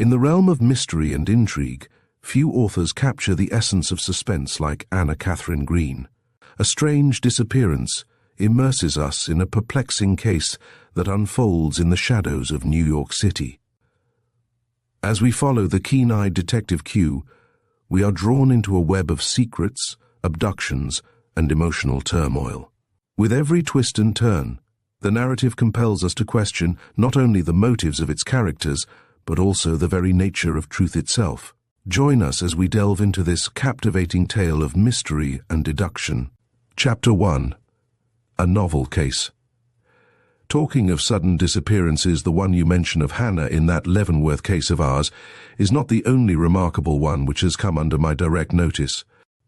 In the realm of mystery and intrigue, few authors capture the essence of suspense like Katharine Green. A Strange Disappearance immerses us in a perplexing case that unfolds in the shadows of New York City. As we follow the keen-eyed Detective Q, we are drawn into a web of secrets, abductions, and emotional turmoil. With every twist and turn, the narrative compels us to question not only the motives of its characters, but also the very nature of truth itself. Join us as we delve into this captivating tale of mystery and deduction. Chapter 1. A Novel Case. Talking of sudden disappearances, the one you mention of Hannah in that Leavenworth case of ours is not the only remarkable one which has come under my direct notice.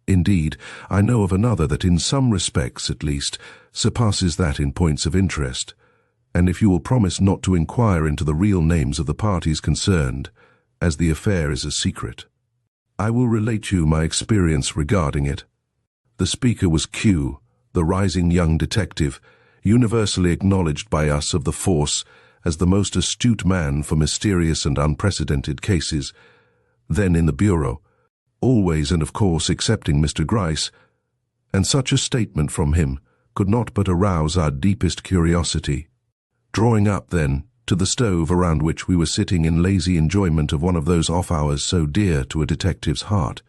Indeed, I know of another that in some respects, at least, surpasses that in points of interest, and if you will promise not to inquire into the real names of the parties concerned, as the affair is a secret, I will relate you my experience regarding it. The speaker was Q, the rising young detective, universally acknowledged by us of the force as the most astute man for mysterious and unprecedented cases, then in the Bureau, always and of course excepting Mr. Gryce, and such a statement from him could not but arouse our deepest curiosity. Drawing up, then, to the stove around which we were sitting in lazy enjoyment of one of those off-hours so dear to a detective's heart,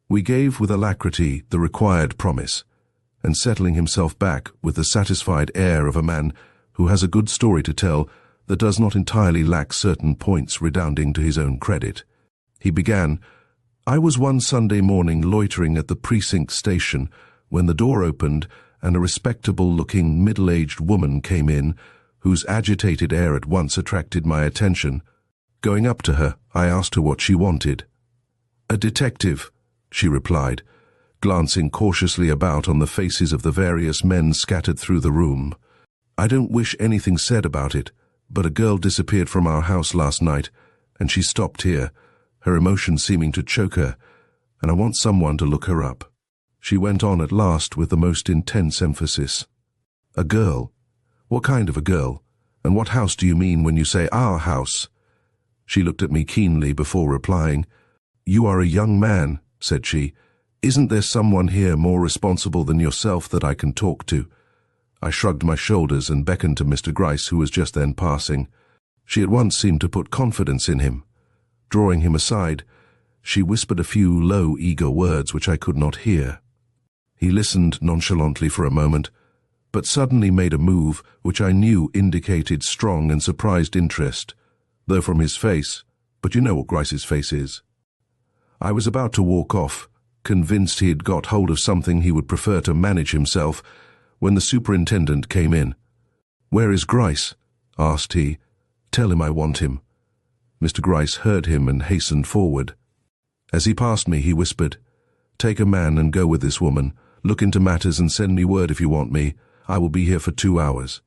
we gave with alacrity the required promise, and settling himself back with the satisfied air of a man who has a good story to tell that does not entirely lack certain points redounding to his own credit, he began, "I was one Sunday morning loitering at the precinct station when the door opened and a respectable-looking middle-aged woman came in, whose agitated air at once attracted my attention. Going up to her, I asked her what she wanted. 'A detective,' she replied, glancing cautiously about on the faces of the various men scattered through the room. 'I don't wish anything said about it, but a girl disappeared from our house last night, and she stopped here, her emotion seeming to choke her, and I want someone to look her up.' She went on at last with the most intense emphasis. 'A girl? What kind of a girl? And what house do you mean when you say our house?' She looked at me keenly before replying. 'You are a young man,' said she. 'Isn't there someone here more responsible than yourself that I can talk to?' I shrugged my shoulders and beckoned to Mr. Gryce, who was just then passing. She at once seemed to put confidence in him. Drawing him aside, she whispered a few low, eager words which I could not hear. He listened nonchalantly for a moment, but suddenly made a move which I knew indicated strong and surprised interest, though from his face, but you know what Gryce's face is. I was about to walk off, convinced he had got hold of something he would prefer to manage himself, when the superintendent came in. 'Where is Gryce?' asked he. 'Tell him I want him.' Mr. Gryce heard him and hastened forward. As he passed me, he whispered, 'Take a man and go with this woman. Look into matters and send me word if you want me. I will be here for 2 hours.'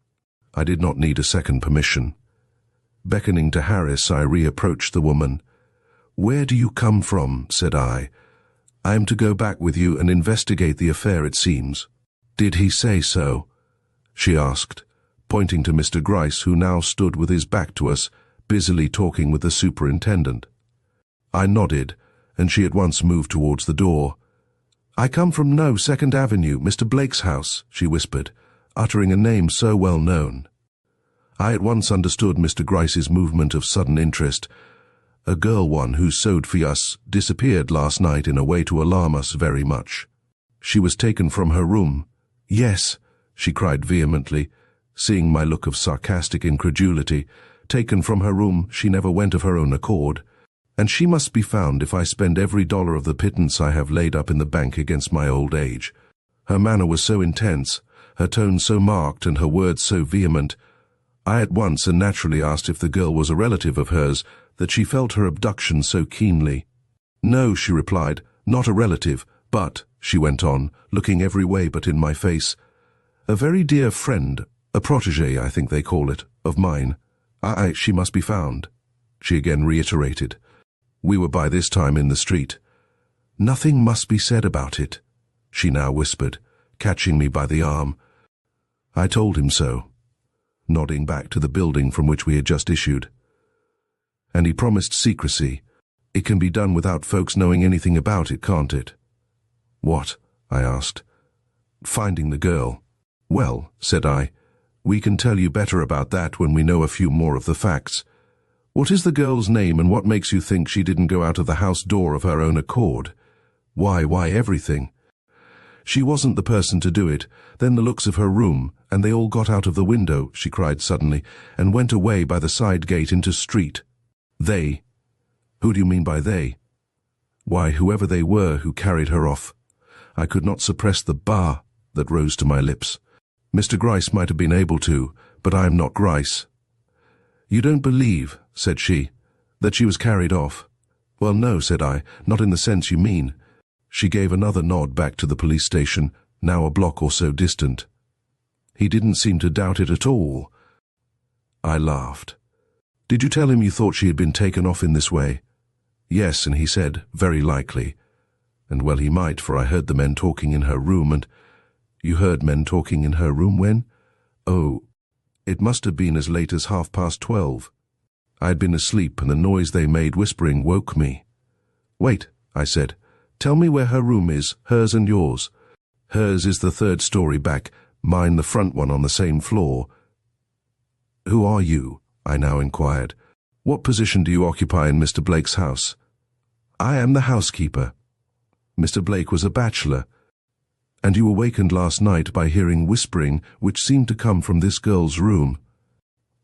I did not need a second permission. Beckoning to Harris, I reapproached the woman. 'Where do you come from?' said I. 'I am to go back with you and investigate the affair, it seems.' 'Did he say so?' she asked, pointing to Mr. Gryce, who now stood with his back to us, busily talking with the superintendent. I nodded, and she at once moved towards the door. 'I come from 2nd Avenue, Mr. Blake's house,' she whispered, uttering a name so well known. I at once understood Mr. Gryce's movement of sudden interest. A girl one who sewed for us disappeared last night in a way to alarm us very much. She was taken from her room. 'Yes,' she cried vehemently, seeing my look of sarcastic incredulity. 'Taken from her room, she never went of her own accord. And she must be found if I spend every dollar of the pittance I have laid up in the bank against my old age.' Her manner was so intense, her tone so marked, and her words so vehement, I at once and naturally asked if the girl was a relative of hers, that she felt her abduction so keenly. 'No,' she replied, 'not a relative, but,' she went on, looking every way but in my face, 'a very dear friend, a protégé, I think they call it, of mine. She must be found,' she again reiterated. We were by this time in the street. 'Nothing must be said about it,' she now whispered, catching me by the arm. I told him so, nodding back to the building from which we had just issued. And he promised secrecy. It can be done without folks knowing anything about it, can't it? What? I asked. Finding the girl. Well, said I, we can tell you better about that when we know a few more of the facts. What is the girl's name, and what makes you think she didn't go out of the house door of her own accord? Why everything. She wasn't the person to do it. Then the looks of her room, and they all got out of the window, she cried suddenly, and went away by the side gate into street. They? Who do you mean by they? Why, whoever they were who carried her off. I could not suppress the bah that rose to my lips. Mr. Gryce might have been able to, but I am not Gryce. You don't believe, said she, that she was carried off? Well, no, said I, not in the sense you mean. She gave another nod back to the police station, now a block or so distant. He didn't seem to doubt it at all. I laughed. Did you tell him you thought she had been taken off in this way? Yes, and he said, very likely. And well he might, for I heard the men talking in her room, and— You heard men talking in her room when? Oh, it must have been as late as 12:30. I had been asleep, and the noise they made whispering woke me. Wait, I said. Tell me where her room is, hers and yours. Hers is the 3rd story back, mine the front one on the same floor. Who are you? I now inquired. What position do you occupy in Mr. Blake's house? I am the housekeeper. Mr. Blake was a bachelor. And you awakened last night by hearing whispering which seemed to come from this girl's room.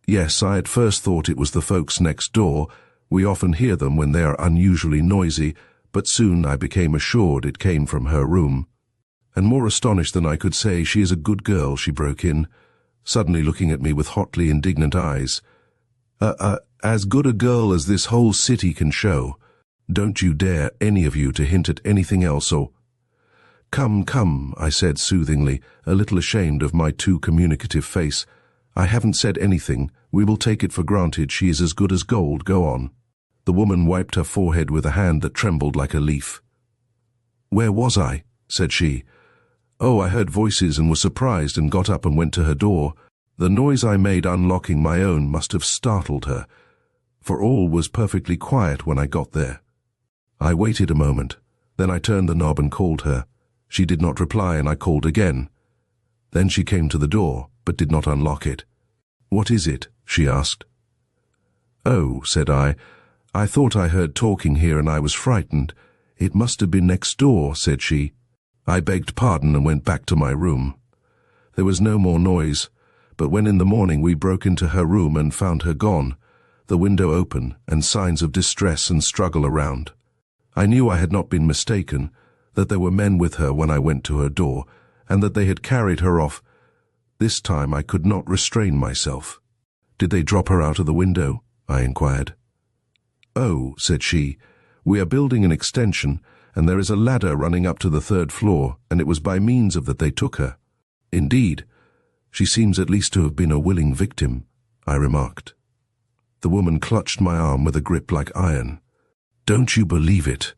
Yes, I at first thought it was the folks next door. We often hear them when they are unusually noisy, but soon I became assured it came from her room. And more astonished than I could say, she is a good girl, she broke in, suddenly looking at me with hotly indignant eyes. As good a girl as this whole city can show. Don't you dare, any of you, to hint at anything else or— Come, I said soothingly, a little ashamed of my too communicative face. I haven't said anything. We will take it for granted she is as good as gold. Go on. The woman wiped her forehead with a hand that trembled like a leaf. Where was I? Said she. Oh, I heard voices and was surprised and got up and went to her door. The noise I made unlocking my own must have startled her, for all was perfectly quiet when I got there. I waited a moment. Then I turned the knob and called her. She did not reply, and I called again. Then she came to the door, but did not unlock it. What is it? She asked. Oh, said I thought I heard talking here and I was frightened. It must have been next door, said she. I begged pardon and went back to my room. There was no more noise, but when in the morning we broke into her room and found her gone, the window open and signs of distress and struggle around. I knew I had not been mistaken, that there were men with her when I went to her door, and that they had carried her off. This time I could not restrain myself. Did they drop her out of the window? I inquired. Oh, said she, we are building an extension, and there is a ladder running up to the 3rd floor, and it was by means of that they took her. Indeed, she seems at least to have been a willing victim, I remarked. The woman clutched my arm with a grip like iron. Don't you believe it?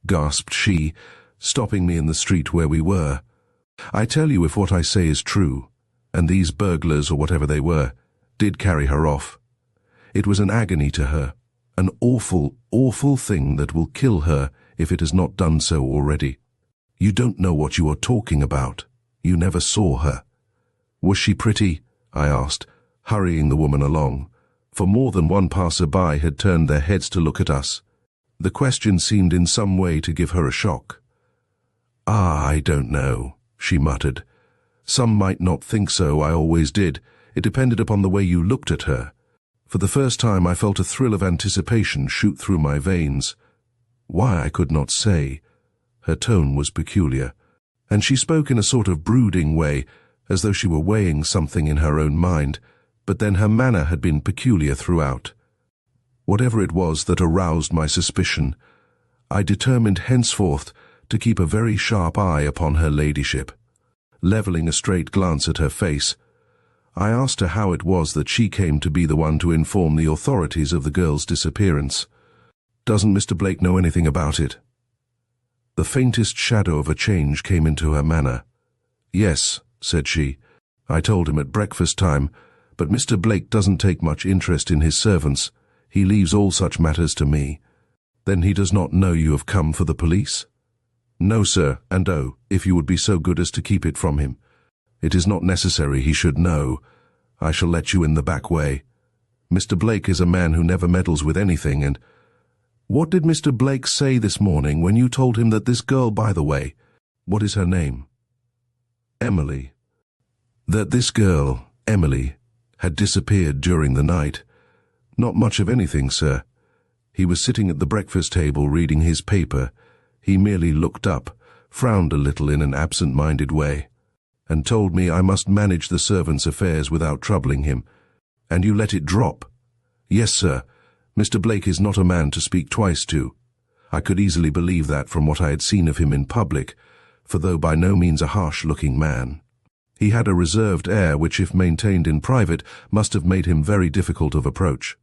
Gasped she, stopping me in the street where we were. I tell you if what I say is true, and these burglars, or whatever they were, did carry her off. It was an agony to her, an awful, awful thing that will kill her if it has not done so already. You don't know what you are talking about. You never saw her. Was she pretty? I asked, hurrying the woman along, for more than one passer-by had turned their heads to look at us. The question seemed in some way to give her a shock. I don't know, she muttered. Some might not think so, I always did. It depended upon the way you looked at her. For the first time I felt a thrill of anticipation shoot through my veins. Why, I could not say. Her tone was peculiar, and she spoke in a sort of brooding way, as though she were weighing something in her own mind, but then her manner had been peculiar throughout. Whatever it was that aroused my suspicion, I determined henceforth to keep a very sharp eye upon her ladyship. Levelling a straight glance at her face, I asked her how it was that she came to be the one to inform the authorities of the girl's disappearance. Doesn't Mr. Blake know anything about it? The faintest shadow of a change came into her manner. Yes, said she. I told him at breakfast time, but Mr. Blake doesn't take much interest in his servants. He leaves all such matters to me. Then he does not know you have come for the police? No, sir, and oh, if you would be so good as to keep it from him. It is not necessary he should know. I shall let you in the back way. Mr. Blake is a man who never meddles with anything, and— What did Mr. Blake say this morning when you told him that this girl, by the way— What is her name? Emily. That this girl, Emily, had disappeared during the night? Not much of anything, sir. He was sitting at the breakfast table reading his paper. He merely looked up, frowned a little in an absent-minded way, and told me I must manage the servants' affairs without troubling him. And you let it drop? Yes, sir. Mr. Blake is not a man to speak twice to. I could easily believe that from what I had seen of him in public, for though by no means a harsh-looking man, he had a reserved air which, if maintained in private, must have made him very difficult of approach.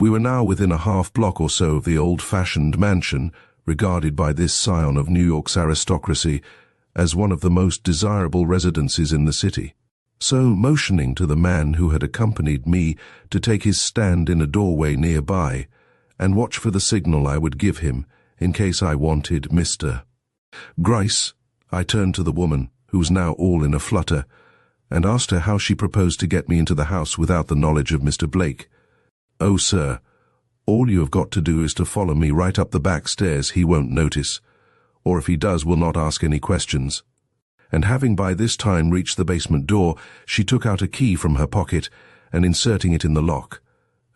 We were now within a half-block or so of the old-fashioned mansion, regarded by this scion of New York's aristocracy as one of the most desirable residences in the city. So, motioning to the man who had accompanied me to take his stand in a doorway nearby, and watch for the signal I would give him in case I wanted Mr. Gryce, I turned to the woman, who was now all in a flutter, and asked her how she proposed to get me into the house without the knowledge of Mr. Blake. Oh, sir, all you have got to do is to follow me right up the back stairs. He won't notice, or if he does, will not ask any questions. And having by this time reached the basement door, she took out a key from her pocket, and inserting it in the lock,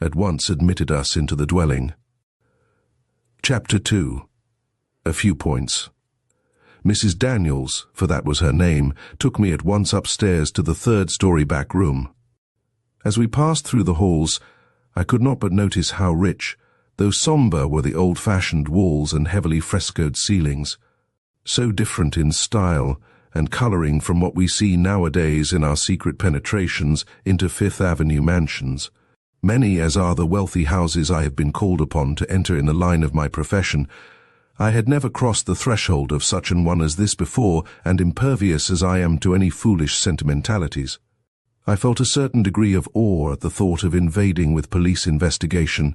at once admitted us into the dwelling. Chapter 2. A few points. Mrs. Daniels, for that was her name, took me at once upstairs to the third-story back room. As we passed through the halls, I could not but notice how rich, though sombre, were the old-fashioned walls and heavily frescoed ceilings, so different in style and colouring from what we see nowadays in our secret penetrations into Fifth Avenue mansions. Many as are the wealthy houses I have been called upon to enter in the line of my profession, I had never crossed the threshold of such an one as this before, and impervious as I am to any foolish sentimentalities, I felt a certain degree of awe at the thought of invading with police investigation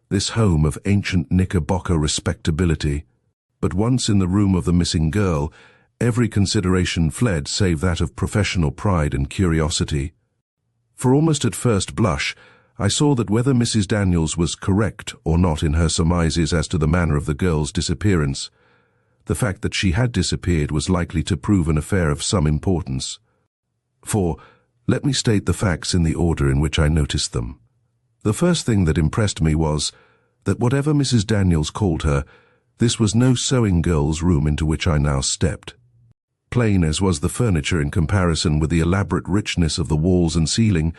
this home of ancient Knickerbocker respectability. But once in the room of the missing girl, every consideration fled save that of professional pride and curiosity. For almost at first blush, I saw that whether Mrs. Daniels was correct or not in her surmises as to the manner of the girl's disappearance, the fact that she had disappeared was likely to prove an affair of some importance. For, let me state the facts in the order in which I noticed them. The first thing that impressed me was that whatever Mrs. Daniels called her, this was no sewing girl's room into which I now stepped. Plain as was the furniture in comparison with the elaborate richness of the walls and ceiling,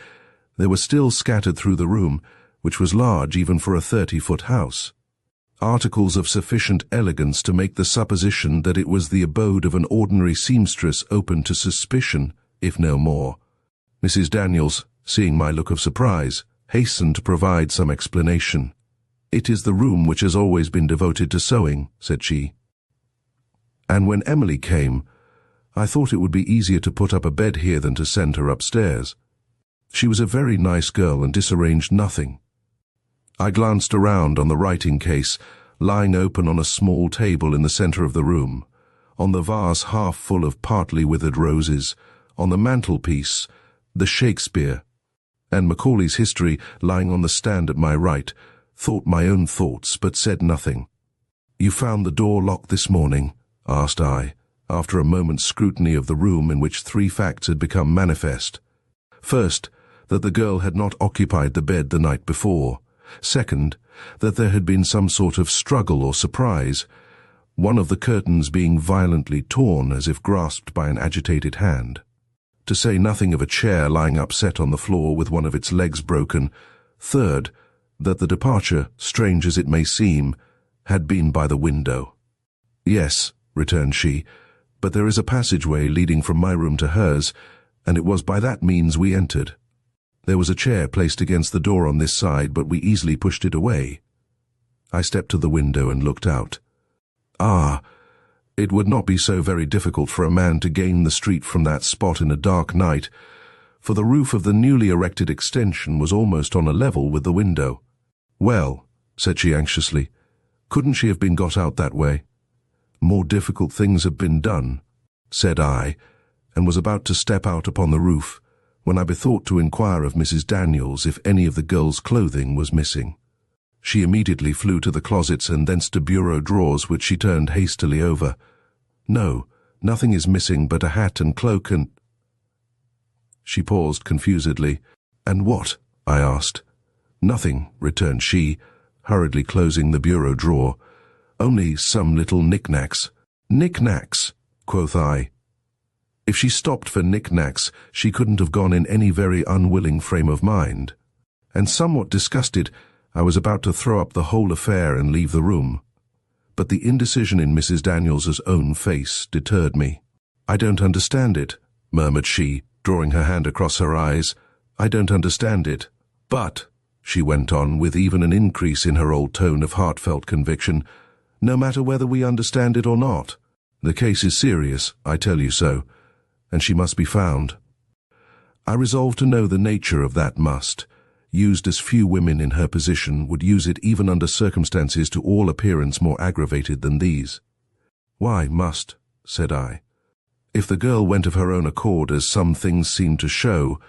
there were still scattered through the room, which was large even for a 30-foot house, articles of sufficient elegance to make the supposition that it was the abode of an ordinary seamstress open to suspicion, if no more. Mrs. Daniels, seeing my look of surprise, hastened to provide some explanation. "It is the room which has always been devoted to sewing," said she. "And when Emily came, I thought it would be easier to put up a bed here than to send her upstairs. She was a very nice girl and disarranged nothing." I glanced around on the writing case, lying open on a small table in the centre of the room, on the vase half full of partly withered roses, on the mantelpiece, the Shakespeare, and Macaulay's History lying on the stand at my right, thought my own thoughts but said nothing. "You found the door locked this morning?" asked I, after a moment's scrutiny of the room in which three facts had become manifest. First, that the girl had not occupied the bed the night before. Second, that there had been some sort of struggle or surprise, one of the curtains being violently torn as if grasped by an agitated hand, to say nothing of a chair lying upset on the floor with one of its legs broken. Third, that the departure, strange as it may seem, had been by the window. "Yes," returned she, "but there is a passageway leading from my room to hers, and it was by that means we entered. There was a chair placed against the door on this side, but we easily pushed it away." I stepped to the window and looked out. "Ah, it would not be so very difficult for a man to gain the street from that spot in a dark night, for the roof of the newly erected extension was almost on a level with the window. "Well," said she anxiously, "couldn't she have been got out that way?" "More difficult things have been done," said I, and was about to step out upon the roof, when I bethought to inquire of Mrs. Daniels if any of the girls' clothing was missing. She immediately flew to the closets and thence to bureau drawers, which she turned hastily over. "No, nothing is missing but a hat and cloak and—" She paused confusedly. "And what?" I asked. "Nothing," returned she, hurriedly closing the bureau drawer. "Only some little knickknacks." "Knickknacks," quoth I. If she stopped for knickknacks, she couldn't have gone in any very unwilling frame of mind. And somewhat disgusted, I was about to throw up the whole affair and leave the room. But the indecision in Mrs. Daniels's own face deterred me. "I don't understand it," murmured she, drawing her hand across her eyes. "I don't understand it. But," she went on, with even an increase in her old tone of heartfelt conviction, "no matter whether we understand it or not, the case is serious, I tell you so, and she must be found." I resolved to know the nature of that must, used as few women in her position would use it even under circumstances to all appearance more aggravated than these. "Why must?" said I. "If the girl went of her own accord, as some things seem to show,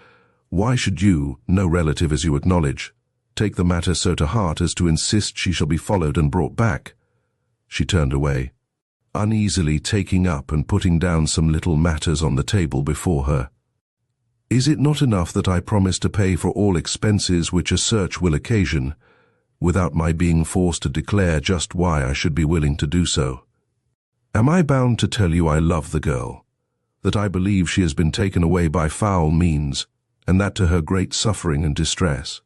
why should you, no relative as you acknowledge, take the matter so to heart as to insist she shall be followed and brought back?" She turned away, uneasily taking up and putting down some little matters on the table before her. "Is it not enough that I promise to pay for all expenses which a search will occasion, without my being forced to declare just why I should be willing to do so? Am I bound to tell you I love the girl, that I believe she has been taken away by foul means, and that to her great suffering and distress,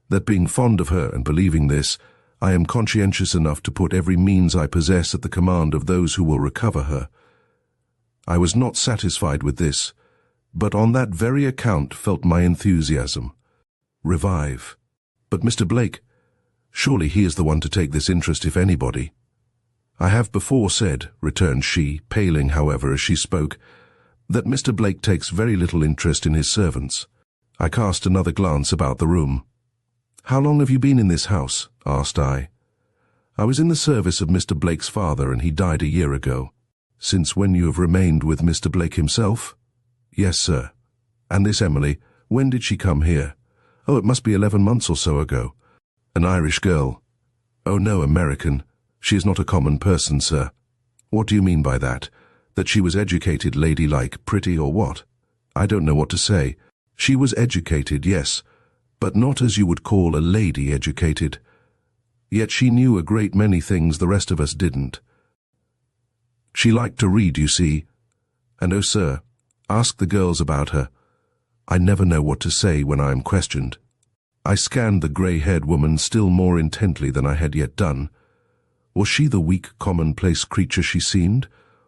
that being fond of her and believing this, I am conscientious enough to put every means I possess at the command of those who will recover her? I was not satisfied with this, but on that very account felt my enthusiasm revive. But Mr. Blake, surely he is the one to take this interest if anybody." "I have before said," returned she, paling however as she spoke, "that Mr. Blake takes very little interest in his servants." I cast another glance about the room. "How long have you been in this house?" asked I. "I was in the service of Mr. Blake's father, and he died a year ago." "Since when you have remained with Mr. Blake himself?" "Yes, sir." "And this Emily, when did she come here?" "Oh, it must be 11 months or so ago." "An Irish girl?" "Oh, no, American. She is not a common person, sir." "What do you mean by that? That she was educated, ladylike, pretty, or what?" "I don't know what to say. She was educated, yes, but not as you would call a lady educated. Yet she knew a great many things the rest of us didn't. She liked to read, you see. And oh, sir, ask the girls about her. I never know what to say when I am questioned." I scanned the grey-haired woman still more intently than I had yet done. Was she the weak, commonplace creature she seemed,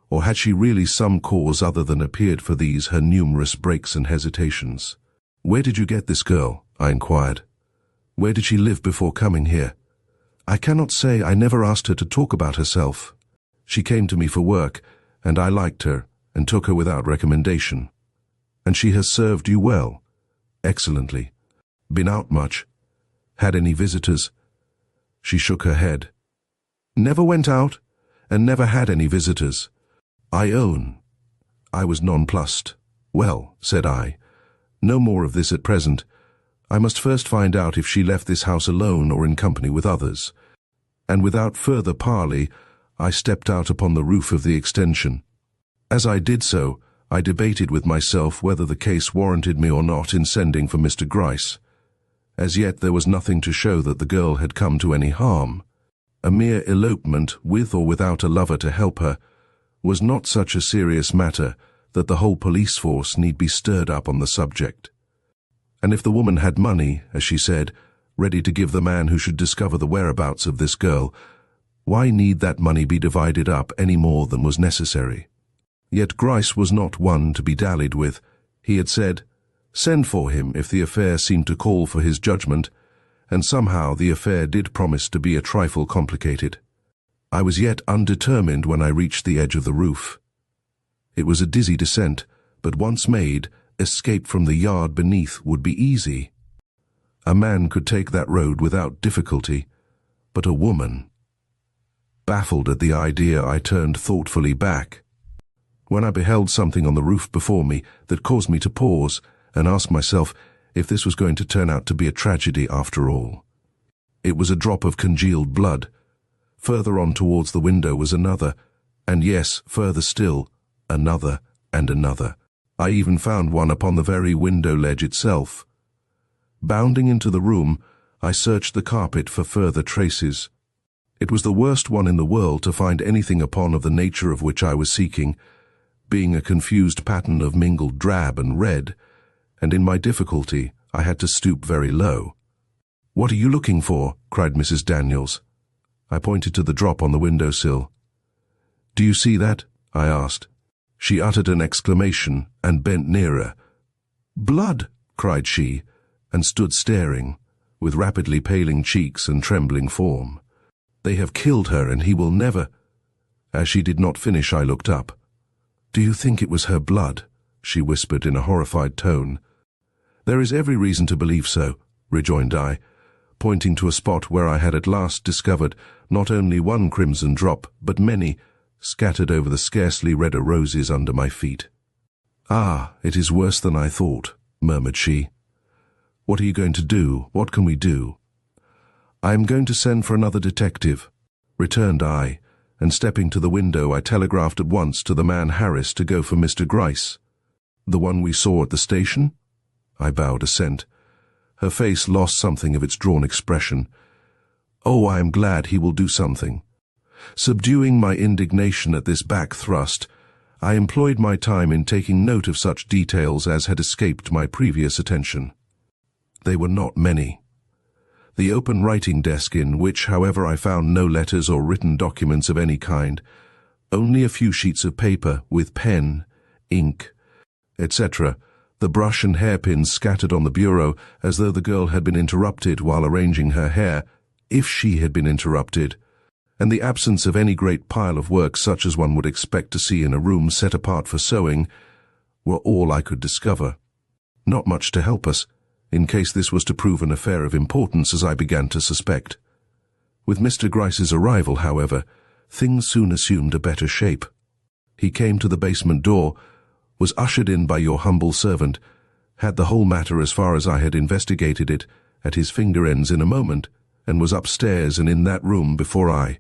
or had she really some cause other than appeared for these her numerous breaks and hesitations? "Where did you get this girl?" I inquired. "Where did she live before coming here?" "I cannot say. I never asked her to talk about herself. She came to me for work, and I liked her, and took her without recommendation." "And she has served you well?" "Excellently." "Been out much? Had any visitors?" She shook her head. "Never went out, and never had any visitors." I own I was nonplussed. "Well," said I, "no more of this at present. I must first find out if she left this house alone or in company with others." And without further parley, I stepped out upon the roof of the extension. As I did so, I debated with myself whether the case warranted me or not in sending for Mr. Gryce. As yet there was nothing to show that the girl had come to any harm. A mere elopement, with or without a lover to help her, was not such a serious matter that the whole police force need be stirred up on the subject. And if the woman had money, as she said, ready to give the man who should discover the whereabouts of this girl, why need that money be divided up any more than was necessary? Yet Gryce was not one to be dallied with. He had said, send for him if the affair seemed to call for his judgment, and somehow the affair did promise to be a trifle complicated. I was yet undetermined when I reached the edge of the roof. It was a dizzy descent, but once made, escape from the yard beneath would be easy. A man could take that road without difficulty, but a woman. Baffled at the idea, I turned thoughtfully back, when I beheld something on the roof before me that caused me to pause and ask myself if this was going to turn out to be a tragedy after all. It was a drop of congealed blood. Further on towards the window was another, and yes, further still, another and another. I even found one upon the very window ledge itself. Bounding into the room, I searched the carpet for further traces. It was the worst one in the world to find anything upon of the nature of which I was seeking, being a confused pattern of mingled drab and red, and in my difficulty I had to stoop very low. "What are you looking for?" cried Mrs. Daniels. I pointed to the drop on the window-sill. "Do you see that?" I asked. She uttered an exclamation and bent nearer. "Blood!" cried she, and stood staring, with rapidly paling cheeks and trembling form. "They have killed her, and he will never—" As she did not finish, I looked up. "Do you think it was her blood?" she whispered in a horrified tone. "There is every reason to believe so," rejoined I, pointing to a spot where I had at last discovered not only one crimson drop, but many, scattered over the scarcely redder roses under my feet. "Ah, it is worse than I thought," murmured she. "What are you going to do? What can we do?" "I am going to send for another detective," returned I, and stepping to the window I telegraphed at once to the man Harris to go for Mr. Gryce. "The one we saw at the station?" I bowed assent. Her face lost something of its drawn expression. "Oh, I am glad he will do something." Subduing my indignation at this back thrust, I employed my time in taking note of such details as had escaped my previous attention. They were not many. The open writing desk in which, however, I found no letters or written documents of any kind, only a few sheets of paper with pen, ink, etc., the brush and hairpins scattered on the bureau as though the girl had been interrupted while arranging her hair, if she had been interrupted, and the absence of any great pile of work such as one would expect to see in a room set apart for sewing, were all I could discover. Not much to help us, in case this was to prove an affair of importance, as I began to suspect. With Mr. Gryce's arrival, however, things soon assumed a better shape. He came to the basement door, was ushered in by your humble servant, had the whole matter as far as I had investigated it at his finger ends in a moment, and was upstairs and in that room before I,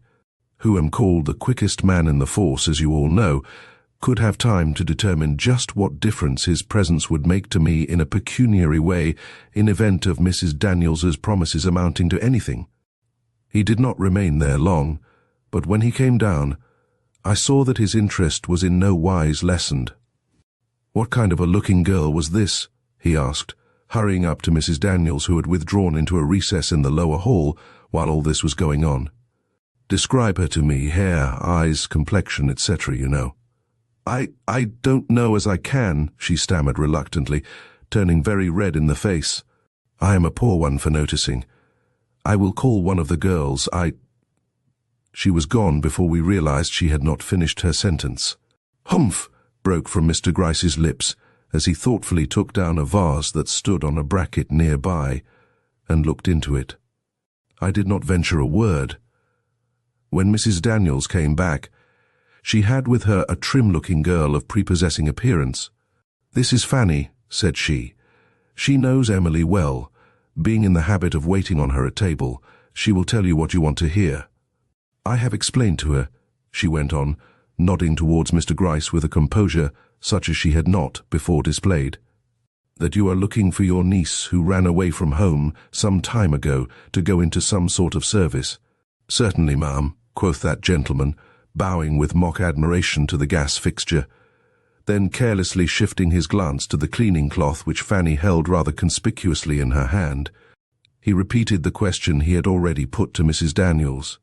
who am called the quickest man in the force, as you all know, could have time to determine just what difference his presence would make to me in a pecuniary way in event of Mrs. Daniels's promises amounting to anything. He did not remain there long, but when he came down, I saw that his interest was in no wise lessened. "What kind of a looking girl was this?" he asked, hurrying up to Mrs. Daniels, who had withdrawn into a recess in the lower hall while all this was going on. "Describe her to me, hair, eyes, complexion, etc., you know." I don't know as I can," she stammered reluctantly, turning very red in the face. "I am a poor one for noticing. I will call one of the girls. She was gone before we realized she had not finished her sentence. "Humph!" broke from Mr. Gryce's lips, as he thoughtfully took down a vase that stood on a bracket nearby, and looked into it. I did not venture a word. When Mrs. Daniels came back, she had with her a trim-looking girl of prepossessing appearance. "This is Fanny," said she. "She knows Emily well. Being in the habit of waiting on her at table, she will tell you what you want to hear." "I have explained to her," she went on, nodding towards Mr. Gryce with a composure such as she had not before displayed, "that you are looking for your niece who ran away from home some time ago to go into some sort of service." "Certainly, ma'am," quoth that gentleman, bowing with mock admiration to the gas fixture. Then carelessly shifting his glance to the cleaning cloth which Fanny held rather conspicuously in her hand, he repeated the question he had already put to Mrs. Daniels.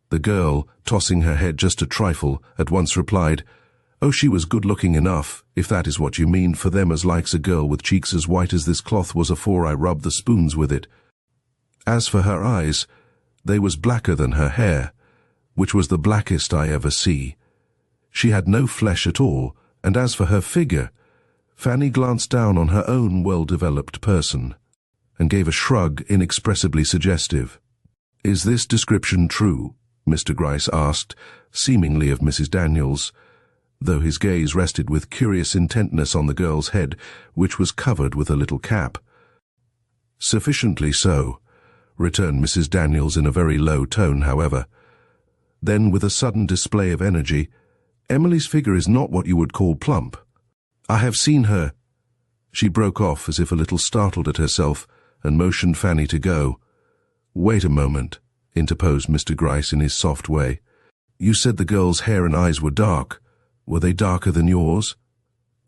The girl, tossing her head just a trifle, at once replied, "Oh, she was good-looking enough, if that is what you mean, for them as likes a girl with cheeks as white as this cloth was afore I rubbed the spoons with it. As for her eyes, they was blacker than her hair, which was the blackest I ever see. She had no flesh at all, and as for her figure," Fanny glanced down on her own well-developed person, and gave a shrug inexpressibly suggestive. "Is this description true?" Mr. Gryce asked, seemingly of Mrs. Daniels, though his gaze rested with curious intentness on the girl's head, which was covered with a little cap. "Sufficiently so," returned Mrs. Daniels in a very low tone, however. Then, with a sudden display of energy, "Emily's figure is not what you would call plump. I have seen her—" She broke off as if a little startled at herself and motioned Fanny to go. "Wait a moment," interposed Mr. Gryce in his soft way. "You said the girl's hair and eyes were dark. Were they darker than yours?"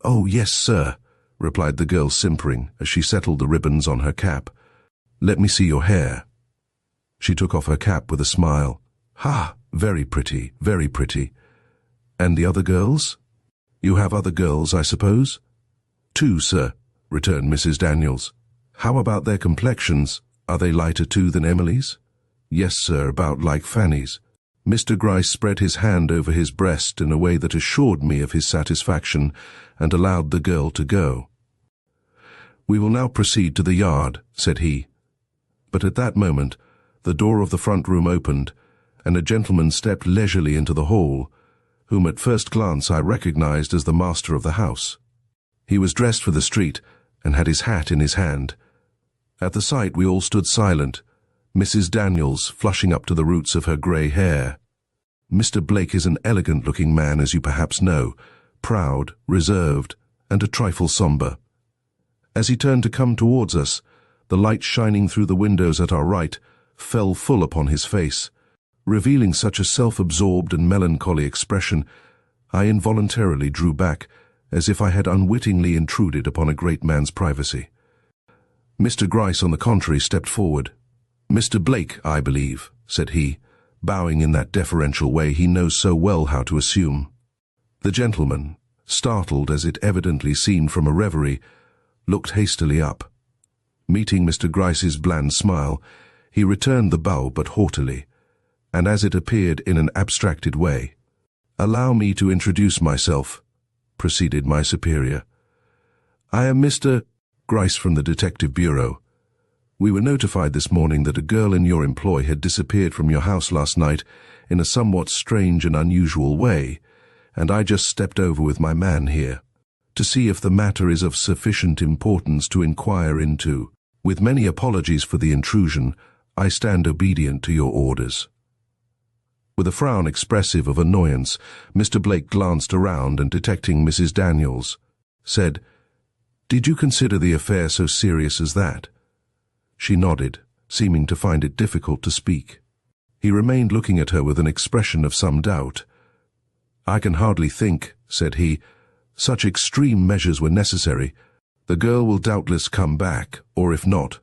"Oh, yes, sir," replied the girl, simpering as she settled the ribbons on her cap. "Let me see your hair." She took off her cap with a smile. "Ha, very pretty, very pretty. And the other girls? You have other girls, I suppose?" "Two, sir," returned Mrs. Daniels. "How about their complexions? Are they lighter too than Emily's?" "Yes, sir, about like Fanny's." Mr. Gryce spread his hand over his breast in a way that assured me of his satisfaction and allowed the girl to go. "We will now proceed to the yard," said he. But at that moment, the door of the front room opened, and a gentleman stepped leisurely into the hall, whom at first glance I recognized as the master of the house. He was dressed for the street and had his hat in his hand. At the sight we all stood silent, Mrs. Daniels flushing up to the roots of her grey hair. Mr. Blake is an elegant-looking man, as you perhaps know, proud, reserved, and a trifle sombre. As he turned to come towards us, the light shining through the windows at our right fell full upon his face, revealing such a self-absorbed and melancholy expression. I involuntarily drew back, as if I had unwittingly intruded upon a great man's privacy. Mr. Gryce, on the contrary, stepped forward. "Mr. Blake, I believe," said he, bowing in that deferential way he knows so well how to assume. The gentleman, startled as it evidently seemed from a reverie, looked hastily up. Meeting Mr. Gryce's bland smile, he returned the bow but haughtily, and as it appeared in an abstracted way. "Allow me to introduce myself," proceeded my superior. "I am Mr. Gryce from the Detective Bureau. We were notified this morning that a girl in your employ had disappeared from your house last night in a somewhat strange and unusual way, and I just stepped over with my man here to see if the matter is of sufficient importance to inquire into. With many apologies for the intrusion, I stand obedient to your orders." With a frown expressive of annoyance, Mr. Blake glanced around and, detecting Mrs. Daniels, said, "Did you consider the affair so serious as that?" She nodded, seeming to find it difficult to speak. He remained looking at her with an expression of some doubt. "I can hardly think," said he, "such extreme measures were necessary. The girl will doubtless come back, or if not—"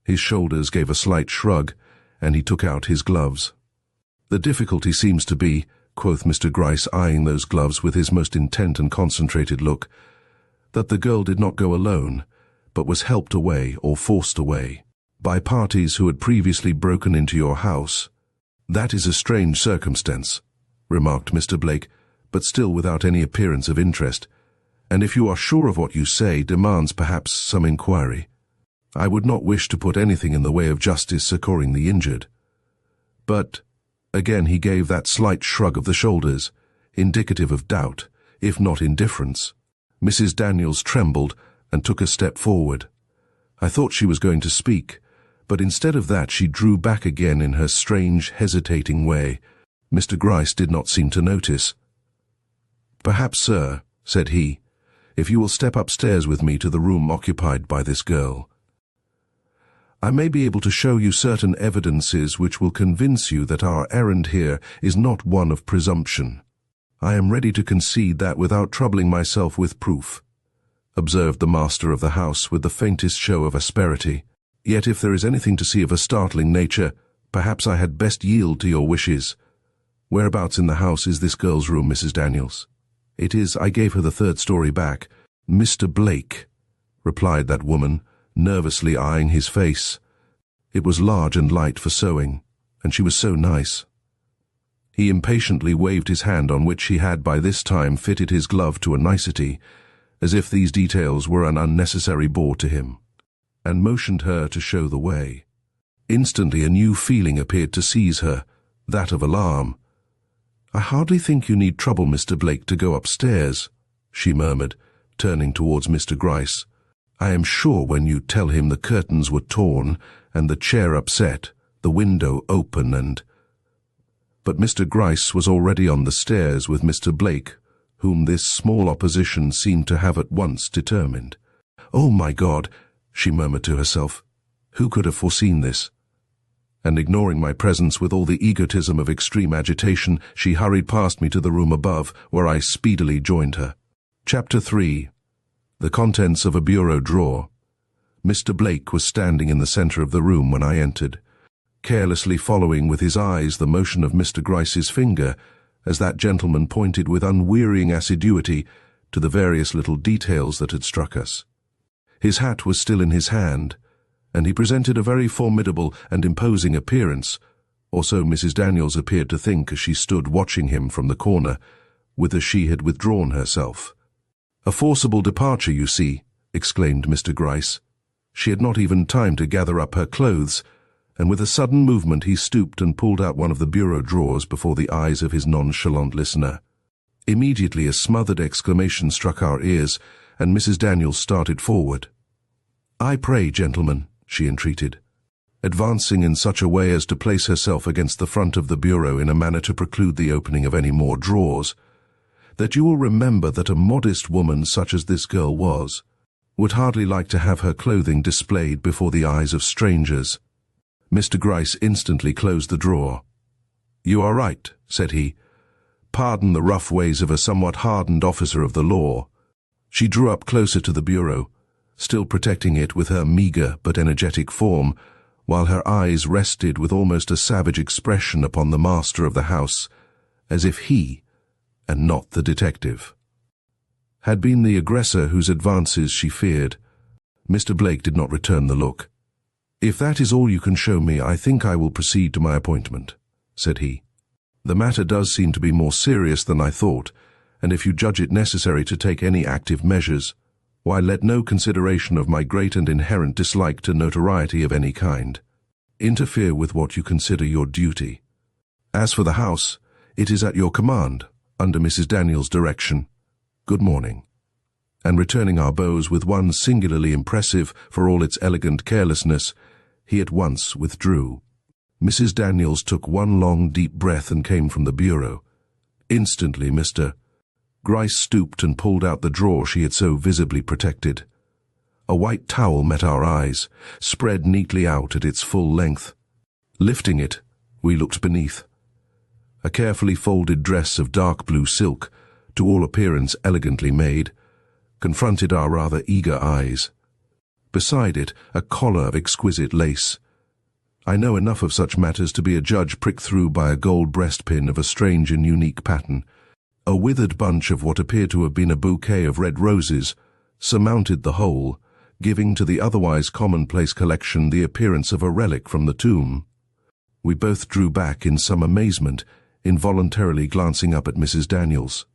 His shoulders gave a slight shrug, and he took out his gloves. "The difficulty seems to be," quoth Mr. Gryce, eyeing those gloves with his most intent and concentrated look, "that the girl did not go alone, but was helped away or forced away by parties who had previously broken into your house." "That is a strange circumstance," remarked Mr. Blake, but still without any appearance of interest, "and if you are sure of what you say, demands perhaps some inquiry. I would not wish to put anything in the way of justice succoring the injured. But—" Again he gave that slight shrug of the shoulders, indicative of doubt, if not indifference. Mrs. Daniels trembled and took a step forward. I thought she was going to speak, but instead of that she drew back again in her strange, hesitating way. Mr. Gryce did not seem to notice. "Perhaps, sir," said he, "if you will step upstairs with me to the room occupied by this girl, I may be able to show you certain evidences which will convince you that our errand here is not one of presumption. I am ready to concede that without troubling myself with proof," observed the master of the house with the faintest show of asperity. "Yet if there is anything to see of a startling nature, perhaps I had best yield to your wishes. Whereabouts in the house is this girl's room, Mrs. Daniels?" "It is—" I gave her the third story back. "Mr. Blake," replied that woman, nervously eyeing his face. It was large and light for sewing, and she was so nice. He impatiently waved his hand on which he had by this time fitted his glove to a nicety, as if these details were an unnecessary bore to him. and motioned her to show the way. Instantly a new feeling appeared to seize her, that of alarm. "I hardly think you need trouble Mr. Blake to go upstairs," she murmured, turning towards Mr. Gryce. "I am sure when you tell him the curtains were torn and the chair upset, the window open and—" But Mr. Gryce was already on the stairs with Mr. Blake, whom this small opposition seemed to have at once determined. "Oh, my God," she murmured to herself. "Who could have foreseen this?" And ignoring my presence with all the egotism of extreme agitation, she hurried past me to the room above, where I speedily joined her. Chapter 3. The contents of a bureau drawer. Mr. Blake was standing in the center of the room when I entered, carelessly following with his eyes the motion of Mr. Gryce's finger, as that gentleman pointed with unwearying assiduity to the various little details that had struck us. His hat was still in his hand, and he presented a very formidable and imposing appearance, or so Mrs. Daniels appeared to think as she stood watching him from the corner, whither she had withdrawn herself. "A forcible departure, you see," exclaimed Mr. Gryce. She had not even time to gather up her clothes, and with a sudden movement he stooped and pulled out one of the bureau drawers before the eyes of his nonchalant listener. Immediately a smothered exclamation struck our ears, and Mrs. Daniels started forward. "I pray, gentlemen," she entreated, advancing in such a way as to place herself against the front of the bureau in a manner to preclude the opening of any more drawers, "that you will remember that a modest woman such as this girl was would hardly like to have her clothing displayed before the eyes of strangers." Mr. Gryce instantly closed the drawer. "You are right," said he. "Pardon the rough ways of a somewhat hardened officer of the law." She drew up closer to the bureau, still protecting it with her meagre but energetic form, while her eyes rested with almost a savage expression upon the master of the house, as if he, and not the detective, had been the aggressor whose advances she feared. Mr. Blake did not return the look. "If that is all you can show me, I think I will proceed to my appointment," said he. "The matter does seem to be more serious than I thought, and if you judge it necessary to take any active measures, why, let no consideration of my great and inherent dislike to notoriety of any kind interfere with what you consider your duty. As for the house, it is at your command, under Mrs. Daniels' direction. Good morning." And returning our bows with one singularly impressive for all its elegant carelessness, he at once withdrew. Mrs. Daniels took one long deep breath and came from the bureau. Instantly Mr. Gryce stooped and pulled out the drawer she had so visibly protected. A white towel met our eyes, spread neatly out at its full length. Lifting it, we looked beneath. A carefully folded dress of dark blue silk, to all appearance elegantly made, confronted our rather eager eyes. Beside it, a collar of exquisite lace. I know enough of such matters to be a judge pricked through by a gold breastpin of a strange and unique pattern. A withered bunch of what appeared to have been a bouquet of red roses surmounted the whole, giving to the otherwise commonplace collection the appearance of a relic from the tomb. We both drew back in some amazement, involuntarily glancing up at Mrs. Daniels.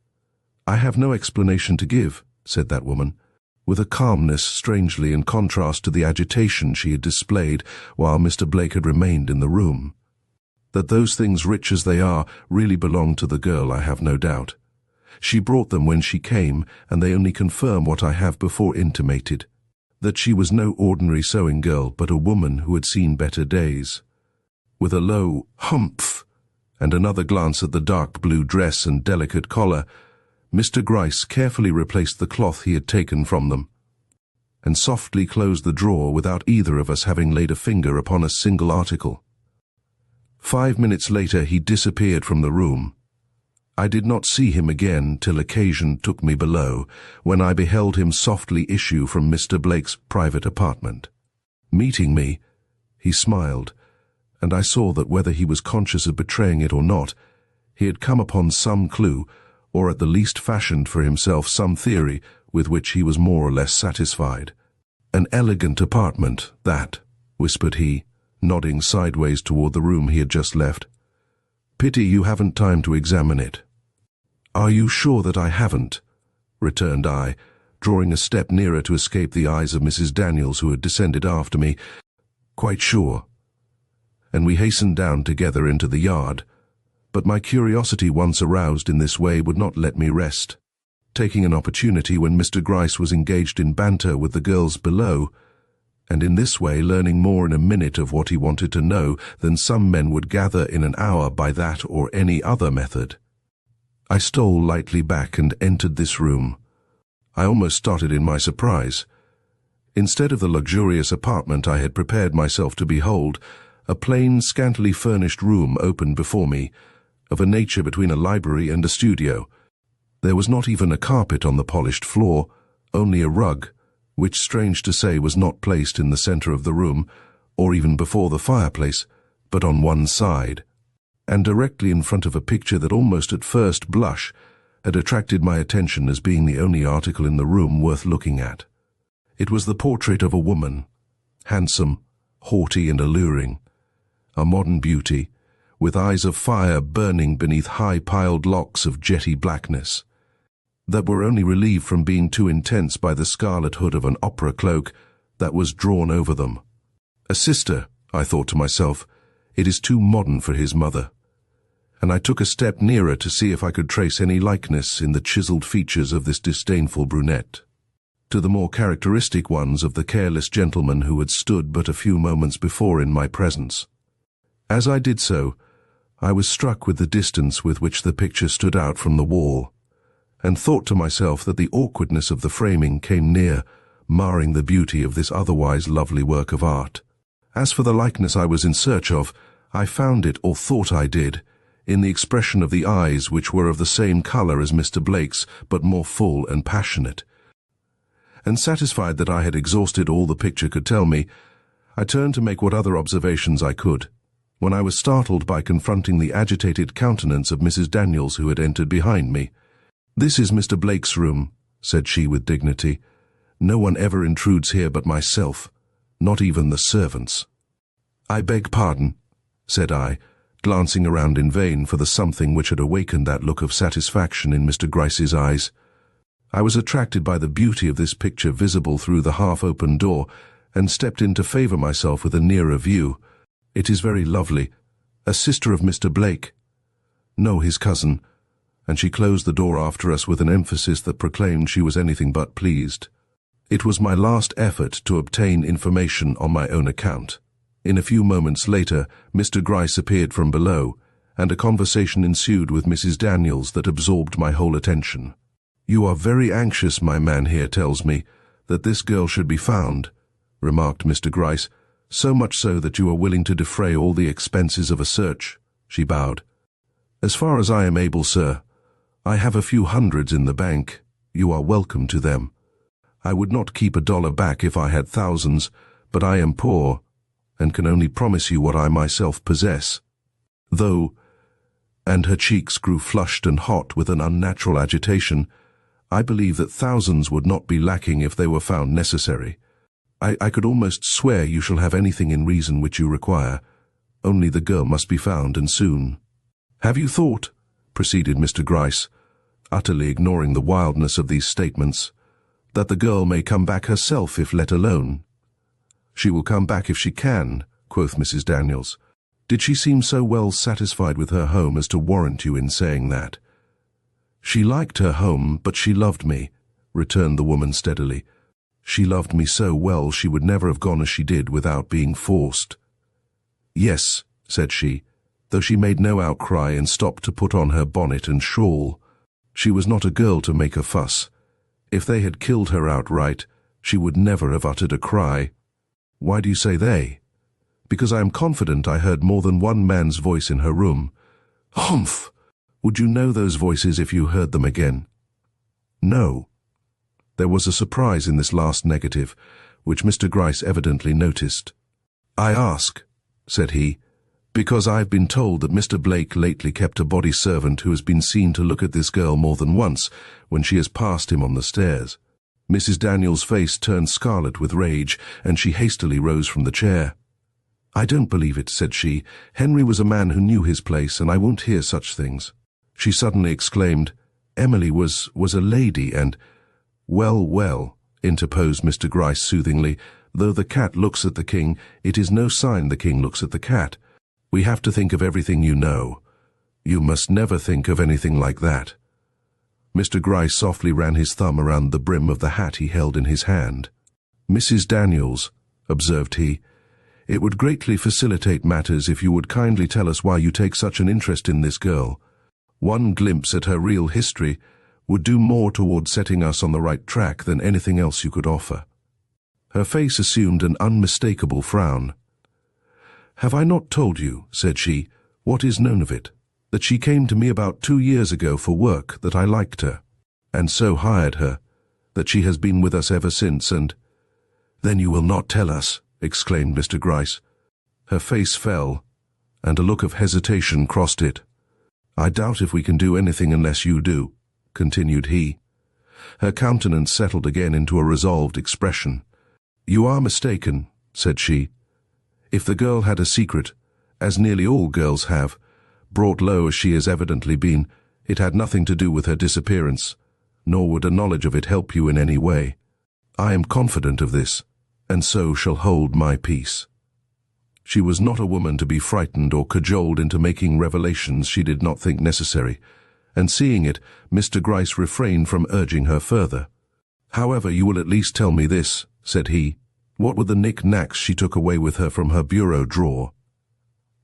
"I have no explanation to give," said that woman, with a calmness strangely in contrast to the agitation she had displayed while Mr. Blake had remained in the room. That those things, rich as they are, really belonged to the girl, I have no doubt. She brought them when she came, and they only confirm what I have before intimated, that she was no ordinary sewing girl, but a woman who had seen better days. With a low "humph" and another glance at the dark blue dress and delicate collar, Mr. Gryce carefully replaced the cloth he had taken from them, and softly closed the drawer without either of us having laid a finger upon a single article. 5 minutes later he disappeared from the room. I did not see him again till occasion took me below, when I beheld him softly issue from Mr. Blake's private apartment. Meeting me, he smiled, and I saw that whether he was conscious of betraying it or not, he had come upon some clue, or at the least fashioned for himself some theory with which he was more or less satisfied. "An elegant apartment, that," whispered he, nodding sideways toward the room he had just left. "Pity you haven't time to examine it." "Are you sure that I haven't?" returned I, drawing a step nearer to escape the eyes of Mrs. Daniels, who had descended after me. "Quite sure." And we hastened down together into the yard. But my curiosity, once aroused in this way, would not let me rest. Taking an opportunity when Mr. Gryce was engaged in banter with the girls below, and in this way learning more in a minute of what he wanted to know than some men would gather in an hour by that or any other method, I stole lightly back and entered this room. I almost started in my surprise. Instead of the luxurious apartment I had prepared myself to behold, a plain, scantily furnished room opened before me, of a nature between a library and a studio. There was not even a carpet on the polished floor, only a rug, which, strange to say, was not placed in the center of the room, or even before the fireplace, but on one side, and directly in front of a picture that almost at first blush had attracted my attention as being the only article in the room worth looking at. It was the portrait of a woman, handsome, haughty and alluring, a modern beauty, with eyes of fire burning beneath high-piled locks of jetty blackness, that were only relieved from being too intense by the scarlet hood of an opera cloak that was drawn over them. A sister, I thought to myself, it is too modern for his mother. And I took a step nearer to see if I could trace any likeness in the chiseled features of this disdainful brunette to the more characteristic ones of the careless gentleman who had stood but a few moments before in my presence. As I did so, I was struck with the distance with which the picture stood out from the wall, and thought to myself that the awkwardness of the framing came near marring the beauty of this otherwise lovely work of art. As for the likeness I was in search of, I found it, or thought I did, in the expression of the eyes, which were of the same color as Mr. Blake's, but more full and passionate. And satisfied that I had exhausted all the picture could tell me, I turned to make what other observations I could, when I was startled by confronting the agitated countenance of Mrs. Daniels, who had entered behind me. "This is Mr. Blake's room," said she with dignity. "No one ever intrudes here but myself, not even the servants." "I beg pardon," said I, glancing around in vain for the something which had awakened that look of satisfaction in Mr. Gryce's eyes. I was attracted by the beauty of this picture visible through the half-open door, and stepped in to favor myself with a nearer view. "It is very lovely. A sister of Mr. Blake." "No, his cousin," and she closed the door after us with an emphasis that proclaimed she was anything but pleased. It was my last effort to obtain information on my own account. In a few moments later, Mr. Gryce appeared from below, and a conversation ensued with Mrs. Daniels that absorbed my whole attention. "You are very anxious, my man here tells me, that this girl should be found," remarked Mr. Gryce, "so much so that you are willing to defray all the expenses of a search." She bowed. "As far as I am able, sir. I have a few hundreds in the bank. You are welcome to them. I would not keep $1 back if I had thousands, but I am poor, and can only promise you what I myself possess. Though," and her cheeks grew flushed and hot with an unnatural agitation, "I believe that thousands would not be lacking if they were found necessary. I could almost swear you shall have anything in reason which you require, only the girl must be found, and soon." "Have you thought," proceeded Mr. Gryce, utterly ignoring the wildness of these statements, "that the girl may come back herself if let alone?" "She will come back if she can," quoth Mrs. Daniels. "Did she seem so well satisfied with her home as to warrant you in saying that?" "She liked her home, but she loved me," returned the woman steadily. "She loved me so well she would never have gone as she did without being forced." "Yes," said she, though she made no outcry and stopped to put on her bonnet and shawl. "She was not a girl to make a fuss. If they had killed her outright, she would never have uttered a cry." "Why do you say they?" "Because I am confident I heard more than one man's voice in her room." "Humph! Would you know those voices if you heard them again?" "No." There was a surprise in this last negative, which Mr. Gryce evidently noticed. "I ask," said he, "because I have been told that Mr. Blake lately kept a body servant who has been seen to look at this girl more than once when she has passed him on the stairs." Mrs. Daniels' face turned scarlet with rage, and she hastily rose from the chair. "I don't believe it," said she. "Henry was a man who knew his place, and I won't hear such things." She suddenly exclaimed, "Emily was a lady, and—" Well, well, interposed Mr. Gryce soothingly, though the cat looks at the king, it is no sign the king looks at the cat. We have to think of everything you know. You must never think of anything like that. Mr. Gryce softly ran his thumb around the brim of the hat he held in his hand. Mrs. Daniels, observed he, it would greatly facilitate matters if you would kindly tell us why you take such an interest in this girl. One glimpse at her real history would do more toward setting us on the right track than anything else you could offer. Her face assumed an unmistakable frown. Have I not told you, said she, what is known of it? That she came to me about 2 years ago for work, that I liked her, and so hired her, that she has been with us ever since, and— Then you will not tell us, exclaimed Mr. Gryce. Her face fell, and a look of hesitation crossed it. I doubt if we can do anything unless you do, continued he. Her countenance settled again into a resolved expression. You are mistaken, said she. If the girl had a secret, as nearly all girls have, brought low as she has evidently been, it had nothing to do with her disappearance, nor would a knowledge of it help you in any way. I am confident of this, and so shall hold my peace. She was not a woman to be frightened or cajoled into making revelations she did not think necessary, and seeing it, Mr. Gryce refrained from urging her further. However, you will at least tell me this, said he. What were the knick-knacks she took away with her from her bureau drawer?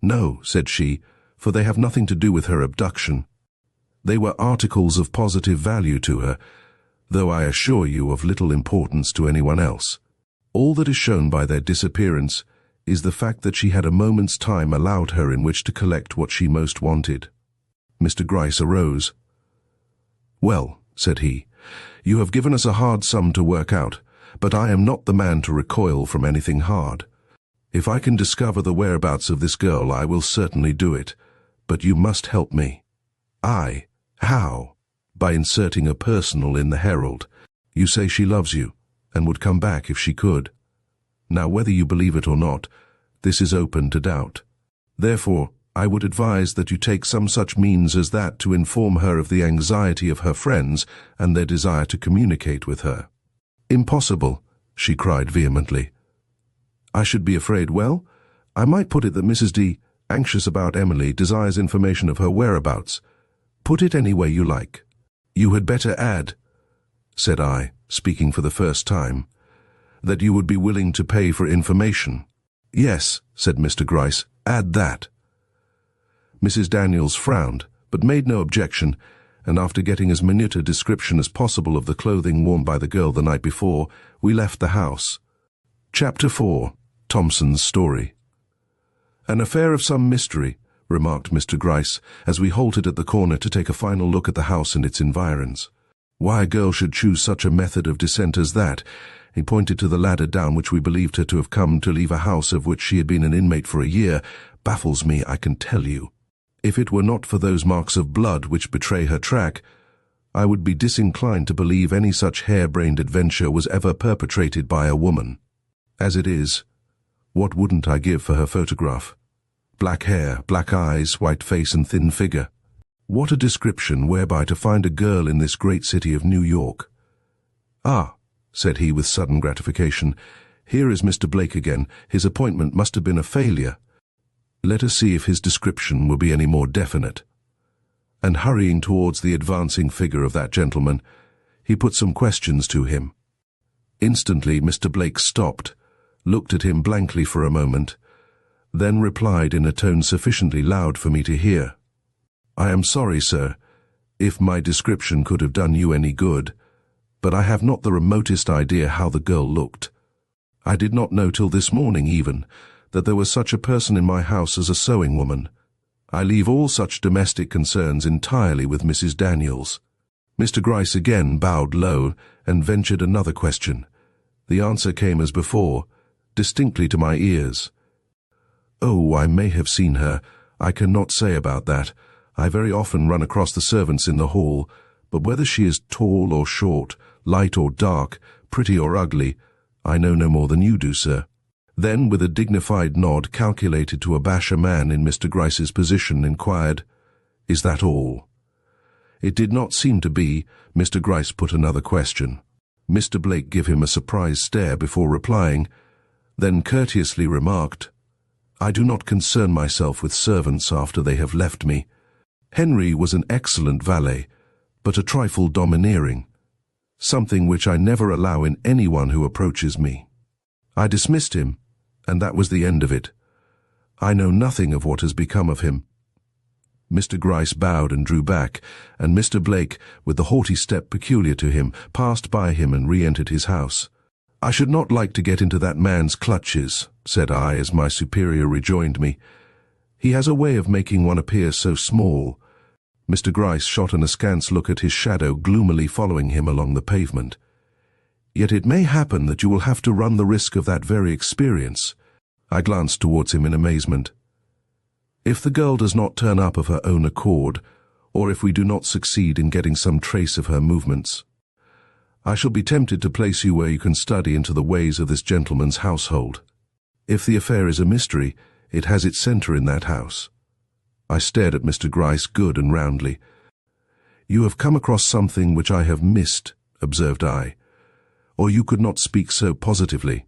No, said she, for they have nothing to do with her abduction. They were articles of positive value to her, though I assure you of little importance to anyone else. All that is shown by their disappearance is the fact that she had a moment's time allowed her in which to collect what she most wanted. Mr. Gryce arose. Well, said he, you have given us a hard sum to work out, but I am not the man to recoil from anything hard. If I can discover the whereabouts of this girl, I will certainly do it, but you must help me. How? By inserting a personal in the Herald. You say she loves you, and would come back if she could. Now, whether you believe it or not, this is open to doubt. Therefore, I would advise that you take some such means as that to inform her of the anxiety of her friends and their desire to communicate with her. Impossible, she cried vehemently. I should be afraid, well, I might put it that Mrs. D., anxious about Emily, desires information of her whereabouts. Put it any way you like. You had better add, said I, speaking for the first time, that you would be willing to pay for information. Yes, said Mr. Gryce, add that. Mrs. Daniels frowned, but made no objection, and after getting as minute a description as possible of the clothing worn by the girl the night before, we left the house. Chapter 4. Thompson's Story. An affair of some mystery, remarked Mr. Gryce, as we halted at the corner to take a final look at the house and its environs. Why a girl should choose such a method of descent as that, he pointed to the ladder down which we believed her to have come to leave a house of which she had been an inmate for a year, baffles me, I can tell you. If it were not for those marks of blood which betray her track, I would be disinclined to believe any such harebrained adventure was ever perpetrated by a woman. As it is, what wouldn't I give for her photograph? Black hair, black eyes, white face, and thin figure. What a description whereby to find a girl in this great city of New York. Ah, said he with sudden gratification, here is Mr. Blake again. His appointment must have been a failure. Let us see if his description will be any more definite. And hurrying towards the advancing figure of that gentleman, he put some questions to him. Instantly Mr. Blake stopped, looked at him blankly for a moment, then replied in a tone sufficiently loud for me to hear. I am sorry, sir, if my description could have done you any good, but I have not the remotest idea how the girl looked. I did not know till this morning even that there was such a person in my house as a sewing woman. I leave all such domestic concerns entirely with Mrs. Daniels. Mr. Gryce again bowed low and ventured another question. The answer came as before, distinctly to my ears. Oh, I may have seen her. I cannot say about that. I very often run across the servants in the hall, but whether she is tall or short, light or dark, pretty or ugly, I know no more than you do, sir. Then, with a dignified nod calculated to abash a man in Mr. Gryce's position, inquired, Is that all? It did not seem to be. Mr. Gryce put another question. Mr. Blake gave him a surprised stare before replying, then courteously remarked, "I do not concern myself with servants after they have left me. Henry was an excellent valet, but a trifle domineering, something which I never allow in anyone who approaches me. I dismissed him, and that was the end of it. I know nothing of what has become of him." Mr. Gryce bowed and drew back, and Mr. Blake, with the haughty step peculiar to him, passed by him and re-entered his house. "I should not like to get into that man's clutches," said I as my superior rejoined me. "He has a way of making one appear so small." Mr. Gryce shot an askance look at his shadow gloomily following him along the pavement. "Yet it may happen that you will have to run the risk of that very experience." I glanced towards him in amazement. "If the girl does not turn up of her own accord, or if we do not succeed in getting some trace of her movements, I shall be tempted to place you where you can study into the ways of this gentleman's household. If the affair is a mystery, it has its centre in that house." I stared at Mr. Gryce good and roundly. "You have come across something which I have missed," observed I, "or you could not speak so positively."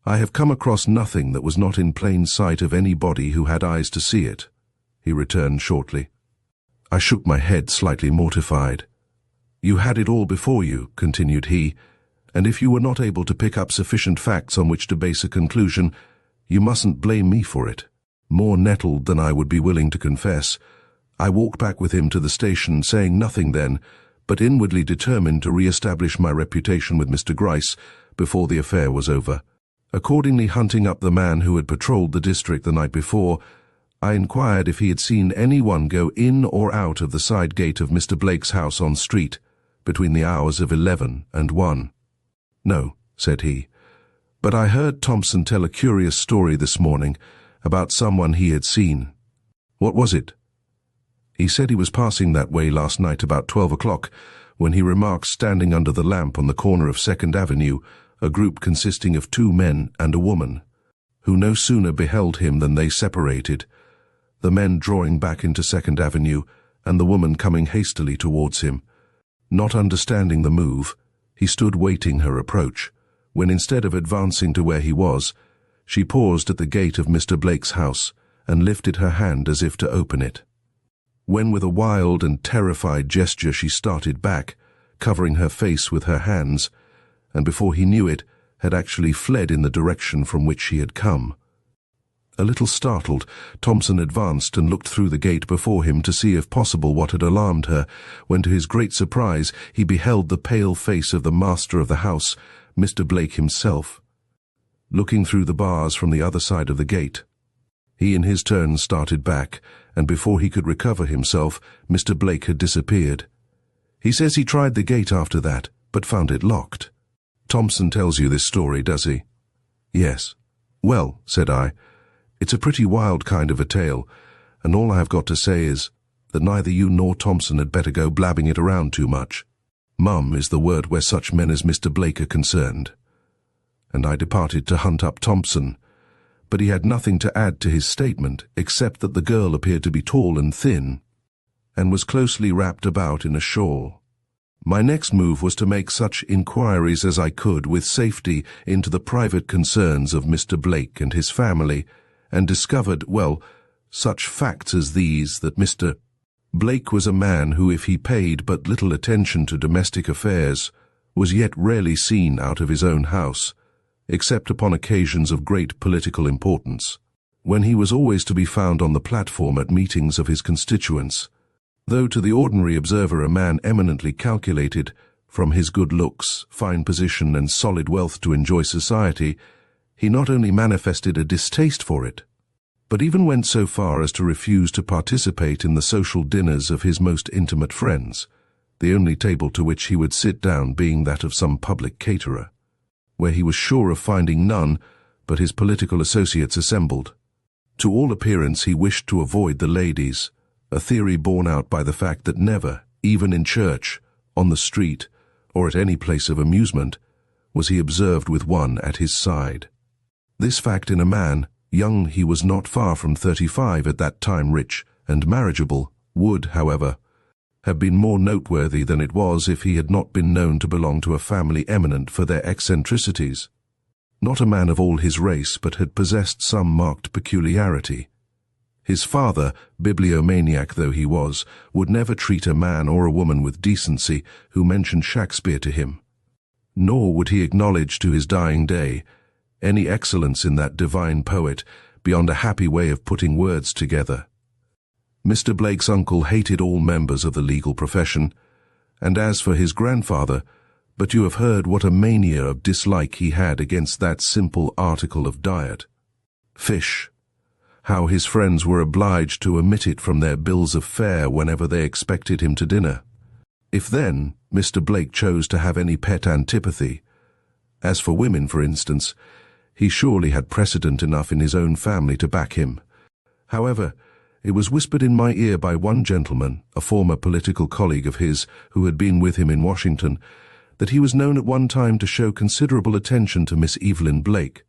"I have come across nothing that was not in plain sight of anybody who had eyes to see it," he returned shortly. I shook my head, slightly mortified. "You had it all before you," continued he, "and if you were not able to pick up sufficient facts on which to base a conclusion, you mustn't blame me for it." More nettled than I would be willing to confess, I walked back with him to the station, saying nothing then, but inwardly determined to re-establish my reputation with Mr. Gryce before the affair was over. Accordingly, hunting up the man who had patrolled the district the night before, I inquired if he had seen anyone go in or out of the side gate of Mr. Blake's house on street between the hours of 11 and 1. "No," said he, "but I heard Thompson tell a curious story this morning about someone he had seen." "What was it?" "He said he was passing that way last night about 12 o'clock, when he remarked standing under the lamp on the corner of 2nd Avenue a group consisting of 2 men and a woman, who no sooner beheld him than they separated, the men drawing back into 2nd Avenue and the woman coming hastily towards him. Not understanding the move, he stood waiting her approach, when instead of advancing to where he was, she paused at the gate of Mr. Blake's house and lifted her hand as if to open it. When with a wild and terrified gesture she started back, covering her face with her hands, and before he knew it, had actually fled in the direction from which she had come. A little startled, Thompson advanced and looked through the gate before him to see if possible what had alarmed her, when to his great surprise he beheld the pale face of the master of the house, Mr. Blake himself, looking through the bars from the other side of the gate. He in his turn started back, and before he could recover himself, Mr. Blake had disappeared. He says he tried the gate after that, but found it locked. Thompson tells you this story, does he? "Yes." "Well," said I, "it's a pretty wild kind of a tale, and all I have got to say is that neither you nor Thompson had better go blabbing it around too much. Mum is the word where such men as Mr. Blake are concerned." And I departed to hunt up Thompson, but he had nothing to add to his statement except that the girl appeared to be tall and thin, and was closely wrapped about in a shawl. My next move was to make such inquiries as I could with safety into the private concerns of Mr. Blake and his family, and discovered, well, such facts as these: that Mr. Blake was a man who, if he paid but little attention to domestic affairs, was yet rarely seen out of his own house, except upon occasions of great political importance, when he was always to be found on the platform at meetings of his constituents. Though to the ordinary observer a man eminently calculated, from his good looks, fine position, and solid wealth, to enjoy society, he not only manifested a distaste for it, but even went so far as to refuse to participate in the social dinners of his most intimate friends, the only table to which he would sit down being that of some public caterer, where he was sure of finding none but his political associates assembled. To all appearance he wished to avoid the ladies, a theory borne out by the fact that never, even in church, on the street, or at any place of amusement, was he observed with one at his side. This fact in a man, young he was not far from 35 at that time, rich and marriageable, would, however, have been more noteworthy than it was if he had not been known to belong to a family eminent for their eccentricities. Not a man of all his race, but had possessed some marked peculiarity. His father, bibliomaniac though he was, would never treat a man or a woman with decency who mentioned Shakespeare to him. Nor would he acknowledge to his dying day any excellence in that divine poet beyond a happy way of putting words together. Mr. Blake's uncle hated all members of the legal profession, and as for his grandfather, but you have heard what a mania of dislike he had against that simple article of diet. Fish. How his friends were obliged to omit it from their bills of fare whenever they expected him to dinner. If then Mr. Blake chose to have any pet antipathy, as for women, for instance, he surely had precedent enough in his own family to back him. However, it was whispered in my ear by one gentleman, a former political colleague of his who had been with him in Washington, that he was known at one time to show considerable attention to Miss Evelyn Blake,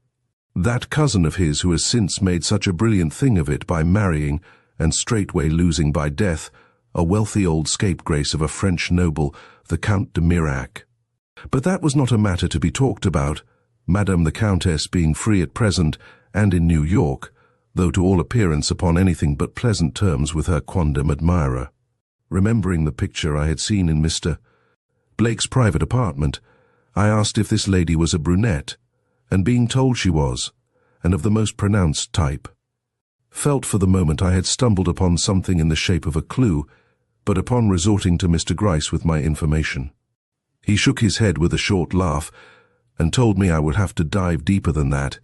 that cousin of his who has since made such a brilliant thing of it by marrying, and straightway losing by death, a wealthy old scapegrace of a French noble, the Count de Mirac. But that was not a matter to be talked about, Madame the Countess being free at present and in New York, though to all appearance upon anything but pleasant terms with her quondam admirer. Remembering the picture I had seen in Mr. Blake's private apartment, I asked if this lady was a brunette, and being told she was, and of the most pronounced type, felt for the moment I had stumbled upon something in the shape of a clue, but upon resorting to Mr. Gryce with my information, he shook his head with a short laugh and told me I would have to dive deeper than that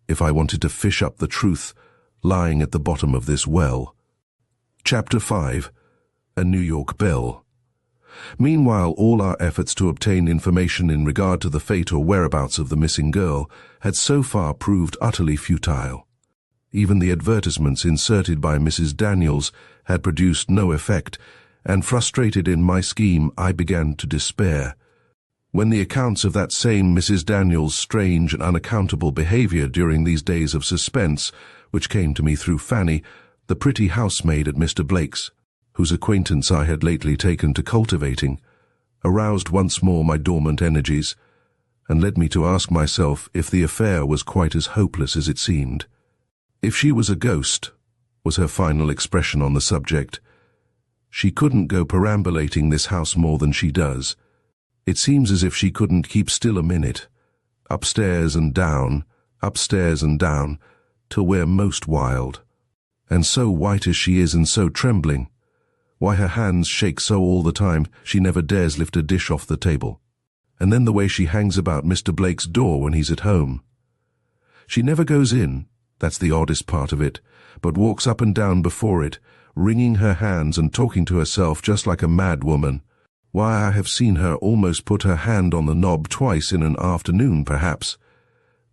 if I wanted to fish up the truth lying at the bottom of this well. Chapter 5. A New York Belle. Meanwhile, all our efforts to obtain information in regard to the fate or whereabouts of the missing girl had so far proved utterly futile. Even the advertisements inserted by Mrs. Daniels had produced no effect, and frustrated in my scheme, I began to despair, when the accounts of that same Mrs. Daniels' strange and unaccountable behavior during these days of suspense, which came to me through Fanny, the pretty housemaid at Mr. Blake's, whose acquaintance I had lately taken to cultivating, aroused once more my dormant energies, and led me to ask myself if the affair was quite as hopeless as it seemed. If she was a ghost, was her final expression on the subject. She couldn't go perambulating this house more than she does. It seems as if she couldn't keep still a minute. Upstairs and down, till we're most wild. And so white as she is and so trembling. Why her hands shake so all the time she never dares lift a dish off the table. And then the way she hangs about Mr. Blake's door when he's at home. She never goes in, that's the oddest part of it, but walks up and down before it, wringing her hands and talking to herself just like a mad woman. Why, I have seen her almost put her hand on the knob twice in an afternoon, perhaps,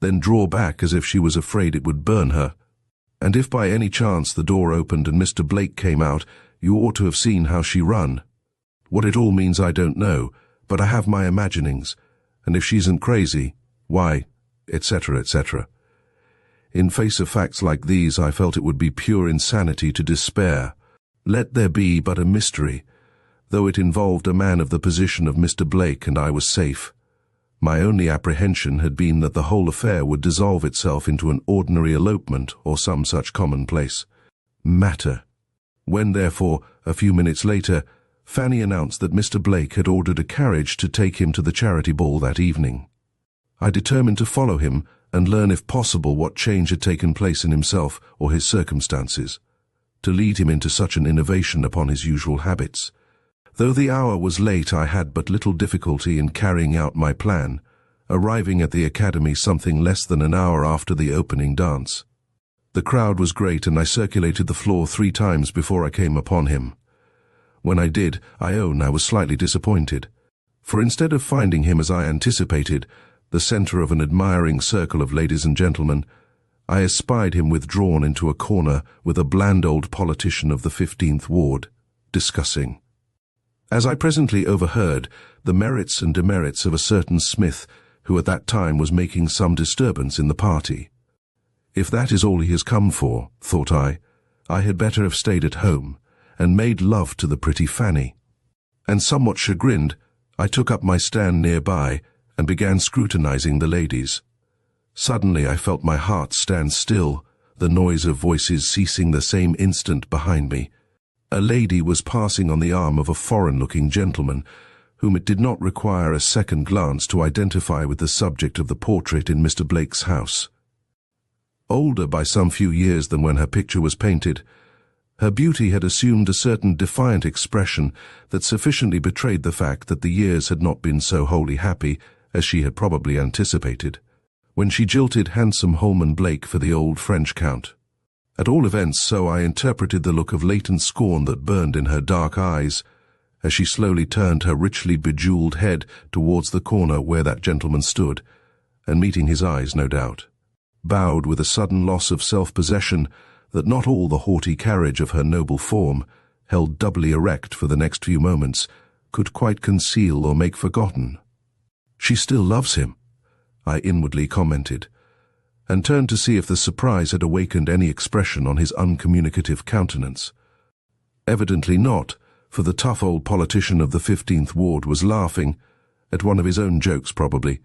then draw back as if she was afraid it would burn her. And if by any chance the door opened and Mr. Blake came out, you ought to have seen how she run. What it all means I don't know, but I have my imaginings, and if she isn't crazy, why, etc., etc. In face of facts like these, I felt it would be pure insanity to despair. Let there be but a mystery, though it involved a man of the position of Mr. Blake, and I was safe. My only apprehension had been that the whole affair would dissolve itself into an ordinary elopement or some such commonplace matter. When, therefore, a few minutes later, Fanny announced that Mr. Blake had ordered a carriage to take him to the charity ball that evening, I determined to follow him and learn if possible what change had taken place in himself or his circumstances, to lead him into such an innovation upon his usual habits. Though the hour was late, I had but little difficulty in carrying out my plan, arriving at the academy something less than an hour after the opening dance. The crowd was great, and I circulated the floor 3 times before I came upon him. When I did, I own I was slightly disappointed, for instead of finding him as I anticipated, the center of an admiring circle of ladies and gentlemen, I espied him withdrawn into a corner with a bland old politician of the 15th Ward, discussing, as I presently overheard, the merits and demerits of a certain Smith who at that time was making some disturbance in the party. If that is all he has come for, thought I had better have stayed at home and made love to the pretty Fanny. and somewhat chagrined, I took up my stand nearby and began scrutinizing the ladies. Suddenly I felt my heart stand still, the noise of voices ceasing the same instant behind me. A lady was passing on the arm of a foreign-looking gentleman, whom it did not require a second glance to identify with the subject of the portrait in Mr. Blake's house. Older by some few years than when her picture was painted, her beauty had assumed a certain defiant expression that sufficiently betrayed the fact that the years had not been so wholly happy as she had probably anticipated, when she jilted handsome Holman Blake for the old French count. At all events, so I interpreted the look of latent scorn that burned in her dark eyes, as she slowly turned her richly bejewelled head towards the corner where that gentleman stood, and meeting his eyes, no doubt, bowed with a sudden loss of self-possession that not all the haughty carriage of her noble form, held doubly erect for the next few moments, could quite conceal or make forgotten. "She still loves him," I inwardly commented, and turned to see if the surprise had awakened any expression on his uncommunicative countenance. Evidently not, for the tough old politician of the 15th Ward was laughing, at one of his own jokes probably,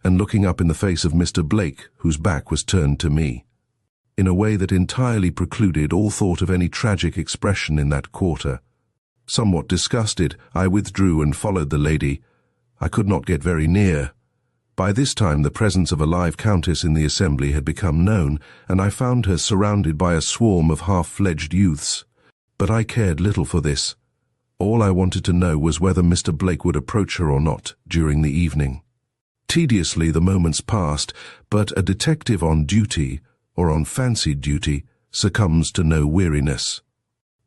and looking up in the face of Mr. Blake, whose back was turned to me, in a way that entirely precluded all thought of any tragic expression in that quarter. Somewhat disgusted, I withdrew and followed the lady. I could not get very near. By this time the presence of a live countess in the assembly had become known, and I found her surrounded by a swarm of half-fledged youths. But I cared little for this. All I wanted to know was whether Mr. Blake would approach her or not during the evening. Tediously the moments passed, but a detective on duty, or on fancied duty, succumbs to no weariness.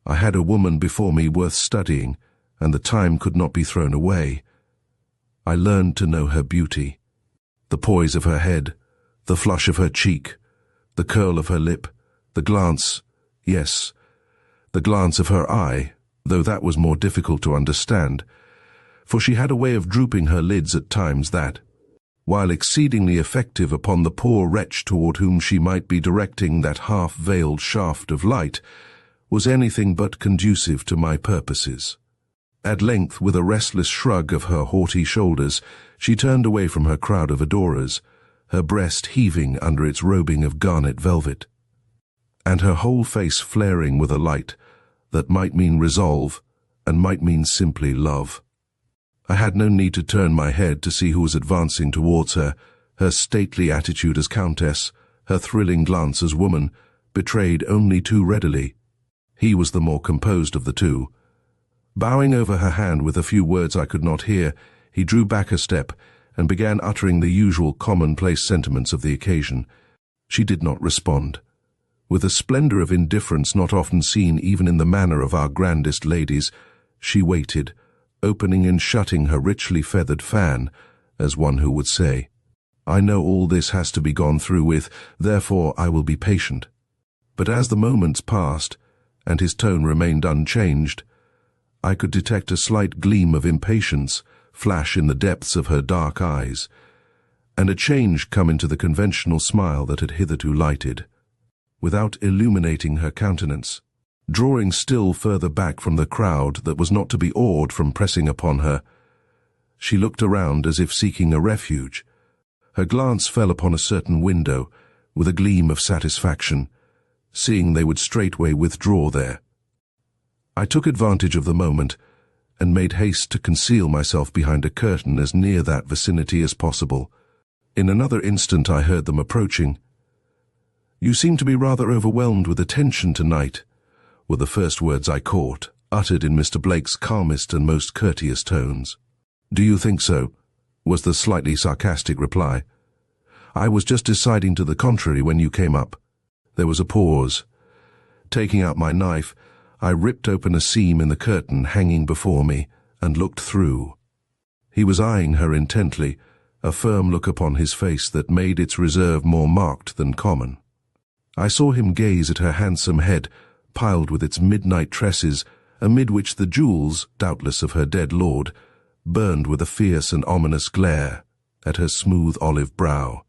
I had a woman before me worth studying, and the time could not be thrown away. I learned to know her beauty. The poise of her head, the flush of her cheek, the curl of her lip, the glance, yes, the glance of her eye, though that was more difficult to understand, for she had a way of drooping her lids at times that, while exceedingly effective upon the poor wretch toward whom she might be directing that half-veiled shaft of light, was anything but conducive to my purposes. At length, with a restless shrug of her haughty shoulders, she turned away from her crowd of adorers, her breast heaving under its robing of garnet velvet, and her whole face flaring with a light that might mean resolve and might mean simply love. I had no need to turn my head to see who was advancing towards her. Her stately attitude as countess, her thrilling glance as woman, betrayed only too readily. He was the more composed of the two. Bowing over her hand with a few words I could not hear, he drew back a step and began uttering the usual commonplace sentiments of the occasion. She did not respond. With a splendor of indifference not often seen even in the manner of our grandest ladies, she waited, opening and shutting her richly feathered fan, as one who would say, "I know all this has to be gone through with, therefore I will be patient." But as the moments passed, and his tone remained unchanged, I could detect a slight gleam of impatience flash in the depths of her dark eyes, and a change come into the conventional smile that had hitherto lighted, without illuminating her countenance. Drawing still further back from the crowd that was not to be awed from pressing upon her, she looked around as if seeking a refuge. Her glance fell upon a certain window, with a gleam of satisfaction, seeing they would straightway withdraw there. I took advantage of the moment, and made haste to conceal myself behind a curtain as near that vicinity as possible. In another instant I heard them approaching. "You seem to be rather overwhelmed with attention tonight," were the first words I caught, uttered in Mr. Blake's calmest and most courteous tones. "Do you think so?" was the slightly sarcastic reply. "I was just deciding to the contrary when you came up." There was a pause. Taking out my knife, I ripped open a seam in the curtain hanging before me and looked through. He was eyeing her intently, a firm look upon his face that made its reserve more marked than common. I saw him gaze at her handsome head, piled with its midnight tresses, amid which the jewels, doubtless of her dead lord, burned with a fierce and ominous glare, at her smooth olive brow.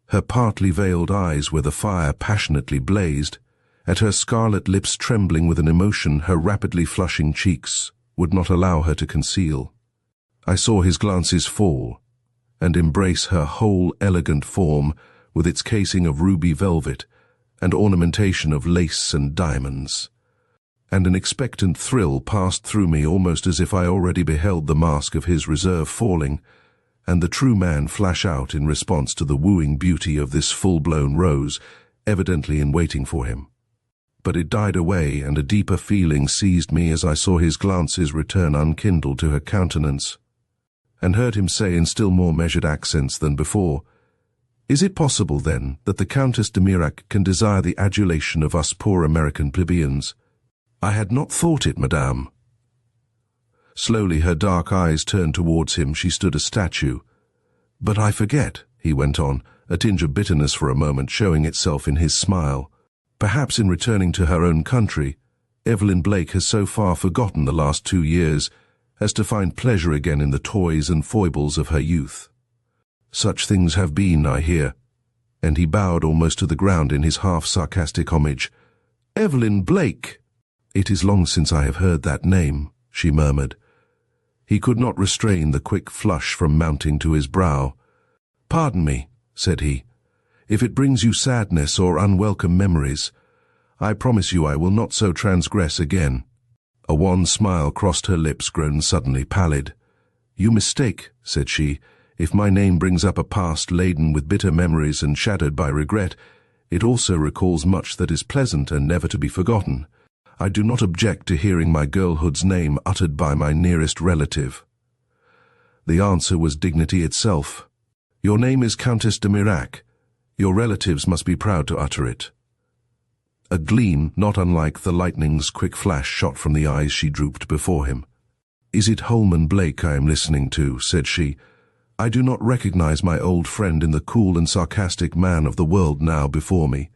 Her partly veiled eyes where the fire passionately blazed, at her scarlet lips trembling with an emotion, her rapidly flushing cheeks, would not allow her to conceal. I saw his glances fall and embrace her whole elegant form with its casing of ruby velvet and ornamentation of lace and diamonds. And an expectant thrill passed through me, almost as if I already beheld the mask of his reserve falling, and the true man flash out in response to the wooing beauty of this full-blown rose, evidently in waiting for him. But it died away, and a deeper feeling seized me as I saw his glances return unkindled to her countenance, and heard him say in still more measured accents than before, "Is it possible, then, that the Countess de Mirac can desire the adulation of us poor American plebeians?" "I had not thought it, madame." Slowly her dark eyes turned towards him. She stood a statue. "But I forget," he went on, a tinge of bitterness for a moment showing itself in his smile. "Perhaps in returning to her own country, Evelyn Blake has so far forgotten the last 2 years as to find pleasure again in the toys and foibles of her youth. Such things have been, I hear," and he bowed almost to the ground in his half-sarcastic homage. "Evelyn Blake!" "It is long since I have heard that name," she murmured. He could not restrain the quick flush from mounting to his brow. "Pardon me," said he, "if it brings you sadness or unwelcome memories. I promise you I will not so transgress again." A wan smile crossed her lips, grown suddenly pallid. "You mistake," said she. "If my name brings up a past laden with bitter memories and shadowed by regret, it also recalls much that is pleasant and never to be forgotten. I do not object to hearing my girlhood's name uttered by my nearest relative." The answer was dignity itself. "Your name is Countess de Mirac. Your relatives must be proud to utter it." A gleam, not unlike the lightning's quick flash, shot from the eyes she drooped before him. "Is it Holman Blake I am listening to?" said she. "I do not recognize my old friend in the cool and sarcastic man of the world now before me.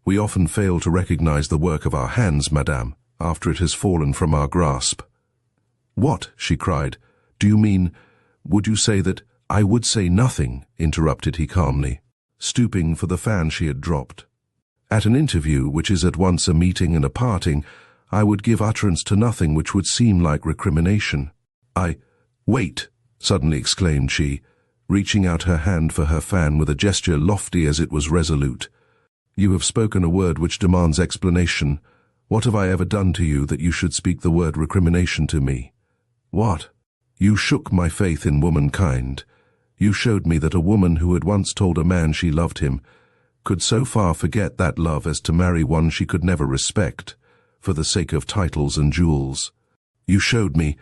We often fail to recognize the work of our hands, madame, after it has fallen from our grasp." "What?" she cried. "Do you mean, would you say that—" "I would say nothing," interrupted he calmly, stooping for the fan she had dropped. "At an interview, which is at once a meeting and a parting, I would give utterance to nothing which would seem like recrimination. Wait!" suddenly exclaimed she, reaching out her hand for her fan with a gesture lofty as it was resolute. "You have spoken a word which demands explanation. What have I ever done to you that you should speak the word recrimination to me?" "What?" "You shook my faith in womankind. You showed me that a woman who had once told a man she loved him could so far forget that love as to marry one she could never respect, for the sake of titles and jewels. You showed me—"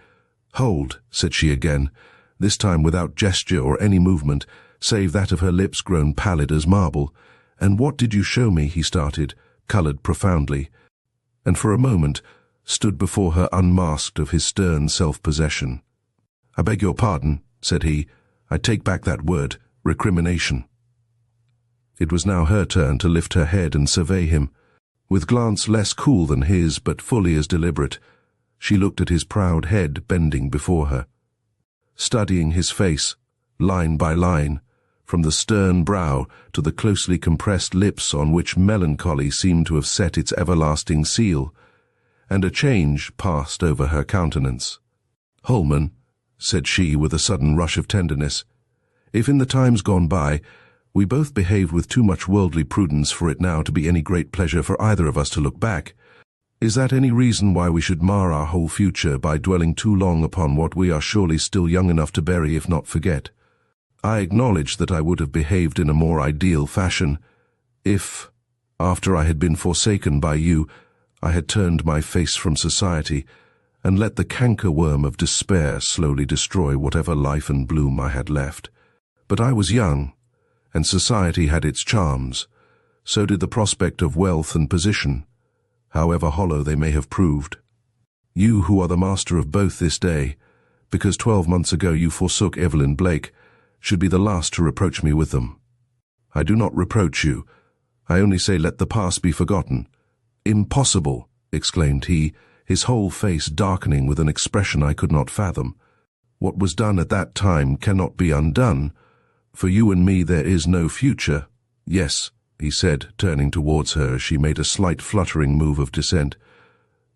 "Hold," said she again, this time without gesture or any movement, save that of her lips grown pallid as marble. "And what did you show me?" he started, coloured profoundly, and for a moment stood before her unmasked of his stern self-possession. "I beg your pardon," said he. "I take back that word, recrimination." It was now her turn to lift her head and survey him. With glance less cool than his, but fully as deliberate, she looked at his proud head bending before her. Studying his face, line by line, from the stern brow to the closely compressed lips on which melancholy seemed to have set its everlasting seal, and a change passed over her countenance. "Holman," said she with a sudden rush of tenderness, "if in the times gone by we both behaved with too much worldly prudence for it now to be any great pleasure for either of us to look back, is that any reason why we should mar our whole future by dwelling too long upon what we are surely still young enough to bury if not forget? I acknowledge that I would have behaved in a more ideal fashion if, after I had been forsaken by you, I had turned my face from society and let the cankerworm of despair slowly destroy whatever life and bloom I had left. But I was young, and society had its charms. So did the prospect of wealth and position, however hollow they may have proved. You who are the master of both this day, because 12 months ago you forsook Evelyn Blake, should be the last to reproach me with them. I do not reproach you. I only say let the past be forgotten." "Impossible!" exclaimed he, his whole face darkening with an expression I could not fathom. "What was done at that time cannot be undone. For you and me there is no future." "Yes," he said, turning towards her as she made a slight fluttering move of dissent.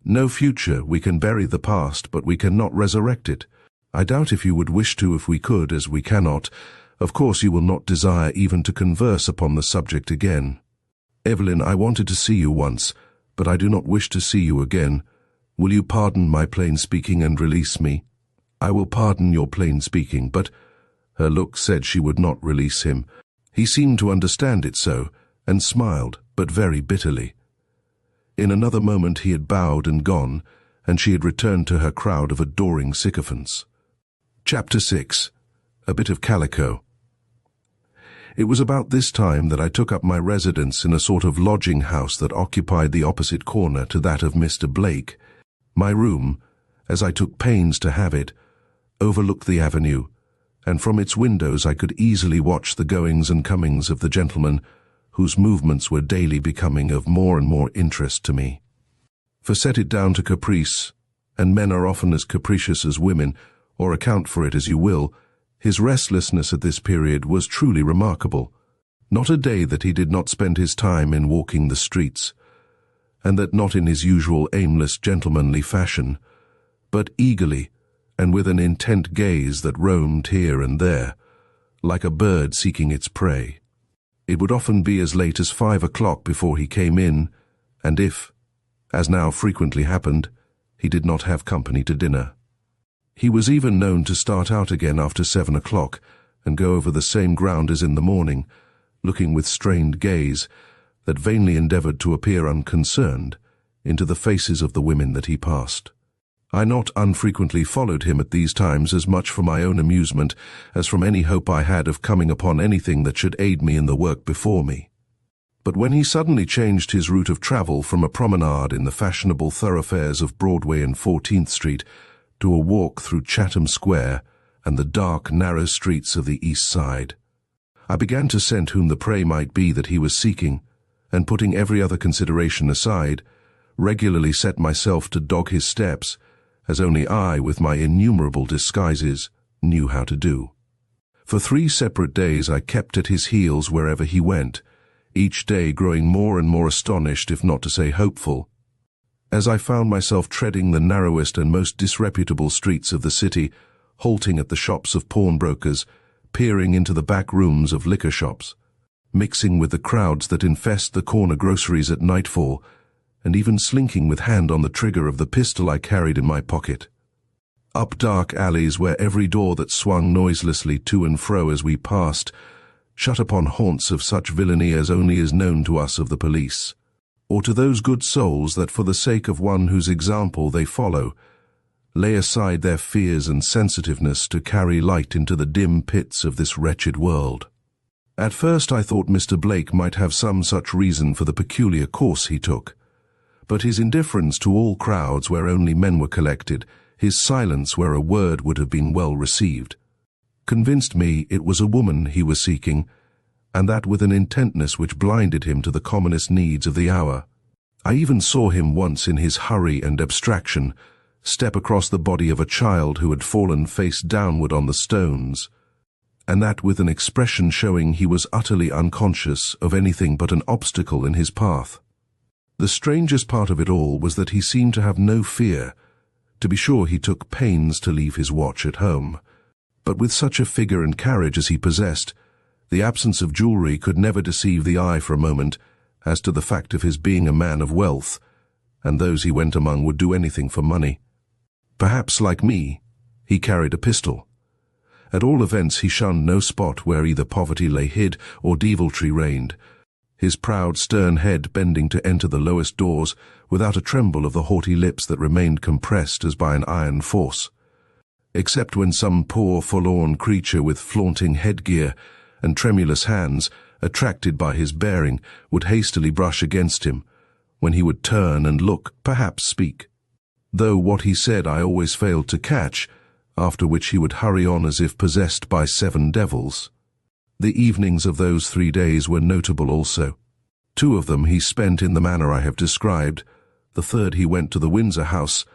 No future. We can bury the past, but we cannot resurrect it. I doubt if you would wish to if we could, as we cannot. Of course you will not desire even to converse upon the subject again. Evelyn, I wanted to see you once, but I do not wish to see you again. Will you pardon my plain speaking and release me? I will pardon your plain speaking, but— Her look said she would not release him. He seemed to understand it so, and smiled, but very bitterly. In another moment he had bowed and gone, and she had returned to her crowd of adoring sycophants. Chapter 6. A Bit of Calico. It was about this time that I took up my residence in a sort of lodging house that occupied the opposite corner to that of Mr. Blake. My room, as I took pains to have it, overlooked the avenue, and from its windows I could easily watch the goings and comings of the gentlemen, whose movements were daily becoming of more and more interest to me. For set it down to caprice, and men are often as capricious as women, or account for it as you will, his restlessness at this period was truly remarkable. Not a day that he did not spend his time in walking the streets, and that not in his usual aimless gentlemanly fashion, but eagerly, and with an intent gaze that roamed here and there, like a bird seeking its prey. It would often be as late as 5 o'clock before he came in, and if, as now frequently happened, he did not have company to dinner. He was even known to start out again after 7 o'clock and go over the same ground as in the morning, looking with strained gaze that vainly endeavored to appear unconcerned into the faces of the women that he passed. I not unfrequently followed him at these times as much for my own amusement as from any hope I had of coming upon anything that should aid me in the work before me. But when he suddenly changed his route of travel from a promenade in the fashionable thoroughfares of Broadway and 14th Street to a walk through Chatham Square and the dark, narrow streets of the East Side, I began to scent whom the prey might be that he was seeking, and putting every other consideration aside, regularly set myself to dog his steps, as only I, with my innumerable disguises, knew how to do. For 3 separate days I kept at his heels wherever he went, each day growing more and more astonished, if not to say hopeful, as I found myself treading the narrowest and most disreputable streets of the city, halting at the shops of pawnbrokers, peering into the back rooms of liquor shops, mixing with the crowds that infest the corner groceries at nightfall, and even slinking with hand on the trigger of the pistol I carried in my pocket. Up dark alleys where every door that swung noiselessly to and fro as we passed shut upon haunts of such villainy as only is known to us of the police, or to those good souls that for the sake of one whose example they follow, lay aside their fears and sensitiveness to carry light into the dim pits of this wretched world. At first I thought Mr. Blake might have some such reason for the peculiar course he took, but his indifference to all crowds where only men were collected, his silence where a word would have been well received, convinced me it was a woman he was seeking, and that with an intentness which blinded him to the commonest needs of the hour. I even saw him once in his hurry and abstraction step across the body of a child who had fallen face downward on the stones, and that with an expression showing he was utterly unconscious of anything but an obstacle in his path. The strangest part of it all was that he seemed to have no fear. To be sure, he took pains to leave his watch at home, but with such a figure and carriage as he possessed, the absence of jewelry could never deceive the eye for a moment as to the fact of his being a man of wealth, and those he went among would do anything for money. Perhaps, like me, he carried a pistol. At all events, he shunned no spot where either poverty lay hid or deviltry reigned, his proud, stern head bending to enter the lowest doors without a tremble of the haughty lips that remained compressed as by an iron force, except when some poor, forlorn creature with flaunting headgear and tremulous hands, attracted by his bearing, would hastily brush against him, when he would turn and look, perhaps speak, though what he said I always failed to catch, after which he would hurry on as if possessed by 7 devils. The evenings of those 3 days were notable also. 2 of them he spent in the manner I have described. The third he went to the Windsor House,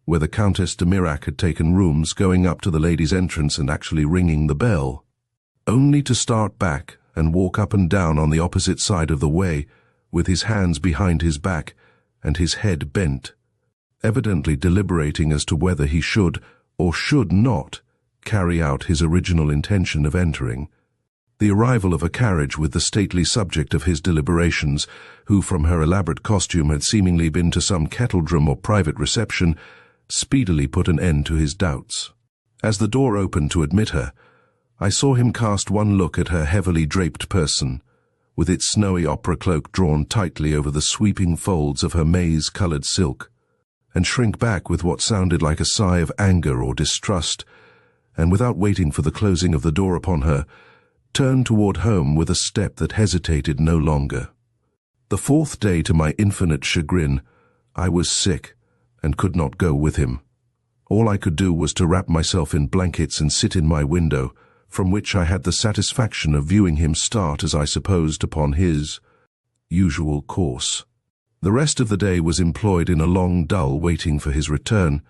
where the Countess de Mirac had taken rooms, going up to the ladies' entrance and actually ringing the bell, only to start back and walk up and down on the opposite side of the way, with his hands behind his back and his head bent, evidently deliberating as to whether he should or should not carry out his original intention of entering. The arrival of a carriage with the stately subject of his deliberations, who from her elaborate costume had seemingly been to some kettledrum or private reception, speedily put an end to his doubts. As the door opened to admit her, I saw him cast one look at her heavily draped person, with its snowy opera cloak drawn tightly over the sweeping folds of her maize-coloured silk, and shrink back with what sounded like a sigh of anger or distrust, and without waiting for the closing of the door upon her, turned toward home with a step that hesitated no longer. The fourth day, to my infinite chagrin, I was sick and could not go with him. All I could do was to wrap myself in blankets and sit in my window, from which I had the satisfaction of viewing him start, as I supposed, upon his usual course. The rest of the day was employed in a long dull waiting for his return,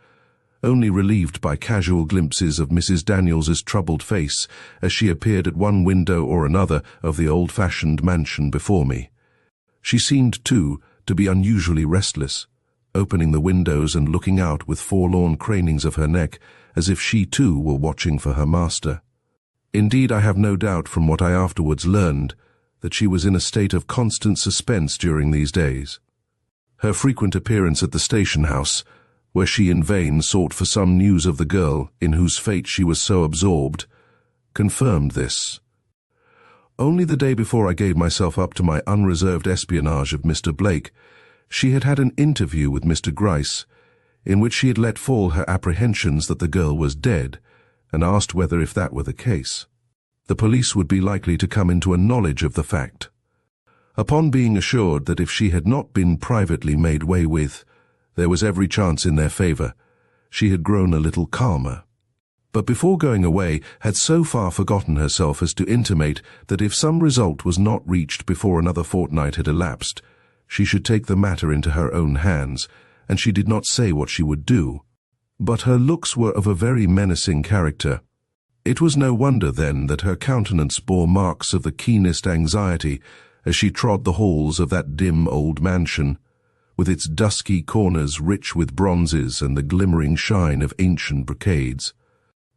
only relieved by casual glimpses of Mrs. Daniels's troubled face as she appeared at one window or another of the old-fashioned mansion before me. She seemed, too, to be unusually restless, opening the windows and looking out with forlorn cranings of her neck, as if she, too, were watching for her master. Indeed, I have no doubt from what I afterwards learned that she was in a state of constant suspense during these days. Her frequent appearance at the station house, where she in vain sought for some news of the girl in whose fate she was so absorbed, confirmed this. Only the day before I gave myself up to my unreserved espionage of Mr. Blake, she had had an interview with Mr. Gryce, in which she had let fall her apprehensions that the girl was dead, and asked whether, if that were the case, the police would be likely to come into a knowledge of the fact. Upon being assured that if she had not been privately made way with, there was every chance in their favour, she had grown a little calmer, but before going away had so far forgotten herself as to intimate that if some result was not reached before another fortnight had elapsed, she should take the matter into her own hands, and she did not say what she would do. But her looks were of a very menacing character. It was no wonder, then, that her countenance bore marks of the keenest anxiety as she trod the halls of that dim old mansion, with its dusky corners rich with bronzes and the glimmering shine of ancient brocades,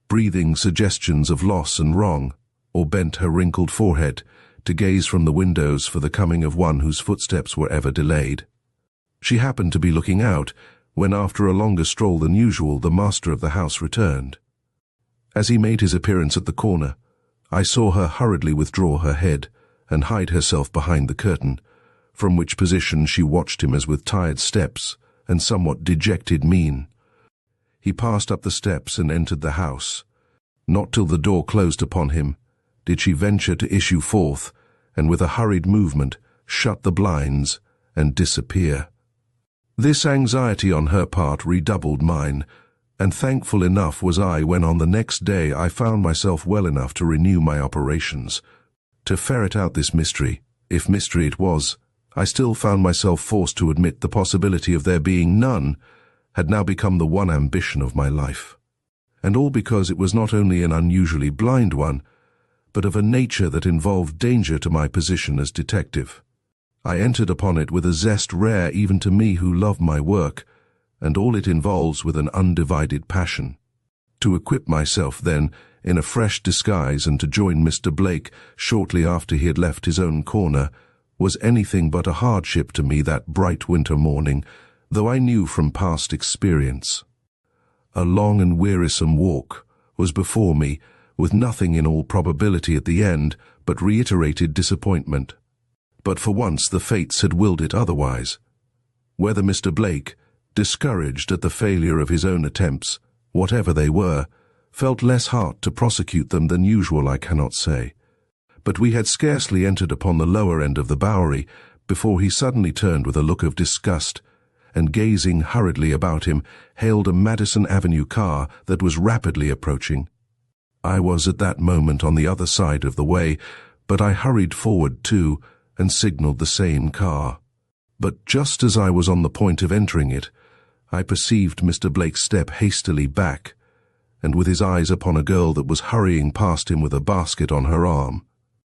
breathing suggestions of loss and wrong, or bent her wrinkled forehead to gaze from the windows for the coming of one whose footsteps were ever delayed. She happened to be looking out when, after a longer stroll than usual, the master of the house returned. As he made his appearance at the corner, I saw her hurriedly withdraw her head and hide herself behind the curtain, from which position she watched him as with tired steps and somewhat dejected mien. He passed up the steps and entered the house. Not till the door closed upon him did she venture to issue forth, and with a hurried movement shut the blinds and disappear. This anxiety on her part redoubled mine, and thankful enough was I when on the next day I found myself well enough to renew my operations. To ferret out this mystery, if mystery it was, I still found myself forced to admit the possibility of there being none, had now become the one ambition of my life. And all because it was not only an unusually blind one, but of a nature that involved danger to my position as detective. I entered upon it with a zest rare even to me who love my work, and all it involves with an undivided passion. To equip myself, then, in a fresh disguise and to join Mr. Blake shortly after he had left his own corner, was anything but a hardship to me that bright winter morning, though I knew from past experience. A long and wearisome walk was before me, with nothing in all probability at the end but reiterated disappointment. But for once the fates had willed it otherwise. Whether Mr. Blake, discouraged at the failure of his own attempts, whatever they were, felt less heart to prosecute them than usual, I cannot say. But we had scarcely entered upon the lower end of the Bowery before he suddenly turned with a look of disgust, and gazing hurriedly about him, hailed a Madison Avenue car that was rapidly approaching. I was at that moment on the other side of the way, but I hurried forward too, and signaled the same car. But just as I was on the point of entering it, I perceived Mr. Blake step hastily back, and with his eyes upon a girl that was hurrying past him with a basket on her arm,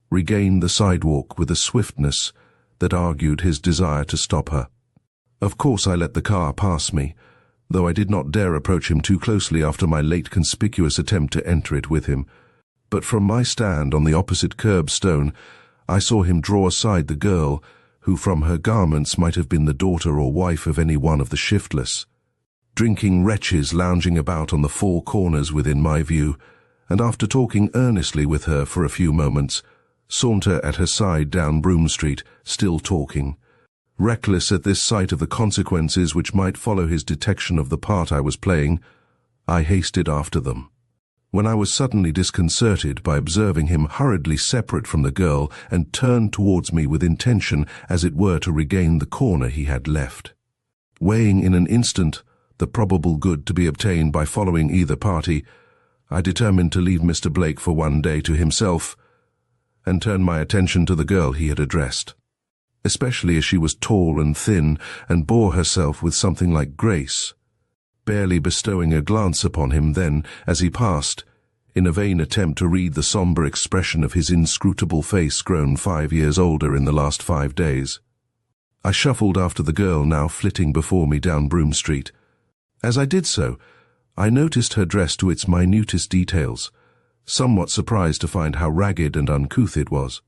regain the sidewalk with a swiftness that argued his desire to stop her. Of course I let the car pass me, though I did not dare approach him too closely after my late conspicuous attempt to enter it with him. But from my stand on the opposite curbstone, I saw him draw aside the girl, who from her garments might have been the daughter or wife of any one of the shiftless, drinking wretches lounging about on the four corners within my view, and after talking earnestly with her for a few moments, saunter at her side down Broome Street, still talking. Reckless at this sight of the consequences which might follow his detection of the part I was playing, I hasted after them, when I was suddenly disconcerted by observing him hurriedly separate from the girl and turn towards me with intention, as it were, to regain the corner he had left. Weighing in an instant the probable good to be obtained by following either party, I determined to leave Mr. Blake for one day to himself, and turn my attention to the girl he had addressed, especially as she was tall and thin and bore herself with something like grace, barely bestowing a glance upon him then as he passed, in a vain attempt to read the sombre expression of his inscrutable face grown 5 years older in the last 5 days. I shuffled after the girl now flitting before me down Broome Street. As I did so, I noticed her dress to its minutest details, somewhat surprised to find how ragged and uncouth it was.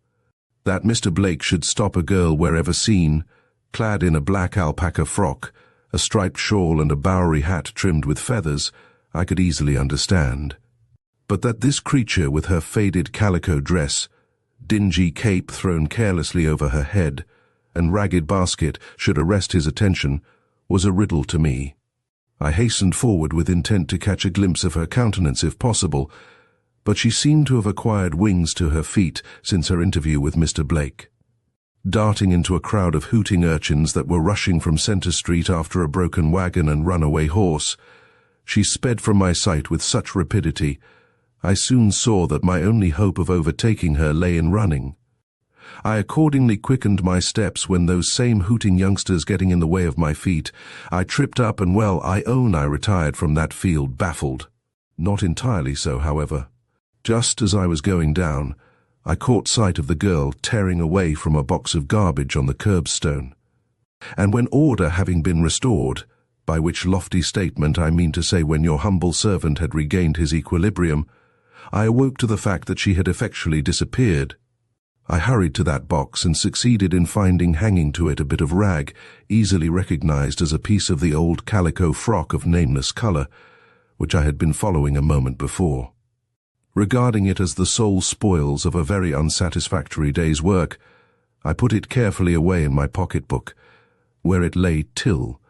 That Mr. Blake should stop a girl wherever seen, clad in a black alpaca frock, a striped shawl and a Bowery hat trimmed with feathers, I could easily understand. But that this creature with her faded calico dress, dingy cape thrown carelessly over her head, and ragged basket should arrest his attention was a riddle to me. I hastened forward with intent to catch a glimpse of her countenance if possible, but she seemed to have acquired wings to her feet since her interview with Mr. Blake. Darting into a crowd of hooting urchins that were rushing from Centre Street after a broken wagon and runaway horse, she sped from my sight with such rapidity, I soon saw that my only hope of overtaking her lay in running. I accordingly quickened my steps when those same hooting youngsters getting in the way of my feet, I tripped up and well, I own I retired from that field baffled. Not entirely so, however. Just as I was going down, I caught sight of the girl tearing away from a box of garbage on the curbstone. And when order having been restored, by which lofty statement I mean to say when your humble servant had regained his equilibrium, I awoke to the fact that she had effectually disappeared. I hurried to that box and succeeded in finding hanging to it a bit of rag, easily recognized as a piece of the old calico frock of nameless color, which I had been following a moment before. Regarding it as the sole spoils of a very unsatisfactory day's work, I put it carefully away in my pocketbook, where it lay till,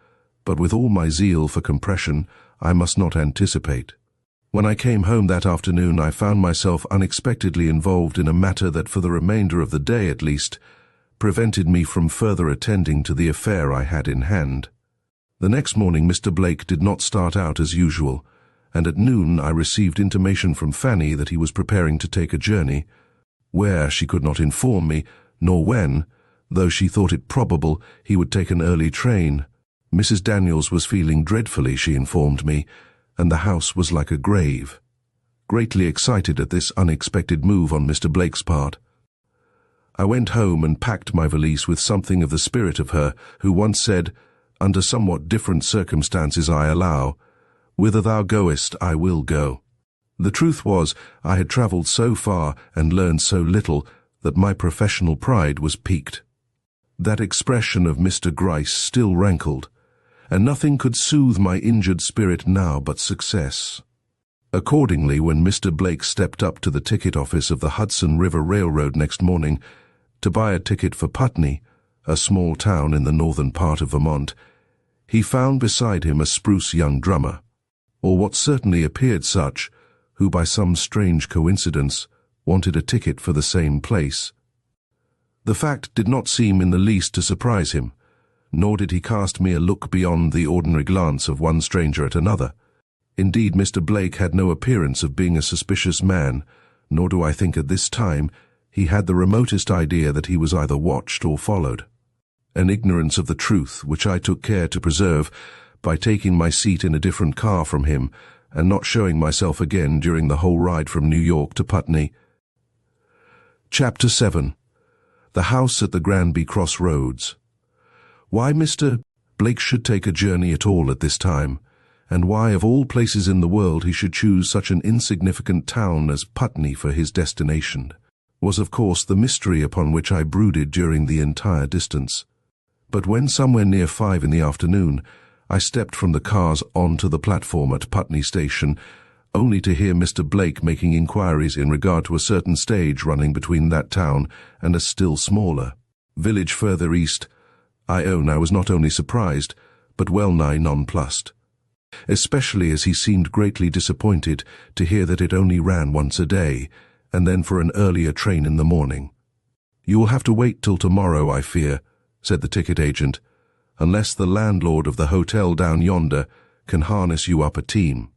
but with all my zeal for compression, I must not anticipate. When I came home that afternoon, I found myself unexpectedly involved in a matter that, for the remainder of the day at least, prevented me from further attending to the affair I had in hand. The next morning Mr. Blake did not start out as usual, and at noon I received intimation from Fanny that he was preparing to take a journey, where she could not inform me, nor when, though she thought it probable he would take an early train. Mrs. Daniels was feeling dreadfully, she informed me, and the house was like a grave. Greatly excited at this unexpected move on Mr. Blake's part, I went home and packed my valise with something of the spirit of her who once said, under somewhat different circumstances I allow, "Whither thou goest, I will go." The truth was, I had travelled so far and learned so little that my professional pride was piqued. That expression of Mr. Gryce still rankled, and nothing could soothe my injured spirit now but success. Accordingly, when Mr. Blake stepped up to the ticket office of the Hudson River Railroad next morning to buy a ticket for Putney, a small town in the northern part of Vermont, he found beside him a spruce young drummer, or what certainly appeared such, who by some strange coincidence wanted a ticket for the same place. The fact did not seem in the least to surprise him, nor did he cast me a look beyond the ordinary glance of one stranger at another. Indeed, Mr. Blake had no appearance of being a suspicious man, nor do I think at this time he had the remotest idea that he was either watched or followed. An ignorance of the truth which I took care to preserve by taking my seat in a different car from him and not showing myself again during the whole ride from New York to Putney. Chapter 7. The House at the Granby Crossroads. Why Mr. Blake should take a journey at all at this time, and why of all places in the world he should choose such an insignificant town as Putney for his destination, was of course the mystery upon which I brooded during the entire distance. But when somewhere near 5 in the afternoon, I stepped from the cars onto the platform at Putney Station, only to hear Mr. Blake making inquiries in regard to a certain stage running between that town and a still smaller village further east, I own I was not only surprised, but well-nigh nonplussed, especially as he seemed greatly disappointed to hear that it only ran once a day, and then for an earlier train in the morning. "You will have to wait till tomorrow, I fear," said the ticket agent, "unless the landlord of the hotel down yonder can harness you up a team.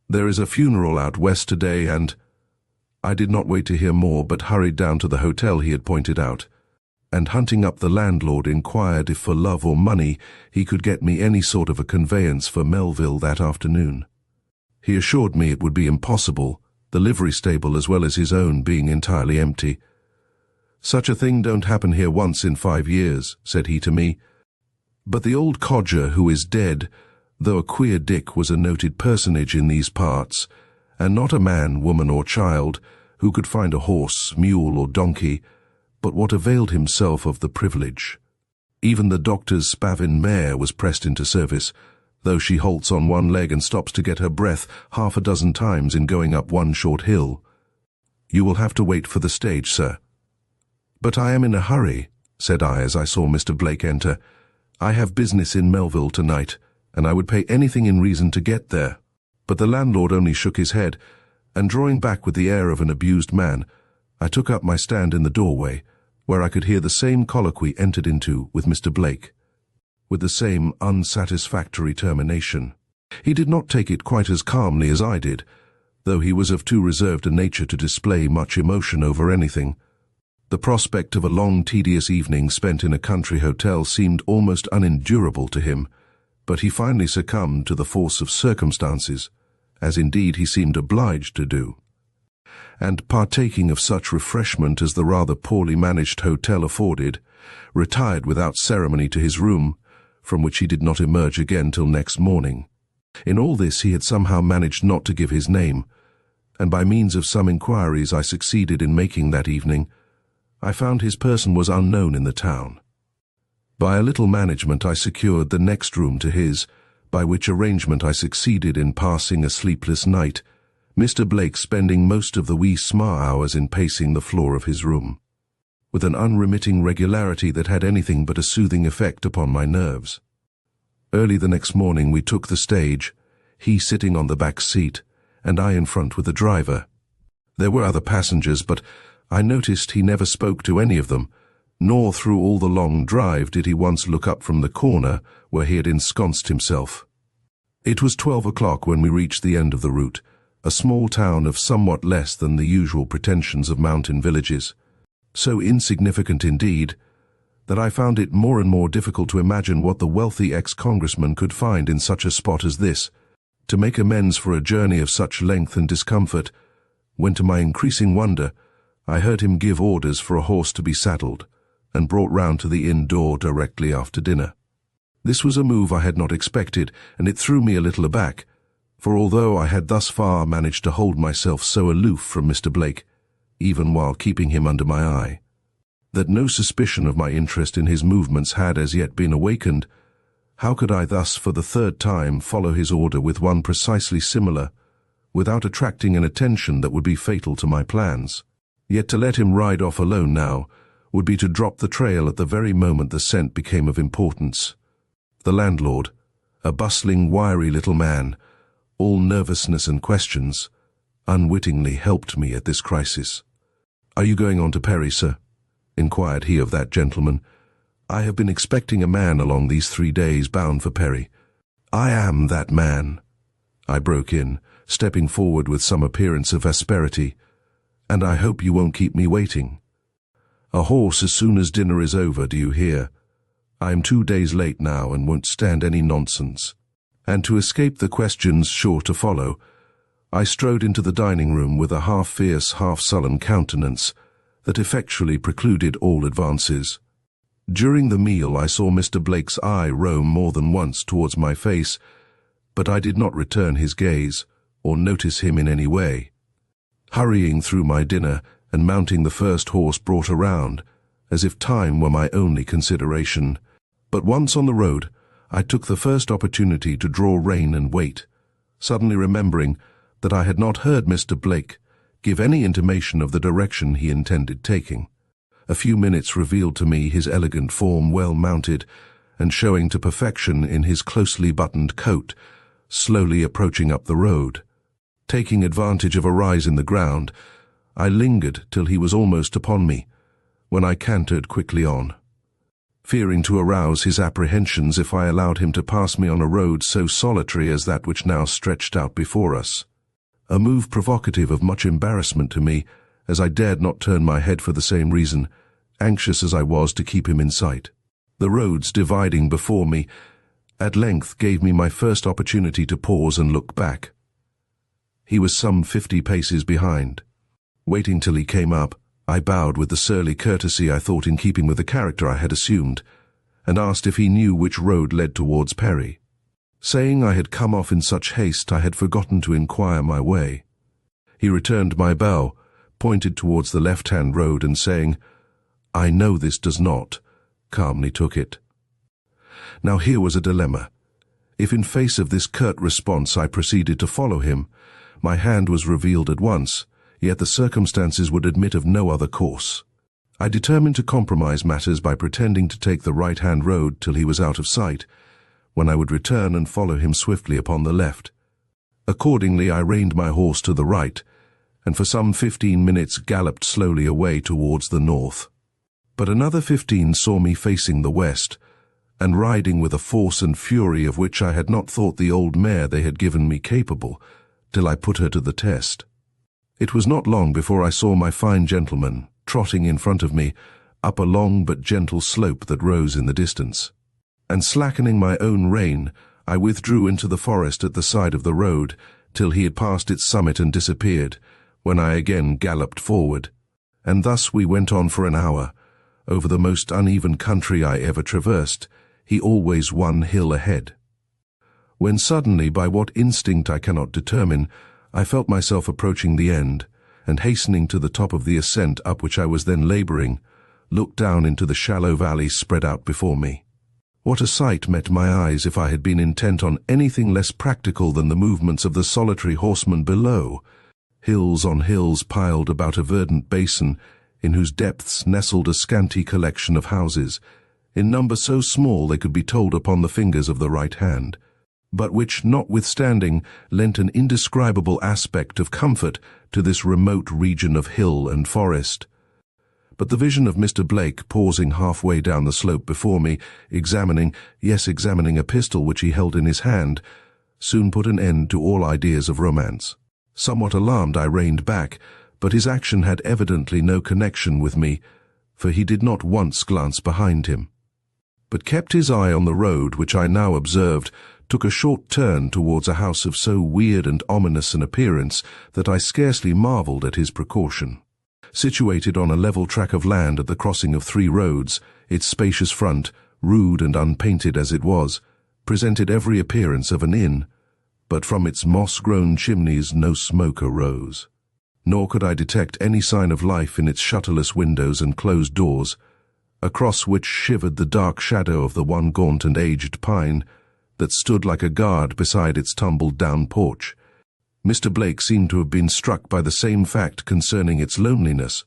There is a funeral out west today, and—" I did not wait to hear more, but hurried down to the hotel he had pointed out, and hunting up the landlord inquired if for love or money he could get me any sort of a conveyance for Melville that afternoon. He assured me it would be impossible, the livery stable as well as his own being entirely empty. "Such a thing don't happen here once in 5 years," said he to me. But the old codger who is dead, though a queer dick, was a noted personage in these parts, and not a man, woman or child, who could find a horse, mule or donkey, but what availed himself of the privilege. Even the doctor's spavin mare was pressed into service, though she halts on one leg and stops to get her breath 6 times in going up one short hill. "You will have to wait for the stage, sir." "But I am in a hurry," said I as I saw Mr. Blake enter. "I have business in Melville tonight, and I would pay anything in reason to get there." But the landlord only shook his head, and drawing back with the air of an abused man, I took up my stand in the doorway, where I could hear the same colloquy entered into with Mr. Blake, with the same unsatisfactory termination. He did not take it quite as calmly as I did, though he was of too reserved a nature to display much emotion over anything. The prospect of a long, tedious evening spent in a country hotel seemed almost unendurable to him, but he finally succumbed to the force of circumstances, as indeed he seemed obliged to do, and partaking of such refreshment as the rather poorly managed hotel afforded, retired without ceremony to his room, from which he did not emerge again till next morning. In all this he had somehow managed not to give his name, and by means of some inquiries I succeeded in making that evening, I found his person was unknown in the town. By a little management I secured the next room to his, by which arrangement I succeeded in passing a sleepless night, Mr. Blake spending most of the wee sma hours in pacing the floor of his room, with an unremitting regularity that had anything but a soothing effect upon my nerves. Early the next morning we took the stage, he sitting on the back seat, and I in front with the driver. There were other passengers, but I noticed he never spoke to any of them, nor through all the long drive did he once look up from the corner where he had ensconced himself. It was 12 o'clock when we reached the end of the route, a small town of somewhat less than the usual pretensions of mountain villages, so insignificant indeed that I found it more and more difficult to imagine what the wealthy ex-congressman could find in such a spot as this, to make amends for a journey of such length and discomfort, when to my increasing wonder I heard him give orders for a horse to be saddled and brought round to the inn door directly after dinner. This was a move I had not expected, and it threw me a little aback, for although I had thus far managed to hold myself so aloof from Mr. Blake, even while keeping him under my eye, that no suspicion of my interest in his movements had as yet been awakened, how could I thus for the 3rd time follow his order with one precisely similar, without attracting an attention that would be fatal to my plans? Yet to let him ride off alone now would be to drop the trail at the very moment the scent became of importance. The landlord, a bustling, wiry little man, all nervousness and questions, unwittingly helped me at this crisis. "Are you going on to Perry, sir?" inquired he of that gentleman. "I have been expecting a man along these 3 days bound for Perry." "I am that man," I broke in, stepping forward with some appearance of asperity, "and I hope you won't keep me waiting. A horse as soon as dinner is over, do you hear? I am 2 days late now and won't stand any nonsense." And to escape the questions sure to follow, I strode into the dining room with a half-fierce, half-sullen countenance that effectually precluded all advances. During the meal I saw Mr. Blake's eye roam more than once towards my face, but I did not return his gaze or notice him in any way. Hurrying through my dinner and mounting the first horse brought around, as if time were my only consideration. But once on the road, I took the first opportunity to draw rein and wait, suddenly remembering that I had not heard Mr. Blake give any intimation of the direction he intended taking. A few minutes revealed to me his elegant form well mounted and showing to perfection in his closely buttoned coat, slowly approaching up the road. Taking advantage of a rise in the ground, I lingered till he was almost upon me, when I cantered quickly on, fearing to arouse his apprehensions if I allowed him to pass me on a road so solitary as that which now stretched out before us. A move provocative of much embarrassment to me, as I dared not turn my head for the same reason, anxious as I was to keep him in sight. The roads dividing before me at length gave me my first opportunity to pause and look back. He was some 50 paces behind. Waiting till he came up, I bowed with the surly courtesy I thought in keeping with the character I had assumed, and asked if he knew which road led towards Perry. Saying I had come off in such haste I had forgotten to inquire my way. He returned my bow, pointed towards the left-hand road, and saying, "I know this does not," calmly took it. Now here was a dilemma. If in face of this curt response I proceeded to follow him, my hand was revealed at once, yet the circumstances would admit of no other course. I determined to compromise matters by pretending to take the right-hand road till he was out of sight, when I would return and follow him swiftly upon the left. Accordingly, I reined my horse to the right, and for some 15 minutes galloped slowly away towards the north. But another 15 saw me facing the west, and riding with a force and fury of which I had not thought the old mare they had given me capable, till I put her to the test. It was not long before I saw my fine gentleman trotting in front of me up a long but gentle slope that rose in the distance, and slackening my own rein, I withdrew into the forest at the side of the road till he had passed its summit and disappeared, when I again galloped forward, and thus we went on for an hour, over the most uneven country I ever traversed, he always one hill ahead. When suddenly, by what instinct I cannot determine, I felt myself approaching the end, and hastening to the top of the ascent up which I was then labouring, looked down into the shallow valley spread out before me. What a sight met my eyes if I had been intent on anything less practical than the movements of the solitary horseman below! Hills on hills piled about a verdant basin, in whose depths nestled a scanty collection of houses, in number so small they could be told upon the fingers of the right hand, but which, notwithstanding, lent an indescribable aspect of comfort to this remote region of hill and forest. But the vision of Mr. Blake pausing halfway down the slope before me, examining a pistol which he held in his hand, soon put an end to all ideas of romance. Somewhat alarmed, I reined back, but his action had evidently no connection with me, for he did not once glance behind him, but kept his eye on the road, which I now observed took a short turn towards a house of so weird and ominous an appearance that I scarcely marvelled at his precaution. Situated on a level tract of land at the crossing of 3 roads, its spacious front, rude and unpainted as it was, presented every appearance of an inn, but from its moss-grown chimneys no smoke arose. Nor could I detect any sign of life in its shutterless windows and closed doors, across which shivered the dark shadow of the one gaunt and aged pine that stood like a guard beside its tumbled-down porch. Mr. Blake seemed to have been struck by the same fact concerning its loneliness,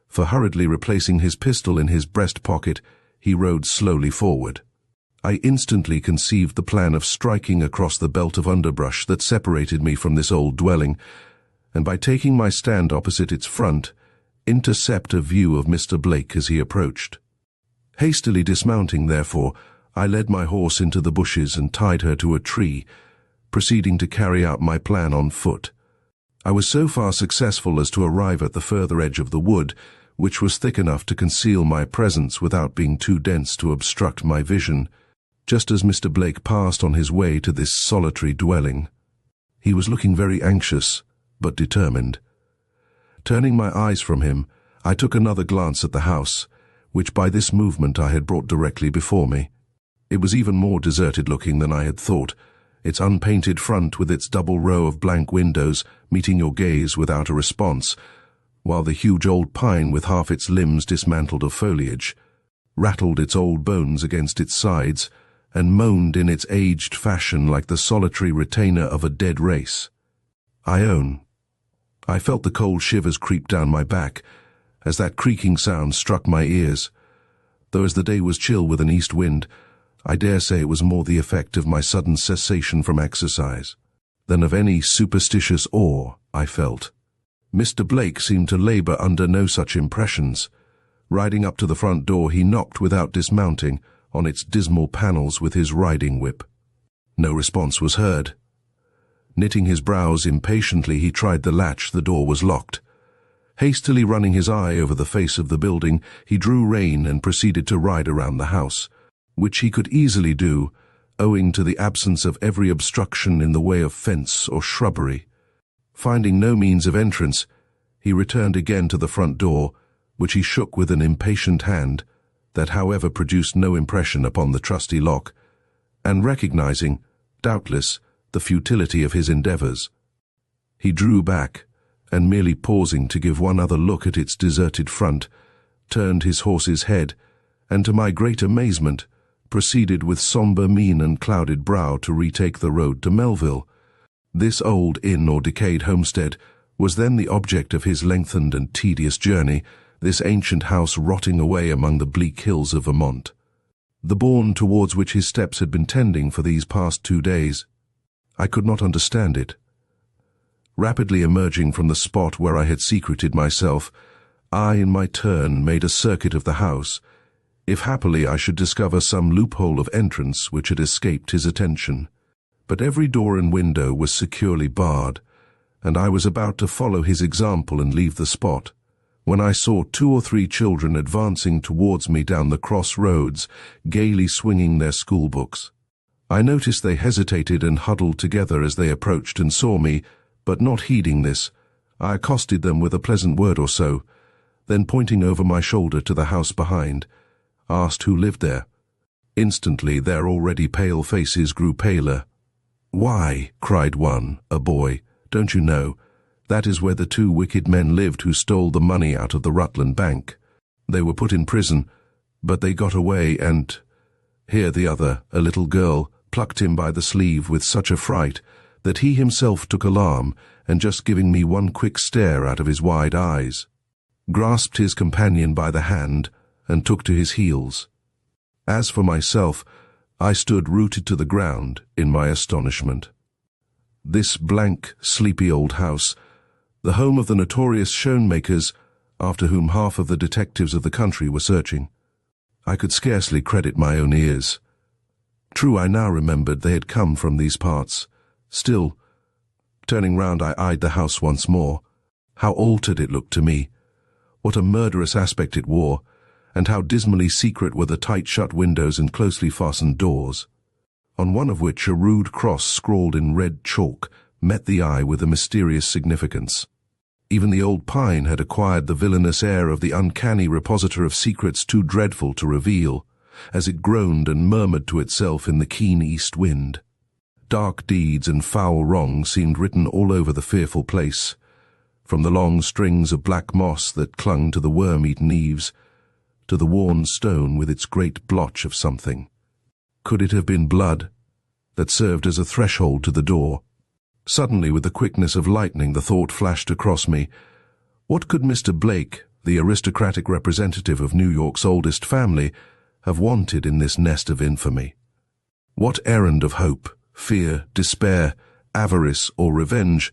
for hurriedly replacing his pistol in his breast pocket, he rode slowly forward. I instantly conceived the plan of striking across the belt of underbrush that separated me from this old dwelling, and by taking my stand opposite its front, intercept a view of Mr. Blake as he approached. Hastily dismounting, therefore, I led my horse into the bushes and tied her to a tree, proceeding to carry out my plan on foot. I was so far successful as to arrive at the further edge of the wood, which was thick enough to conceal my presence without being too dense to obstruct my vision, just as Mr. Blake passed on his way to this solitary dwelling. He was looking very anxious, but determined. Turning my eyes from him, I took another glance at the house, which by this movement I had brought directly before me. It was even more deserted-looking than I had thought, its unpainted front with its double row of blank windows meeting your gaze without a response, while the huge old pine with half its limbs dismantled of foliage rattled its old bones against its sides and moaned in its aged fashion like the solitary retainer of a dead race. I own, I felt the cold shivers creep down my back as that creaking sound struck my ears, though as the day was chill with an east wind, I dare say it was more the effect of my sudden cessation from exercise than of any superstitious awe I felt. Mr. Blake seemed to labor under no such impressions. Riding up to the front door, he knocked without dismounting on its dismal panels with his riding whip. No response was heard. Knitting his brows impatiently, he tried the latch. The door was locked. Hastily running his eye over the face of the building, he drew rein and proceeded to ride around the house, which he could easily do, owing to the absence of every obstruction in the way of fence or shrubbery. Finding no means of entrance, he returned again to the front door, which he shook with an impatient hand that however produced no impression upon the trusty lock, and recognizing, doubtless, the futility of his endeavors, he drew back, and merely pausing to give one other look at its deserted front, turned his horse's head, and to my great amazement, proceeded with sombre mien and clouded brow to retake the road to Melville. This old inn or decayed homestead was then the object of his lengthened and tedious journey, this ancient house rotting away among the bleak hills of Vermont, the bourne towards which his steps had been tending for these past 2 days. I could not understand it. Rapidly emerging from the spot where I had secreted myself, I in my turn made a circuit of the house, if happily I should discover some loophole of entrance which had escaped his attention. But every door and window was securely barred, and I was about to follow his example and leave the spot, when I saw 2 or 3 children advancing towards me down the cross roads, gaily swinging their schoolbooks. I noticed they hesitated and huddled together as they approached and saw me, but not heeding this, I accosted them with a pleasant word or so, then pointing over my shoulder to the house behind, asked who lived there. Instantly their already pale faces grew paler. "Why," cried one, a boy, "don't you know? That is where the 2 wicked men lived who stole the money out of the Rutland Bank. They were put in prison, but they got away and—" Here the other, a little girl, plucked him by the sleeve with such a fright that he himself took alarm and, just giving me one quick stare out of his wide eyes, grasped his companion by the hand and took to his heels. As for myself, I stood rooted to the ground in my astonishment. This blank, sleepy old house, the home of the notorious Schoenmakers, after whom half of the detectives of the country were searching. I could scarcely credit my own ears. True, I now remembered they had come from these parts. Still, turning round, I eyed the house once more. How altered it looked to me! What a murderous aspect it wore, and how dismally secret were the tight-shut windows and closely fastened doors, on one of which a rude cross scrawled in red chalk met the eye with a mysterious significance. Even the old pine had acquired the villainous air of the uncanny repositor of secrets too dreadful to reveal, as it groaned and murmured to itself in the keen east wind. Dark deeds and foul wrongs seemed written all over the fearful place, from the long strings of black moss that clung to the worm-eaten eaves, to the worn stone with its great blotch of something. Could it have been blood that served as a threshold to the door? Suddenly, with the quickness of lightning, the thought flashed across me. What could Mr. Blake, the aristocratic representative of New York's oldest family, have wanted in this nest of infamy? What errand of hope, fear, despair, avarice, or revenge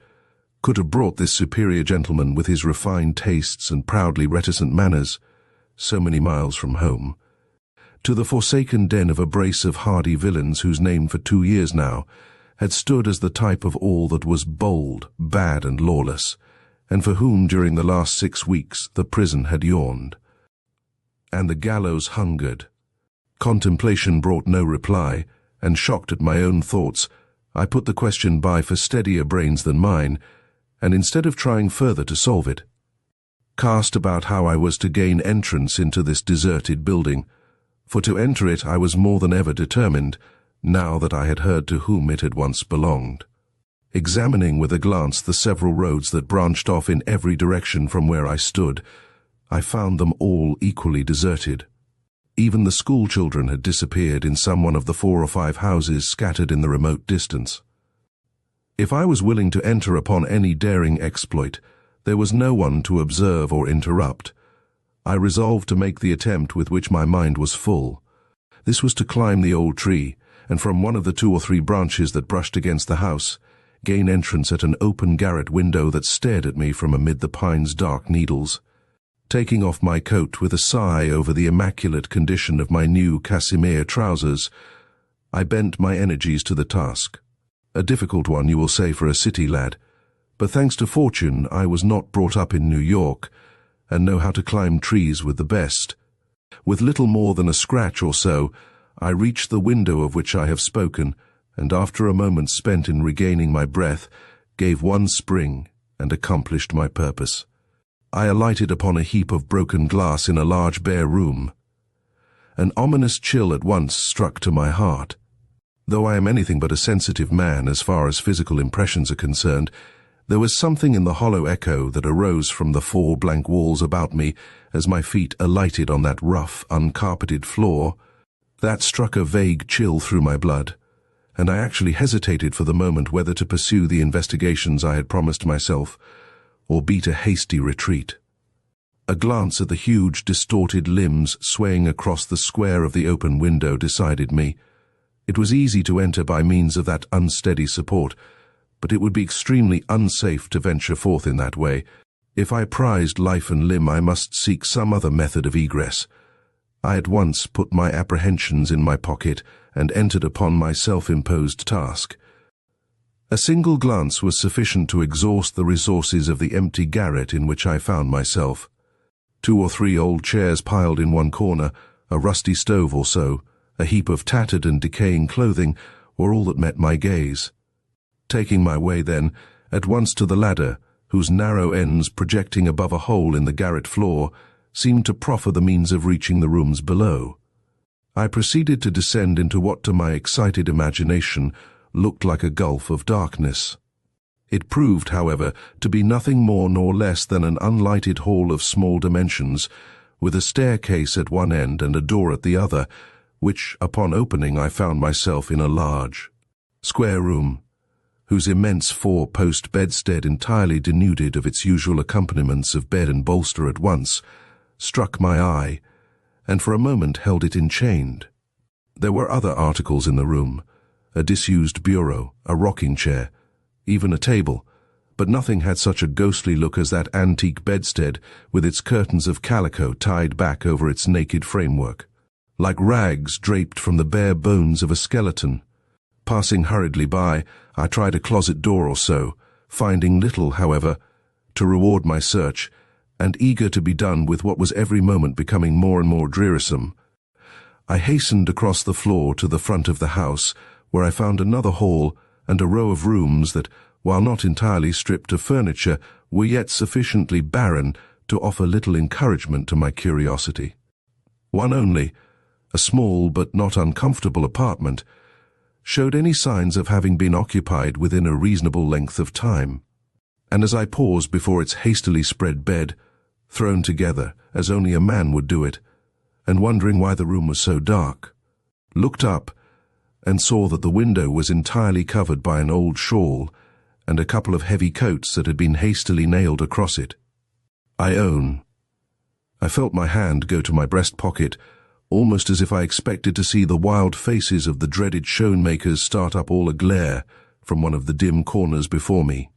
could have brought this superior gentleman with his refined tastes and proudly reticent manners, so many miles from home, to the forsaken den of a brace of hardy villains whose name for 2 years now had stood as the type of all that was bold, bad, and lawless, and for whom during the last 6 weeks the prison had yawned, and the gallows hungered? Contemplation brought no reply, and shocked at my own thoughts, I put the question by for steadier brains than mine, and instead of trying further to solve it, cast about how I was to gain entrance into this deserted building, for to enter it I was more than ever determined, now that I had heard to whom it had once belonged. Examining with a glance the several roads that branched off in every direction from where I stood, I found them all equally deserted. Even the school children had disappeared in some one of the 4 or 5 houses scattered in the remote distance. If I was willing to enter upon any daring exploit, there was no one to observe or interrupt. I resolved to make the attempt with which my mind was full. This was to climb the old tree, and from one of the 2 or 3 branches that brushed against the house, gain entrance at an open garret window that stared at me from amid the pine's dark needles. Taking off my coat with a sigh over the immaculate condition of my new casimere trousers, I bent my energies to the task. A difficult one, you will say, for a city lad, but thanks to fortune I was not brought up in New York, and know how to climb trees with the best. With little more than a scratch or so, I reached the window of which I have spoken, and after a moment spent in regaining my breath, gave one spring and accomplished my purpose. I alighted upon a heap of broken glass in a large bare room. An ominous chill at once struck to my heart. Though I am anything but a sensitive man as far as physical impressions are concerned, there was something in the hollow echo that arose from the 4 blank walls about me as my feet alighted on that rough, uncarpeted floor, that struck a vague chill through my blood, and I actually hesitated for the moment whether to pursue the investigations I had promised myself, or beat a hasty retreat. A glance at the huge, distorted limbs swaying across the square of the open window decided me. It was easy to enter by means of that unsteady support, but it would be extremely unsafe to venture forth in that way. If I prized life and limb, I must seek some other method of egress. I at once put my apprehensions in my pocket and entered upon my self-imposed task. A single glance was sufficient to exhaust the resources of the empty garret in which I found myself. 2 or 3 old chairs piled in one corner, a rusty stove or so, a heap of tattered and decaying clothing were all that met my gaze. Taking my way, then, at once to the ladder, whose narrow ends projecting above a hole in the garret floor seemed to proffer the means of reaching the rooms below, I proceeded to descend into what to my excited imagination looked like a gulf of darkness. It proved, however, to be nothing more nor less than an unlighted hall of small dimensions, with a staircase at one end and a door at the other, which, upon opening, I found myself in a large, square room, whose immense 4-post bedstead, entirely denuded of its usual accompaniments of bed and bolster at once, struck my eye, and for a moment held it enchained. There were other articles in the room, a disused bureau, a rocking chair, even a table, but nothing had such a ghostly look as that antique bedstead with its curtains of calico tied back over its naked framework, like rags draped from the bare bones of a skeleton. Passing hurriedly by, I tried a closet door or so, finding little, however, to reward my search, and eager to be done with what was every moment becoming more and more drearisome. I hastened across the floor to the front of the house, where I found another hall and a row of rooms that, while not entirely stripped of furniture, were yet sufficiently barren to offer little encouragement to my curiosity. One only, a small but not uncomfortable apartment, showed any signs of having been occupied within a reasonable length of time, and as I paused before its hastily spread bed, thrown together as only a man would do it, and wondering why the room was so dark, looked up and saw that the window was entirely covered by an old shawl and a couple of heavy coats that had been hastily nailed across it. I own, I felt my hand go to my breast pocket, almost as if I expected to see the wild faces of the dreaded show-makers start up all aglare from one of the dim corners before me.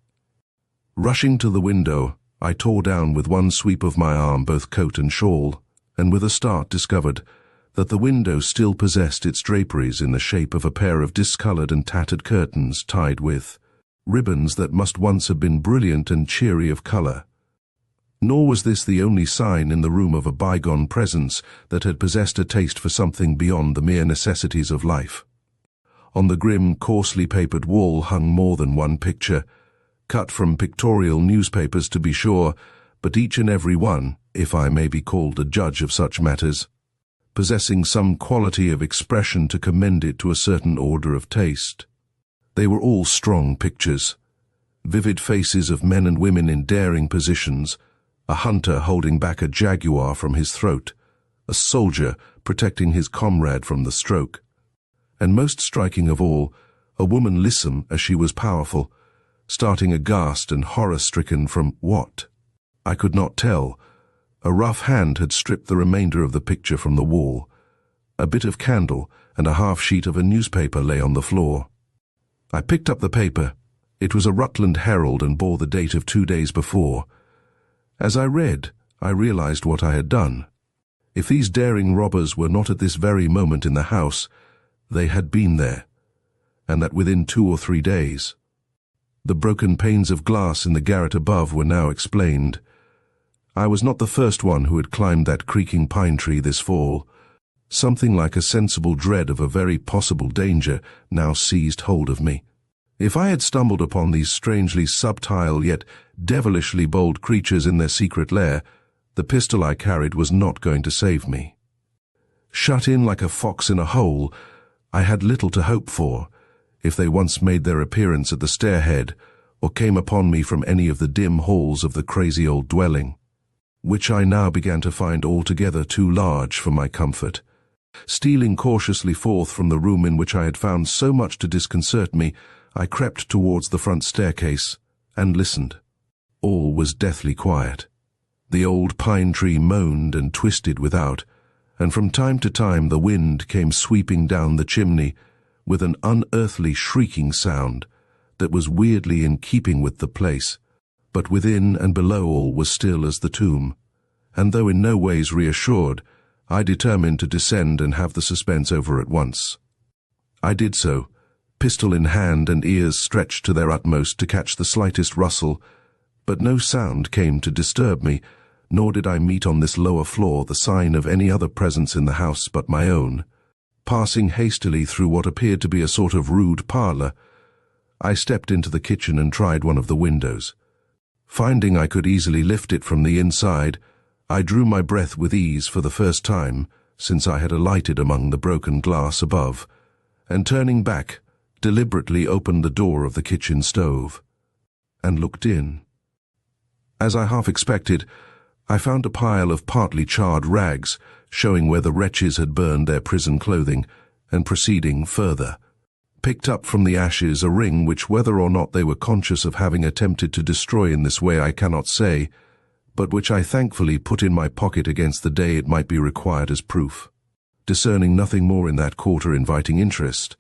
Rushing to the window, I tore down with one sweep of my arm both coat and shawl, and with a start discovered that the window still possessed its draperies in the shape of a pair of discoloured and tattered curtains tied with ribbons that must once have been brilliant and cheery of colour. Nor was this the only sign in the room of a bygone presence that had possessed a taste for something beyond the mere necessities of life. On the grim, coarsely papered wall hung more than one picture, cut from pictorial newspapers to be sure, but each and every one, if I may be called a judge of such matters, possessing some quality of expression to commend it to a certain order of taste. They were all strong pictures. Vivid faces of men and women in daring positions, a hunter holding back a jaguar from his throat, a soldier protecting his comrade from the stroke. And most striking of all, a woman lissom as she was powerful, starting aghast and horror-stricken from what? I could not tell. A rough hand had stripped the remainder of the picture from the wall. A bit of candle and a half-sheet of a newspaper lay on the floor. I picked up the paper. It was a Rutland Herald and bore the date of 2 days before. As I read, I realized what I had done. If these daring robbers were not at this very moment in the house, they had been there, and that within 2 or 3 days. The broken panes of glass in the garret above were now explained. I was not the first one who had climbed that creaking pine tree this fall. Something like a sensible dread of a very possible danger now seized hold of me. If I had stumbled upon these strangely subtle yet devilishly bold creatures in their secret lair, the pistol I carried was not going to save me. Shut in like a fox in a hole, I had little to hope for, if they once made their appearance at the stairhead, or came upon me from any of the dim halls of the crazy old dwelling, which I now began to find altogether too large for my comfort. Stealing cautiously forth from the room in which I had found so much to disconcert me, I crept towards the front staircase and listened. All was deathly quiet. The old pine tree moaned and twisted without, and from time to time the wind came sweeping down the chimney with an unearthly shrieking sound that was weirdly in keeping with the place, but within and below all was still as the tomb, and though in no ways reassured, I determined to descend and have the suspense over at once. I did so, pistol in hand and ears stretched to their utmost to catch the slightest rustle, but no sound came to disturb me, nor did I meet on this lower floor the sign of any other presence in the house but my own. Passing hastily through what appeared to be a sort of rude parlour, I stepped into the kitchen and tried one of the windows. Finding I could easily lift it from the inside, I drew my breath with ease for the first time since I had alighted among the broken glass above, and turning back, deliberately opened the door of the kitchen stove, and looked in. As I half expected, I found a pile of partly charred rags, showing where the wretches had burned their prison clothing, and proceeding further, picked up from the ashes a ring which, whether or not they were conscious of having attempted to destroy in this way I cannot say, but which I thankfully put in my pocket against the day it might be required as proof. Discerning nothing more in that quarter inviting interest,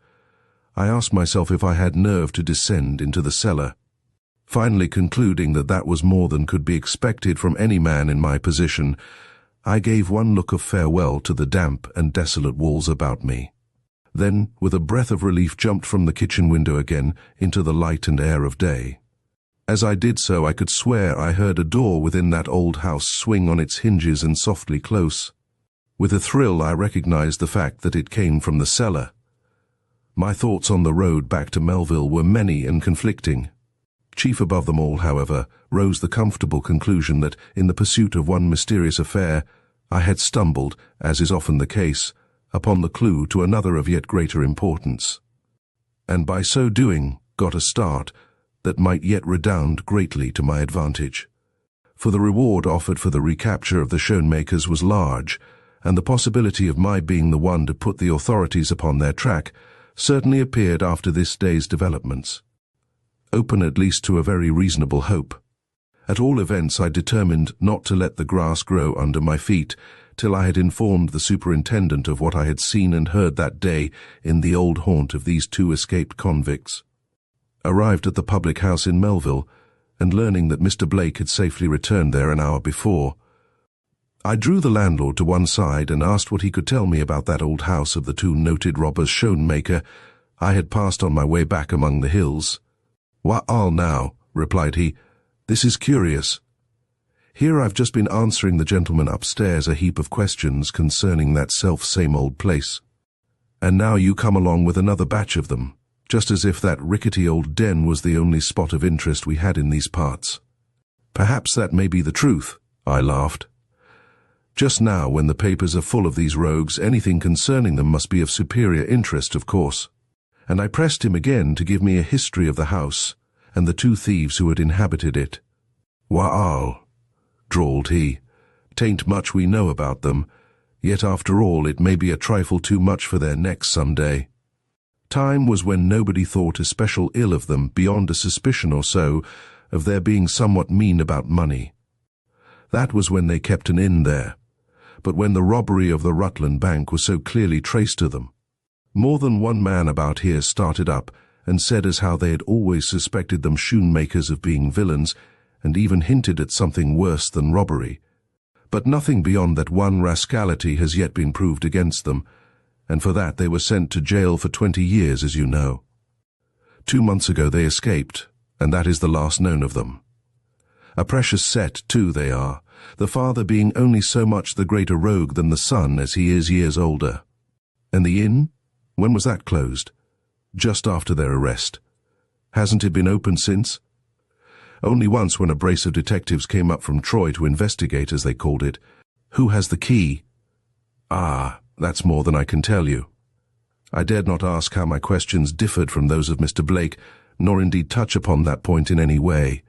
I asked myself if I had nerve to descend into the cellar. Finally concluding that that was more than could be expected from any man in my position, I gave one look of farewell to the damp and desolate walls about me. Then, with a breath of relief, jumped from the kitchen window again into the light and air of day. As I did so, I could swear I heard a door within that old house swing on its hinges and softly close. With a thrill, I recognized the fact that it came from the cellar. My thoughts on the road back to Melville were many and conflicting. Chief above them all, however, rose the comfortable conclusion that, in the pursuit of one mysterious affair, I had stumbled, as is often the case, upon the clue to another of yet greater importance, and by so doing got a start that might yet redound greatly to my advantage. For the reward offered for the recapture of the Schoenmakers was large, and the possibility of my being the one to put the authorities upon their track certainly appeared after this day's developments, open at least to a very reasonable hope. At all events, I determined not to let the grass grow under my feet till I had informed the superintendent of what I had seen and heard that day in the old haunt of these 2 escaped convicts. Arrived at the public house in Melville, and learning that Mr. Blake had safely returned there an hour before, I drew the landlord to one side and asked what he could tell me about that old house of the 2 noted robbers Schoenmaker I had passed on my way back among the hills. "Wa'al now," replied he, "this is curious. Here I've just been answering the gentleman upstairs a heap of questions concerning that self-same old place, and now you come along with another batch of them, just as if that rickety old den was the only spot of interest we had in these parts." "Perhaps that may be the truth," I laughed. Just now, when the papers are full of these rogues, anything concerning them must be of superior interest, of course. And I pressed him again to give me a history of the house and the 2 thieves who had inhabited it. "Wa'al," drawled he, "'tain't much we know about them, yet after all it may be a trifle too much for their necks some day. Time was when nobody thought especial ill of them, beyond a suspicion or so of their being somewhat mean about money. That was when they kept an inn there, but when the robbery of the Rutland Bank was so clearly traced to them, more than one man about here started up and said as how they had always suspected them shoemakers of being villains, and even hinted at something worse than robbery. But nothing beyond that one rascality has yet been proved against them, and for that they were sent to jail for 20 years, as you know. 2 months ago they escaped, and that is the last known of them. A precious set, too, they are, the father being only so much the greater rogue than the son as he is years older. And the inn? When was that closed? Just after their arrest. Hasn't it been opened since? Only once, when a brace of detectives came up from Troy to investigate, as they called it. Who has the key? Ah, that's more than I can tell you. I dared not ask how my questions differed from those of Mr. Blake, nor indeed touch upon that point in any way.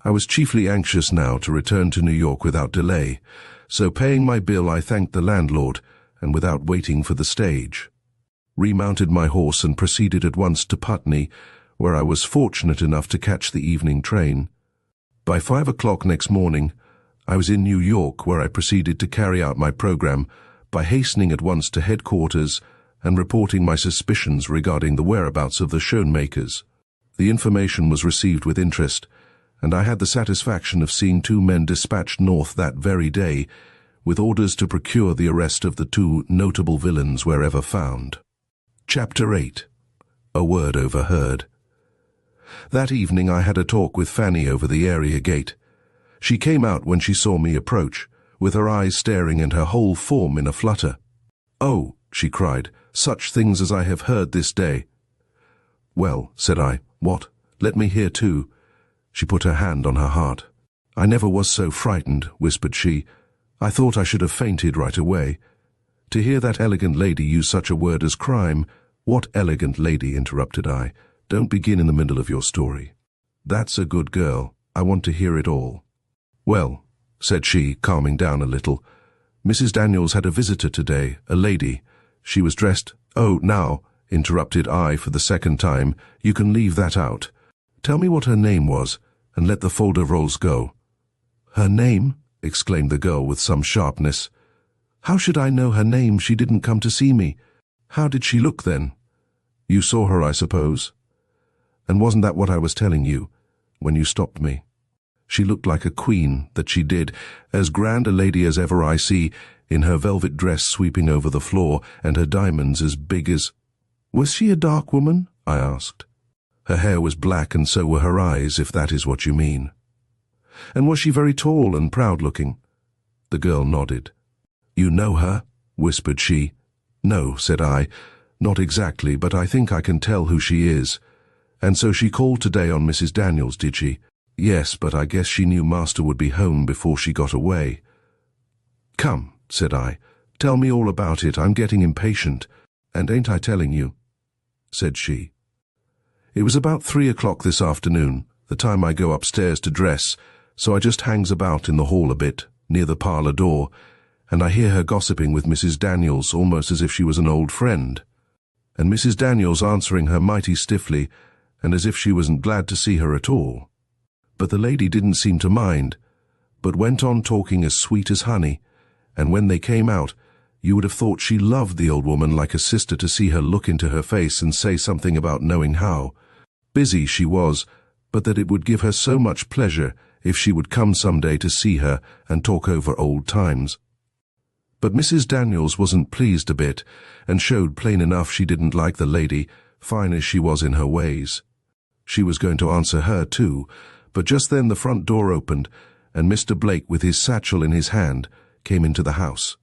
I was chiefly anxious now to return to New York without delay, so paying my bill I thanked the landlord, and without waiting for the stage, remounted my horse and proceeded at once to Putney, where I was fortunate enough to catch the evening train. By 5 o'clock next morning, I was in New York, where I proceeded to carry out my program by hastening at once to headquarters and reporting my suspicions regarding the whereabouts of the Schoenmakers. The information was received with interest, and I had the satisfaction of seeing 2 men dispatched north that very day, with orders to procure the arrest of the 2 notable villains wherever found. Chapter 8. A Word Overheard. That evening I had a talk with Fanny over the area gate. She came out when she saw me approach, with her eyes staring and her whole form in a flutter. "Oh," she cried, "such things as I have heard this day." "Well," said I, "what? Let me hear too." She put her hand on her heart. "I never was so frightened," whispered she. "I thought I should have fainted right away. To hear that elegant lady use such a word as crime—" "What elegant lady?" interrupted I. "Don't begin in the middle of your story." "That's a good girl. I want to hear it all." "Well," said she, calming down a little, "Mrs. Daniels had a visitor today, a lady. She was dressed—" "Oh, now," interrupted I for the second time, "you can leave that out. Tell me what her name was, and let the fol-de-rols go." "Her name?" exclaimed the girl with some sharpness. "How should I know her name? She didn't come to see me. How did she look then?" "You saw her, I suppose? And wasn't that what I was telling you, when you stopped me? She looked like a queen, that she did, as grand a lady as ever I see, in her velvet dress sweeping over the floor, and her diamonds as big as—" "Was she a dark woman?" I asked. "Her hair was black, and so were her eyes, if that is what you mean." "And was she very tall and proud-looking?" The girl nodded. "You know her?" whispered she. "No," said I, "not exactly, but I think I can tell who she is. And so she called today on Mrs. Daniels, did she?" "Yes, but I guess she knew Master would be home before she got away." "Come," said I, "tell me all about it. I'm getting impatient. And ain't I telling you?" said she. "It was about 3 o'clock this afternoon, the time I go upstairs to dress, so I just hangs about in the hall a bit, near the parlour door, and I hear her gossiping with Mrs. Daniels almost as if she was an old friend, and Mrs. Daniels answering her mighty stiffly, and as if she wasn't glad to see her at all. But the lady didn't seem to mind, but went on talking as sweet as honey, and when they came out, you would have thought she loved the old woman like a sister to see her look into her face and say something about knowing how. Busy she was, but that it would give her so much pleasure if she would come some day to see her and talk over old times. But Mrs. Daniels wasn't pleased a bit, and showed plain enough she didn't like the lady, fine as she was in her ways. She was going to answer her too, but just then the front door opened, and Mr. Blake, with his satchel in his hand, came into the house.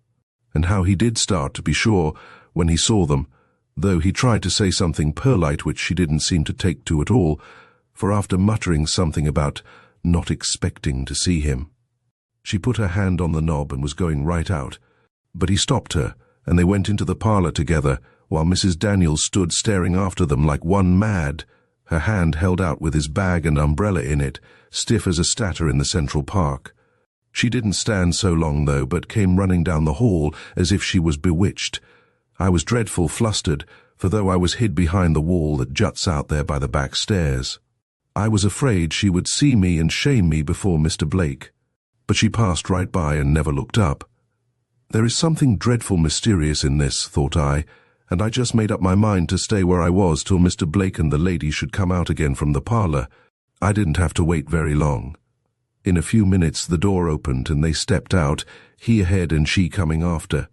And how he did start, to be sure, when he saw them, though he tried to say something polite which she didn't seem to take to at all, for after muttering something about not expecting to see him, She put her hand on the knob and was going right out, but he stopped her, and they went into the parlour together, while Mrs. Daniels stood staring after them like one mad, her hand held out with his bag and umbrella in it, stiff as a statter in the Central Park. She didn't stand so long, though, but came running down the hall as if she was bewitched. I was dreadful flustered, for though I was hid behind the wall that juts out there by the back stairs, I was afraid she would see me and shame me before Mr. Blake. But she passed right by and never looked up. There is something dreadful mysterious in this, thought I, and I just made up my mind to stay where I was till Mr. Blake and the lady should come out again from the parlour. I didn't have to wait very long. In a few minutes the door opened and they stepped out, he ahead and she coming after.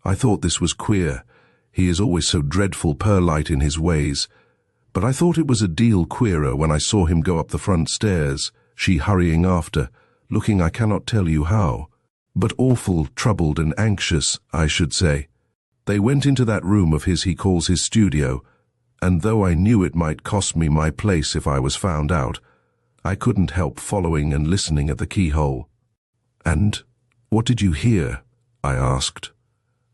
I thought this was queer. He is always so dreadful perlite in his ways. But I thought it was a deal queerer when I saw him go up the front stairs, she hurrying after, looking I cannot tell you how, but awful, troubled and anxious, I should say. They went into that room of his he calls his studio, and though I knew it might cost me my place if I was found out, I couldn't help following and listening at the keyhole. "And what did you hear?" I asked,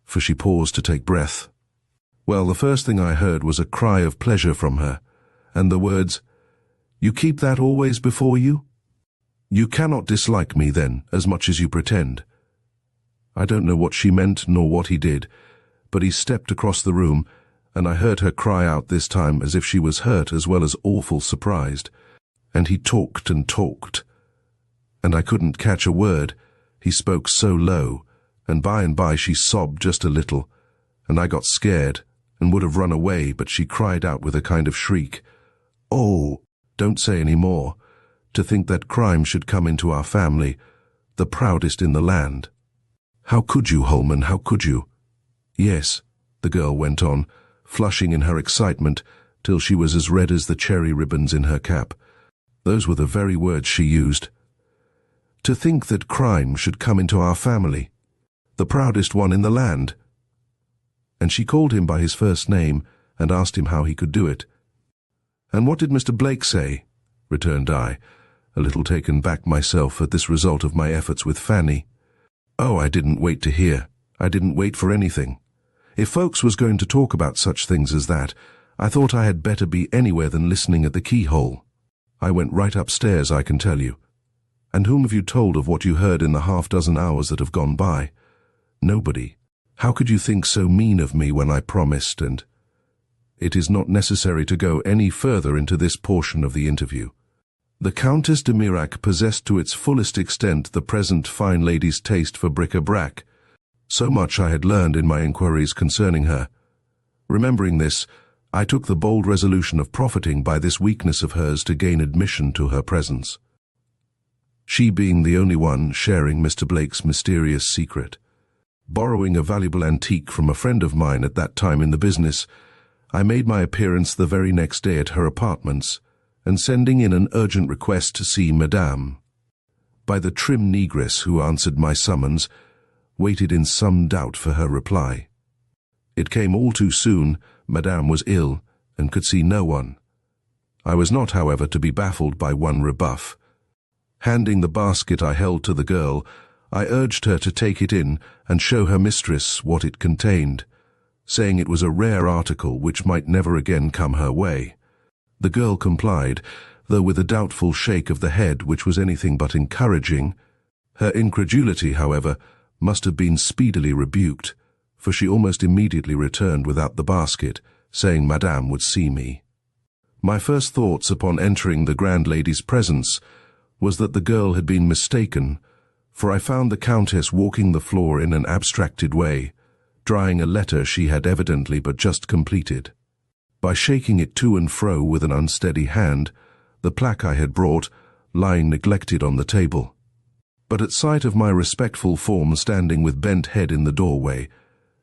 for she paused to take breath. Well, the first thing I heard was a cry of pleasure from her, and the words, "You keep that always before you? You cannot dislike me, then, as much as you pretend." I don't know what she meant nor what he did, but he stepped across the room, and I heard her cry out this time as if she was hurt as well as awful surprised. And he talked and talked, and I couldn't catch a word. He spoke so low, and by she sobbed just a little, and I got scared and would have run away, but she cried out with a kind of shriek, "Oh, don't say any more. To think that crime should come into our family, the proudest in the land. How could you, Holman, how could you?" "Yes," the girl went on, flushing in her excitement till she was as red as the cherry ribbons in her cap. Those were the very words she used. "To think that crime should come into our family, the proudest one in the land." And she called him by his first name and asked him how he could do it. "And what did Mr. Blake say?" returned I, a little taken back myself at this result of my efforts with Fanny. "Oh, I didn't wait to hear. I didn't wait for anything. If folks was going to talk about such things as that, I thought I had better be anywhere than listening at the keyhole. I went right upstairs, I can tell you. And whom have you told of what you heard in the half-dozen hours that have gone by? Nobody. How could you think so mean of me when I promised, and—" It is not necessary to go any further into this portion of the interview. The Countess de Mirac possessed to its fullest extent the present fine lady's taste for bric-a-brac. So much I had learned in my inquiries concerning her. Remembering this, I took the bold resolution of profiting by this weakness of hers to gain admission to her presence, she being the only one sharing Mr. Blake's mysterious secret. Borrowing a valuable antique from a friend of mine at that time in the business, I made my appearance the very next day at her apartments, and sending in an urgent request to see Madame. By the trim negress who answered my summons, waited in some doubt for her reply. It came all too soon. Madame was ill, and could see no one. I was not, however, to be baffled by one rebuff. Handing the basket I held to the girl, I urged her to take it in and show her mistress what it contained, saying it was a rare article which might never again come her way. The girl complied, though with a doubtful shake of the head which was anything but encouraging. Her incredulity, however, must have been speedily rebuked, for she almost immediately returned without the basket, saying Madame would see me. My first thoughts upon entering the grand lady's presence was that the girl had been mistaken, for I found the Countess walking the floor in an abstracted way, drying a letter she had evidently but just completed. By shaking it to and fro with an unsteady hand, the plaque I had brought lying neglected on the table. But at sight of my respectful form standing with bent head in the doorway,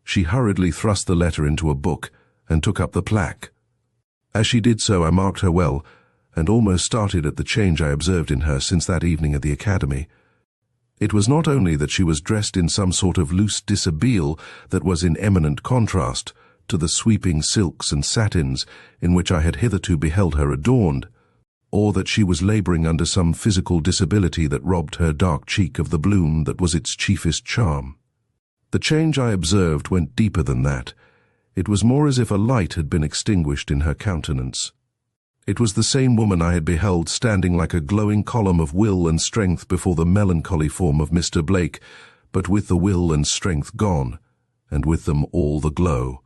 she hurriedly thrust the letter into a book and took up the plaque. As she did so, I marked her well, and almost started at the change I observed in her since that evening at the academy. It was not only that she was dressed in some sort of loose dishabille that was in eminent contrast to the sweeping silks and satins in which I had hitherto beheld her adorned. or that she was laboring under some physical disability that robbed her dark cheek of the bloom that was its chiefest charm. The change I observed went deeper than that. It was more as if a light had been extinguished in her countenance. It was the same woman I had beheld standing like a glowing column of will and strength before the melancholy form of Mr. Blake, but with the will and strength gone, and with them all the glow.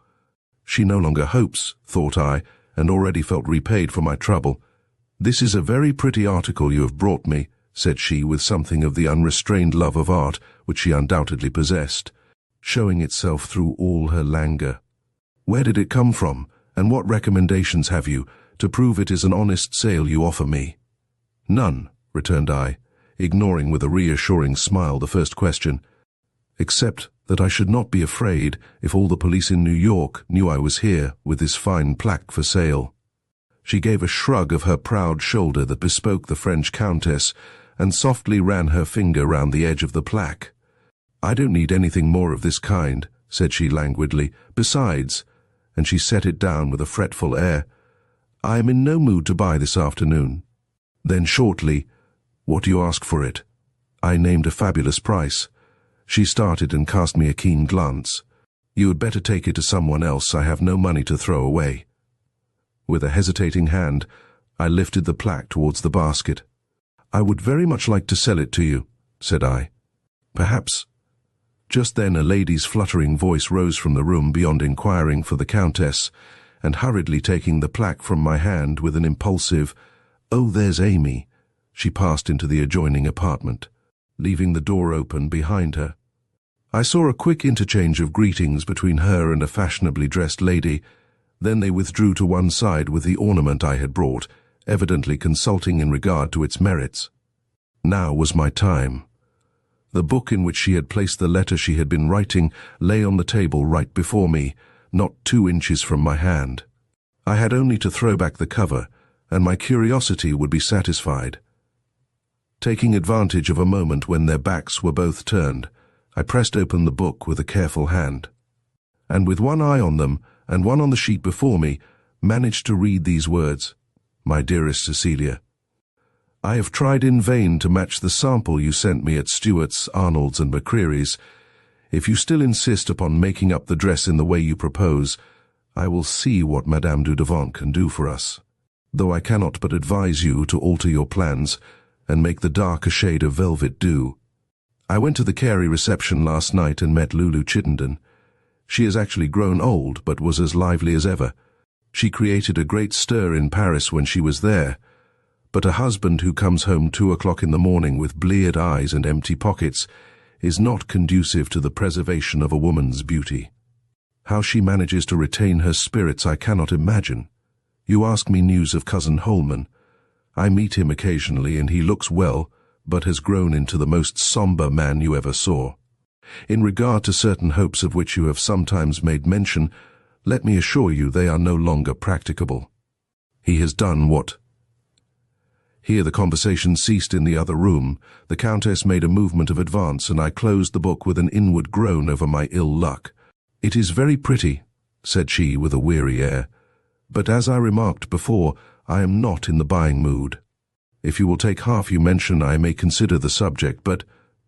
She no longer hopes, thought I, and already felt repaid for my trouble. "This is a very pretty article you have brought me," said she, with something of the unrestrained love of art which she undoubtedly possessed, showing itself through all her languor. "Where did it come from, and what recommendations have you, to prove it is an honest sale you offer me?" "None," returned I, ignoring with a reassuring smile the first question, "except that I should not be afraid if all the police in New York knew I was here with this fine plaque for sale." She gave a shrug of her proud shoulder that bespoke the French countess, and softly ran her finger round the edge of the plaque. "I don't need anything more of this kind," said she languidly. "Besides," and she set it down with a fretful air, "I am in no mood to buy this afternoon." Then shortly, "What do you ask for it?" I named a fabulous price. She started and cast me a keen glance. "You had better take it to someone else. I have no money to throw away." With a hesitating hand, I lifted the plaque towards the basket. "I would very much like to sell it to you," said I. "Perhaps—" Just then a lady's fluttering voice rose from the room beyond inquiring for the countess, and hurriedly taking the plaque from my hand with an impulsive, "Oh, there's Amy," she passed into the adjoining apartment, leaving the door open behind her. I saw a quick interchange of greetings between her and a fashionably dressed lady. Then they withdrew to one side with the ornament I had brought, evidently consulting in regard to its merits. Now was my time. The book in which she had placed the letter she had been writing lay on the table right before me, not 2 inches from my hand. I had only to throw back the cover, and my curiosity would be satisfied. Taking advantage of a moment when their backs were both turned, I pressed open the book with a careful hand, and with one eye on them and one on the sheet before me, managed to read these words: "My dearest Cecilia, I have tried in vain to match the sample you sent me at Stewart's, Arnold's and McCreary's. If you still insist upon making up the dress in the way you propose, I will see what Madame Dudevant can do for us, though I cannot but advise you to alter your plans and make the darker shade of velvet do. I went to the Carey reception last night and met Lulu Chittenden. She has actually grown old, but was as lively as ever. She created a great stir in Paris when she was there, but a husband who comes home 2 o'clock in the morning with bleared eyes and empty pockets is not conducive to the preservation of a woman's beauty. How she manages to retain her spirits I cannot imagine. You ask me news of Cousin Holman. I meet him occasionally, and he looks well, but has grown into the most sombre man you ever saw. In regard to certain hopes of which you have sometimes made mention, let me assure you they are no longer practicable. He has done what—" Here the conversation ceased in the other room. The Countess made a movement of advance, and I closed the book with an inward groan over my ill luck. "It is very pretty," said she with a weary air, "but as I remarked before, I am not in the buying mood. If you will take half you mention, I may consider the subject, but—"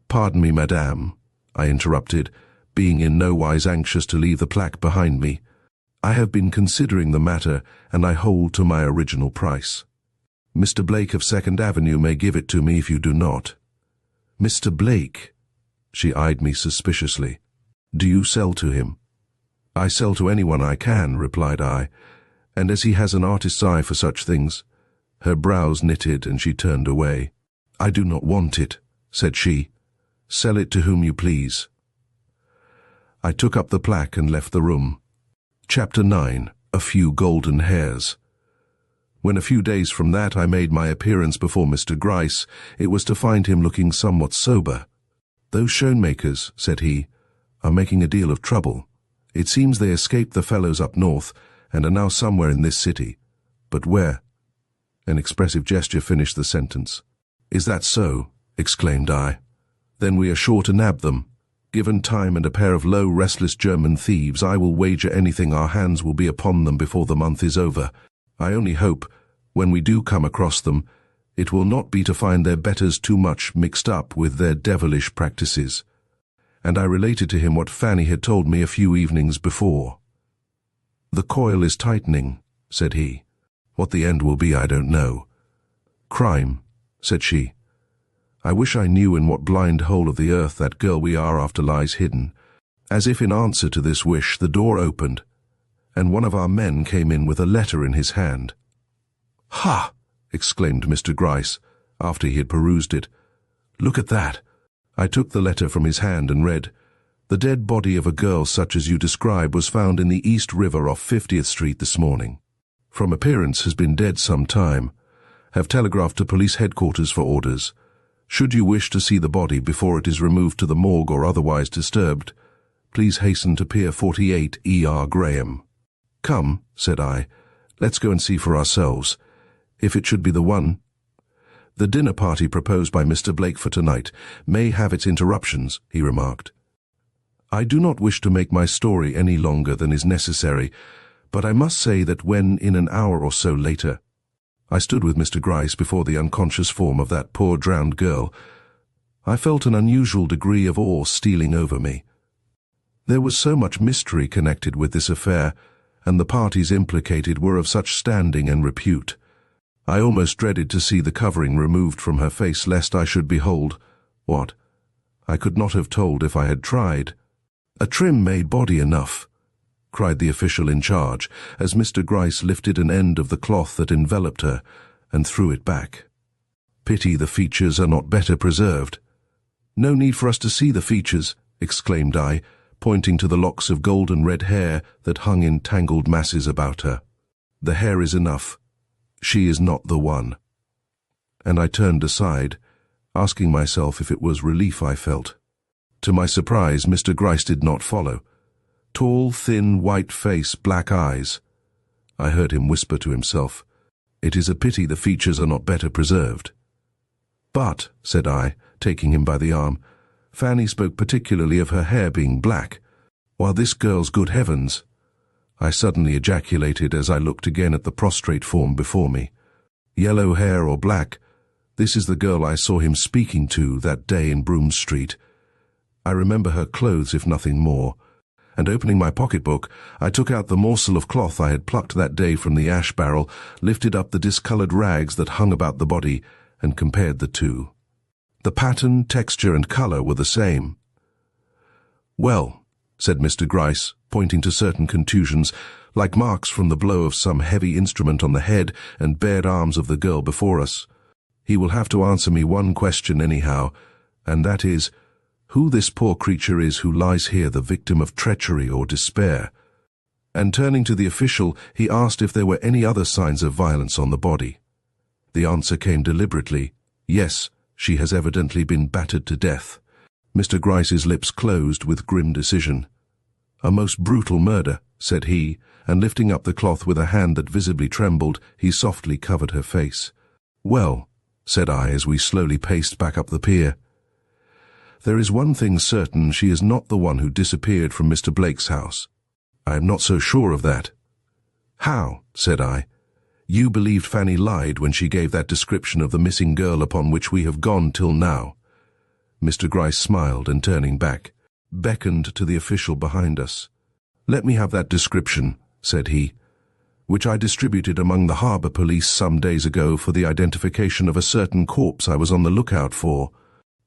"Pardon me, madame," I interrupted, being in no wise anxious to leave the plaque behind me. "I have been considering the matter, and I hold to my original price. Mr. Blake of 2nd Avenue may give it to me if you do not." "Mr. Blake?" She eyed me suspiciously. "Do you sell to him?" "I sell to anyone I can," replied I, "and as he has an artist's eye for such things—" Her brows knitted and she turned away. "I do not want it," said she. "Sell it to whom you please." I took up the plaque and left the room. Chapter 9. A Few Golden Hairs. When a few days from that I made my appearance before Mr. Gryce, it was to find him looking somewhat sober. "Those Schoenmakers," said he, "are making a deal of trouble. It seems they escaped the fellows up north and are now somewhere in this city. But where?" An expressive gesture finished the sentence. "Is that so?" exclaimed I. "Then we are sure to nab them. Given time and a pair of low, restless German thieves, I will wager anything our hands will be upon them before the month is over. I only hope," When we do come across them, it will not be to find their betters too much mixed up with their devilish practices. And I related to him what Fanny had told me a few evenings before. "The coil is tightening," said he. "What the end will be, I don't know." "Crime," said she. "I wish I knew in what blind hole of the earth that girl we are after lies hidden." As if in answer to this wish, the door opened, and one of our men came in with a letter in his hand. "Ha!" exclaimed Mr. Gryce, after he had perused it. "Look at that." I took the letter from his hand and read, "The dead body of a girl such as you describe was found in the East River off 50th Street this morning. From appearance has been dead some time. Have telegraphed to police headquarters for orders. Should you wish to see the body before it is removed to the morgue or otherwise disturbed, please hasten to Pier 48 E.R. Graham." "Come," said I, "let's go and see for ourselves. If it should be the one." "The dinner party proposed by Mr. Blake for tonight may have its interruptions," he remarked. I do not wish to make my story any longer than is necessary, but I must say that when, in an hour or so later, I stood with Mr. Gryce before the unconscious form of that poor drowned girl, I felt an unusual degree of awe stealing over me. There was so much mystery connected with this affair, and the parties implicated were of such standing and repute. I almost dreaded to see the covering removed from her face lest I should behold, what? I could not have told if I had tried. "A trim-made body enough," cried the official in charge, as Mr. Gryce lifted an end of the cloth that enveloped her and threw it back. "Pity the features are not better preserved." "No need for us to see the features," exclaimed I, pointing to the locks of golden red hair that hung in tangled masses about her. "The hair is enough. She is not the one." And I turned aside, asking myself if it was relief I felt. To my surprise, Mr. Gryce did not follow. Tall, thin, white face, black eyes. I heard him whisper to himself, "It is a pity the features are not better preserved." "But," said I, taking him by the arm, "Fanny spoke particularly of her hair being black, while this girl's, good heavens—" I suddenly ejaculated as I looked again at the prostrate form before me. "Yellow hair or black, this is the girl I saw him speaking to that day in Broome Street. I remember her clothes, if nothing more, and opening my pocketbook, I took out the morsel of cloth I had plucked that day from the ash barrel, lifted up the discoloured rags that hung about the body, and compared the two. The pattern, texture, and colour were the same. "Well," said Mr. Gryce, pointing to certain contusions, like marks from the blow of some heavy instrument on the head and bared arms of the girl before us, "he will have to answer me one question anyhow, and that is, who this poor creature is who lies here the victim of treachery or despair." And turning to the official, he asked if there were any other signs of violence on the body. The answer came deliberately, "Yes, she has evidently been battered to death." Mr. Gryce's lips closed with grim decision. "A most brutal murder," said he, and lifting up the cloth with a hand that visibly trembled, he softly covered her face. "Well," said I as we slowly paced back up the pier, "there is one thing certain, she is not the one who disappeared from Mr. Blake's house. I am not so sure of that." "How?" said I. "You believed Fanny lied when she gave that description of the missing girl upon which we have gone till now." Mr. Gryce smiled and, turning back, beckoned to the official behind us. "Let me have that description," said he, "which I distributed among the harbour police some days ago for the identification of a certain corpse I was on the lookout for."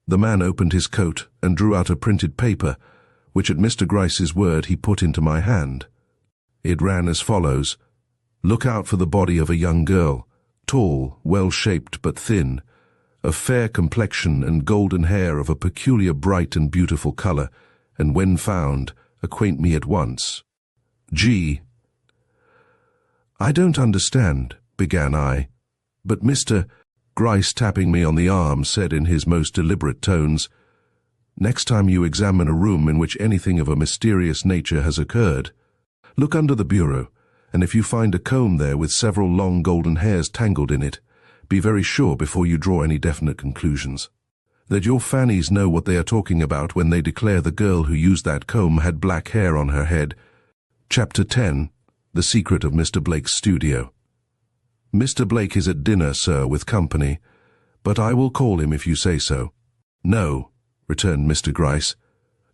The man opened his coat and drew out a printed paper, which at Mr. Gryce's word he put into my hand. It ran as follows: "Look out for the body of a young girl, tall, well-shaped but thin, of fair complexion and golden hair of a peculiar bright and beautiful colour, and when found, acquaint me at once. G." "I don't understand," began I, but Mr. Gryce, tapping me on the arm, said in his most deliberate tones, "Next time you examine a room in which anything of a mysterious nature has occurred, look under the bureau, and if you find a comb there with several long golden hairs tangled in it, be very sure before you draw any definite conclusions that your Fannies know what they are talking about when they declare the girl who used that comb had black hair on her head." Chapter 10. The Secret of Mr. Blake's Studio. "Mr. Blake is at dinner, sir, with company, but I will call him if you say so." "No," returned Mr. Gryce.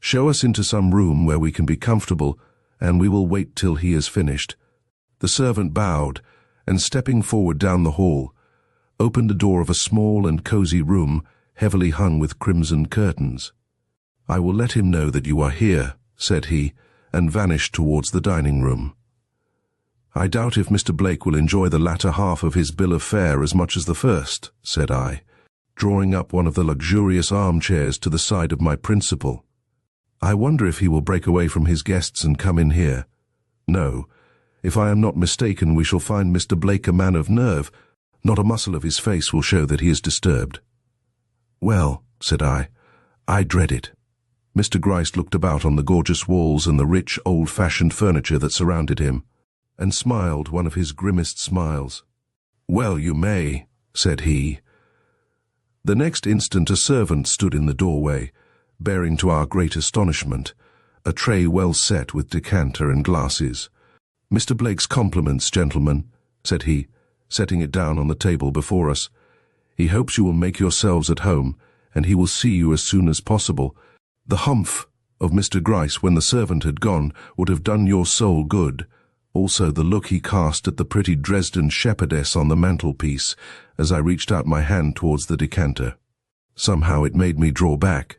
"Show us into some room where we can be comfortable, and we will wait till he is finished." The servant bowed, and stepping forward down the hall, opened the door of a small and cosy room, heavily hung with crimson curtains. "I will let him know that you are here," said he, and vanished towards the dining room. "I doubt if Mr. Blake will enjoy the latter half of his bill of fare as much as the first," said I, drawing up one of the luxurious armchairs to the side of my principal. "I wonder if he will break away from his guests and come in here. No, if I am not mistaken, we shall find Mr. Blake a man of nerve. Not a muscle of his face will show that he is disturbed." "Well," said I dread it." Mr. Gryce looked about on the gorgeous walls and the rich, old-fashioned furniture that surrounded him, and smiled one of his grimmest smiles. "Well, you may," said he. The next instant a servant stood in the doorway, bearing to our great astonishment a tray well set with decanter and glasses. "Mr. Blake's compliments, gentlemen," said he, setting it down on the table before us. "He hopes you will make yourselves at home, and he will see you as soon as possible." The humph of Mr. Gryce when the servant had gone would have done your soul good. Also the look he cast at the pretty Dresden shepherdess on the mantelpiece as I reached out my hand towards the decanter. Somehow it made me draw back.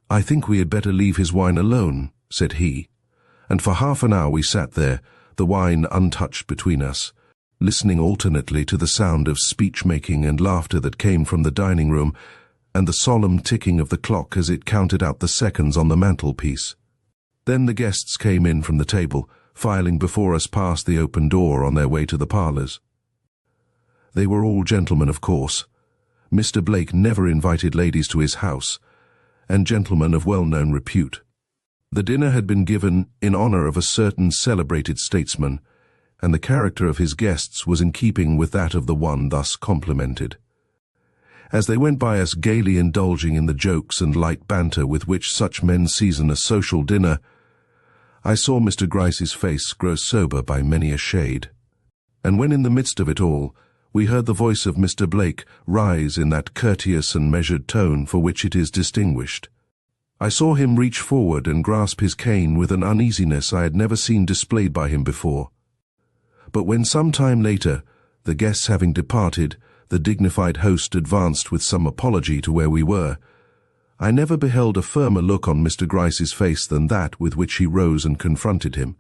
"I think we had better leave his wine alone," said he, and for half an hour we sat there, the wine untouched between us, listening alternately to the sound of speech-making and laughter that came from the dining room, and the solemn ticking of the clock as it counted out the seconds on the mantelpiece. Then the guests came in from the table, filing before us past the open door on their way to the parlours. They were all gentlemen, of course. Mr. Blake never invited ladies to his house, and gentlemen of well-known repute. The dinner had been given in honour of a certain celebrated statesman, and the character of his guests was in keeping with that of the one thus complimented. As they went by us gaily indulging in the jokes and light banter with which such men season a social dinner, I saw Mr. Gryce's face grow sober by many a shade. And when in the midst of it all, we heard the voice of Mr. Blake rise in that courteous and measured tone for which it is distinguished, I saw him reach forward and grasp his cane with an uneasiness I had never seen displayed by him before. But when some time later, the guests having departed, the dignified host advanced with some apology to where we were, I never beheld a firmer look on Mr. Gryce's face than that with which he rose and confronted him.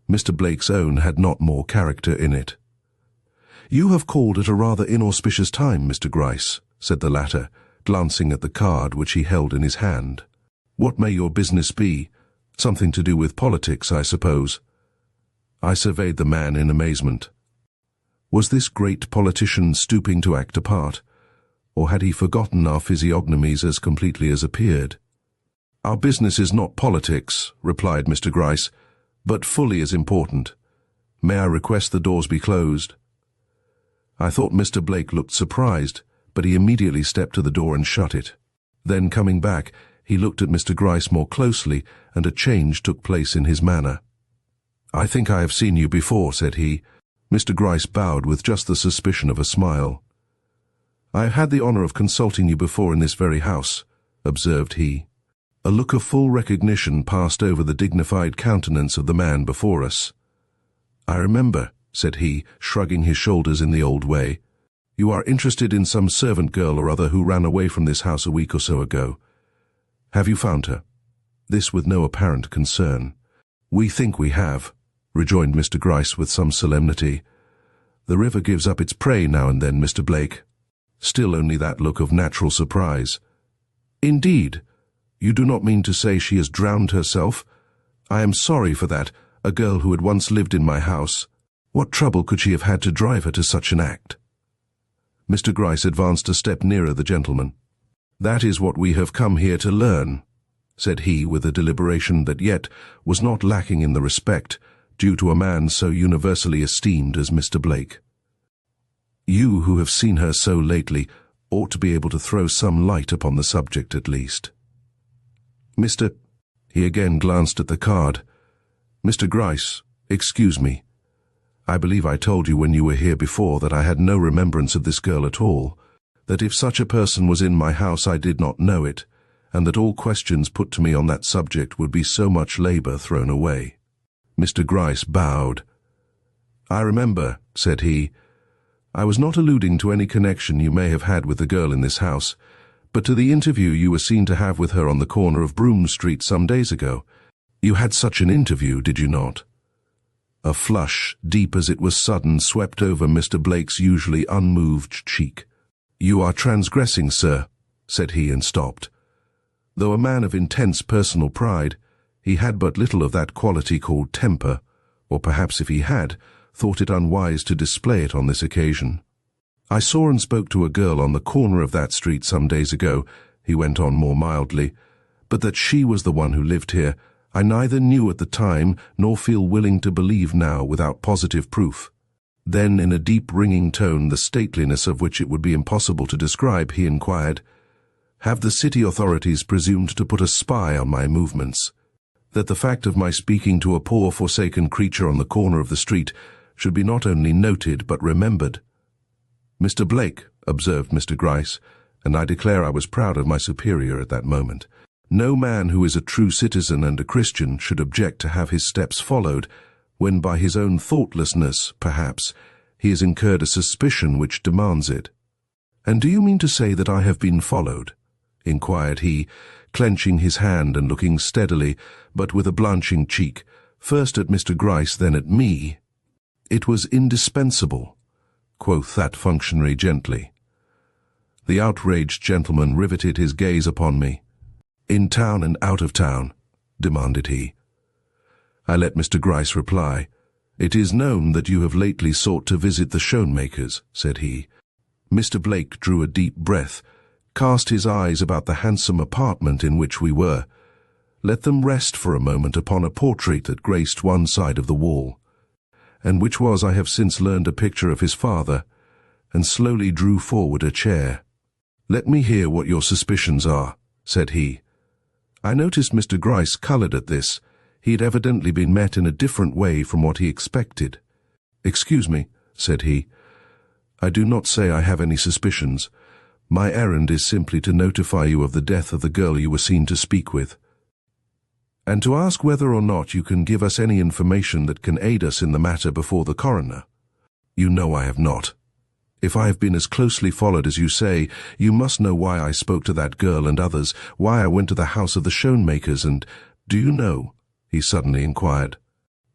Mr. Blake's own had not more character in it. "You have called at a rather inauspicious time, Mr. Gryce," said the latter, glancing at the card which he held in his hand. "What may your business be? Something to do with politics, I suppose." I surveyed the man in amazement. Was this great politician stooping to act a part, or had he forgotten our physiognomies as completely as appeared? "Our business is not politics," replied Mr. Gryce, "but fully as important. May I request the doors be closed?" I thought Mr. Blake looked surprised, but he immediately stepped to the door and shut it. Then, coming back, he looked at Mr. Gryce more closely, and a change took place in his manner. "I think I have seen you before," said he. Mr. Gryce bowed with just the suspicion of a smile. "I have had the honour of consulting you before in this very house," observed he. A look of full recognition passed over the dignified countenance of the man before us. "I remember," said he, shrugging his shoulders in the old way. "You are interested in some servant girl or other who ran away from this house a week or so ago. Have you found her?" This with no apparent concern. "We think we have," rejoined Mr. Gryce with some solemnity. "The river gives up its prey now and then, Mr. Blake." Still only that look of natural surprise. "Indeed? You do not mean to say she has drowned herself? I am sorry for that, a girl who had once lived in my house. What trouble could she have had to drive her to such an act?" Mr. Gryce advanced a step nearer the gentleman. "That is what we have come here to learn," said he with a deliberation that yet was not lacking in the respect due to a man so universally esteemed as Mr. Blake. "You who have seen her so lately ought to be able to throw some light upon the subject at least. Mr. He again glanced at the card. "Mr. Gryce, excuse me. I believe I told you when you were here before that I had no remembrance of this girl at all, that if such a person was in my house I did not know it, and that all questions put to me on that subject would be so much labor thrown away. Mr. Gryce bowed. I remember, said he. I was not alluding to any connection you may have had with the girl in this house, but to the interview you were seen to have with her on the corner of Broome Street some days ago. You had such an interview, did you not? A flush, deep as it was sudden, swept over Mr. Blake's usually unmoved cheek. You are transgressing, sir, said he, and stopped. Though a man of intense personal pride, he had but little of that quality called temper, or perhaps if he had, thought it unwise to display it on this occasion. I saw and spoke to a girl on the corner of that street some days ago, he went on more mildly, but that she was the one who lived here, I neither knew at the time nor feel willing to believe now without positive proof. Then, in a deep ringing tone, the stateliness of which it would be impossible to describe, he inquired, Have the city authorities presumed to put a spy on my movements? That the fact of my speaking to a poor forsaken creature on the corner of the street should be not only noted but remembered? Mr. Blake, observed Mr. Gryce, and I declare I was proud of my superior at that moment, no man who is a true citizen and a Christian should object to have his steps followed, when by his own thoughtlessness, perhaps, he has incurred a suspicion which demands it. And do you mean to say that I have been followed? Inquired he, clenching his hand and looking steadily, but with a blanching cheek, first at Mr. Gryce, then at me. It was indispensable, quoth that functionary gently. The outraged gentleman riveted his gaze upon me. In town and out of town? Demanded he. I let Mr. Gryce reply. It is known that you have lately sought to visit the Schoenmakers, said he. Mr. Blake drew a deep breath, cast his eyes about the handsome apartment in which we were, let them rest for a moment upon a portrait that graced one side of the wall, and which was, I have since learned, a picture of his father, and slowly drew forward a chair. Let me hear what your suspicions are, said he. I noticed Mr. Gryce coloured at this. He had evidently been met in a different way from what he expected. Excuse me, said he. I do not say I have any suspicions. My errand is simply to notify you of the death of the girl you were seen to speak with, and to ask whether or not you can give us any information that can aid us in the matter before the coroner. You know I have not. If I have been as closely followed as you say, you must know why I spoke to that girl and others, why I went to the house of the Schoenmakers, and do you know? He suddenly inquired.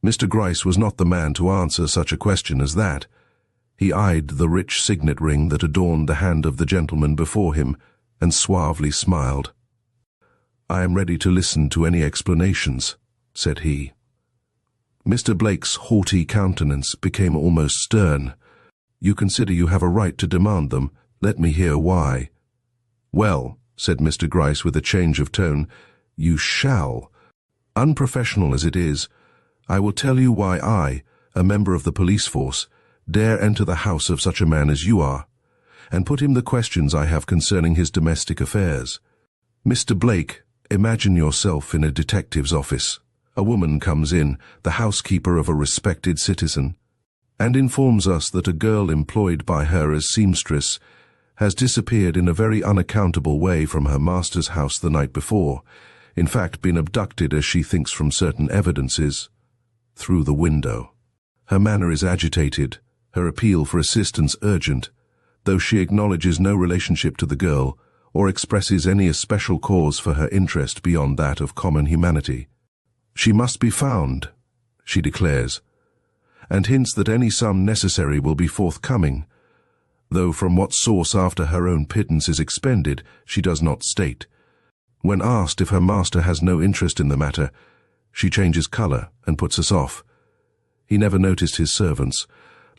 Mr. Gryce was not the man to answer such a question as that. He eyed the rich signet ring that adorned the hand of the gentleman before him, and suavely smiled. I am ready to listen to any explanations, said he. Mr. Blake's haughty countenance became almost stern. You consider you have a right to demand them. Let me hear why. Well, said Mr. Gryce with a change of tone, you shall. Unprofessional as it is, I will tell you why I, a member of the police force, dare enter the house of such a man as you are, and put him the questions I have concerning his domestic affairs. Mr. Blake, imagine yourself in a detective's office. A woman comes in, the housekeeper of a respected citizen, and informs us that a girl employed by her as seamstress has disappeared in a very unaccountable way from her master's house the night before, in fact been abducted, as she thinks from certain evidences, through the window. Her manner is agitated, her appeal for assistance urgent, though she acknowledges no relationship to the girl or expresses any especial cause for her interest beyond that of common humanity. She must be found, she declares, and hints that any sum necessary will be forthcoming, though from what source after her own pittance is expended she does not state. When asked if her master has no interest in the matter, she changes colour and puts us off. He never noticed his servants,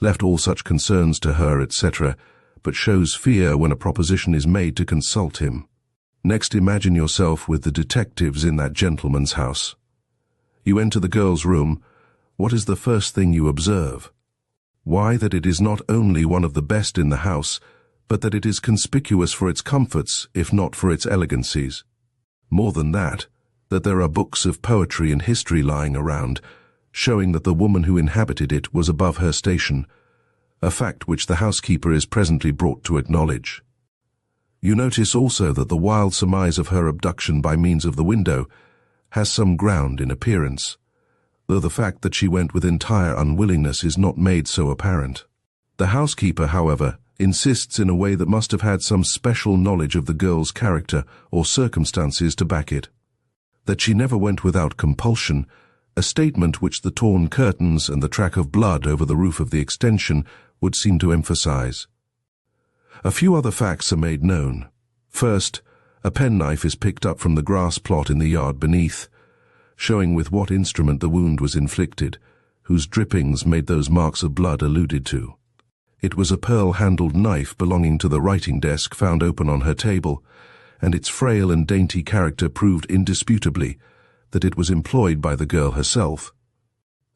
left all such concerns to her, etc., but shows fear when a proposition is made to consult him. Next, imagine yourself with the detectives in that gentleman's house. You enter the girl's room. What is the first thing you observe? Why, that it is not only one of the best in the house, but that it is conspicuous for its comforts, if not for its elegancies. More than that there are books of poetry and history lying around, showing that the woman who inhabited it was above her station, a fact which the housekeeper is presently brought to acknowledge. You notice also that the wild surmise of her abduction by means of the window has some ground in appearance, though the fact that she went with entire unwillingness is not made so apparent. The housekeeper, however, insists in a way that must have had some special knowledge of the girl's character or circumstances to back it, that she never went without compulsion, a statement which the torn curtains and the track of blood over the roof of the extension would seem to emphasize. A few other facts are made known. First, a penknife is picked up from the grass plot in the yard beneath, showing with what instrument the wound was inflicted, whose drippings made those marks of blood alluded to. It was a pearl-handled knife belonging to the writing desk found open on her table, and its frail and dainty character proved indisputably that it was employed by the girl herself,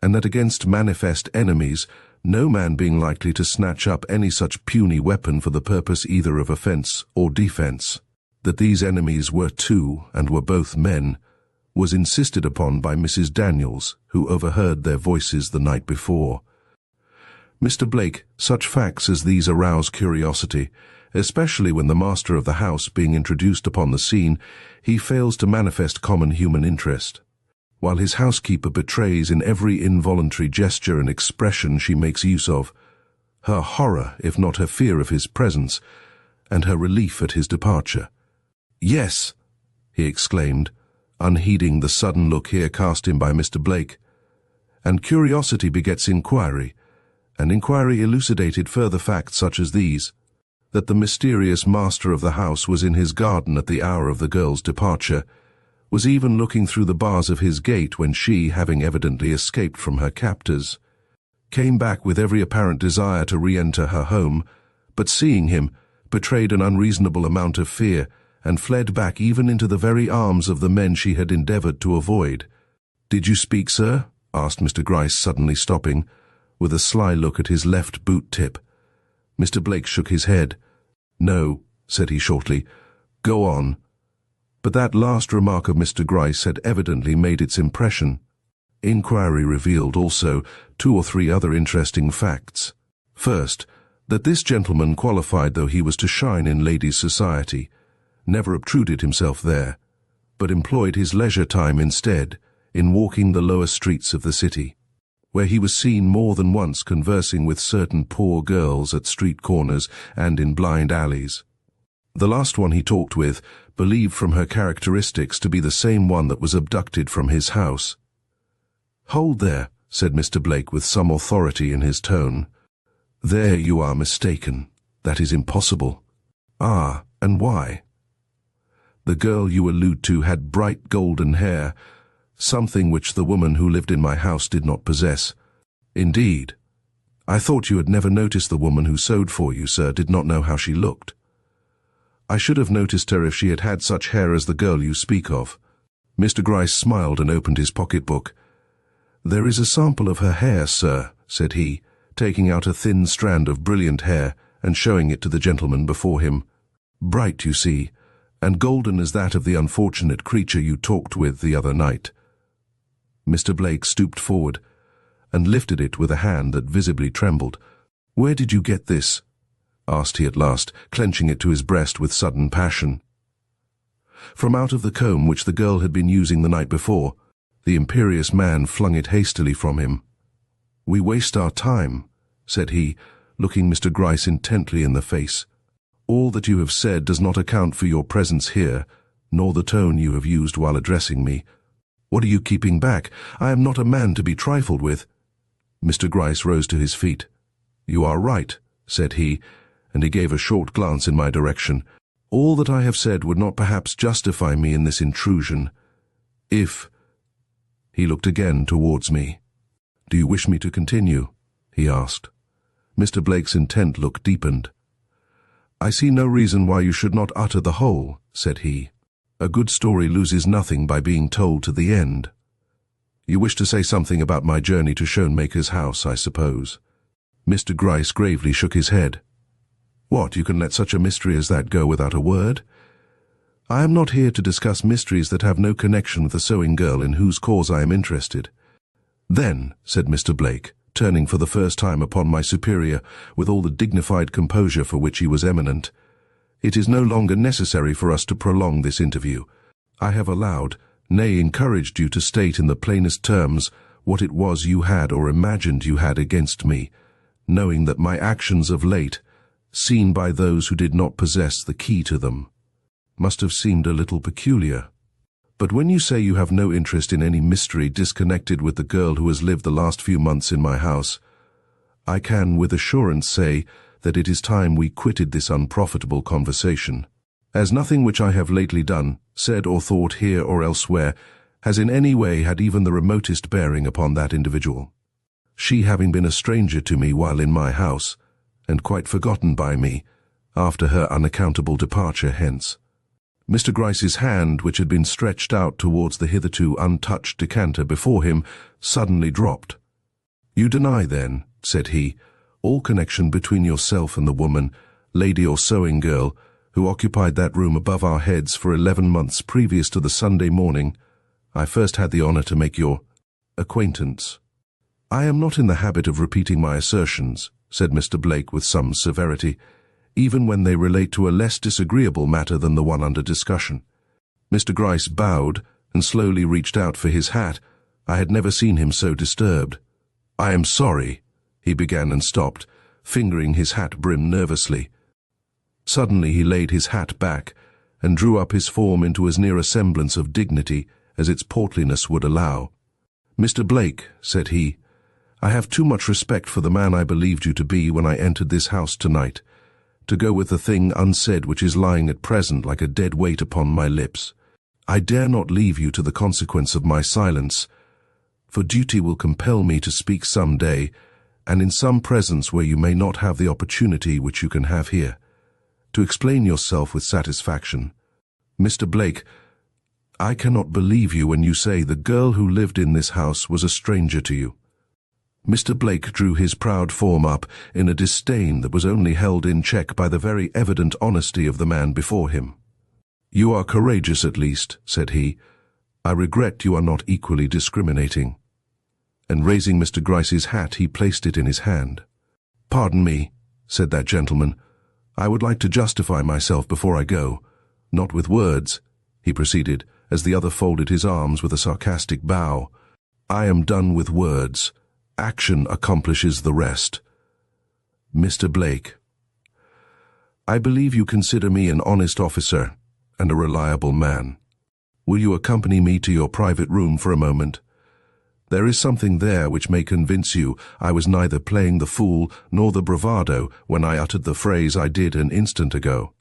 and that against manifest enemies, no man being likely to snatch up any such puny weapon for the purpose either of offence or defence. That these enemies were two, and were both men, was insisted upon by Mrs. Daniels, who overheard their voices the night before. Mr. Blake, such facts as these arouse curiosity, especially when the master of the house being introduced upon the scene, he fails to manifest common human interest, while his housekeeper betrays in every involuntary gesture and expression she makes use of her horror, if not her fear of his presence, and her relief at his departure. "Yes," he exclaimed, unheeding the sudden look here cast him by Mr. Blake. And curiosity begets inquiry, and inquiry elucidated further facts such as these: that the mysterious master of the house was in his garden at the hour of the girl's departure, was even looking through the bars of his gate when she, having evidently escaped from her captors, came back with every apparent desire to re-enter her home, but seeing him, betrayed an unreasonable amount of fear, and fled back even into the very arms of the men she had endeavoured to avoid. "Did you speak, sir?" asked Mr. Gryce, suddenly stopping, with a sly look at his left boot tip. Mr. Blake shook his head. "No," said he shortly. "Go on." But that last remark of Mr. Gryce had evidently made its impression. Inquiry revealed also 2 or 3 other interesting facts. First, that this gentleman, qualified though he was to shine in ladies' society, never obtruded himself there, but employed his leisure time instead in walking the lower streets of the city, where he was seen more than once conversing with certain poor girls at street corners and in blind alleys. The last one he talked with, believed from her characteristics to be the same one that was abducted from his house. "Hold there," said Mr. Blake with some authority in his tone. "There you are mistaken. That is impossible." "Ah, and why?" "The girl you allude to had bright golden hair, something which the woman who lived in my house did not possess." "Indeed. I thought you had never noticed the woman who sewed for you, sir, did not know how she looked." "I should have noticed her if she had had such hair as the girl you speak of." Mr. Gryce smiled and opened his pocketbook. "There is a sample of her hair, sir," said he, taking out a thin strand of brilliant hair and showing it to the gentleman before him. "Bright, you see, and golden as that of the unfortunate creature you talked with the other night." Mr. Blake stooped forward and lifted it with a hand that visibly trembled. "Where did you get this?" asked he at last, clenching it to his breast with sudden passion. From out of the comb which the girl had been using the night before, the imperious man flung it hastily from him. "We waste our time," said he, looking Mr. Gryce intently in the face. "All that you have said does not account for your presence here, nor the tone you have used while addressing me. What are you keeping back? I am not a man to be trifled with." Mr. Gryce rose to his feet. "You are right," said he, and he gave a short glance in my direction. "All that I have said would not perhaps justify me in this intrusion. If—" He looked again towards me. "Do you wish me to continue?" he asked. Mr. Blake's intent look deepened. "I see no reason why you should not utter the whole," said he. "A good story loses nothing by being told to the end. You wish to say something about my journey to Schoenmaker's house, I suppose?" Mr. Gryce gravely shook his head. "What, you can let such a mystery as that go without a word? I am not here to discuss mysteries that have no connection with the sewing girl in whose cause I am interested. "Then," said Mr. Blake, turning for the first time upon my superior with all the dignified composure for which he was eminent, "it is no longer necessary for us to prolong this interview. I have allowed, nay encouraged you to state in the plainest terms what it was you had or imagined you had against me, knowing that my actions of late, seen by those who did not possess the key to them, must have seemed a little peculiar. But when you say you have no interest in any mystery disconnected with the girl who has lived the last few months in my house, I can with assurance say that it is time we quitted this unprofitable conversation, as nothing which I have lately done, said or thought here or elsewhere has in any way had even the remotest bearing upon that individual, she having been a stranger to me while in my house, and quite forgotten by me after her unaccountable departure hence." Mr. Gryce's hand, which had been stretched out towards the hitherto untouched decanter before him, suddenly dropped. "You deny, then," said he, "all connection between yourself and the woman, lady or sewing girl, who occupied that room above our heads for 11 months previous to the Sunday morning I first had the honor to make your acquaintance." "I am not in the habit of repeating my assertions," said Mr. Blake with some severity, "even when they relate to a less disagreeable matter than the one under discussion." Mr. Gryce bowed and slowly reached out for his hat. I had never seen him so disturbed. "I am sorry," he began and stopped, fingering his hat brim nervously. Suddenly he laid his hat back and drew up his form into as near a semblance of dignity as its portliness would allow. "Mr. Blake," said he, "I have too much respect for the man I believed you to be when I entered this house tonight, to go with the thing unsaid which is lying at present like a dead weight upon my lips. I dare not leave you to the consequence of my silence, for duty will compel me to speak some day, and in some presence where you may not have the opportunity which you can have here, to explain yourself with satisfaction. Mr. Blake, I cannot believe you when you say the girl who lived in this house was a stranger to you." Mr. Blake drew his proud form up in a disdain that was only held in check by the very evident honesty of the man before him. "You are courageous at least," said he. "I regret you are not equally discriminating." And raising Mr. Gryce's hat, he placed it in his hand. "Pardon me," said that gentleman. "I would like to justify myself before I go. Not with words," he proceeded, as the other folded his arms with a sarcastic bow. "I am done with words. Action accomplishes the rest. Mr. Blake, I believe you consider me an honest officer and a reliable man. Will you accompany me to your private room for a moment? There is something there which may convince you I was neither playing the fool nor the bravado when I uttered the phrase I did an instant ago.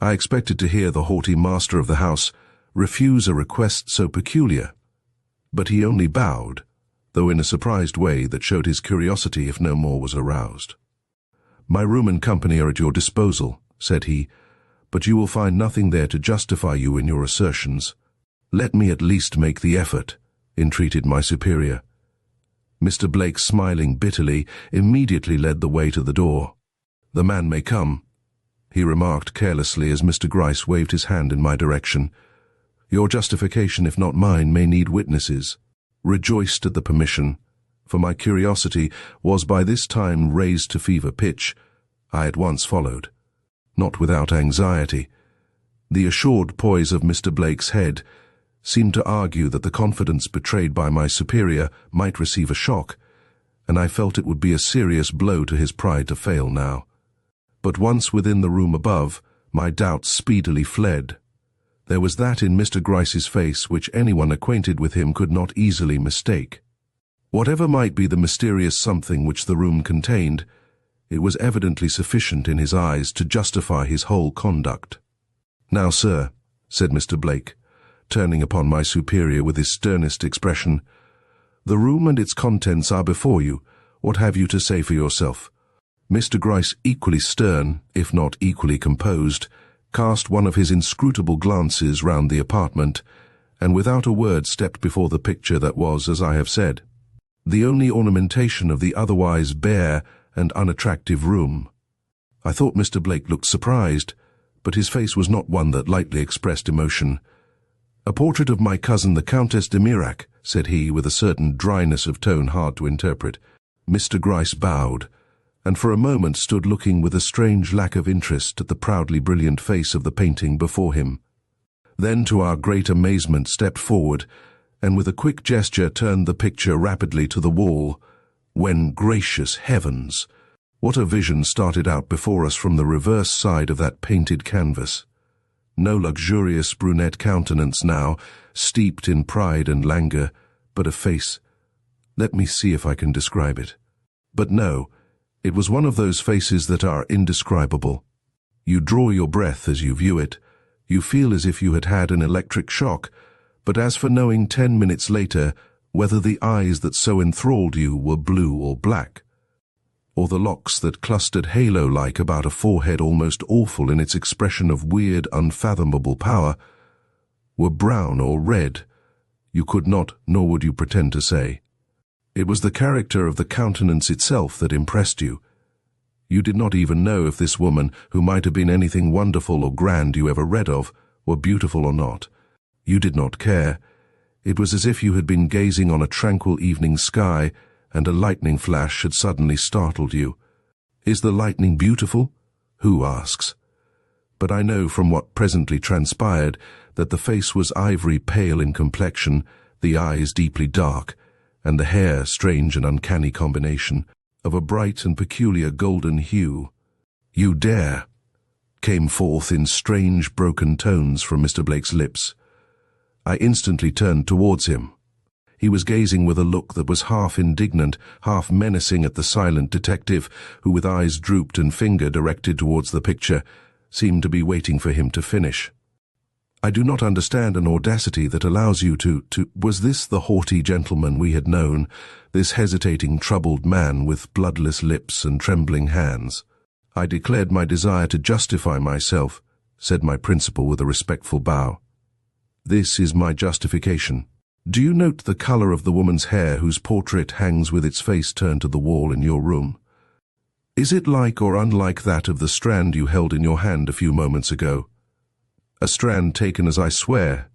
I expected to hear the haughty master of the house refuse a request so peculiar, but he only bowed, though in a surprised way that showed his curiosity if no more was aroused. "My room and company are at your disposal," said he, "but you will find nothing there to justify you in your assertions." "Let me at least make the effort," entreated my superior. Mr. Blake, smiling bitterly, immediately led the way to the door. "The man may come," he remarked carelessly as Mr. Gryce waved his hand in my direction. "Your justification, if not mine, may need witnesses." Rejoiced at the permission, for my curiosity was by this time raised to fever pitch, I at once followed, not without anxiety. The assured poise of Mr. Blake's head seemed to argue that the confidence betrayed by my superior might receive a shock, and I felt it would be a serious blow to his pride to fail now. But once within the room above, my doubts speedily fled. There was that in Mr. Gryce's face which anyone acquainted with him could not easily mistake. Whatever might be the mysterious something which the room contained, it was evidently sufficient in his eyes to justify his whole conduct. "Now, sir," said Mr. Blake, turning upon my superior with his sternest expression, "the room and its contents are before you. What have you to say for yourself?" Mr. Gryce, equally stern, if not equally composed, cast one of his inscrutable glances round the apartment, and without a word stepped before the picture that was, as I have said, the only ornamentation of the otherwise bare and unattractive room. I thought Mr. Blake looked surprised, but his face was not one that lightly expressed emotion. "A portrait of my cousin, the Countess de Mirac," said he with a certain dryness of tone hard to interpret. Mr. Gryce bowed, and for a moment stood looking with a strange lack of interest at the proudly brilliant face of the painting before him. Then, to our great amazement, stepped forward, and with a quick gesture turned the picture rapidly to the wall, when, gracious heavens, what a vision started out before us from the reverse side of that painted canvas. No luxurious brunette countenance now, steeped in pride and languor, but a face. Let me see if I can describe it. But no, it was one of those faces that are indescribable. You draw your breath as you view it. You feel as if you had had an electric shock, but as for knowing 10 minutes later whether the eyes that so enthralled you were blue or black, or the locks that clustered halo-like about a forehead almost awful in its expression of weird, unfathomable power, were brown or red, you could not, nor would you pretend to say. It was the character of the countenance itself that impressed you. You did not even know if this woman, who might have been anything wonderful or grand you ever read of, were beautiful or not. You did not care. It was as if you had been gazing on a tranquil evening sky, and a lightning flash had suddenly startled you. Is the lightning beautiful? Who asks? But I know from what presently transpired that the face was ivory pale in complexion, the eyes deeply dark, and the hair, strange and uncanny combination, of a bright and peculiar golden hue. "You dare!" came forth in strange broken tones from Mr. Blake's lips. I instantly turned towards him. He was gazing with a look that was half indignant, half menacing at the silent detective, who with eyes drooped and finger directed towards the picture, seemed to be waiting for him to finish. I do not understand an audacity that allows you to... Was this the haughty gentleman we had known, this hesitating, troubled man with bloodless lips and trembling hands? I declared my desire to justify myself, said my principal with a respectful bow. This is my justification. Do you note the colour of the woman's hair whose portrait hangs with its face turned to the wall in your room? Is it like or unlike that of the strand you held in your hand a few moments ago? A strand taken, as I swear,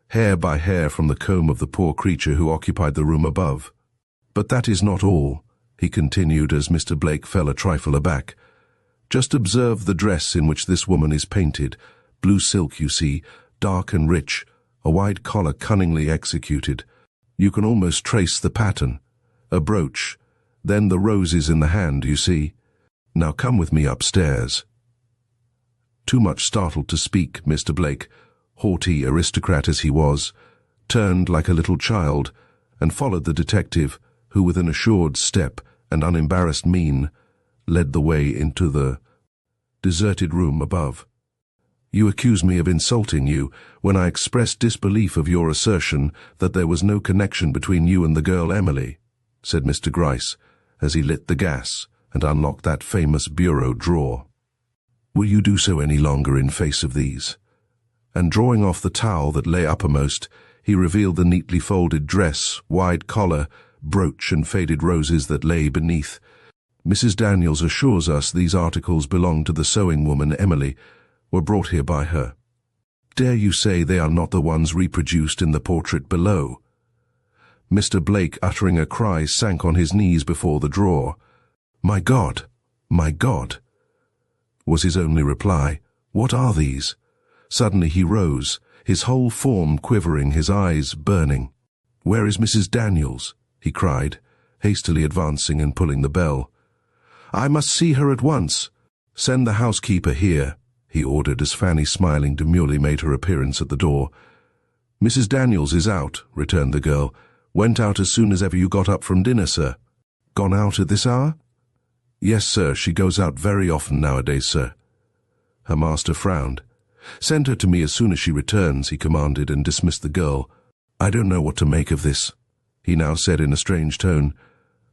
hair by hair from the comb of the poor creature who occupied the room above. But that is not all, he continued as Mr. Blake fell a trifle aback. Just observe the dress in which this woman is painted. Blue silk, you see, dark and rich, a wide collar cunningly executed. You can almost trace the pattern. A brooch, then the roses in the hand, you see. Now come with me upstairs. Too much startled to speak, Mr. Blake, haughty aristocrat as he was, turned like a little child, and followed the detective, who with an assured step and unembarrassed mien led the way into the deserted room above. You accuse me of insulting you when I expressed disbelief of your assertion that there was no connection between you and the girl Emily, said Mr. Gryce, as he lit the gas and unlocked that famous bureau drawer. Will you do so any longer in face of these? And drawing off the towel that lay uppermost, he revealed the neatly folded dress, wide collar, brooch and faded roses that lay beneath. Mrs. Daniels assures us these articles belong to the sewing woman Emily, were brought here by her. Dare you say they are not the ones reproduced in the portrait below? Mr. Blake, uttering a cry, sank on his knees before the drawer. My God! My God! Was his only reply. What are these? Suddenly he rose, his whole form quivering, his eyes burning. Where is Mrs. Daniels? He cried, hastily advancing and pulling the bell. I must see her at once. Send the housekeeper here, he ordered as Fanny, smiling demurely, made her appearance at the door. Mrs. Daniels is out, returned the girl. Went out as soon as ever you got up from dinner, sir. Gone out at this hour? Yes, sir, she goes out very often nowadays, sir. Her master frowned. Send her to me as soon as she returns, he commanded, and dismissed the girl. I don't know what to make of this, he now said in a strange tone,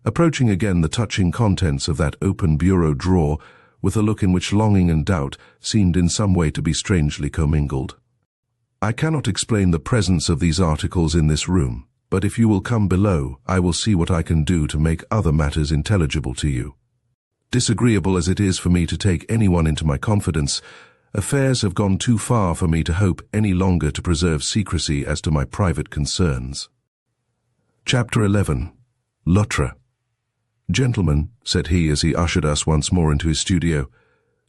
approaching again the touching contents of that open bureau drawer with a look in which longing and doubt seemed in some way to be strangely commingled. I cannot explain the presence of these articles in this room, but if you will come below, I will see what I can do to make other matters intelligible to you. Disagreeable as it is for me to take anyone into my confidence, affairs have gone too far for me to hope any longer to preserve secrecy as to my private concerns. Chapter 11. Luttra. "Gentlemen," said he as he ushered us once more into his studio,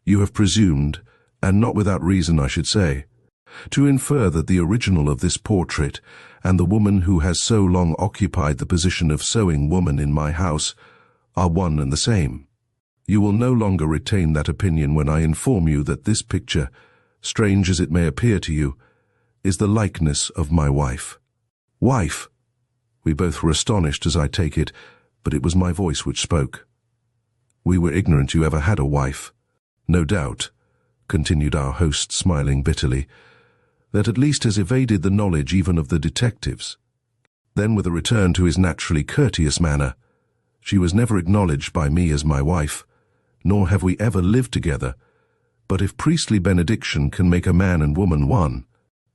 "you have presumed, and not without reason I should say, to infer that the original of this portrait and the woman who has so long occupied the position of sewing woman in my house are one and the same. You will no longer retain that opinion when I inform you that this picture, strange as it may appear to you, is the likeness of my wife." "Wife!" We both were astonished, as I take it, but it was my voice which spoke. "We were ignorant you ever had a wife. No doubt," continued our host, smiling bitterly, "that at least has evaded the knowledge even of the detectives." Then, with a return to his naturally courteous manner, "She was never acknowledged by me as my wife, nor have we ever lived together, but if priestly benediction can make a man and woman one,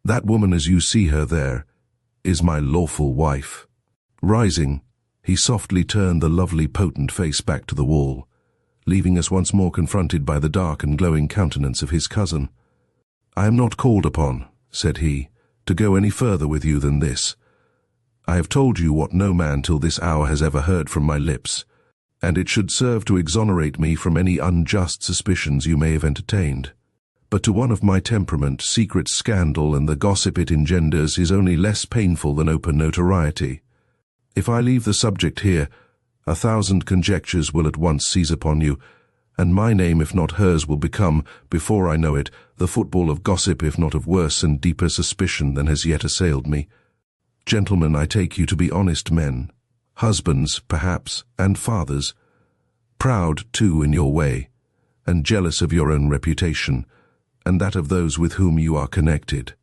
that woman as you see her there is my lawful wife." Rising, he softly turned the lovely potent face back to the wall, leaving us once more confronted by the dark and glowing countenance of his cousin. "I am not called upon," said he, "to go any further with you than this. I have told you what no man till this hour has ever heard from my lips, and it should serve to exonerate me from any unjust suspicions you may have entertained. But to one of my temperament, secret scandal and the gossip it engenders is only less painful than open notoriety. If I leave the subject here, 1,000 conjectures will at once seize upon you, and my name, if not hers, will become, before I know it, the football of gossip, if not of worse and deeper suspicion than has yet assailed me. Gentlemen, I take you to be honest men, husbands, perhaps, and fathers, proud, too, in your way, and jealous of your own reputation, and that of those with whom you are connected.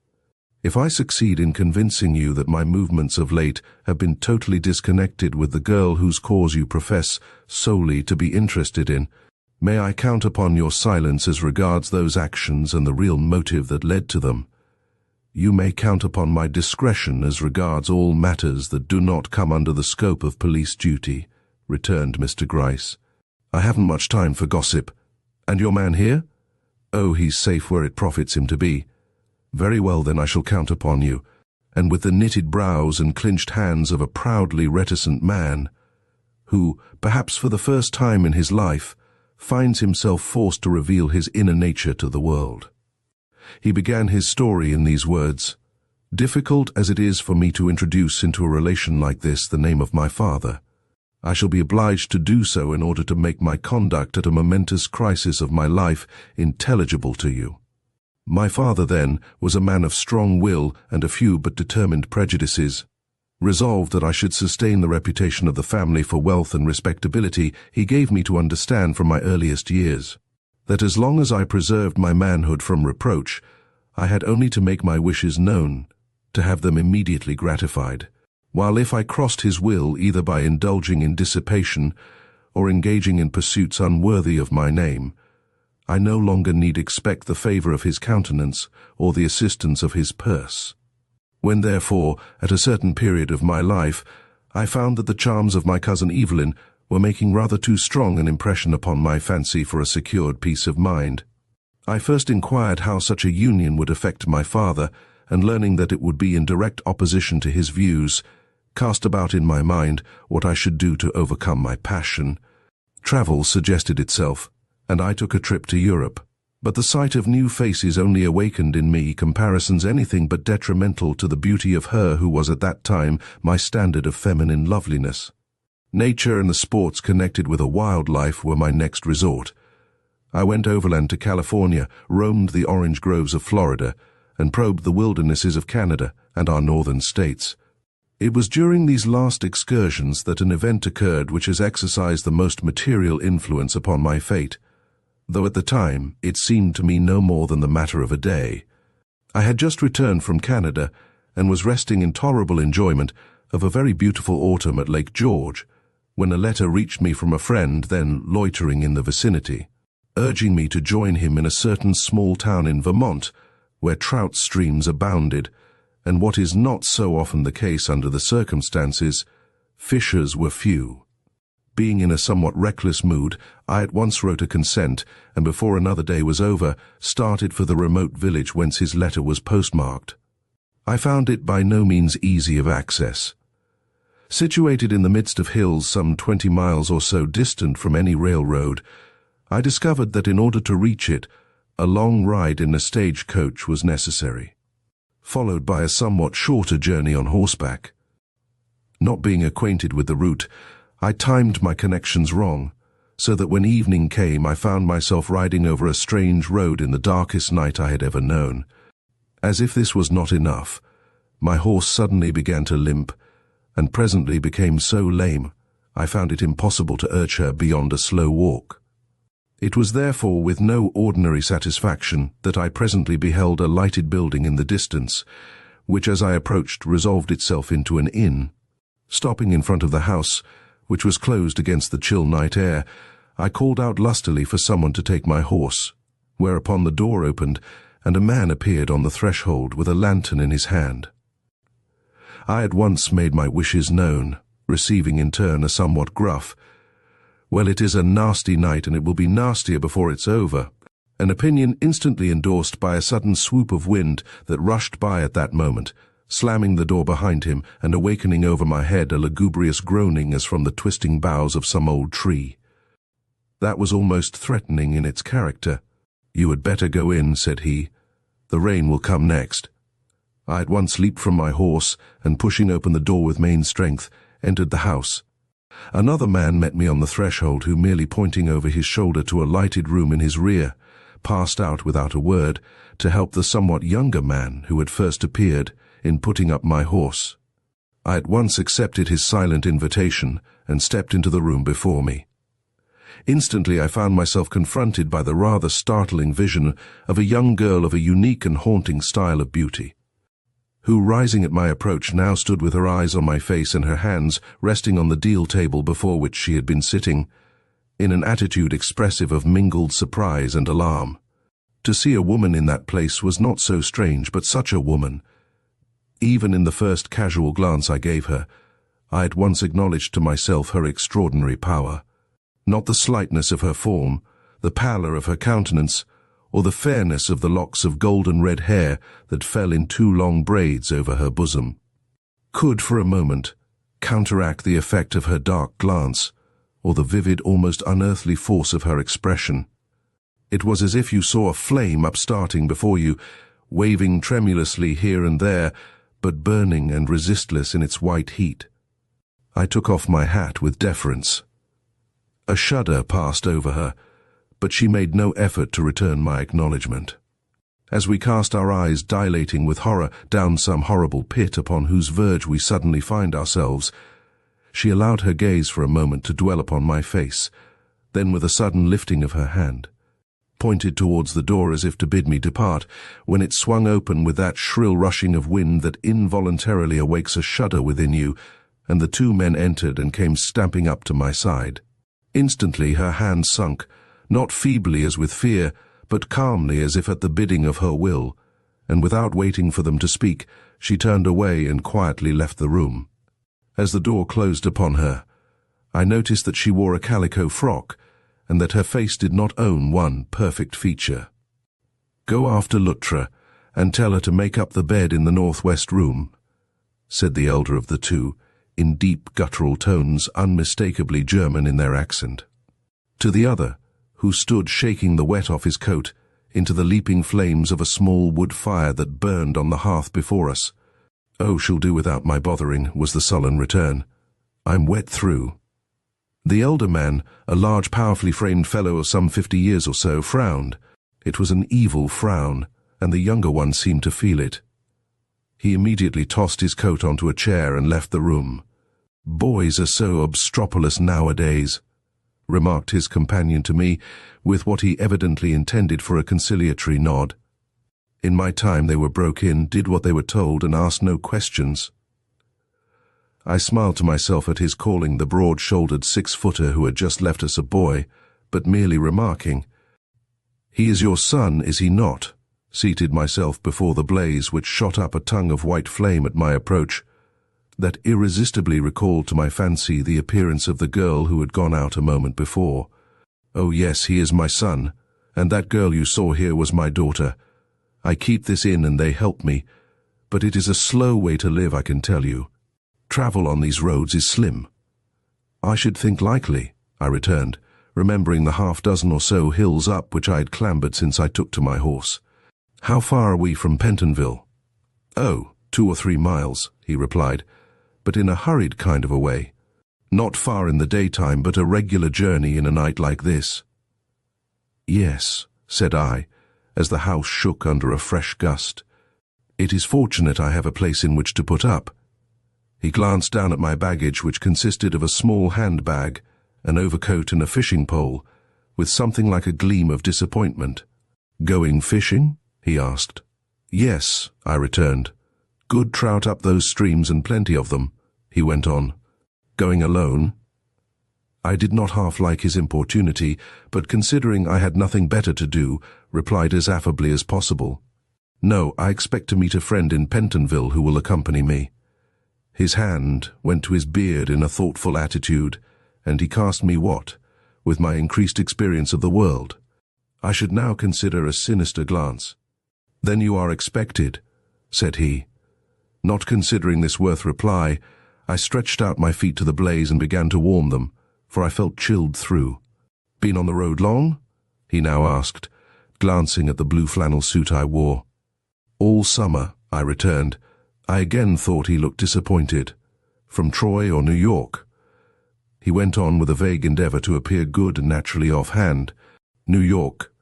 If I succeed in convincing you that my movements of late have been totally disconnected with the girl whose cause you profess solely to be interested in, may I count upon your silence as regards those actions and the real motive that led to them. You may count upon my discretion as regards all matters that do not come under the scope of police duty," returned Mr. Gryce. "I haven't much time for gossip. And your man here? Oh, he's safe where it profits him to be. Very well, then I shall count upon you," and with the knitted brows and clinched hands of a proudly reticent man, who, perhaps for the first time in his life, finds himself forced to reveal his inner nature to the world. He began his story in these words: "Difficult as it is for me to introduce into a relation like this the name of my father, I shall be obliged to do so in order to make my conduct at a momentous crisis of my life intelligible to you. My father, then, was a man of strong will and a few but determined prejudices. Resolved that I should sustain the reputation of the family for wealth and respectability, he gave me to understand from my earliest years that as long as I preserved my manhood from reproach, I had only to make my wishes known, to have them immediately gratified, while if I crossed his will either by indulging in dissipation or engaging in pursuits unworthy of my name, I no longer need expect the favour of his countenance or the assistance of his purse. When, therefore, at a certain period of my life, I found that the charms of my cousin Evelyn were making rather too strong an impression upon my fancy for a secured peace of mind, I first inquired how such a union would affect my father, and learning that it would be in direct opposition to his views, cast about in my mind what I should do to overcome my passion. Travel suggested itself, and I took a trip to Europe. But the sight of new faces only awakened in me comparisons anything but detrimental to the beauty of her who was at that time my standard of feminine loveliness. Nature and the sports connected with a wild life were my next resort. I went overland to California, roamed the orange groves of Florida, and probed the wildernesses of Canada and our northern states. It was during these last excursions that an event occurred which has exercised the most material influence upon my fate, though at the time it seemed to me no more than the matter of a day. I had just returned from Canada and was resting in tolerable enjoyment of a very beautiful autumn at Lake George, when a letter reached me from a friend then loitering in the vicinity, urging me to join him in a certain small town in Vermont, where trout streams abounded, and what is not so often the case under the circumstances, fishers were few. Being in a somewhat reckless mood, I at once wrote a consent, and before another day was over, started for the remote village whence his letter was postmarked. I found it by no means easy of access. Situated in the midst of hills some 20 miles or so distant from any railroad, I discovered that in order to reach it, a long ride in a stagecoach was necessary, followed by a somewhat shorter journey on horseback. Not being acquainted with the route, I timed my connections wrong, so that when evening came I found myself riding over a strange road in the darkest night I had ever known. As if this was not enough, my horse suddenly began to limp, and presently became so lame I found it impossible to urge her beyond a slow walk. It was therefore with no ordinary satisfaction that I presently beheld a lighted building in the distance, which as I approached resolved itself into an inn. Stopping in front of the house, which was closed against the chill night air, I called out lustily for someone to take my horse, whereupon the door opened and a man appeared on the threshold with a lantern in his hand. I at once made my wishes known, receiving in turn a somewhat gruff, "Well, it is a nasty night and it will be nastier before it's over," an opinion instantly endorsed by a sudden swoop of wind that rushed by at that moment, slamming the door behind him and awakening over my head a lugubrious groaning as from the twisting boughs of some old tree. That was almost threatening in its character. "You had better go in," said he. "The rain will come next." I at once leaped from my horse and, pushing open the door with main strength, entered the house. Another man met me on the threshold who, merely pointing over his shoulder to a lighted room in his rear, passed out without a word to help the somewhat younger man who had first appeared in putting up my horse. I at once accepted his silent invitation and stepped into the room before me. Instantly I found myself confronted by the rather startling vision of a young girl of a unique and haunting style of beauty, who, rising at my approach, now stood with her eyes on my face and her hands resting on the deal table before which she had been sitting, in an attitude expressive of mingled surprise and alarm. To see a woman in that place was not so strange, but such a woman. Even in the first casual glance I gave her, I at once acknowledged to myself her extraordinary power. Not the slightness of her form, the pallor of her countenance, or the fairness of the locks of golden red hair that fell in 2 long braids over her bosom, could for a moment counteract the effect of her dark glance, or the vivid, almost unearthly force of her expression. It was as if you saw a flame upstarting before you, waving tremulously here and there, but burning and resistless in its white heat. I took off my hat with deference. A shudder passed over her, but she made no effort to return my acknowledgement. As we cast our eyes dilating with horror down some horrible pit upon whose verge we suddenly find ourselves, she allowed her gaze for a moment to dwell upon my face, then with a sudden lifting of her hand, pointed towards the door as if to bid me depart, when it swung open with that shrill rushing of wind that involuntarily awakes a shudder within you, and the 2 men entered and came stamping up to my side. Instantly her hand sunk, not feebly as with fear, but calmly as if at the bidding of her will, and without waiting for them to speak, she turned away and quietly left the room. As the door closed upon her, I noticed that she wore a calico frock, and that her face did not own one perfect feature. "Go after Luttra, and tell her to make up the bed in the northwest room," said the elder of the 2, in deep guttural tones unmistakably German in their accent. To the other, who stood shaking the wet off his coat into the leaping flames of a small wood fire that burned on the hearth before us, "Oh, she'll do without my bothering," was the sullen return. "I'm wet through." The elder man, a large, powerfully framed fellow of some 50 years or so, frowned. It was an evil frown, and the younger one seemed to feel it. He immediately tossed his coat onto a chair and left the room. "Boys are so obstropolous nowadays," remarked his companion to me, with what he evidently intended for a conciliatory nod. "In my time they were broke in, did what they were told, and asked no questions." I smiled to myself at his calling the broad-shouldered 6-footer who had just left us a boy, but merely remarking, "He is your son, is he not?" seated myself before the blaze which shot up a tongue of white flame at my approach, that irresistibly recalled to my fancy the appearance of the girl who had gone out a moment before. "Oh yes, he is my son, and that girl you saw here was my daughter. I keep this inn and they help me, but it is a slow way to live, I can tell you. Travel on these roads is slim. I should think likely, I returned, remembering the half-dozen or so hills up which I had clambered since I took to my horse. How far are we from Pentonville? Oh, 2 or 3 miles, he replied, but in a hurried kind of a way. Not far in the daytime, but a regular journey in a night like this. Yes, said I, as the house shook under a fresh gust. It is fortunate I have a place in which to put up. He glanced down at my baggage, which consisted of a small handbag, an overcoat and a fishing pole, with something like a gleam of disappointment. Going fishing? He asked. Yes, I returned. Good trout up those streams and plenty of them, he went on. Going alone? I did not half like his importunity, but considering I had nothing better to do, replied as affably as possible. No, I expect to meet a friend in Pentonville who will accompany me. His hand went to his beard in a thoughtful attitude, and he cast me what, with my increased experience of the world, I should now consider a sinister glance. Then you are expected, said he. Not considering this worth reply, I stretched out my feet to the blaze and began to warm them, for I felt chilled through. Been on the road long? He now asked, glancing at the blue flannel suit I wore. All summer, I returned. I again thought he looked disappointed. From Troy or New York? He went on with a vague endeavor to appear good and naturally offhand. New York.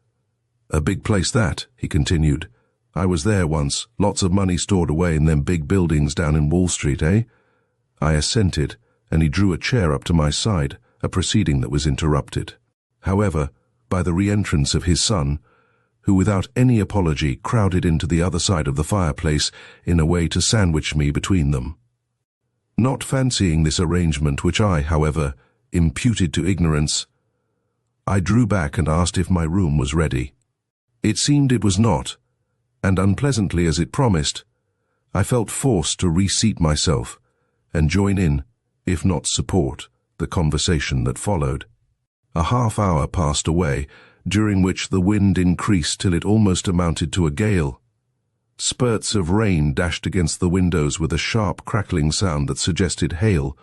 A big place that, he continued. I was there once, lots of money stored away in them big buildings down in Wall Street, eh? I assented, and he drew a chair up to my side, a proceeding that was interrupted. However, by the re-entrance of his son, who without any apology crowded into the other side of the fireplace in a way to sandwich me between them. Not fancying this arrangement, which I, however, imputed to ignorance, I drew back and asked if my room was ready. It seemed it was not, and unpleasantly as it promised, I felt forced to reseat myself and join in, if not support, the conversation that followed. A half-hour passed away, during which the wind increased till it almost amounted to a gale. Spurts of rain dashed against the windows with a sharp crackling sound that suggested hail,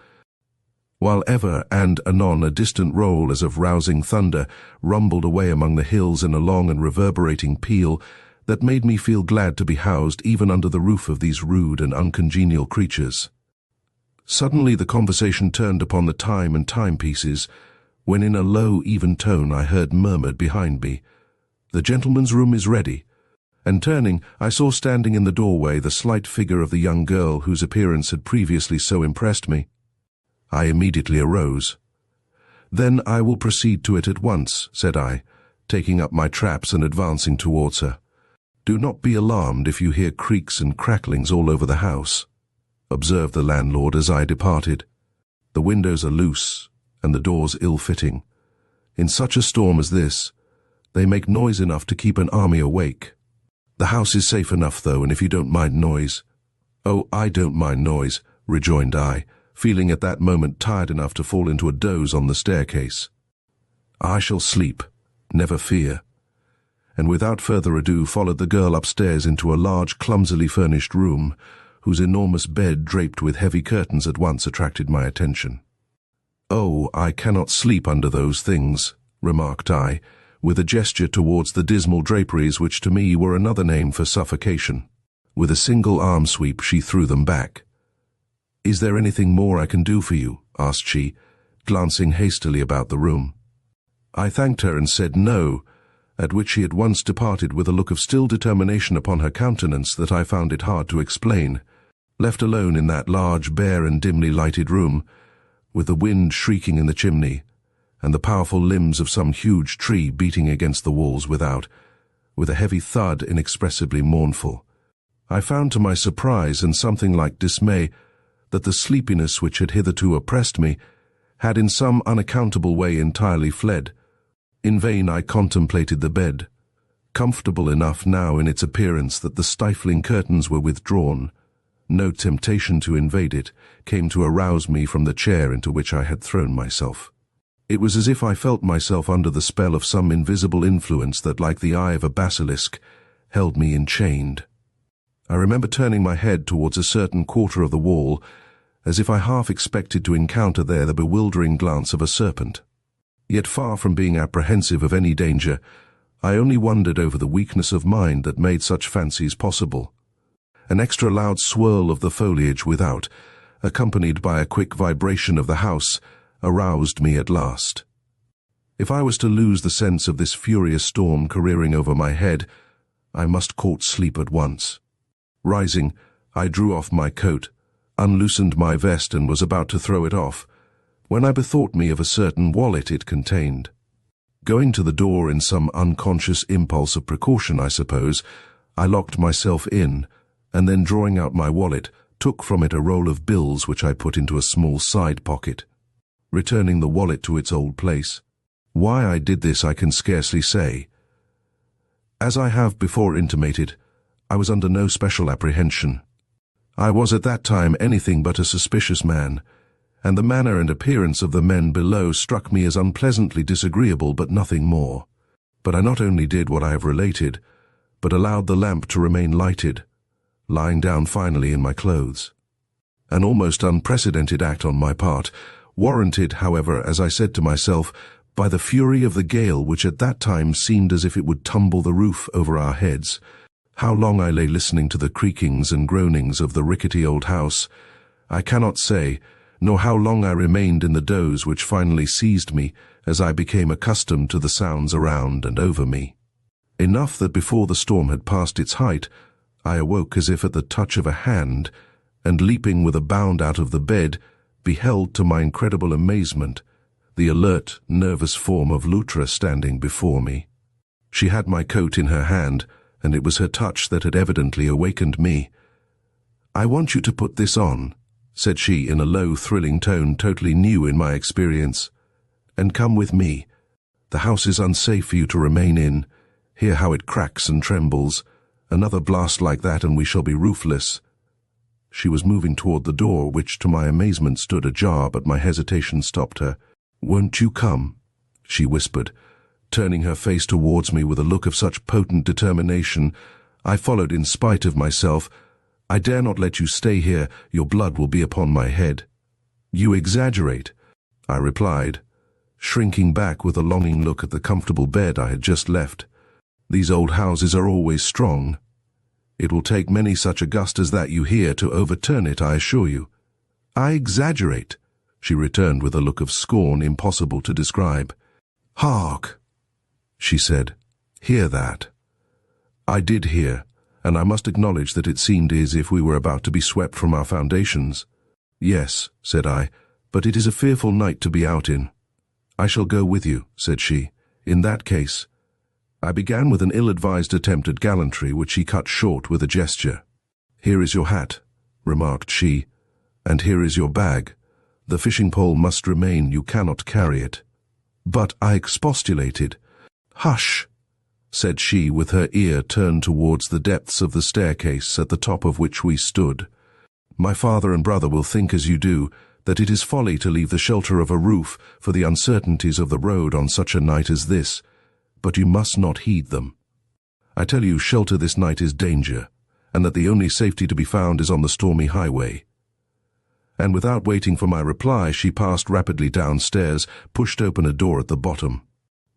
while ever and anon a distant roll as of rousing thunder rumbled away among the hills in a long and reverberating peal that made me feel glad to be housed even under the roof of these rude and uncongenial creatures. Suddenly the conversation turned upon the time and timepieces, when in a low, even tone I heard murmured behind me, "The gentleman's room is ready," and turning, I saw standing in the doorway the slight figure of the young girl whose appearance had previously so impressed me. I immediately arose. "Then I will proceed to it at once," said I, taking up my traps and advancing towards her. "Do not be alarmed if you hear creaks and cracklings all over the house," observed the landlord as I departed. "The windows are loose, and the doors ill-fitting. In such a storm as this, they make noise enough to keep an army awake. The house is safe enough, though, and if you don't mind noise—" "Oh, I don't mind noise," rejoined I, feeling at that moment tired enough to fall into a doze on the staircase. "I shall sleep, never fear," and without further ado followed the girl upstairs into a large, clumsily furnished room, whose enormous bed draped with heavy curtains at once attracted my attention. "Oh, I cannot sleep under those things," remarked I, with a gesture towards the dismal draperies which to me were another name for suffocation. With a single arm sweep she threw them back. "Is there anything more I can do for you?" asked she, glancing hastily about the room. I thanked her and said no, at which she at once departed with a look of still determination upon her countenance that I found it hard to explain. Left alone in that large, bare and dimly lighted room, with the wind shrieking in the chimney, and the powerful limbs of some huge tree beating against the walls without, with a heavy thud inexpressibly mournful, I found to my surprise and something like dismay that the sleepiness which had hitherto oppressed me had in some unaccountable way entirely fled. In vain I contemplated the bed, comfortable enough now in its appearance that the stifling curtains were withdrawn. No temptation to invade it came to arouse me from the chair into which I had thrown myself. It was as if I felt myself under the spell of some invisible influence that, like the eye of a basilisk, held me enchained. I remember turning my head towards a certain quarter of the wall as if I half expected to encounter there the bewildering glance of a serpent. Yet far from being apprehensive of any danger, I only wondered over the weakness of mind that made such fancies possible. An extra loud swirl of the foliage without, accompanied by a quick vibration of the house, aroused me at last. If I was to lose the sense of this furious storm careering over my head, I must court sleep at once. Rising, I drew off my coat, unloosened my vest and was about to throw it off, when I bethought me of a certain wallet it contained. Going to the door in some unconscious impulse of precaution, I suppose, I locked myself in, and then drawing out my wallet, took from it a roll of bills which I put into a small side pocket, returning the wallet to its old place. Why I did this I can scarcely say. As I have before intimated, I was under no special apprehension. I was at that time anything but a suspicious man, and the manner and appearance of the men below struck me as unpleasantly disagreeable, but nothing more. But I not only did what I have related, but allowed the lamp to remain lighted, lying down finally in my clothes. An almost unprecedented act on my part, warranted, however, as I said to myself, by the fury of the gale which at that time seemed as if it would tumble the roof over our heads. How long I lay listening to the creakings and groanings of the rickety old house, I cannot say, nor how long I remained in the doze which finally seized me as I became accustomed to the sounds around and over me. Enough that before the storm had passed its height, I awoke as if at the touch of a hand, and leaping with a bound out of the bed, beheld to my incredible amazement the alert, nervous form of Luttra standing before me. She had my coat in her hand, and it was her touch that had evidently awakened me. "I want you to put this on," said she in a low, thrilling tone totally new in my experience, "and come with me. The house is unsafe for you to remain in. Hear how it cracks and trembles. Another blast like that and we shall be roofless." She was moving toward the door, which to my amazement stood ajar, but my hesitation stopped her. "Won't you come?" she whispered, turning her face towards me with a look of such potent determination, I followed in spite of myself. "I dare not let you stay here, your blood will be upon my head." "You exaggerate," I replied, shrinking back with a longing look at the comfortable bed I had just left. "These old houses are always strong. It will take many such a gust as that you hear to overturn it, I assure you." "I exaggerate," she returned with a look of scorn impossible to describe. "Hark," she said. "Hear that?" I did hear, and I must acknowledge that it seemed as if we were about to be swept from our foundations. "Yes," said I, "but it is a fearful night to be out in." "I shall go with you," said she. "In that case—" I began with an ill-advised attempt at gallantry, which she cut short with a gesture. "Here is your hat," remarked she, "and here is your bag. The fishing pole must remain, you cannot carry it." "But," I expostulated. "Hush," said she, with her ear turned towards the depths of the staircase at the top of which we stood. "My father and brother will think as you do, that it is folly to leave the shelter of a roof for the uncertainties of the road on such a night as this, but you must not heed them. I tell you, shelter this night is danger, and that the only safety to be found is on the stormy highway." And without waiting for my reply, she passed rapidly downstairs, pushed open a door at the bottom,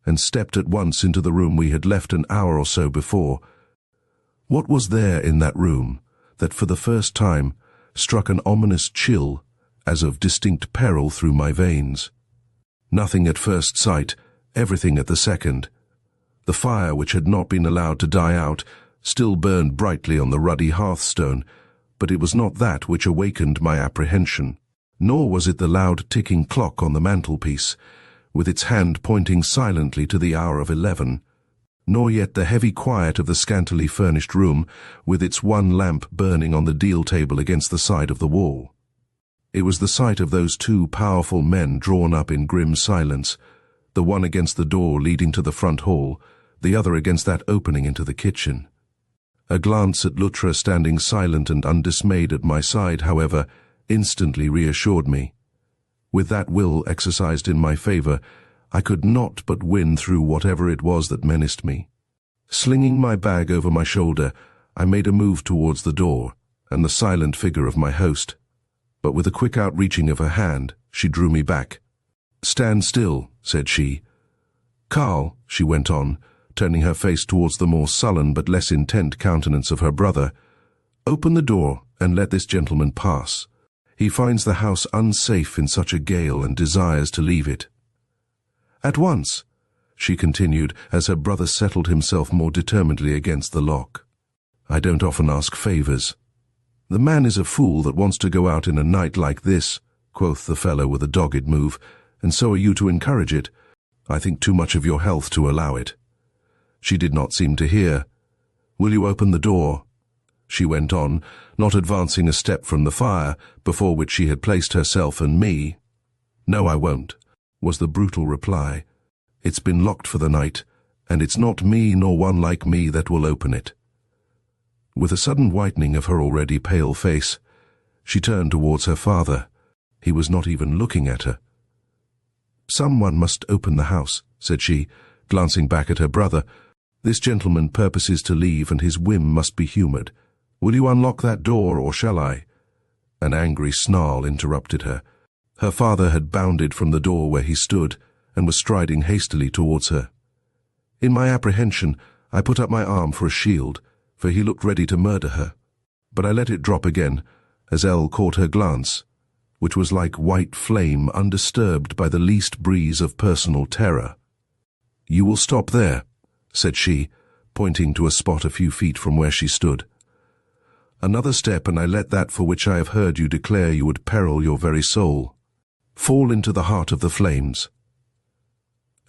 and stepped at once into the room we had left an hour or so before. What was there in that room that for the first time struck an ominous chill, as of distinct peril, through my veins? Nothing at first sight, everything at the second. The fire, which had not been allowed to die out, still burned brightly on the ruddy hearthstone, but it was not that which awakened my apprehension, nor was it the loud ticking clock on the mantelpiece, with its hand pointing silently to the hour of 11, nor yet the heavy quiet of the scantily furnished room, with its one lamp burning on the deal table against the side of the wall. It was the sight of those two powerful men drawn up in grim silence, the one against the door leading to the front hall, the other against that opening into the kitchen. A glance at Luttra standing silent and undismayed at my side, however, instantly reassured me. With that will exercised in my favor, I could not but win through whatever it was that menaced me. Slinging my bag over my shoulder, I made a move towards the door and the silent figure of my host. but with a quick outreaching of her hand, she drew me back. "Stand still," said she. "Carl," she went on, turning her face towards the more sullen but less intent countenance of her brother, "open the door and let this gentleman pass. He finds the house unsafe in such a gale and desires to leave it." "At once," she continued, as her brother settled himself more determinedly against the lock. "I don't often ask favours." "The man is a fool that wants to go out in a night like this," quoth the fellow with a dogged move, "and so are you to encourage it. I think too much of your health to allow it." She did not seem to hear. "Will you open the door?" she went on, not advancing a step from the fire, before which she had placed herself and me. "No, I won't," was the brutal reply. "It's been locked for the night, and it's not me nor one like me that will open it." With a sudden whitening of her already pale face, she turned towards her father. He was not even looking at her. "Someone must open the house," said she, glancing back at her brother. "This gentleman purposes to leave, and his whim must be humoured. Will you unlock that door, or shall I?" An angry snarl interrupted her. Her father had bounded from the door where he stood, and was striding hastily towards her. In my apprehension, I put up my arm for a shield, for he looked ready to murder her. But I let it drop again, as Elle caught her glance, which was like white flame undisturbed by the least breeze of personal terror. "You will stop there," said she, pointing to a spot a few feet from where she stood. "Another step, and I let that for which I have heard you declare you would peril your very soul fall into the heart of the flames."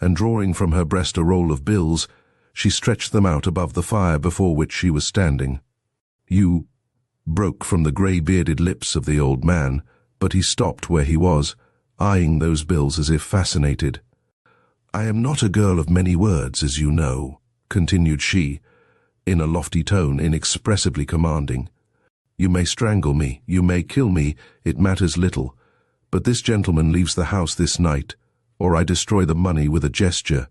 And drawing from her breast a roll of bills, she stretched them out above the fire before which she was standing. "You," broke from the grey-bearded lips of the old man, but he stopped where he was, eyeing those bills as if fascinated. "I am not a girl of many words, as you know," continued she, in a lofty tone inexpressibly commanding. "You may strangle me, you may kill me, it matters little, but this gentleman leaves the house this night, or I destroy the money with a gesture."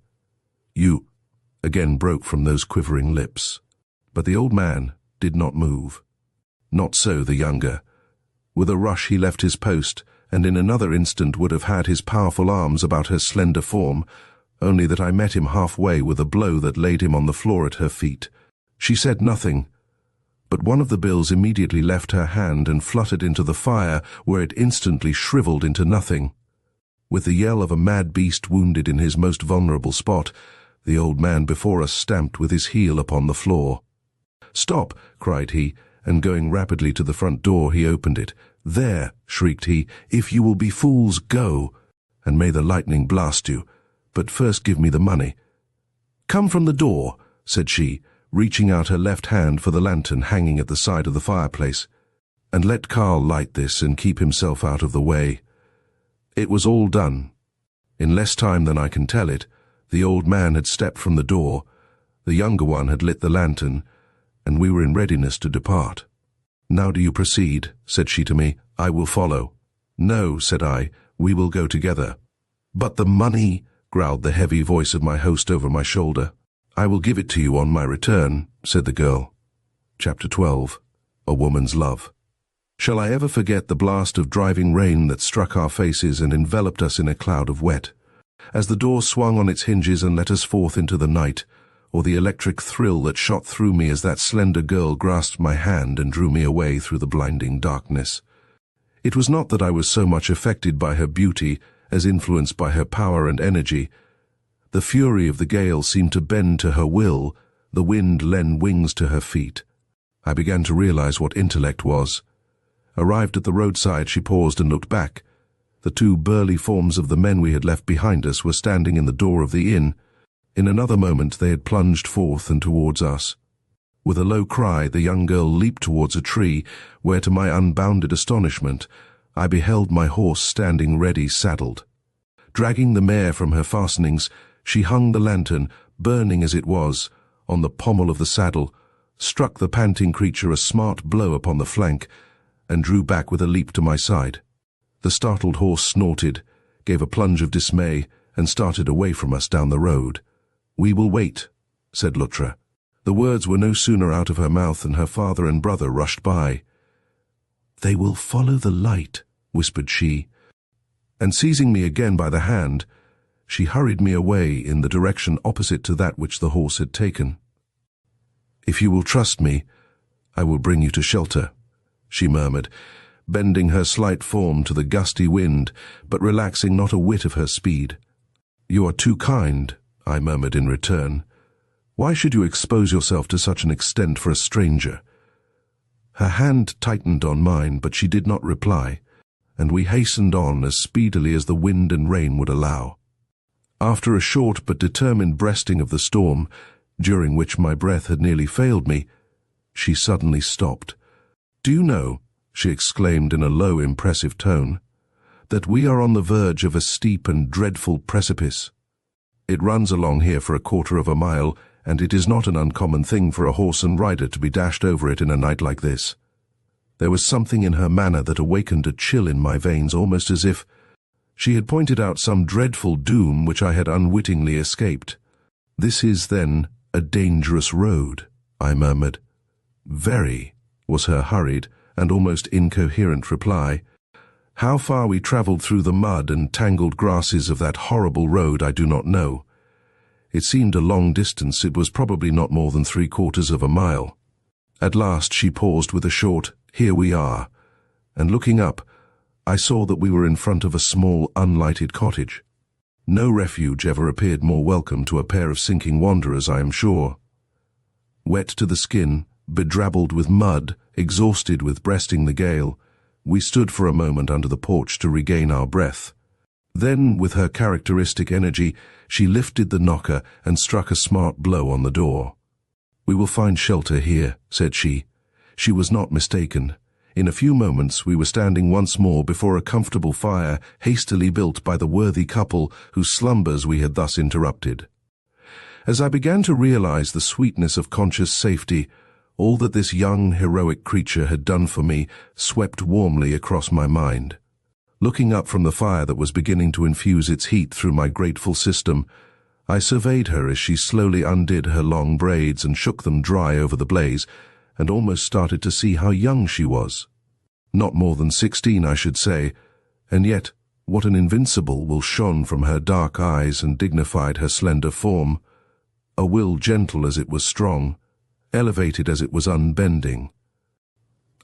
"You," again broke from those quivering lips. But the old man did not move. Not so the younger. With a rush he left his post, and in another instant would have had his powerful arms about her slender form, only that I met him halfway with a blow that laid him on the floor at her feet. She said nothing, but one of the bills immediately left her hand and fluttered into the fire, where it instantly shriveled into nothing. With the yell of a mad beast wounded in his most vulnerable spot, the old man before us stamped with his heel upon the floor. "Stop!" cried he, and going rapidly to the front door he opened it. "There!" shrieked he, "if you will be fools, go, and may the lightning blast you. But first give me the money." "Come from the door," said she, reaching out her left hand for the lantern hanging at the side of the fireplace, "and let Carl light this and keep himself out of the way." It was all done. In less time than I can tell it, the old man had stepped from the door, the younger one had lit the lantern, and we were in readiness to depart. "Now do you proceed," said she to me. "I will follow." "No," said I, "we will go together." "But the money," growled the heavy voice of my host over my shoulder. "I will give it to you on my return," said the girl. Chapter 12. A Woman's Love. Shall I ever forget the blast of driving rain that struck our faces and enveloped us in a cloud of wet, as the door swung on its hinges and let us forth into the night, or the electric thrill that shot through me as that slender girl grasped my hand and drew me away through the blinding darkness? It was not that I was so much affected by her beauty as influenced by her power and energy. The fury of the gale seemed to bend to her will, the wind lent wings to her feet. I began to realize what intellect was. Arrived at the roadside, she paused and looked back. The two burly forms of the men we had left behind us were standing in the door of the inn. In another moment they had plunged forth and towards us. With a low cry, the young girl leaped towards a tree, where, to my unbounded astonishment, I beheld my horse standing ready saddled. Dragging the mare from her fastenings, she hung the lantern, burning as it was, on the pommel of the saddle, struck the panting creature a smart blow upon the flank, and drew back with a leap to my side. The startled horse snorted, gave a plunge of dismay, and started away from us down the road. "We will wait," said Luttra. The words were no sooner out of her mouth than her father and brother rushed by. "They will follow the light," whispered she, and seizing me again by the hand, she hurried me away in the direction opposite to that which the horse had taken. "If you will trust me, I will bring you to shelter," she murmured, bending her slight form to the gusty wind, but relaxing not a whit of her speed. "You are too kind," I murmured in return. "Why should you expose yourself to such an extent for a stranger?" Her hand tightened on mine, but she did not reply, and we hastened on as speedily as the wind and rain would allow. After a short but determined breasting of the storm, during which my breath had nearly failed me, she suddenly stopped. "Do you know," she exclaimed in a low, impressive tone, "that we are on the verge of a steep and dreadful precipice? It runs along here for 1/4 of a mile, and it is not an uncommon thing for a horse and rider to be dashed over it in a night like this." There was something in her manner that awakened a chill in my veins, almost as if she had pointed out some dreadful doom which I had unwittingly escaped. "This is, then, a dangerous road," I murmured. "Very," was her hurried and almost incoherent reply. How far we travelled through the mud and tangled grasses of that horrible road I do not know. It seemed a long distance. It was probably not more than 3/4 of a mile. At last she paused with a short, "Here we are," and looking up, I saw that we were in front of a small, unlighted cottage. No refuge ever appeared more welcome to a pair of sinking wanderers, I am sure. Wet to the skin, bedrabbled with mud, exhausted with breasting the gale, we stood for a moment under the porch to regain our breath. Then, with her characteristic energy, she lifted the knocker and struck a smart blow on the door. "We will find shelter here," said she. She was not mistaken. In a few moments we were standing once more before a comfortable fire hastily built by the worthy couple whose slumbers we had thus interrupted. As I began to realize the sweetness of conscious safety, all that this young, heroic creature had done for me swept warmly across my mind. Looking up from the fire that was beginning to infuse its heat through my grateful system, I surveyed her as she slowly undid her long braids and shook them dry over the blaze, and almost started to see how young she was. Not more than 16, I should say, and yet what an invincible will shone from her dark eyes and dignified her slender form, a will gentle as it was strong, elevated as it was unbending.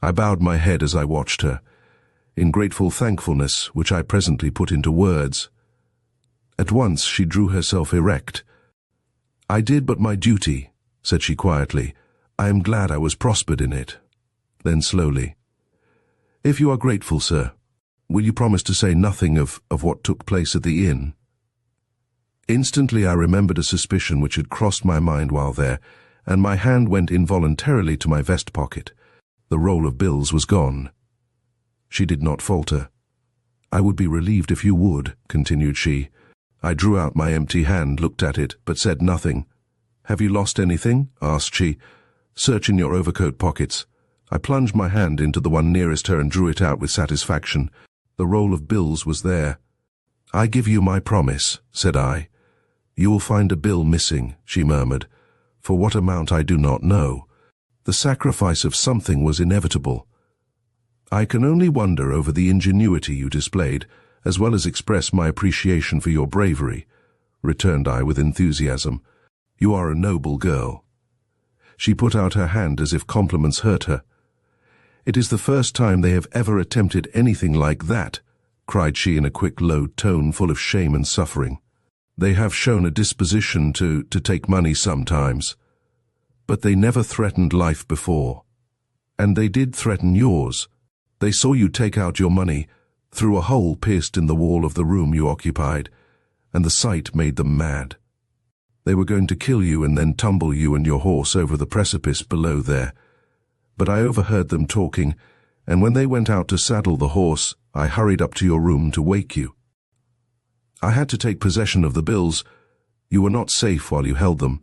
I bowed my head as I watched her, in grateful thankfulness which I presently put into words. At once she drew herself erect. "I did but my duty," said she quietly. "I am glad I was prospered in it." Then slowly, "If you are grateful, sir, will you promise to say nothing of what took place at the inn?" Instantly I remembered a suspicion which had crossed my mind while there, and my hand went involuntarily to my vest pocket. The roll of bills was gone. She did not falter. "I would be relieved if you would," continued she. I drew out my empty hand, looked at it, but said nothing. "Have you lost anything?" asked she. "Search in your overcoat pockets." I plunged my hand into the one nearest her and drew it out with satisfaction. The roll of bills was there. "I give you my promise," said I. "You will find a bill missing," she murmured. "For what amount I do not know. The sacrifice of something was inevitable. I can only wonder over the ingenuity you displayed, as well as express my appreciation for your bravery," returned I with enthusiasm. "You are a noble girl." She put out her hand as if compliments hurt her. "It is the first time they have ever attempted anything like that," cried she in a quick, low tone full of shame and suffering. "They have shown a disposition to take money sometimes, but they never threatened life before. And they did threaten yours. They saw you take out your money through a hole pierced in the wall of the room you occupied, and the sight made them mad. They were going to kill you and then tumble you and your horse over the precipice below there. But I overheard them talking, and when they went out to saddle the horse, I hurried up to your room to wake you. I had to take possession of the bills. You were not safe while you held them.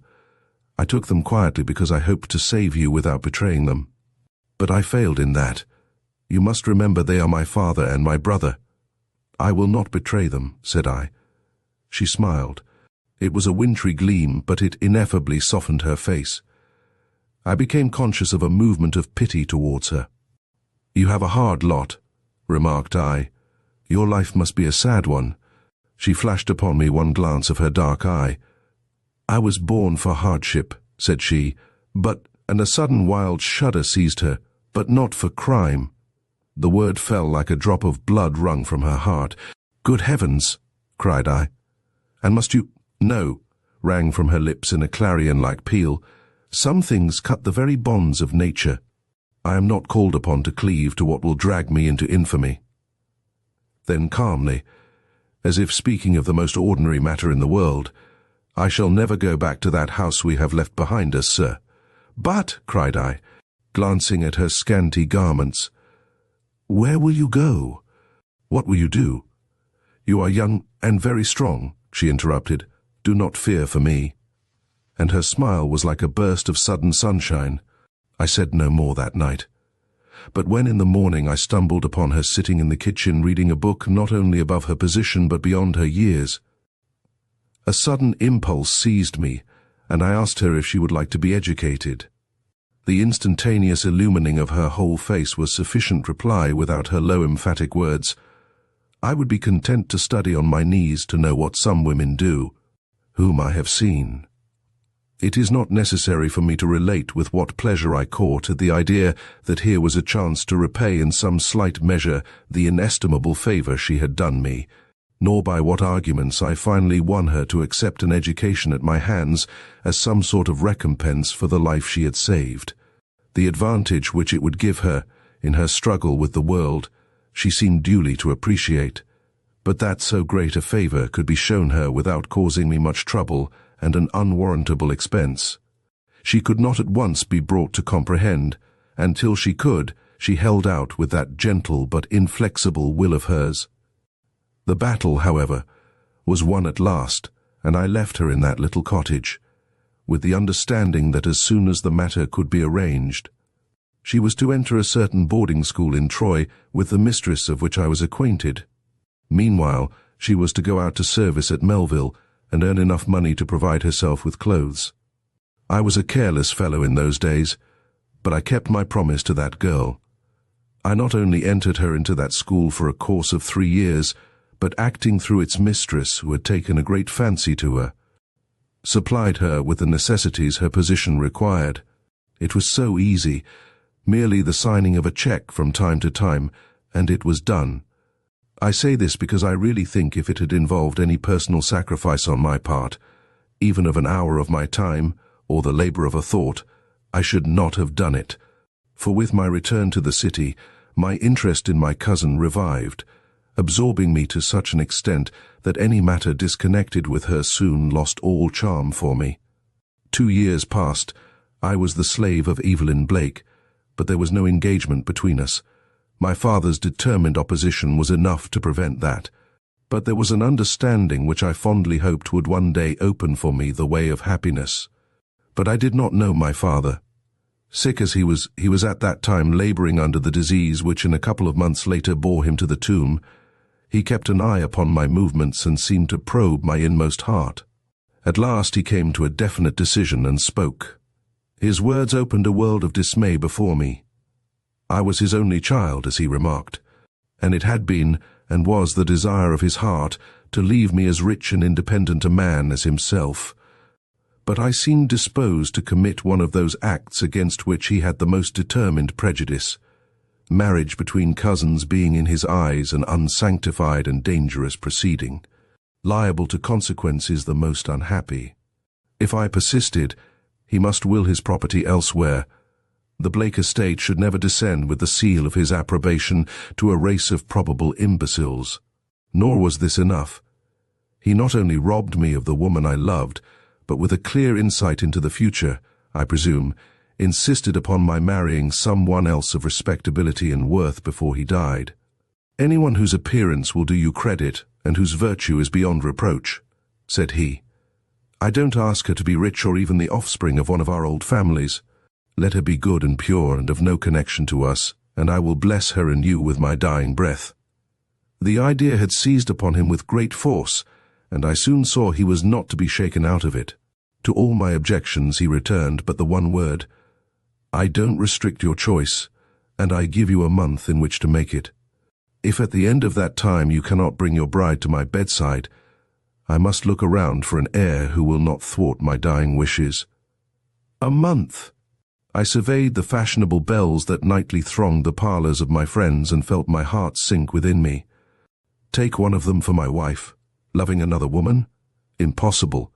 I took them quietly because I hoped to save you without betraying them. But I failed in that. You must remember they are my father and my brother." "I will not betray them," said I. She smiled. It was a wintry gleam, but it ineffably softened her face. I became conscious of a movement of pity towards her. "You have a hard lot," remarked I. Your life must be a sad one." She flashed upon me one glance of her dark eye. "I was born for hardship," said she, and a sudden wild shudder seized her, "but not for crime." The word fell like a drop of blood wrung from her heart. "Good heavens!" cried I. "And must you—" "No," rang from her lips in a clarion-like peal. "Some things cut the very bonds of nature. I am not called upon to cleave to what will drag me into infamy." Then calmly, as if speaking of the most ordinary matter in the world, "I shall never go back to that house we have left behind us, sir." "But," cried I, glancing at her scanty garments, "where will you go? What will you do?" "You are young and very strong," she interrupted. "Do not fear for me." And her smile was like a burst of sudden sunshine. I said no more that night. But when in the morning I stumbled upon her sitting in the kitchen reading a book not only above her position but beyond her years, a sudden impulse seized me, and I asked her if she would like to be educated. The instantaneous illumining of her whole face was sufficient reply without her low emphatic words. "I would be content to study on my knees to know what some women do, whom I have seen. It is not necessary for me to relate with what pleasure I caught at the idea that here was a chance to repay in some slight measure the inestimable favor she had done me, nor by what arguments I finally won her to accept an education at my hands as some sort of recompense for the life she had saved. The advantage which it would give her in her struggle with the world she seemed duly to appreciate, but that so great a favor could be shown her without causing me much trouble and an unwarrantable expense. She could not at once be brought to comprehend, and till she could, she held out with that gentle but inflexible will of hers. The battle, however, was won at last, and I left her in that little cottage, with the understanding that as soon as the matter could be arranged, she was to enter a certain boarding school in Troy with the mistress of which I was acquainted. Meanwhile, she was to go out to service at Melville and earn enough money to provide herself with clothes. I was a careless fellow in those days, but I kept my promise to that girl. I not only entered her into that school for a course of 3 years, but acting through its mistress, who had taken a great fancy to her, supplied her with the necessities her position required. It was so easy, merely the signing of a check from time to time, and it was done. I say this because I really think if it had involved any personal sacrifice on my part, even of an hour of my time, or the labor of a thought, I should not have done it. For with my return to the city, my interest in my cousin revived, absorbing me to such an extent that any matter disconnected with her soon lost all charm for me. 2 years passed. I was the slave of Evelyn Blake, but there was no engagement between us. My father's determined opposition was enough to prevent that, but there was an understanding which I fondly hoped would one day open for me the way of happiness. But I did not know my father. Sick as he was at that time laboring under the disease which in a couple of months later bore him to the tomb. He kept an eye upon my movements and seemed to probe my inmost heart. At last he came to a definite decision and spoke. His words opened a world of dismay before me. I was his only child, as he remarked, and it had been and was the desire of his heart to leave me as rich and independent a man as himself. But I seemed disposed to commit one of those acts against which he had the most determined prejudice, marriage between cousins being in his eyes an unsanctified and dangerous proceeding, liable to consequences the most unhappy. If I persisted, he must will his property elsewhere. The Blake estate should never descend with the seal of his approbation to a race of probable imbeciles. Nor was this enough. He not only robbed me of the woman I loved, but with a clear insight into the future, I presume, insisted upon my marrying someone else of respectability and worth before he died. "Anyone whose appearance will do you credit and whose virtue is beyond reproach," said he. "I don't ask her to be rich or even the offspring of one of our old families. Let her be good and pure and of no connection to us, and I will bless her and you with my dying breath." The idea had seized upon him with great force, and I soon saw he was not to be shaken out of it. To all my objections he returned but the one word, "I don't restrict your choice, and I give you a month in which to make it." If at the end of that time you cannot bring your bride to my bedside, I must look around for an heir who will not thwart my dying wishes. A month! I surveyed the fashionable belles that nightly thronged the parlors of my friends and felt my heart sink within me. Take one of them for my wife, loving another woman? Impossible.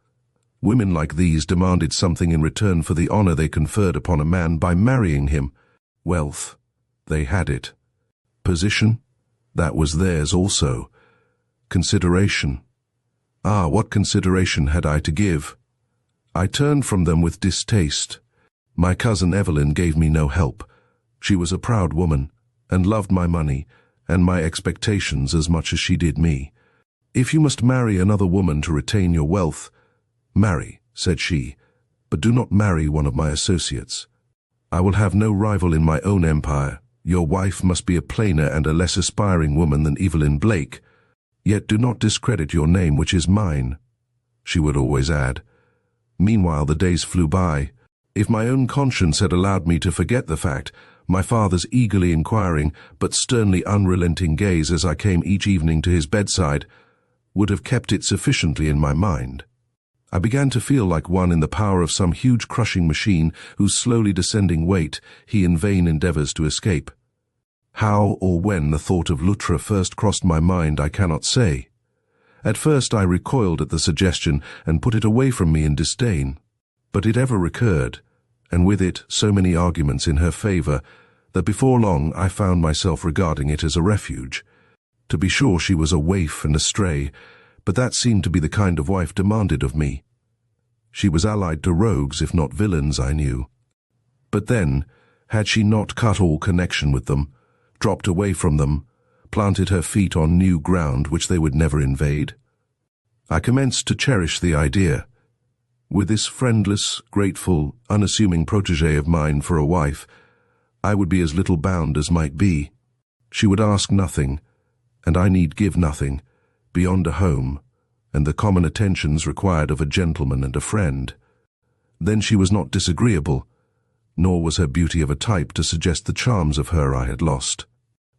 Women like these demanded something in return for the honor they conferred upon a man by marrying him. Wealth. They had it. Position? That was theirs also. Consideration. Ah, what consideration had I to give? I turned from them with distaste. My cousin Evelyn gave me no help. She was a proud woman, and loved my money and my expectations as much as she did me. If you must marry another woman to retain your wealth, marry, said she, but do not marry one of my associates. I will have no rival in my own empire. Your wife must be a plainer and a less aspiring woman than Evelyn Blake. Yet do not discredit your name, which is mine, she would always add. Meanwhile the days flew by. If my own conscience had allowed me to forget the fact, my father's eagerly inquiring but sternly unrelenting gaze as I came each evening to his bedside would have kept it sufficiently in my mind. I began to feel like one in the power of some huge crushing machine whose slowly descending weight he in vain endeavors to escape. How or when the thought of Luttra first crossed my mind I cannot say. At first I recoiled at the suggestion and put it away from me in disdain. But it ever recurred, and with it so many arguments in her favor, that before long I found myself regarding it as a refuge. To be sure she was a waif and a stray, but that seemed to be the kind of wife demanded of me. She was allied to rogues, if not villains, I knew. But then, had she not cut all connection with them, dropped away from them, planted her feet on new ground which they would never invade? I commenced to cherish the idea. With this friendless, grateful, unassuming protégée of mine for a wife, I would be as little bound as might be. She would ask nothing, and I need give nothing, beyond a home, and the common attentions required of a gentleman and a friend. Then she was not disagreeable, nor was her beauty of a type to suggest the charms of her I had lost.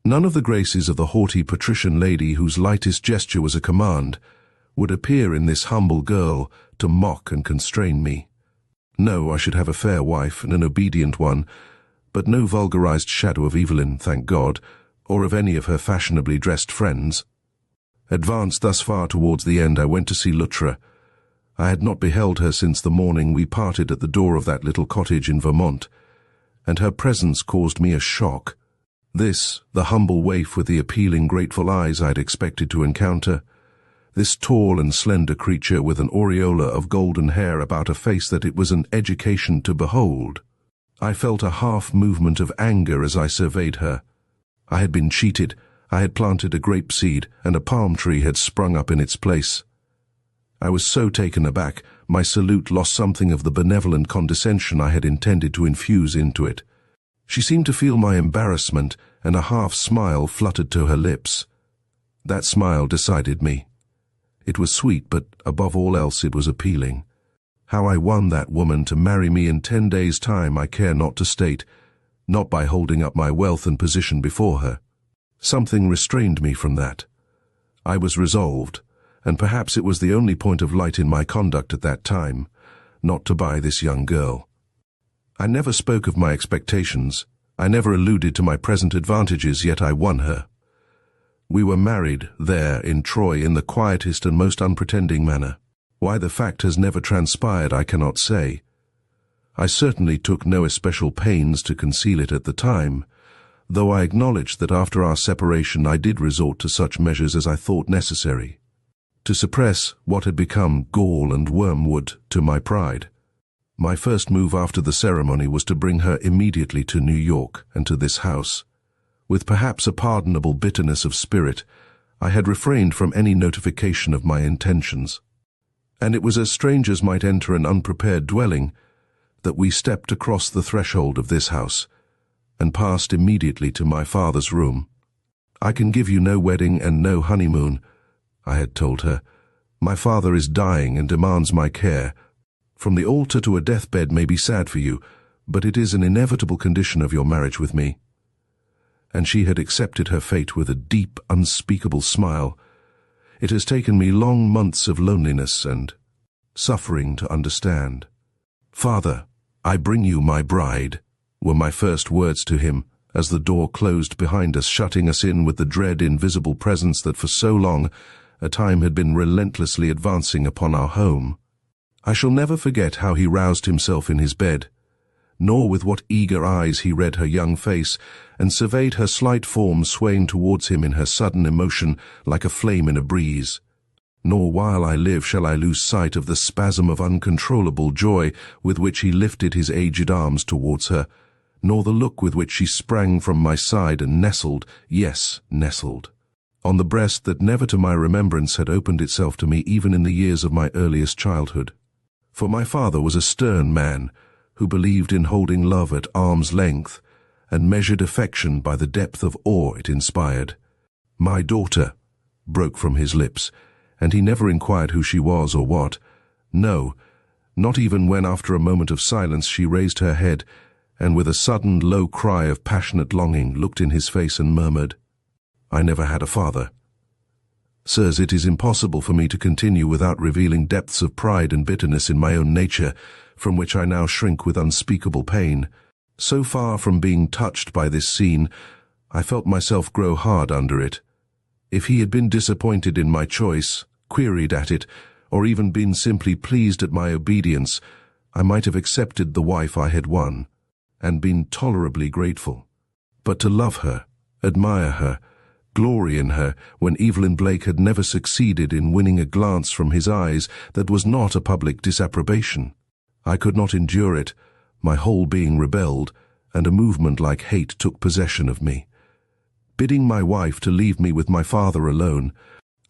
None of the graces of the haughty patrician lady whose lightest gesture was a command would appear in this humble girl to mock and constrain me. No, I should have a fair wife and an obedient one, but no vulgarized shadow of Evelyn, thank God, or of any of her fashionably dressed friends. Advanced thus far towards the end, I went to see Luttra. I had not beheld her since the morning we parted at the door of that little cottage in Vermont, and her presence caused me a shock. This, the humble waif with the appealing, grateful eyes I had expected to encounter, this tall and slender creature with an aureola of golden hair about a face that it was an education to behold. I felt a half-movement of anger as I surveyed her. I had been cheated. I had planted a grape seed, and a palm tree had sprung up in its place. I was so taken aback, my salute lost something of the benevolent condescension I had intended to infuse into it. She seemed to feel my embarrassment, and a half-smile fluttered to her lips. That smile decided me. It was sweet, but above all else it was appealing. How I won that woman to marry me in 10 days' time I care not to state, not by holding up my wealth and position before her. Something restrained me from that. I was resolved, and perhaps it was the only point of light in my conduct at that time, not to buy this young girl. I never spoke of my expectations. I never alluded to my present advantages, yet I won her. We were married there in Troy in the quietest and most unpretending manner. Why the fact has never transpired I cannot say. I certainly took no especial pains to conceal it at the time, though I acknowledged that after our separation I did resort to such measures as I thought necessary, to suppress what had become gall and wormwood to my pride. My first move after the ceremony was to bring her immediately to New York and to this house. With perhaps a pardonable bitterness of spirit, I had refrained from any notification of my intentions. And it was as strangers might enter an unprepared dwelling that we stepped across the threshold of this house and passed immediately to my father's room. I can give you no wedding and no honeymoon, I had told her. My father is dying and demands my care. From the altar to a deathbed may be sad for you, but it is an inevitable condition of your marriage with me. and she had accepted her fate with a deep, unspeakable smile. It has taken me long months of loneliness and suffering to understand. "Father, I bring you my bride," were my first words to him, as the door closed behind us, shutting us in with the dread invisible presence that for so long a time had been relentlessly advancing upon our home. I shall never forget how he roused himself in his bed, nor with what eager eyes he read her young face and surveyed her slight form swaying towards him in her sudden emotion like a flame in a breeze. Nor while I live shall I lose sight of the spasm of uncontrollable joy with which he lifted his aged arms towards her, nor the look with which she sprang from my side and nestled, yes, nestled, on the breast that never to my remembrance had opened itself to me even in the years of my earliest childhood. For my father was a stern man, who believed in holding love at arm's length, and measured affection by the depth of awe it inspired. "My daughter," broke from his lips, and he never inquired who she was or what. No, not even when after a moment of silence she raised her head, and with a sudden low cry of passionate longing looked in his face and murmured, "I never had a father." Sirs, it is impossible for me to continue without revealing depths of pride and bitterness in my own nature, from which I now shrink with unspeakable pain. So far from being touched by this scene, I felt myself grow hard under it. If he had been disappointed in my choice, queried at it, or even been simply pleased at my obedience, I might have accepted the wife I had won, and been tolerably grateful. But to love her, admire her, glory in her, when Evelyn Blake had never succeeded in winning a glance from his eyes that was not a public disapprobation. I could not endure it. My whole being rebelled, and a movement like hate took possession of me. Bidding my wife to leave me with my father alone,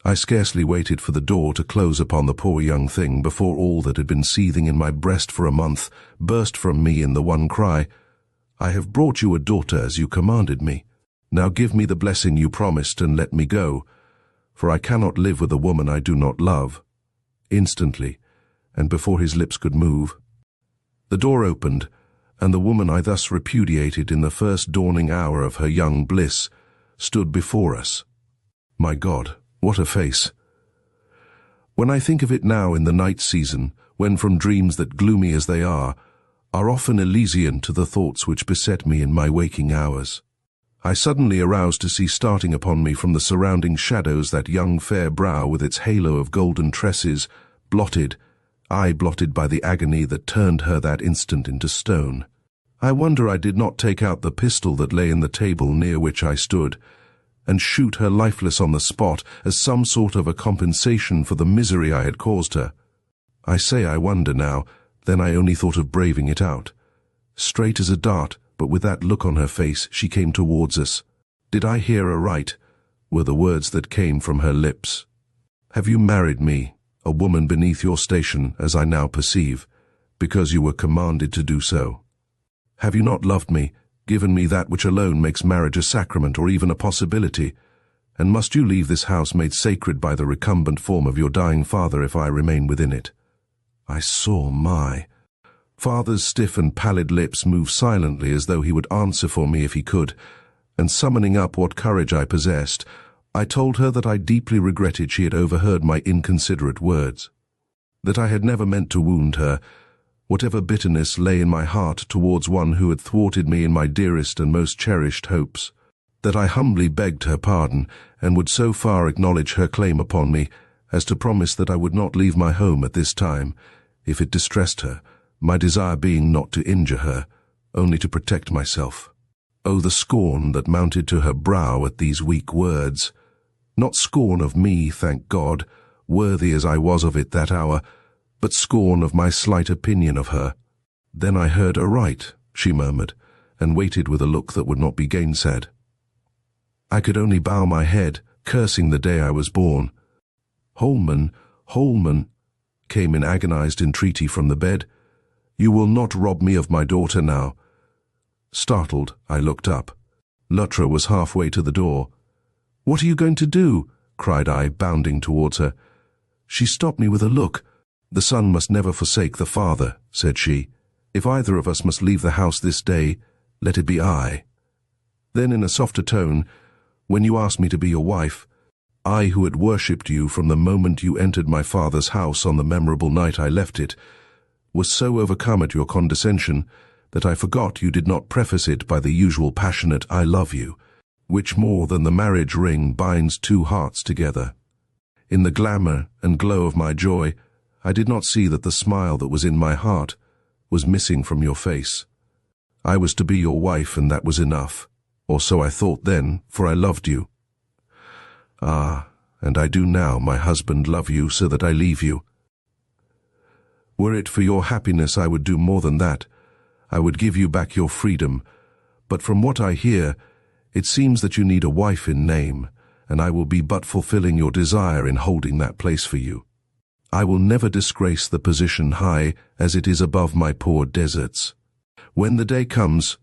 I scarcely waited for the door to close upon the poor young thing before all that had been seething in my breast for a month burst from me in the one cry, "I have brought you a daughter as you commanded me. Now give me the blessing you promised and let me go, for I cannot live with a woman I do not love." Instantly, and before his lips could move, the door opened, and the woman I thus repudiated in the first dawning hour of her young bliss stood before us. My God, what a face! When I think of it now in the night season, when from dreams that gloomy as they are often Elysian to the thoughts which beset me in my waking hours, I suddenly aroused to see starting upon me from the surrounding shadows that young fair brow with its halo of golden tresses, blotted by the agony that turned her that instant into stone. I wonder I did not take out the pistol that lay in the table near which I stood, and shoot her lifeless on the spot as some sort of a compensation for the misery I had caused her. I say I wonder now, then I only thought of braving it out. Straight as a dart, but with that look on her face, she came towards us. "Did I hear aright?" were the words that came from her lips. "Have you married me, a woman beneath your station, as I now perceive, because you were commanded to do so? Have you not loved me, given me that which alone makes marriage a sacrament or even a possibility? And must you leave this house made sacred by the recumbent form of your dying father if I remain within it?" I saw my father's stiff and pallid lips move silently as though he would answer for me if he could, and summoning up what courage I possessed, I told her that I deeply regretted she had overheard my inconsiderate words, that I had never meant to wound her, whatever bitterness lay in my heart towards one who had thwarted me in my dearest and most cherished hopes, that I humbly begged her pardon, and would so far acknowledge her claim upon me as to promise that I would not leave my home at this time, if it distressed her, my desire being not to injure her, only to protect myself. Oh, the scorn that mounted to her brow at these weak words! Not scorn of me, thank God, worthy as I was of it that hour, but scorn of my slight opinion of her. "Then I heard aright," she murmured, and waited with a look that would not be gainsaid. I could only bow my head, cursing the day I was born. "Holman, Holman," came in agonized entreaty from the bed, "you will not rob me of my daughter now." Startled, I looked up. Luttra was halfway to the door. "What are you going to do?" cried I, bounding towards her. She stopped me with a look. "The son must never forsake the father," said she. "If either of us must leave the house this day, let it be I." Then in a softer tone, when you asked me to be your wife, I who had worshipped you from the moment you entered my father's house on the memorable night I left it, was so overcome at your condescension that I forgot you did not preface it by the usual passionate I love you, which more than the marriage ring binds two hearts together. In the glamour and glow of my joy, I did not see that the smile that was in my heart was missing from your face. I was to be your wife, and that was enough, or so I thought then, for I loved you. Ah, and I do now, my husband, love you so that I leave you. Were it for your happiness, I would do more than that. I would give you back your freedom, but from what I hear, it seems that you need a wife in name, and I will be but fulfilling your desire in holding that place for you. I will never disgrace the position high as it is above my poor deserts. When the day comes,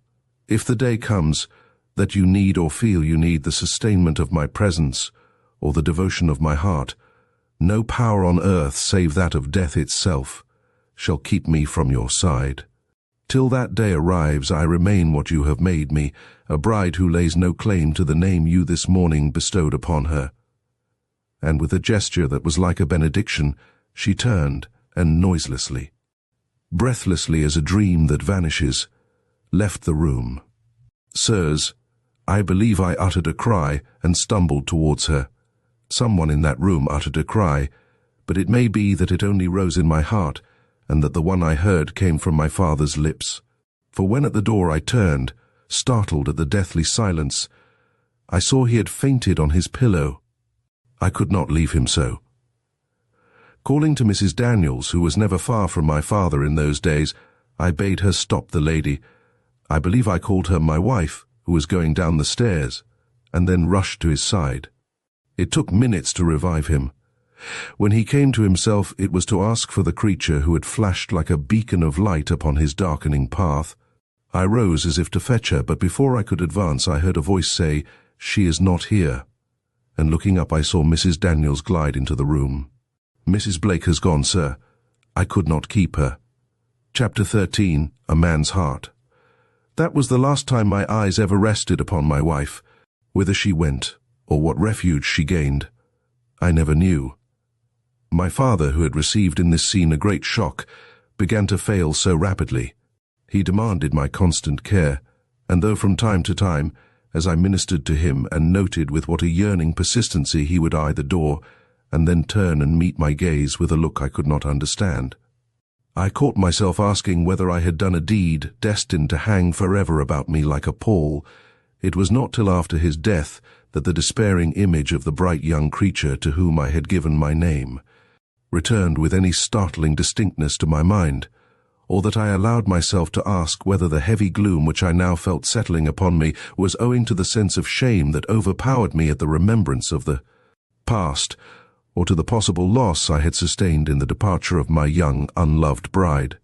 if the day comes, that you need or feel you need the sustainment of my presence or the devotion of my heart, no power on earth save that of death itself shall keep me from your side. Till that day arrives, I remain what you have made me, a bride who lays no claim to the name you this morning bestowed upon her. And with a gesture that was like a benediction, she turned, and noiselessly, breathlessly as a dream that vanishes, left the room. Sirs, I believe I uttered a cry and stumbled towards her. Someone in that room uttered a cry, but it may be that it only rose in my heart, and that the one I heard came from my father's lips. For when at the door I turned, startled at the deathly silence, I saw he had fainted on his pillow. I could not leave him so. Calling to Mrs. Daniels, who was never far from my father in those days, I bade her stop the lady. I believe I called her my wife, who was going down the stairs, and then rushed to his side. It took minutes to revive him. When he came to himself, it was to ask for the creature who had flashed like a beacon of light upon his darkening path. I rose as if to fetch her, but before I could advance I heard a voice say, "She is not here." And looking up I saw Mrs. Daniels glide into the room. "Mrs. Blake has gone, sir. I could not keep her." Chapter 13, A Man's Heart. That was the last time my eyes ever rested upon my wife. Whither she went, or what refuge she gained, I never knew. My father, who had received in this scene a great shock, began to fail so rapidly. He demanded my constant care, and though from time to time, as I ministered to him and noted with what a yearning persistency he would eye the door, and then turn and meet my gaze with a look I could not understand, I caught myself asking whether I had done a deed destined to hang forever about me like a pall. It was not till after his death that the despairing image of the bright young creature to whom I had given my name returned with any startling distinctness to my mind, or that I allowed myself to ask whether the heavy gloom which I now felt settling upon me was owing to the sense of shame that overpowered me at the remembrance of the past, or to the possible loss I had sustained in the departure of my young, unloved bride.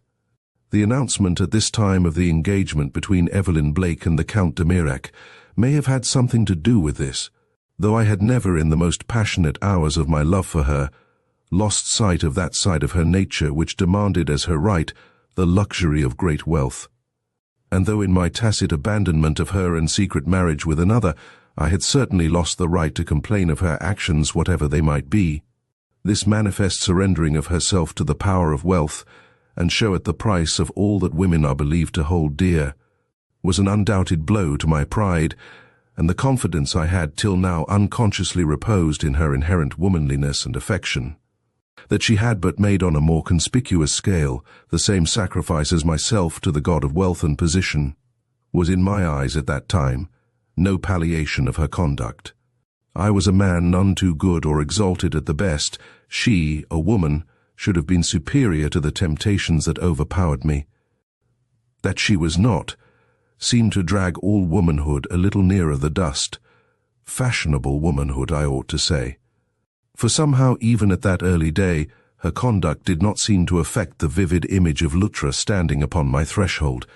The announcement at this time of the engagement between Evelyn Blake and the Count de Mirec may have had something to do with this, though I had never in the most passionate hours of my love for her lost sight of that side of her nature which demanded as her right the luxury of great wealth. And though in my tacit abandonment of her and secret marriage with another, I had certainly lost the right to complain of her actions whatever they might be, this manifest surrendering of herself to the power of wealth, and show at the price of all that women are believed to hold dear, was an undoubted blow to my pride, and the confidence I had till now unconsciously reposed in her inherent womanliness and affection. That she had but made on a more conspicuous scale the same sacrifice as myself to the god of wealth and position, was in my eyes at that time no palliation of her conduct. I was a man none too good or exalted at the best. She, a woman, should have been superior to the temptations that overpowered me. That she was not seemed to drag all womanhood a little nearer the dust. Fashionable womanhood, I ought to say. For somehow, even at that early day, her conduct did not seem to affect the vivid image of Luttra standing upon my threshold,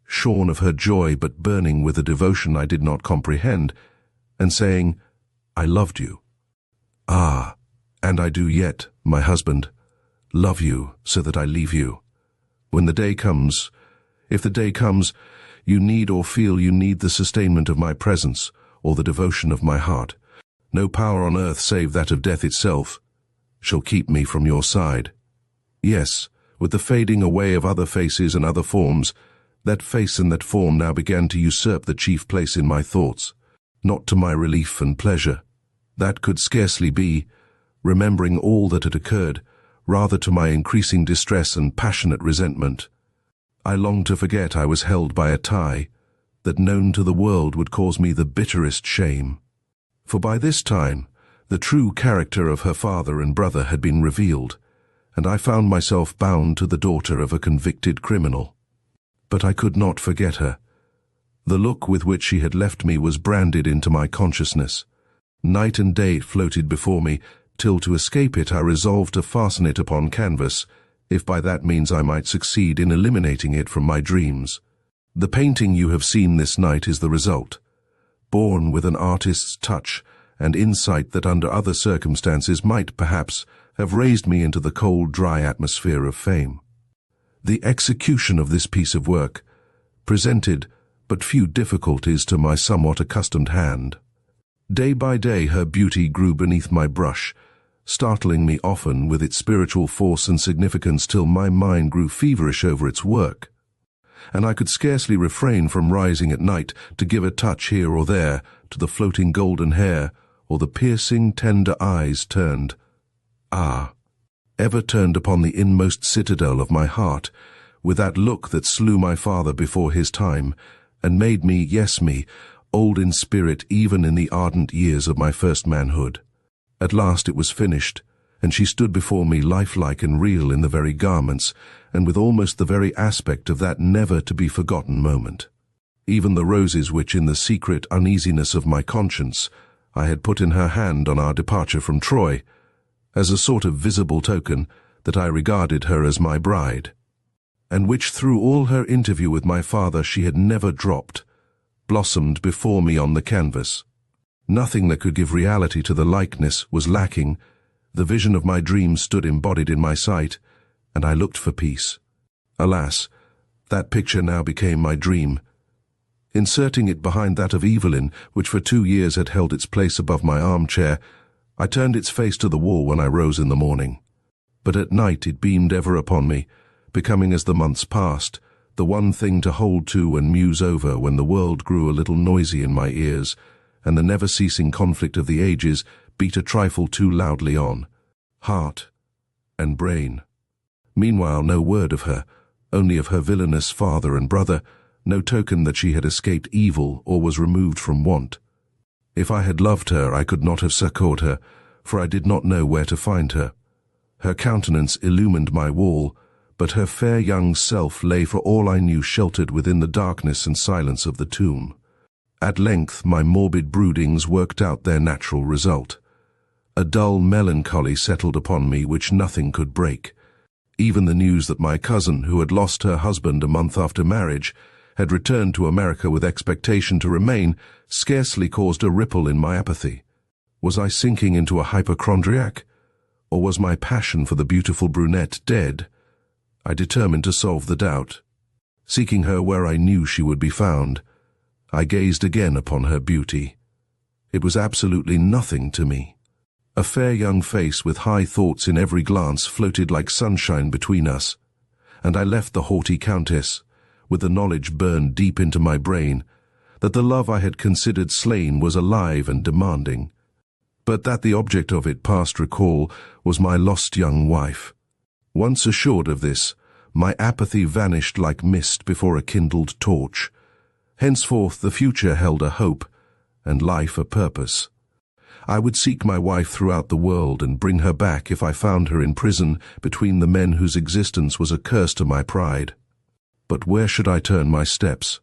shorn of her joy but burning with a devotion I did not comprehend, and saying, "I loved you. Ah, and I do yet, my husband, love you so that I leave you. When the day comes, if the day comes, You need or feel you need the sustainment of my presence, or the devotion of my heart. No power on earth save that of death itself shall keep me from your side. Yes, with the fading away of other faces and other forms, that face and that form now began to usurp the chief place in my thoughts, not to my relief and pleasure. That could scarcely be, remembering all that had occurred, rather to my increasing distress and passionate resentment. I longed to forget I was held by a tie that, known to the world, would cause me the bitterest shame. For by this time, the true character of her father and brother had been revealed, and I found myself bound to the daughter of a convicted criminal. But I could not forget her. The look with which she had left me was branded into my consciousness. Night and day it floated before me, till to escape it I resolved to fasten it upon canvas, if by that means I might succeed in eliminating it from my dreams. The painting you have seen this night is the result, born with an artist's touch and insight that under other circumstances might, perhaps, have raised me into the cold, dry atmosphere of fame. The execution of this piece of work presented but few difficulties to my somewhat accustomed hand. Day by day her beauty grew beneath my brush, startling me often with its spiritual force and significance till my mind grew feverish over its work, and I could scarcely refrain from rising at night to give a touch here or there to the floating golden hair or the piercing, tender eyes ever turned upon the inmost citadel of my heart, with that look that slew my father before his time, and made me, yes me, old in spirit even in the ardent years of my first manhood. At last it was finished, and she stood before me lifelike and real in the very garments, and with almost the very aspect of that never-to-be-forgotten moment. Even the roses which, in the secret uneasiness of my conscience, I had put in her hand on our departure from Troy, as a sort of visible token that I regarded her as my bride, and which through all her interview with my father she had never dropped, blossomed before me on the canvas. Nothing that could give reality to the likeness was lacking. The vision of my dreams stood embodied in my sight, and I looked for peace. Alas, that picture now became my dream. Inserting it behind that of Evelyn, which for 2 years had held its place above my armchair, I turned its face to the wall when I rose in the morning. But at night it beamed ever upon me, becoming as the months passed, the one thing to hold to and muse over when the world grew a little noisy in my ears, and the never-ceasing conflict of the ages beat a trifle too loudly on heart and brain. Meanwhile no word of her, only of her villainous father and brother, no token that she had escaped evil or was removed from want. If I had loved her, I could not have succored her, for I did not know where to find her. Her countenance illumined my wall, but her fair young self lay for all I knew sheltered within the darkness and silence of the tomb. At length my morbid broodings worked out their natural result. A dull melancholy settled upon me which nothing could break. Even the news that my cousin, who had lost her husband a month after marriage, had returned to America with expectation to remain, scarcely caused a ripple in my apathy. Was I sinking into a hypochondriac? Or was my passion for the beautiful brunette dead? I determined to solve the doubt. Seeking her where I knew she would be found, I gazed again upon her beauty. It was absolutely nothing to me. A fair young face with high thoughts in every glance floated like sunshine between us, and I left the haughty countess, with the knowledge burned deep into my brain that the love I had considered slain was alive and demanding, but that the object of it past recall was my lost young wife. Once assured of this, my apathy vanished like mist before a kindled torch. Henceforth the future held a hope, and life a purpose. I would seek my wife throughout the world and bring her back if I found her in prison between the men whose existence was a curse to my pride. But where should I turn my steps?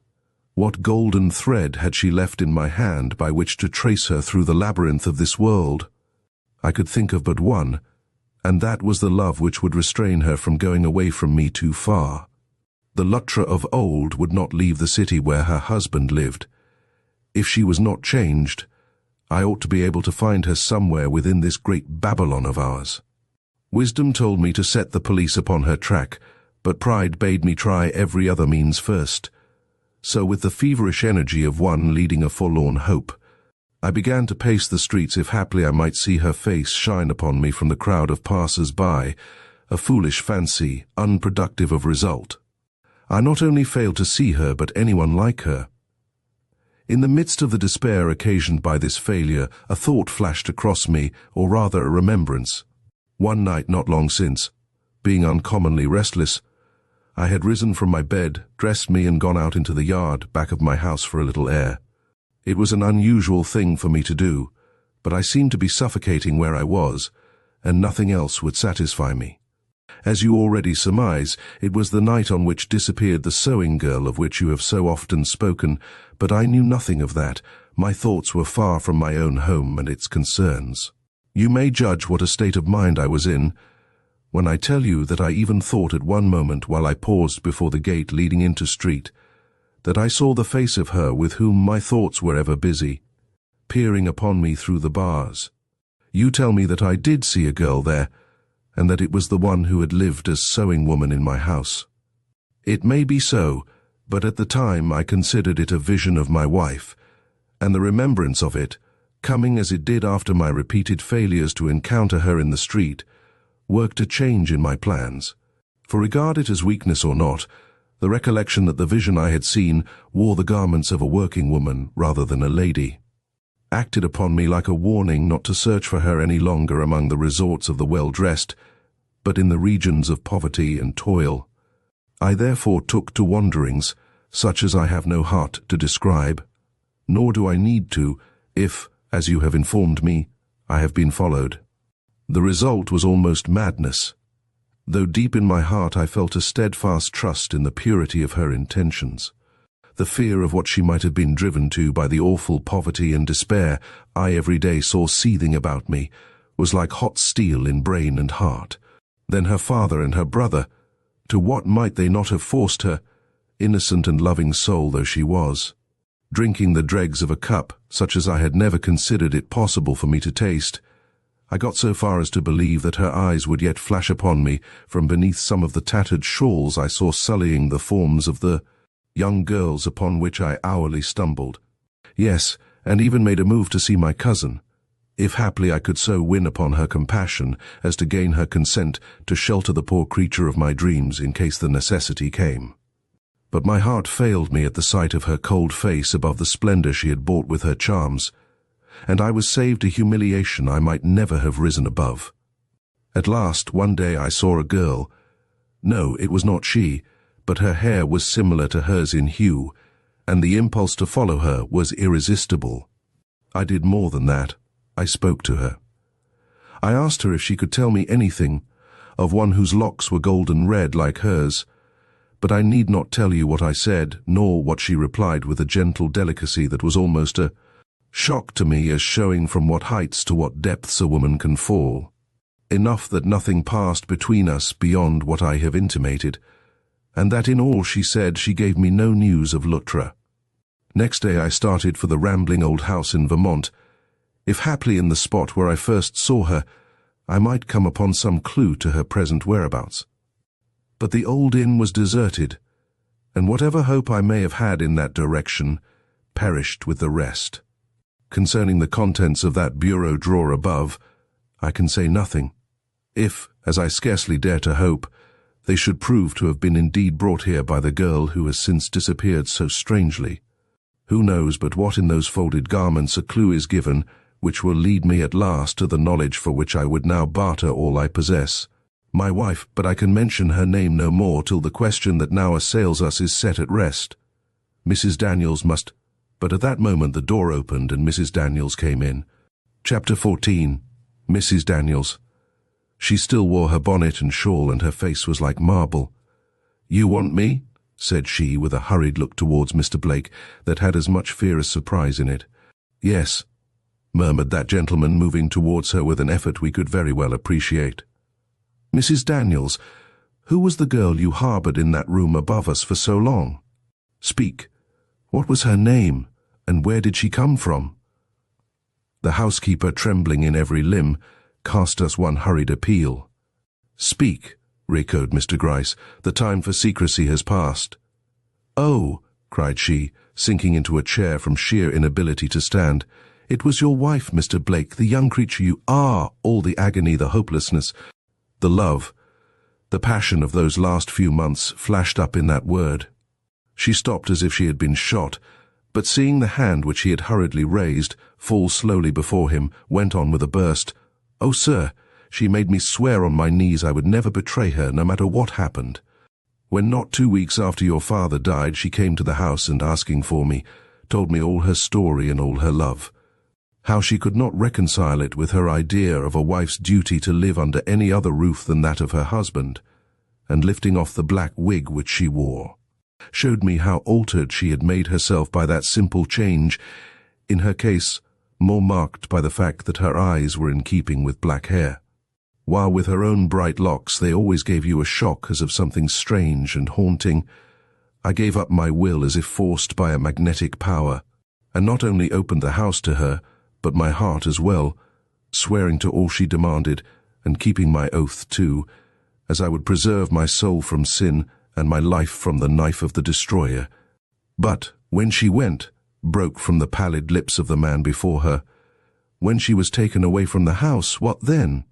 What golden thread had she left in my hand by which to trace her through the labyrinth of this world? I could think of but one, and that was the love which would restrain her from going away from me too far. The Luttra of old would not leave the city where her husband lived. If she was not changed, I ought to be able to find her somewhere within this great Babylon of ours. Wisdom told me to set the police upon her track, but pride bade me try every other means first. So with the feverish energy of one leading a forlorn hope, I began to pace the streets if haply I might see her face shine upon me from the crowd of passers-by, a foolish fancy, unproductive of result. I not only failed to see her, but anyone like her. In the midst of the despair occasioned by this failure, a thought flashed across me, or rather a remembrance. One night not long since, being uncommonly restless, I had risen from my bed, dressed me and gone out into the yard back of my house for a little air. It was an unusual thing for me to do, but I seemed to be suffocating where I was, and nothing else would satisfy me. As you already surmise, it was the night on which disappeared the sewing girl of which you have so often spoken, but I knew nothing of that. My thoughts were far from my own home and its concerns. You may judge what a state of mind I was in, when I tell you that I even thought at one moment while I paused before the gate leading into street, that I saw the face of her with whom my thoughts were ever busy, peering upon me through the bars. You tell me that I did see a girl there, and that it was the one who had lived as sewing woman in my house. It may be so, but at the time I considered it a vision of my wife, and the remembrance of it, coming as it did after my repeated failures to encounter her in the street, worked a change in my plans. For regard it as weakness or not, the recollection that the vision I had seen wore the garments of a working woman rather than a lady, acted upon me like a warning not to search for her any longer among the resorts of the well-dressed, but in the regions of poverty and toil. I therefore took to wanderings, such as I have no heart to describe, nor do I need to, if, as you have informed me, I have been followed. The result was almost madness, though deep in my heart I felt a steadfast trust in the purity of her intentions. The fear of what she might have been driven to by the awful poverty and despair I every day saw seething about me was like hot steel in brain and heart. Then her father and her brother, to what might they not have forced her, innocent and loving soul though she was, drinking the dregs of a cup such as I had never considered it possible for me to taste. I got so far as to believe that her eyes would yet flash upon me from beneath some of the tattered shawls I saw sullying the forms of the young girls upon which I hourly stumbled. Yes, and even made a move to see my cousin, if haply I could so win upon her compassion as to gain her consent to shelter the poor creature of my dreams in case the necessity came. But my heart failed me at the sight of her cold face above the splendor she had bought with her charms, and I was saved a humiliation I might never have risen above. At last, one day I saw a girl. No, it was not she, but her hair was similar to hers in hue, and the impulse to follow her was irresistible. I did more than that. I spoke to her. I asked her if she could tell me anything of one whose locks were golden red like hers, but I need not tell you what I said, nor what she replied with a gentle delicacy that was almost a shock to me as showing from what heights to what depths a woman can fall. Enough that nothing passed between us beyond what I have intimated, and that in all she said she gave me no news of Luttra. Next day I started for the rambling old house in Vermont. If haply in the spot where I first saw her, I might come upon some clue to her present whereabouts. But the old inn was deserted, and whatever hope I may have had in that direction perished with the rest. Concerning the contents of that bureau drawer above, I can say nothing. If, as I scarcely dare to hope, they should prove to have been indeed brought here by the girl who has since disappeared so strangely, who knows but what in those folded garments a clue is given which will lead me at last to the knowledge for which I would now barter all I possess. My wife, but I can mention her name no more till the question that now assails us is set at rest. Mrs. Daniels must— But at that moment the door opened and Mrs. Daniels came in. Chapter 14. Mrs. Daniels. She still wore her bonnet and shawl, and her face was like marble. "You want me?" said she, with a hurried look towards Mr. Blake that had as much fear as surprise in it. "Yes," murmured that gentleman, moving towards her with an effort we could very well appreciate. "Mrs. Daniels, who was the girl you harbored in that room above us for so long? Speak. What was her name, and where did she come from?" The housekeeper, trembling in every limb, cast us one hurried appeal. "Speak," re-echoed Mr. Gryce. "The time for secrecy has passed." "Oh," cried she, sinking into a chair from sheer inability to stand. "It was your wife, Mr. Blake, the young creature you are, all the agony, the hopelessness, the love, the passion of those last few months flashed up in that word." She stopped as if she had been shot, but seeing the hand which he had hurriedly raised fall slowly before him, went on with a burst. "Oh, sir, she made me swear on my knees I would never betray her, no matter what happened. When not 2 weeks after your father died, she came to the house and, asking for me, told me all her story and all her love. How she could not reconcile it with her idea of a wife's duty to live under any other roof than that of her husband, and lifting off the black wig which she wore, showed me how altered she had made herself by that simple change, in her case more marked by the fact that her eyes were in keeping with black hair, while with her own bright locks they always gave you a shock as of something strange and haunting. I gave up my will as if forced by a magnetic power, and not only opened the house to her, but my heart as well, swearing to all she demanded, and keeping my oath too, as I would preserve my soul from sin and my life from the knife of the destroyer. But when she went, broke from the pallid lips of the man before her, when she was taken away from the house, what then?"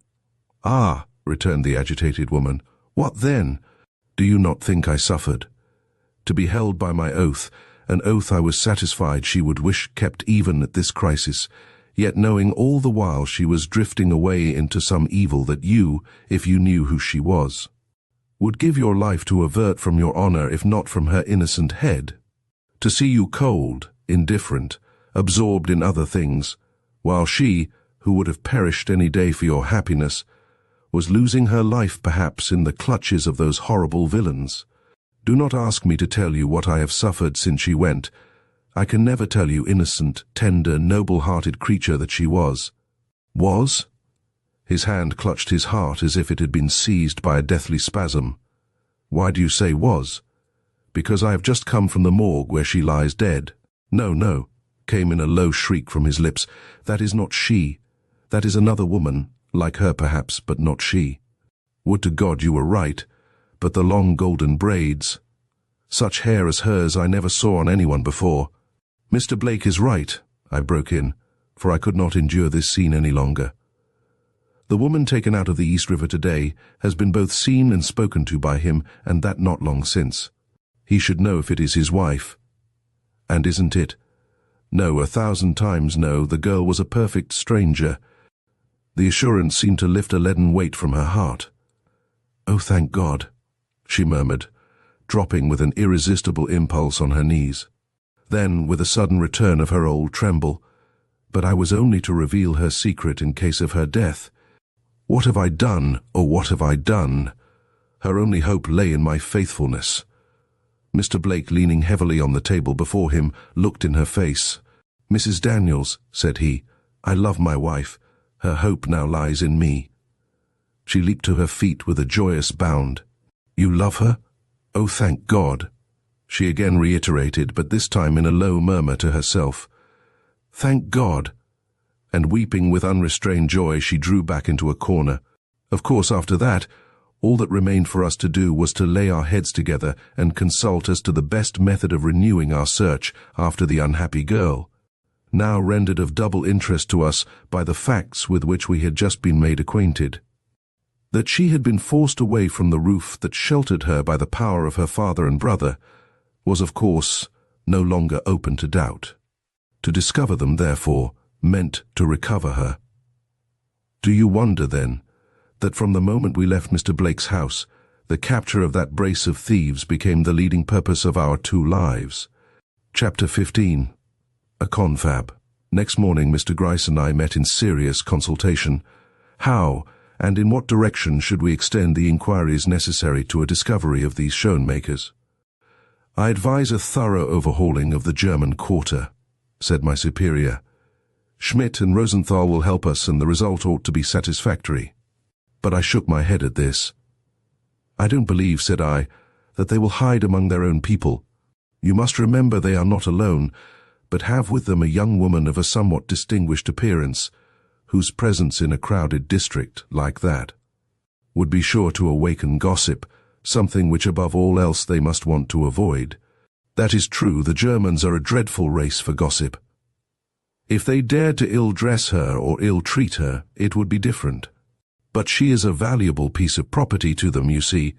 "Ah," returned the agitated woman, "what then? Do you not think I suffered? To be held by my oath, an oath I was satisfied she would wish kept even at this crisis, yet knowing all the while she was drifting away into some evil that you, if you knew who she was, would give your life to avert from your honor if not from her innocent head. To see you cold, indifferent, absorbed in other things, while she, who would have perished any day for your happiness, was losing her life perhaps in the clutches of those horrible villains. Do not ask me to tell you what I have suffered since she went. I can never tell you, innocent, tender, noble-hearted creature that she was." "Was?" His hand clutched his heart as if it had been seized by a deathly spasm. "Why do you say was?" "Because I have just come from the morgue where she lies dead." "No, no," came in a low shriek from his lips. "That is not she. That is another woman, like her perhaps, but not she. Would to God you were right, but the long golden braids. Such hair as hers I never saw on anyone before." "Mr. Blake is right," I broke in, for I could not endure this scene any longer. "The woman taken out of the East River today has been both seen and spoken to by him, and that not long since. He should know if it is his wife. And isn't it? No, 1,000 times no, the girl was a perfect stranger." The assurance seemed to lift a leaden weight from her heart. "Oh, thank God," she murmured, dropping with an irresistible impulse on her knees. Then, with a sudden return of her old tremble, "But I was only to reveal her secret in case of her death. What have I done, oh, what have I done? Her only hope lay in my faithfulness." Mr. Blake, leaning heavily on the table before him, looked in her face. "Mrs. Daniels," said he, "I love my wife. Her hope now lies in me." She leaped to her feet with a joyous bound. "You love her? Oh, thank God," she again reiterated, but this time in a low murmur to herself. "Thank God." And weeping with unrestrained joy, she drew back into a corner. Of course, after that, all that remained for us to do was to lay our heads together and consult as to the best method of renewing our search after the unhappy girl, now rendered of double interest to us by the facts with which we had just been made acquainted. That she had been forced away from the roof that sheltered her by the power of her father and brother was, of course, no longer open to doubt. To discover them, therefore, meant to recover her. Do you wonder, then, that from the moment we left Mr. Blake's house, the capture of that brace of thieves became the leading purpose of our 2 lives? Chapter 15. A Confab. Next morning Mr. Gryce and I met in serious consultation. How, and in what direction should we extend the inquiries necessary to a discovery of these Schoenmakers? "I advise a thorough overhauling of the German quarter," said my superior. "Schmidt and Rosenthal will help us, and the result ought to be satisfactory." But I shook my head at this. "I don't believe," said I, "that they will hide among their own people. You must remember they are not alone, but have with them a young woman of a somewhat distinguished appearance, whose presence in a crowded district like that would be sure to awaken gossip, something which above all else they must want to avoid. That is true, the Germans are a dreadful race for gossip. If they dared to ill-dress her or ill-treat her, it would be different. But she is a valuable piece of property to them, you see,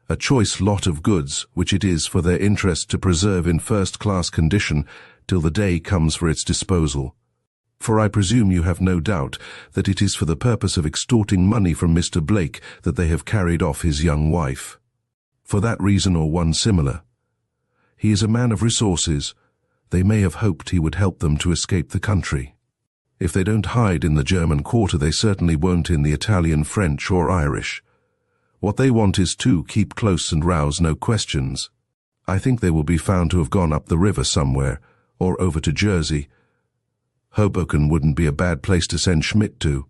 a choice lot of goods which it is for their interest to preserve in first-class condition till the day comes for its disposal. For I presume you have no doubt that it is for the purpose of extorting money from Mr. Blake that they have carried off his young wife. For that reason or one similar. He is a man of resources. They may have hoped he would help them to escape the country. If they don't hide in the German quarter, they certainly won't in the Italian, French, or Irish. What they want is to keep close and rouse no questions. I think they will be found to have gone up the river somewhere, or over to Jersey. Hoboken wouldn't be a bad place to send Schmidt to.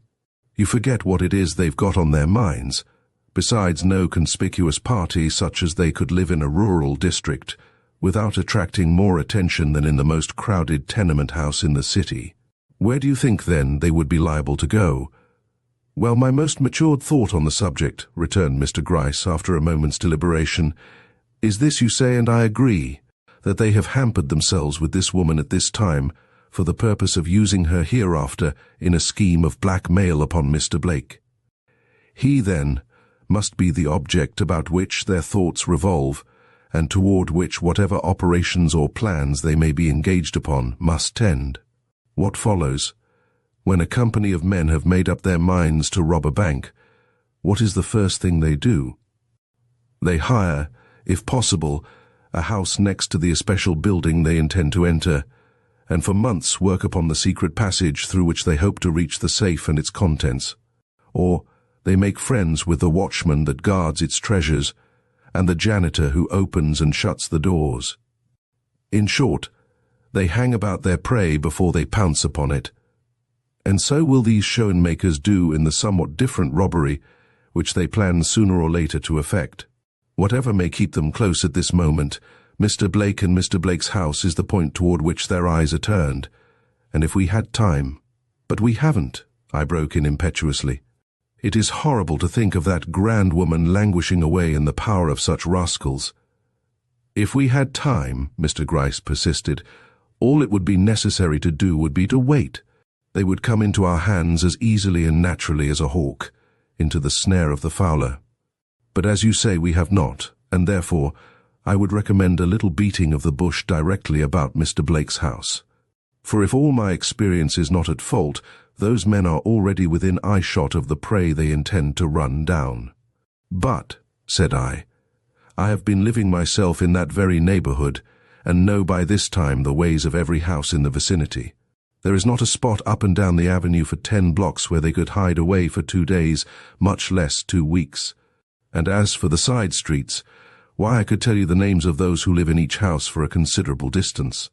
You forget what it is they've got on their minds. Besides, no conspicuous party such as they could live in a rural district, without attracting more attention than in the most crowded tenement house in the city. Where do you think, then, they would be liable to go? Well, my most matured thought on the subject, returned Mr. Gryce after a moment's deliberation, is this, you say, and I agree, that they have hampered themselves with this woman at this time for the purpose of using her hereafter in a scheme of blackmail upon Mr. Blake. He, then, must be the object about which their thoughts revolve, and toward which whatever operations or plans they may be engaged upon must tend. What follows? When a company of men have made up their minds to rob a bank, what is the first thing they do? They hire, if possible, a house next to the especial building they intend to enter, and for months work upon the secret passage through which they hope to reach the safe and its contents. Or they make friends with the watchman that guards its treasures, and the janitor who opens and shuts the doors. In short, they hang about their prey before they pounce upon it. And so will these Schoenmakers do in the somewhat different robbery which they plan sooner or later to effect. Whatever may keep them close at this moment, Mr. Blake and Mr. Blake's house is the point toward which their eyes are turned. And if we had time— But we haven't, I broke in impetuously. It is horrible to think of that grand woman languishing away in the power of such rascals. If we had time, Mr. Gryce persisted, all it would be necessary to do would be to wait. They would come into our hands as easily and naturally as a hawk, into the snare of the fowler. But as you say, we have not, and therefore I would recommend a little beating of the bush directly about Mr. Blake's house. For if all my experience is not at fault, those men are already within eyeshot of the prey they intend to run down. But, said I have been living myself in that very neighborhood, and know by this time the ways of every house in the vicinity. There is not a spot up and down the avenue for 10 blocks where they could hide away for 2 days, much less 2 weeks. And as for the side streets, why, I could tell you the names of those who live in each house for a considerable distance.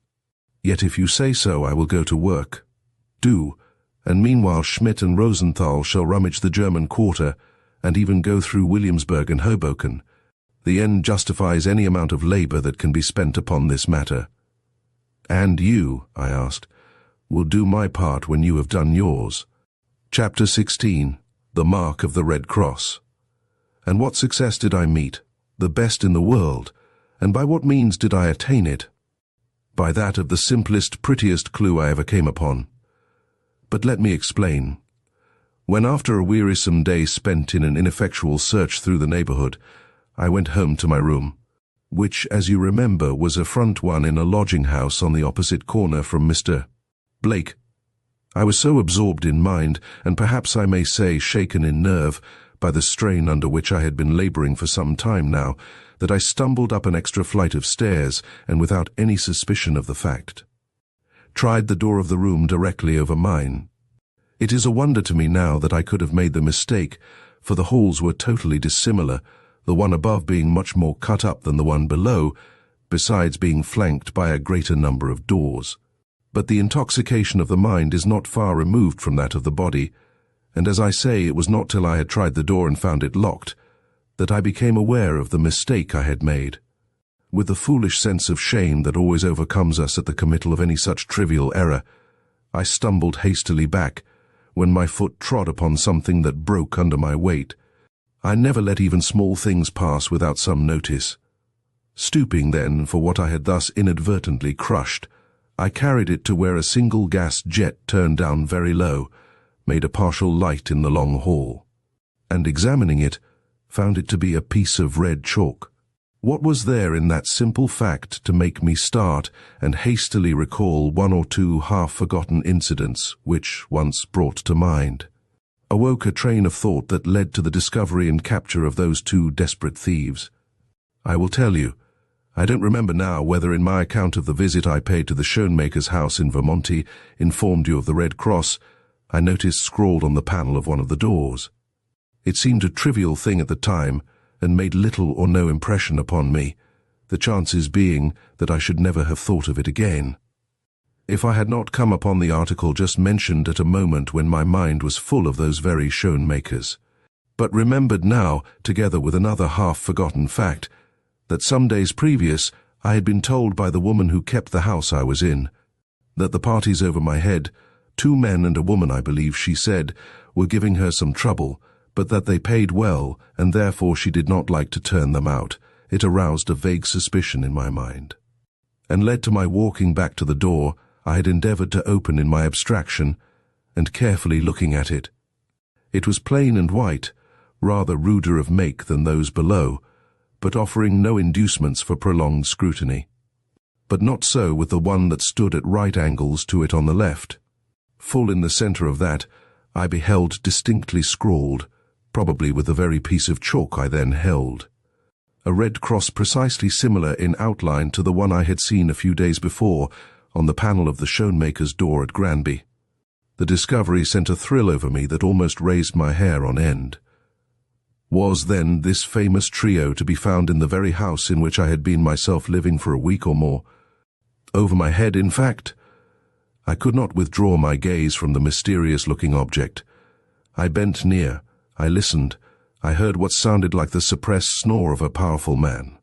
Yet if you say so, I will go to work. Do, and meanwhile Schmidt and Rosenthal shall rummage the German quarter, and even go through Williamsburg and Hoboken. The end justifies any amount of labor that can be spent upon this matter. And you, I asked, will do my part when you have done yours. Chapter 16. The Mark of the Red Cross. And what success did I meet? The best in the world. And by what means did I attain it? By that of the simplest, prettiest clue I ever came upon. But let me explain. When after a wearisome day spent in an ineffectual search through the neighborhood, I went home to my room, which, as you remember, was a front one in a lodging house on the opposite corner from Mr. Blake, I was so absorbed in mind, and perhaps I may say shaken in nerve, by the strain under which I had been laboring for some time now, that I stumbled up an extra flight of stairs, and without any suspicion of the fact, tried the door of the room directly over mine. It is a wonder to me now that I could have made the mistake, for the halls were totally dissimilar, the one above being much more cut up than the one below, besides being flanked by a greater number of doors. But the intoxication of the mind is not far removed from that of the body, and as I say, it was not till I had tried the door and found it locked that I became aware of the mistake I had made. With the foolish sense of shame that always overcomes us at the committal of any such trivial error, I stumbled hastily back, when my foot trod upon something that broke under my weight. I never let even small things pass without some notice. Stooping then for what I had thus inadvertently crushed, I carried it to where a single gas jet turned down very low, made a partial light in the long hall, and examining it, found it to be a piece of red chalk. What was there in that simple fact to make me start and hastily recall one or two half-forgotten incidents which, once brought to mind, awoke a train of thought that led to the discovery and capture of those two desperate thieves? I will tell you. I don't remember now whether in my account of the visit I paid to the Schoenmaker's house in Vermonti informed you of the Red Cross I noticed scrawled on the panel of one of the doors. It seemed a trivial thing at the time and made little or no impression upon me, the chances being that I should never have thought of it again, if I had not come upon the article just mentioned at a moment when my mind was full of those very Schoenmakers, but remembered now, together with another half-forgotten fact, that some days previous I had been told by the woman who kept the house I was in, that the parties over my head, 2 men and a woman I believe she said, were giving her some trouble, but that they paid well, and therefore she did not like to turn them out. It aroused a vague suspicion in my mind, and led to my walking back to the door I had endeavored to open in my abstraction, and carefully looking at it. It was plain and white, rather ruder of make than those below, but offering no inducements for prolonged scrutiny. But not so with the one that stood at right angles to it on the left. Full in the centre of that, I beheld distinctly scrawled, probably with the very piece of chalk I then held, a red cross precisely similar in outline to the one I had seen a few days before on the panel of the Schoenmaker's door at Granby. The discovery sent a thrill over me that almost raised my hair on end. Was, then, this famous trio to be found in the very house in which I had been myself living for a week or more? Over my head, in fact? I could not withdraw my gaze from the mysterious-looking object. I bent near, I listened, I heard what sounded like the suppressed snore of a powerful man,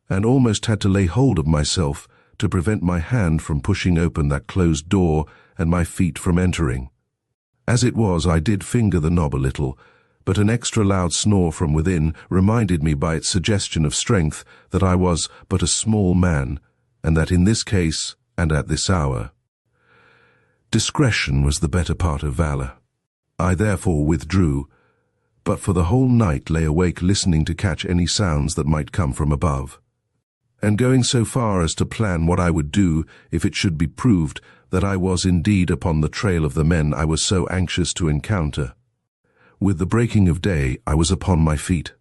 and almost had to lay hold of myself to prevent my hand from pushing open that closed door and my feet from entering. As it was, I did finger the knob a little, but an extra loud snore from within reminded me by its suggestion of strength that I was but a small man, and that in this case, and at this hour, discretion was the better part of valor. I therefore withdrew, but for the whole night lay awake listening to catch any sounds that might come from above, and going so far as to plan what I would do if it should be proved that I was indeed upon the trail of the men I was so anxious to encounter. With the breaking of day, I was upon my feet.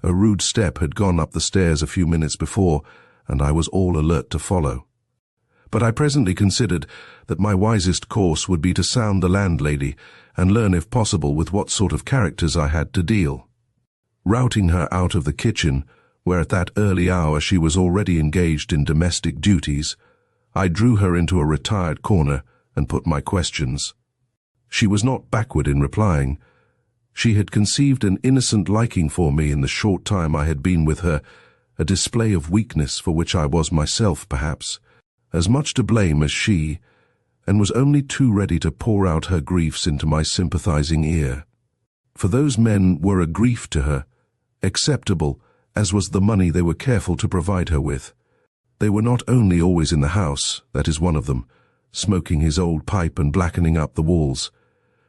A rude step had gone up the stairs a few minutes before, and I was all alert to follow. But I presently considered that my wisest course would be to sound the landlady and learn if possible with what sort of characters I had to deal. Routing her out of the kitchen, where at that early hour she was already engaged in domestic duties, I drew her into a retired corner and put my questions. She was not backward in replying. She had conceived an innocent liking for me in the short time I had been with her, a display of weakness for which I was myself, perhaps, as much to blame as she, and was only too ready to pour out her griefs into my sympathizing ear. For those men were a grief to her, acceptable as was the money they were careful to provide her with. They were not only always in the house, that is one of them, smoking his old pipe and blackening up the walls,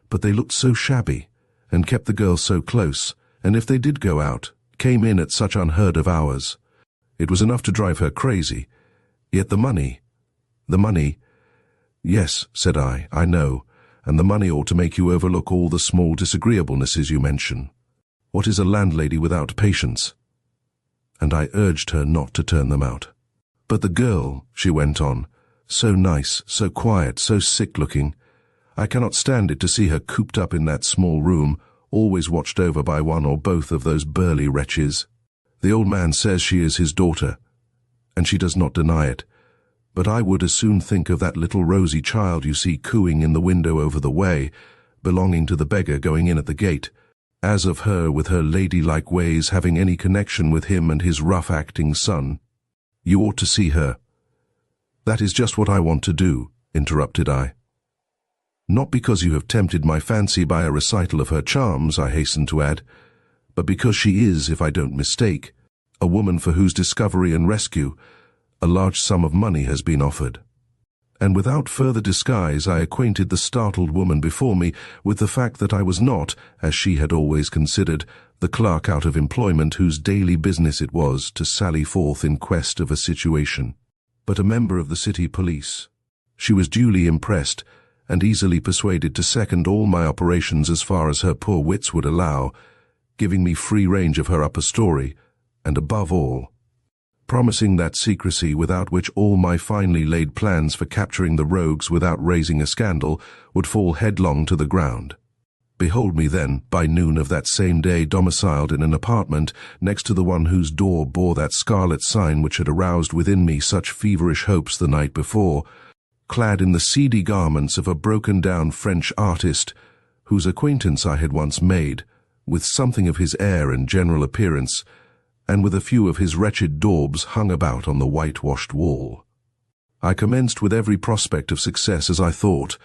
but they looked so shabby, and kept the girl so close, and if they did go out, came in at such unheard-of hours. It was enough to drive her crazy. Yet the money... Yes, said I know, and the money ought to make you overlook all the small disagreeablenesses you mention. What is a landlady without patience? And I urged her not to turn them out. But the girl, she went on, so nice, so quiet, so sick-looking, I cannot stand it to see her cooped up in that small room, always watched over by one or both of those burly wretches. The old man says she is his daughter, and she does not deny it, but I would as soon think of that little rosy child you see cooing in the window over the way, belonging to the beggar going in at the gate, as of her with her ladylike ways having any connection with him and his rough-acting son. You ought to see her. That is just what I want to do, interrupted I. Not because you have tempted my fancy by a recital of her charms, I hasten to add, but because she is, if I don't mistake, a woman for whose discovery and rescue a large sum of money has been offered. And without further disguise I acquainted the startled woman before me with the fact that I was not, as she had always considered, the clerk out of employment whose daily business it was to sally forth in quest of a situation, but a member of the city police. She was duly impressed and easily persuaded to second all my operations as far as her poor wits would allow, giving me free range of her upper story, and above all, promising that secrecy without which all my finely laid plans for capturing the rogues without raising a scandal would fall headlong to the ground. Behold me then, by noon of that same day, domiciled in an apartment next to the one whose door bore that scarlet sign which had aroused within me such feverish hopes the night before, clad in the seedy garments of a broken-down French artist, whose acquaintance I had once made, with something of his air and general appearance, and with a few of his wretched daubs hung about on the whitewashed wall. I commenced with every prospect of success, as I thought,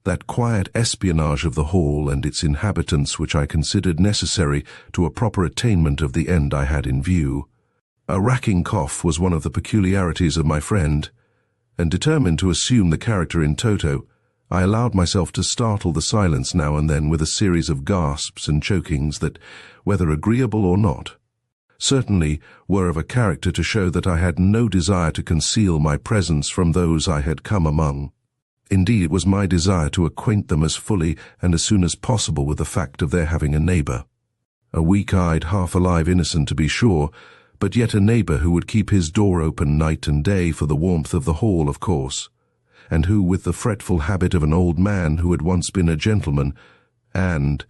that quiet espionage of the hall and its inhabitants which I considered necessary to a proper attainment of the end I had in view. A racking cough was one of the peculiarities of my friend, and determined to assume the character in toto, I allowed myself to startle the silence now and then with a series of gasps and chokings that, whether agreeable or not, certainly were of a character to show that I had no desire to conceal my presence from those I had come among. Indeed, it was my desire to acquaint them as fully and as soon as possible with the fact of their having a neighbour. A weak-eyed, half-alive innocent, to be sure, but yet a neighbour who would keep his door open night and day for the warmth of the hall, of course, and who, with the fretful habit of an old man who had once been a gentleman, and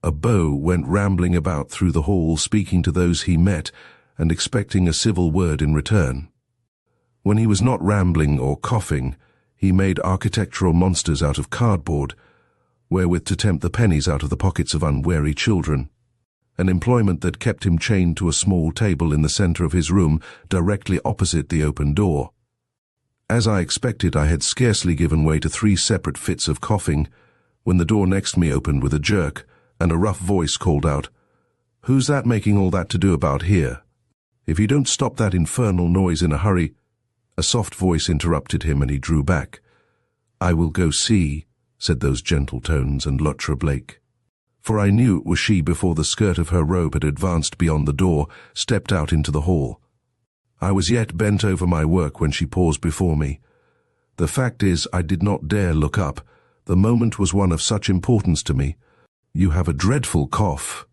a beau, went rambling about through the hall, speaking to those he met and expecting a civil word in return. When he was not rambling or coughing, he made architectural monsters out of cardboard, wherewith to tempt the pennies out of the pockets of unwary children, an employment that kept him chained to a small table in the centre of his room, directly opposite the open door. As I expected, I had scarcely given way to 3 separate fits of coughing, when the door next me opened with a jerk, and a rough voice called out, "Who's that making all that to do about here? If you don't stop that infernal noise in a hurry—" A soft voice interrupted him, and he drew back. "I will go see," said those gentle tones, and Luttra Blake. For I knew it was she before the skirt of her robe had advanced beyond the door, stepped out into the hall. I was yet bent over my work when she paused before me. The fact is, I did not dare look up. The moment was one of such importance to me. "You have a dreadful cough,"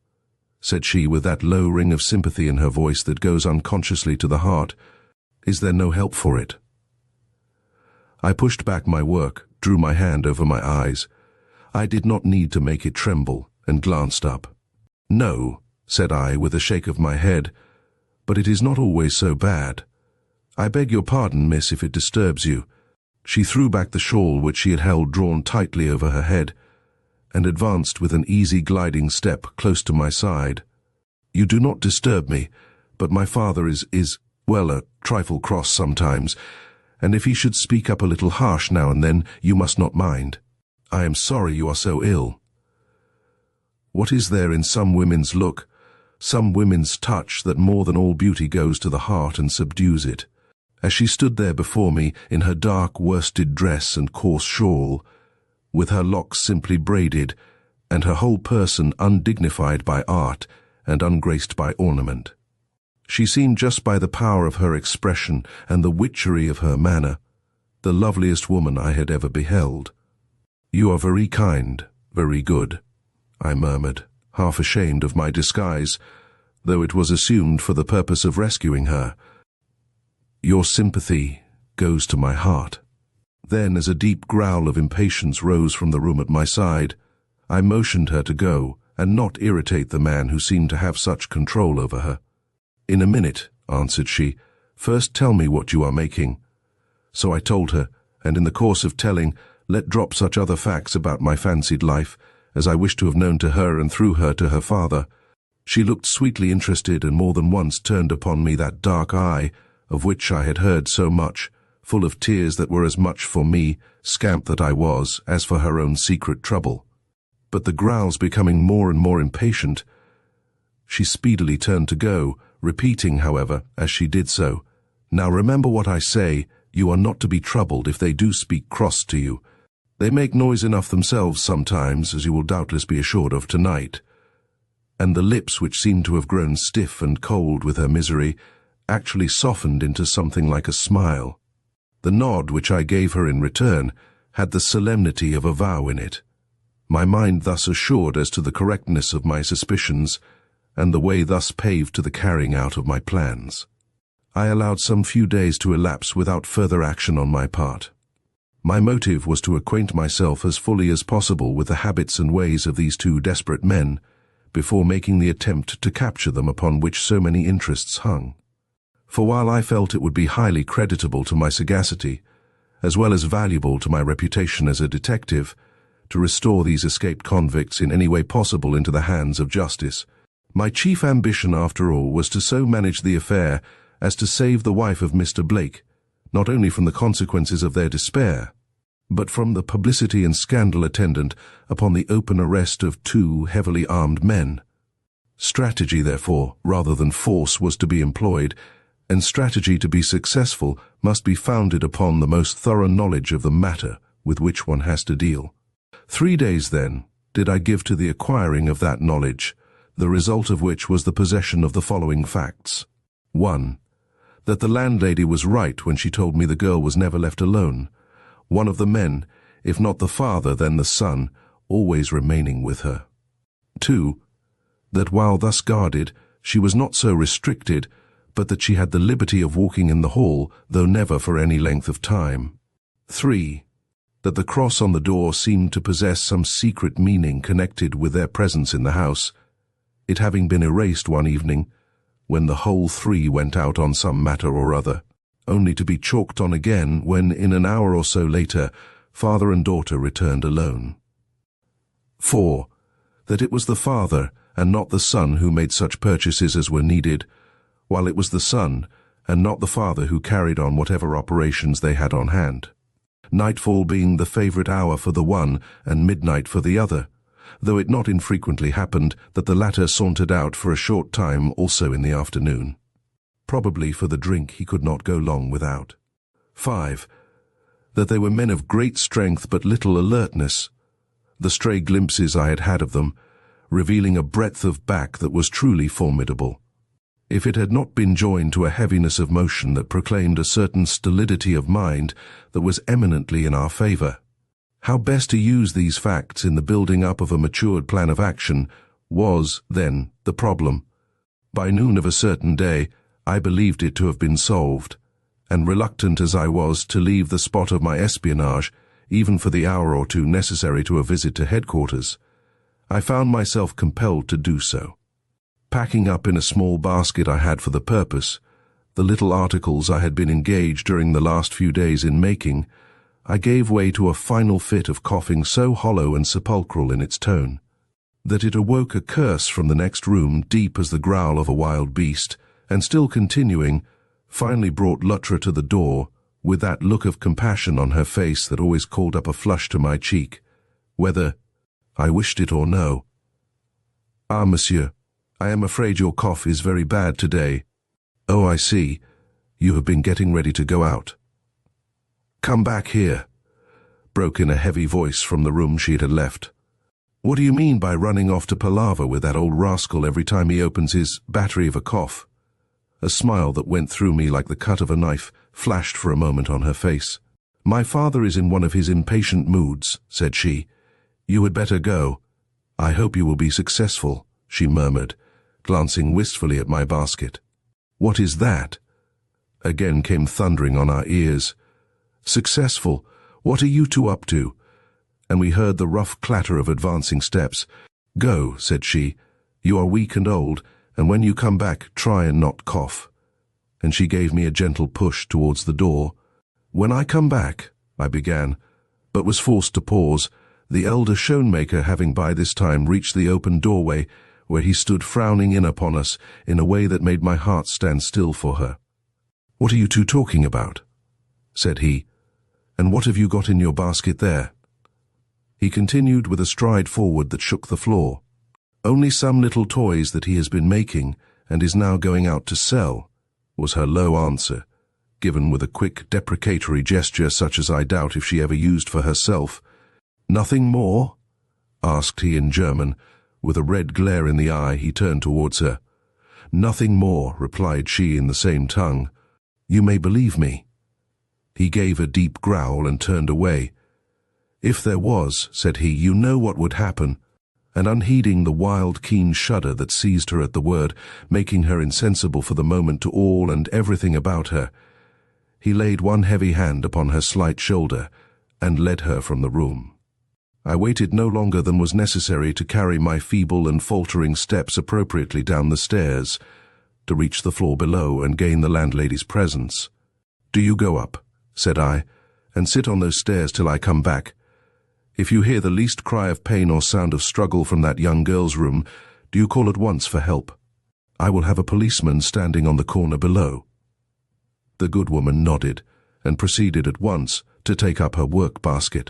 said she, with that low ring of sympathy in her voice that goes unconsciously to the heart. "Is there no help for it?" I pushed back my work, drew my hand over my eyes. I did not need to make it tremble, and glanced up. "No," said I, with a shake of my head, "but it is not always so bad. I beg your pardon, miss, if it disturbs you." She threw back the shawl which she had held drawn tightly over her head, and advanced with an easy gliding step close to my side. "You do not disturb me, but my father is, well, a trifle cross sometimes, and if he should speak up a little harsh now and then, you must not mind. I am sorry you are so ill." What is there in some women's look, some women's touch, that more than all beauty goes to the heart and subdues it? As she stood there before me, in her dark worsted dress and coarse shawl, with her locks simply braided, and her whole person undignified by art and ungraced by ornament, she seemed, just by the power of her expression and the witchery of her manner, the loveliest woman I had ever beheld. "You are very kind, very good," I murmured, half ashamed of my disguise, though it was assumed for the purpose of rescuing her. "Your sympathy goes to my heart." Then, as a deep growl of impatience rose from the room at my side, I motioned her to go and not irritate the man who seemed to have such control over her. "In a minute," answered she. "First tell me what you are making." So I told her, and in the course of telling, let drop such other facts about my fancied life as I wished to have known to her and through her to her father. She looked sweetly interested, and more than once turned upon me that dark eye of which I had heard so much, full of tears that were as much for me, scamp that I was, as for her own secret trouble. But the growls becoming more and more impatient, She speedily turned to go, repeating, however, as she did so, "Now remember what I say, you are not to be troubled if they do speak cross to you. They make noise enough themselves sometimes, as you will doubtless be assured of tonight." And the lips, which seemed to have grown stiff and cold with her misery, actually softened into something like a smile. The nod which I gave her in return had the solemnity of a vow in it. My mind thus assured as to the correctness of my suspicions, and the way thus paved to the carrying out of my plans. I allowed some few days to elapse without further action on my part. My motive was to acquaint myself as fully as possible with the habits and ways of these two desperate men, before making the attempt to capture them upon which so many interests hung. For while I felt it would be highly creditable to my sagacity, as well as valuable to my reputation as a detective, to restore these escaped convicts in any way possible into the hands of justice, my chief ambition, after all, was to so manage the affair as to save the wife of Mr. Blake, not only from the consequences of their despair, but from the publicity and scandal attendant upon the open arrest of two heavily armed men. Strategy, therefore, rather than force, was to be employed, and strategy to be successful must be founded upon the most thorough knowledge of the matter with which one has to deal. 3 days, then, did I give to the acquiring of that knowledge, the result of which was the possession of the following facts. 1. That the landlady was right when she told me the girl was never left alone, one of the men, if not the father then the son, always remaining with her. 2. That while thus guarded, she was not so restricted, but that she had the liberty of walking in the hall, though never for any length of time. 3. That the cross on the door seemed to possess some secret meaning connected with their presence in the house, it having been erased one evening, when the whole three went out on some matter or other, only to be chalked on again when, in an hour or so later, father and daughter returned alone. 4. That it was the father and not the son who made such purchases as were needed, while it was the son and not the father who carried on whatever operations they had on hand, nightfall being the favourite hour for the one and midnight for the other, though it not infrequently happened that the latter sauntered out for a short time also in the afternoon. Probably for the drink he could not go long without. 5. That they were men of great strength but little alertness, the stray glimpses I had had of them revealing a breadth of back that was truly formidable, if it had not been joined to a heaviness of motion that proclaimed a certain stolidity of mind that was eminently in our favour. How best to use these facts in the building up of a matured plan of action was, then, the problem. By noon of a certain day, I believed it to have been solved, and reluctant as I was to leave the spot of my espionage, even for the hour or two necessary to a visit to headquarters, I found myself compelled to do so. Packing up in a small basket I had for the purpose the little articles I had been engaged during the last few days in making, I gave way to a final fit of coughing so hollow and sepulchral in its tone that it awoke a curse from the next room deep as the growl of a wild beast, and still continuing, finally brought Luttra to the door, with that look of compassion on her face that always called up a flush to my cheek, whether I wished it or no. "Ah, monsieur, I am afraid your cough is very bad today. Oh, I see. You have been getting ready to go out." "Come back here," broke in a heavy voice from the room she had left. "What do you mean by running off to palaver with that old rascal every time he opens his battery of a cough?" A smile that went through me like the cut of a knife flashed for a moment on her face. "My father is in one of his impatient moods," said she. "You had better go. I hope you will be successful," she murmured, glancing wistfully at my basket. "What is that?" again came thundering on our ears. "Successful? What are you two up to?" And we heard the rough clatter of advancing steps. "Go," said she. "You are weak and old, and when you come back, try and not cough." And she gave me a gentle push towards the door. "When I come back," I began, but was forced to pause, the elder shoemaker having by this time reached the open doorway, where he stood frowning in upon us in a way that made my heart stand still for her. "What are you two talking about?" said he. "And what have you got in your basket there?" He continued with a stride forward that shook the floor. Only some little toys that he has been making and is now going out to sell, was her low answer, given with a quick deprecatory gesture such as I doubt if she ever used for herself. Nothing more? Asked he in German. With a red glare in the eye, he turned towards her. Nothing more, replied she in the same tongue. You may believe me. He gave a deep growl and turned away. If there was, said he, you know what would happen. And unheeding the wild, keen shudder that seized her at the word, making her insensible for the moment to all and everything about her, he laid one heavy hand upon her slight shoulder and led her from the room. I waited no longer than was necessary to carry my feeble and faltering steps appropriately down the stairs, to reach the floor below and gain the landlady's presence. Do you go up, said I, and sit on those stairs till I come back. If you hear the least cry of pain or sound of struggle from that young girl's room, do you call at once for help. I will have a policeman standing on the corner below. The good woman nodded, and proceeded at once to take up her work-basket.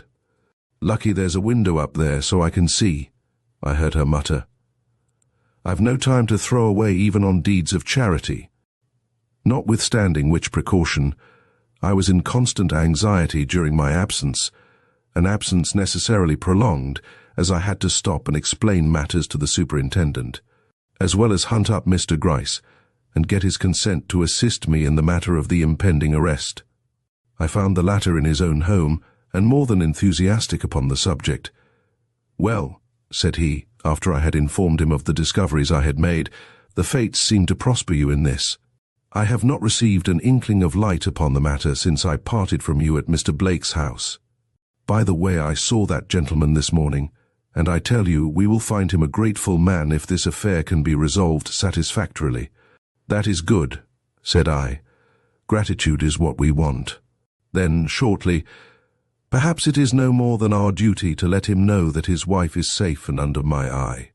Lucky there's a window up there so I can see, I heard her mutter. I've no time to throw away even on deeds of charity. Notwithstanding which precaution, I was in constant anxiety during my absence, an absence necessarily prolonged, as I had to stop and explain matters to the superintendent, as well as hunt up Mr. Gryce and get his consent to assist me in the matter of the impending arrest. I found the latter in his own home, and more than enthusiastic upon the subject. Well, said he, after I had informed him of the discoveries I had made, the fates seem to prosper you in this. I have not received an inkling of light upon the matter since I parted from you at Mr. Blake's house. By the way, I saw that gentleman this morning, and I tell you we will find him a grateful man if this affair can be resolved satisfactorily. That is good, said I. Gratitude is what we want. Then, shortly, perhaps it is no more than our duty to let him know that his wife is safe and under my eye.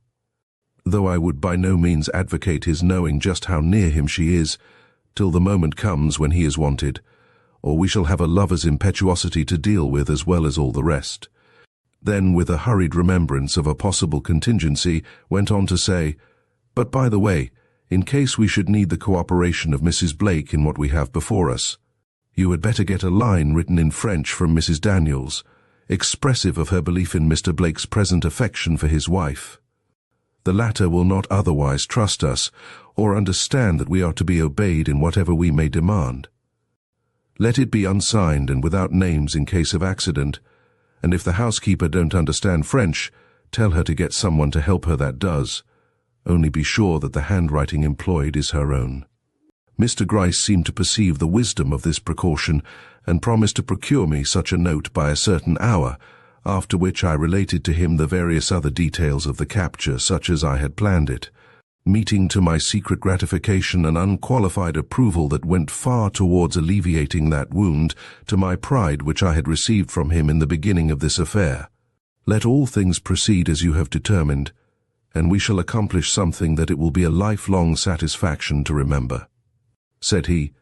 Though I would by no means advocate his knowing just how near him she is, till the moment comes when he is wanted, or we shall have a lover's impetuosity to deal with as well as all the rest. Then, with a hurried remembrance of a possible contingency, went on to say, but by the way, in case we should need the cooperation of Mrs. Blake in what we have before us, you had better get a line written in French from Mrs. Daniels, expressive of her belief in Mr. Blake's present affection for his wife. The latter will not otherwise trust us, or understand that we are to be obeyed in whatever we may demand. Let it be unsigned and without names in case of accident, and if the housekeeper don't understand French, tell her to get someone to help her that does. Only be sure that the handwriting employed is her own. Mr. Gryce seemed to perceive the wisdom of this precaution, and promised to procure me such a note by a certain hour, after which I related to him the various other details of the capture such as I had planned it, meeting to my secret gratification an unqualified approval that went far towards alleviating that wound to my pride which I had received from him in the beginning of this affair. Let all things proceed as you have determined, and we shall accomplish something that it will be a lifelong satisfaction to remember, said he,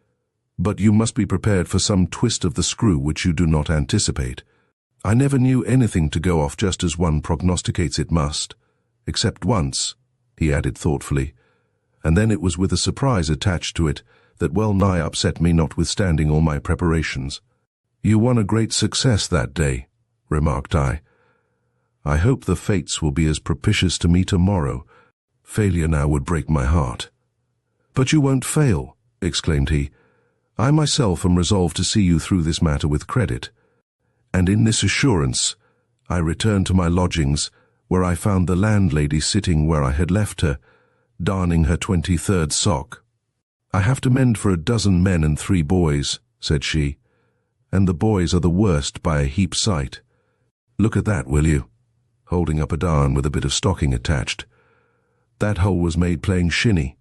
but you must be prepared for some twist of the screw which you do not anticipate. I never knew anything to go off just as one prognosticates it must, except once, he added thoughtfully, and then it was with a surprise attached to it that well nigh upset me notwithstanding all my preparations. You won a great success that day, remarked I. I hope the fates will be as propitious to me tomorrow. Failure now would break my heart. But you won't fail, exclaimed he. I myself am resolved to see you through this matter with credit. And in this assurance, I returned to my lodgings, where I found the landlady sitting where I had left her, darning her 23rd sock. I have to mend for 12 men and 3 boys, said she, and the boys are the worst by a heap sight. Look at that, will you? Holding up a darn with a bit of stocking attached. That hole was made playing shinny.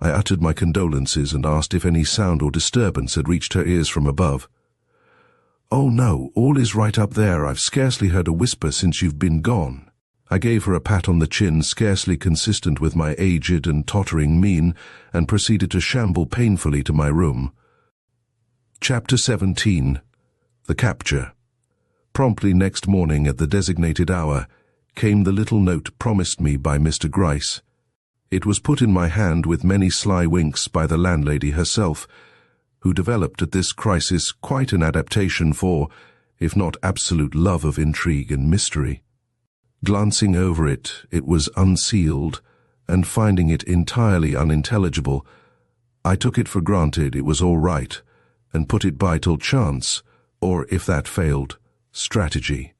I uttered my condolences and asked if any sound or disturbance had reached her ears from above. Oh no, all is right up there. I've scarcely heard a whisper since you've been gone. I gave her a pat on the chin scarcely consistent with my aged and tottering mien, and proceeded to shamble painfully to my room. Chapter 17. The Capture. Promptly next morning at the designated hour, came the little note promised me by Mr. Gryce. It was put in my hand with many sly winks by the landlady herself, who developed at this crisis quite an adaptation for, if not absolute love of intrigue and mystery. Glancing over it, it was unsealed, and finding it entirely unintelligible, I took it for granted it was all right, and put it by till chance, or if that failed, strategy,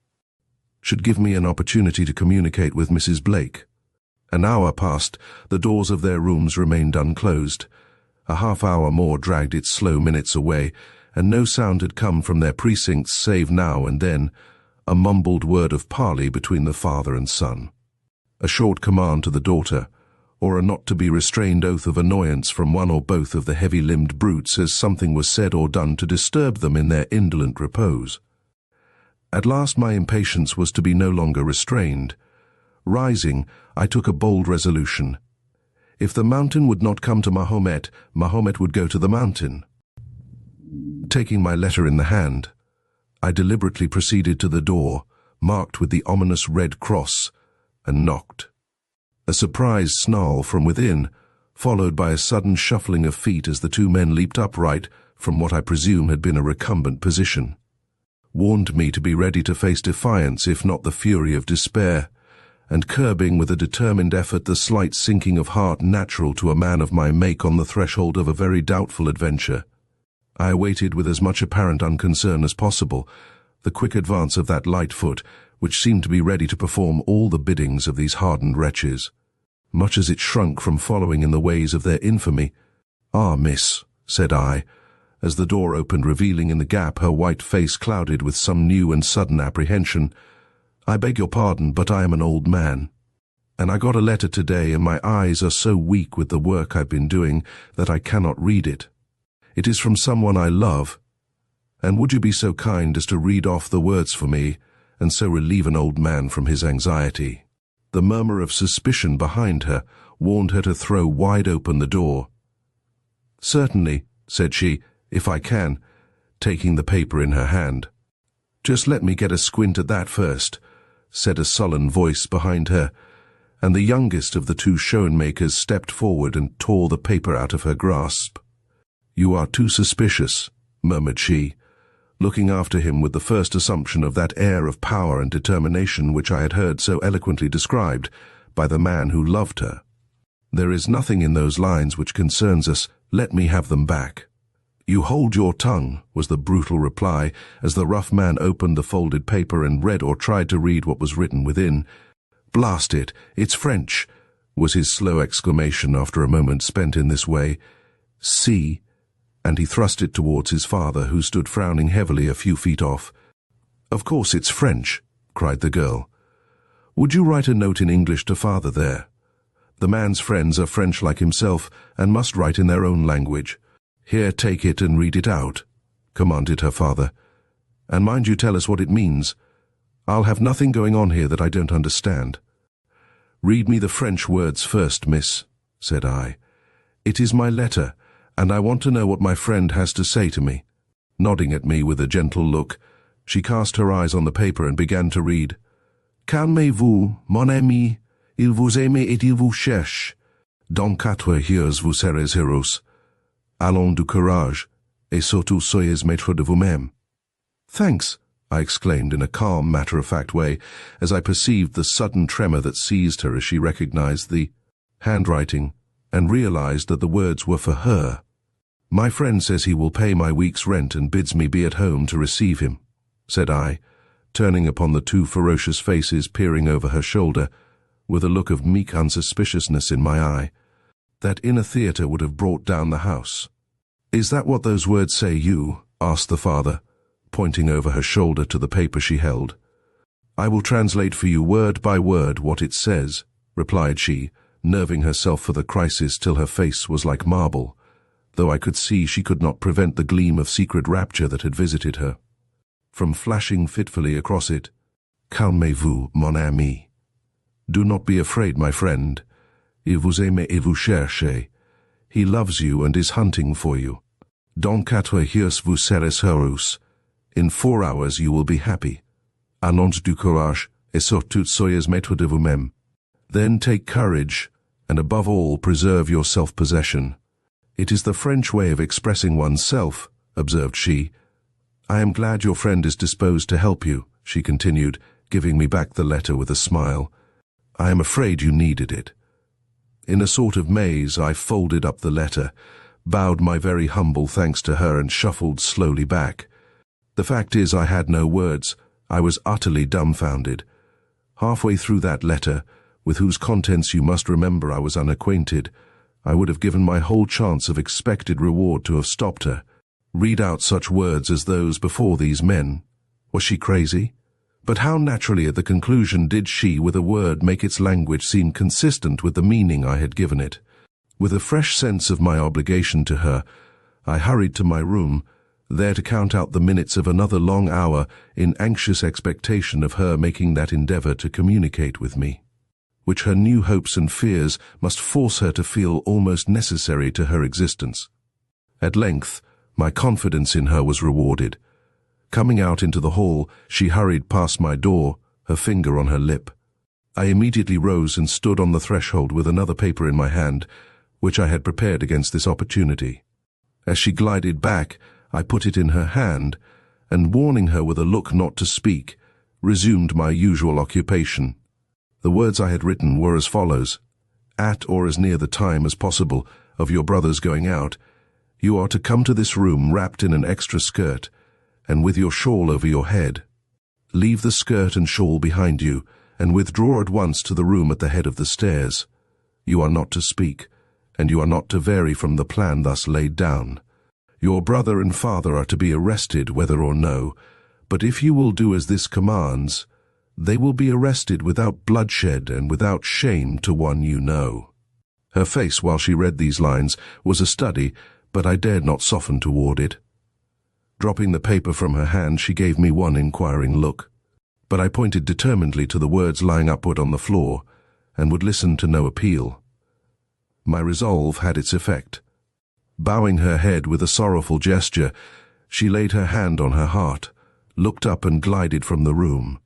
should give me an opportunity to communicate with Mrs. Blake. An hour passed, the doors of their rooms remained unclosed. A half-hour more dragged its slow minutes away, and no sound had come from their precincts save now and then a mumbled word of parley between the father and son, a short command to the daughter, or a not-to-be-restrained oath of annoyance from one or both of the heavy-limbed brutes as something was said or done to disturb them in their indolent repose. At last my impatience was to be no longer restrained. Rising, I took a bold resolution. If the mountain would not come to Mahomet, Mahomet would go to the mountain. Taking my letter in the hand, I deliberately proceeded to the door, marked with the ominous red cross, and knocked. A surprised snarl from within, followed by a sudden shuffling of feet as the two men leaped upright from what I presume had been a recumbent position, warned me to be ready to face defiance if not the fury of despair, and curbing with a determined effort the slight sinking of heart natural to a man of my make on the threshold of a very doubtful adventure, I awaited with as much apparent unconcern as possible the quick advance of that light foot, which seemed to be ready to perform all the biddings of these hardened wretches, much as it shrunk from following in the ways of their infamy. "Ah, miss," said I, as the door opened, revealing in the gap her white face clouded with some new and sudden apprehension, "I beg your pardon, but I am an old man, and I got a letter today, and my eyes are so weak with the work I've been doing that I cannot read it. It is from someone I love, and would you be so kind as to read off the words for me, and so relieve an old man from his anxiety?" The murmur of suspicion behind her warned her to throw wide open the door. "Certainly," said she, "if I can," taking the paper in her hand. "Just let me get a squint at that first," said a sullen voice behind her, and the youngest of the two show-makers stepped forward and tore the paper out of her grasp. "You are too suspicious," murmured she, looking after him with the first assumption of that air of power and determination which I had heard so eloquently described by the man who loved her. "There is nothing in those lines which concerns us. Let me have them back." "You hold your tongue," was the brutal reply, as the rough man opened the folded paper and read or tried to read what was written within. "Blast it, it's French," was his slow exclamation after a moment spent in this way. "See," and he thrust it towards his father, who stood frowning heavily a few feet off. "Of course it's French," cried the girl. "Would you write a note in English to father there? The man's friends are French like himself, and must write in their own language. Here, take it and read it out," commanded her father. "And mind you tell us what it means. I'll have nothing going on here that I don't understand." "Read me the French words first, miss," said I. "It is my letter, and I want to know what my friend has to say to me." Nodding at me with a gentle look, she cast her eyes on the paper and began to read. "Calmez-vous, mon ami, il vous aime et il vous cherche. Dans 4 heures vous serez heureux. Allons du courage, et surtout soyez maître de vous-même." "Thanks," I exclaimed in a calm, matter-of-fact way, as I perceived the sudden tremor that seized her as she recognized the handwriting and realized that the words were for her. "My friend says he will pay my week's rent and bids me be at home to receive him," said I, turning upon the two ferocious faces peering over her shoulder, with a look of meek unsuspiciousness in my eye, that in a theatre would have brought down the house. "Is that what those words say, you?" asked the father, pointing over her shoulder to the paper she held. "I will translate for you word by word what it says," replied she, nerving herself for the crisis till her face was like marble, though I could see she could not prevent the gleam of secret rapture that had visited her, from flashing fitfully across it. "Calmez-vous, mon ami. Do not be afraid, my friend. Il vous aime et vous cherche. He loves you and is hunting for you. Dans 4 heures vous serez heureux. In 4 hours you will be happy. Allons du courage, et surtout soyez maître de vous-même. Then take courage, and above all preserve your self-possession. It is the French way of expressing oneself, observed she. I am glad your friend is disposed to help you, she continued, giving me back the letter with a smile. I am afraid you needed it. In a sort of maze, I folded up the letter, bowed my very humble thanks to her, and shuffled slowly back. The fact is, I had no words. I was utterly dumbfounded. Halfway through that letter, with whose contents you must remember I was unacquainted, I would have given my whole chance of expected reward to have stopped her. Read out such words as those before these men. Was she crazy? But how naturally at the conclusion did she, with a word, make its language seem consistent with the meaning I had given it. With a fresh sense of my obligation to her, I hurried to my room, there to count out the minutes of another long hour in anxious expectation of her making that endeavor to communicate with me, which her new hopes and fears must force her to feel almost necessary to her existence. At length, my confidence in her was rewarded. Coming out into the hall, she hurried past my door, her finger on her lip. I immediately rose and stood on the threshold with another paper in my hand, which I had prepared against this opportunity. As she glided back, I put it in her hand, and warning her with a look not to speak, resumed my usual occupation. The words I had written were as follows: At or as near the time as possible of your brother's going out, you are to come to this room wrapped in an extra skirt, and with your shawl over your head. Leave the skirt and shawl behind you, and withdraw at once to the room at the head of the stairs. You are not to speak, and you are not to vary from the plan thus laid down. Your brother and father are to be arrested, whether or no, but if you will do as this commands, they will be arrested without bloodshed and without shame to one you know. Her face, while she read these lines, was a study, but I dared not soften toward it. Dropping the paper from her hand, she gave me one inquiring look, but I pointed determinedly to the words lying upward on the floor, and would listen to no appeal. My resolve had its effect. Bowing her head with a sorrowful gesture, she laid her hand on her heart, looked up and glided from the room.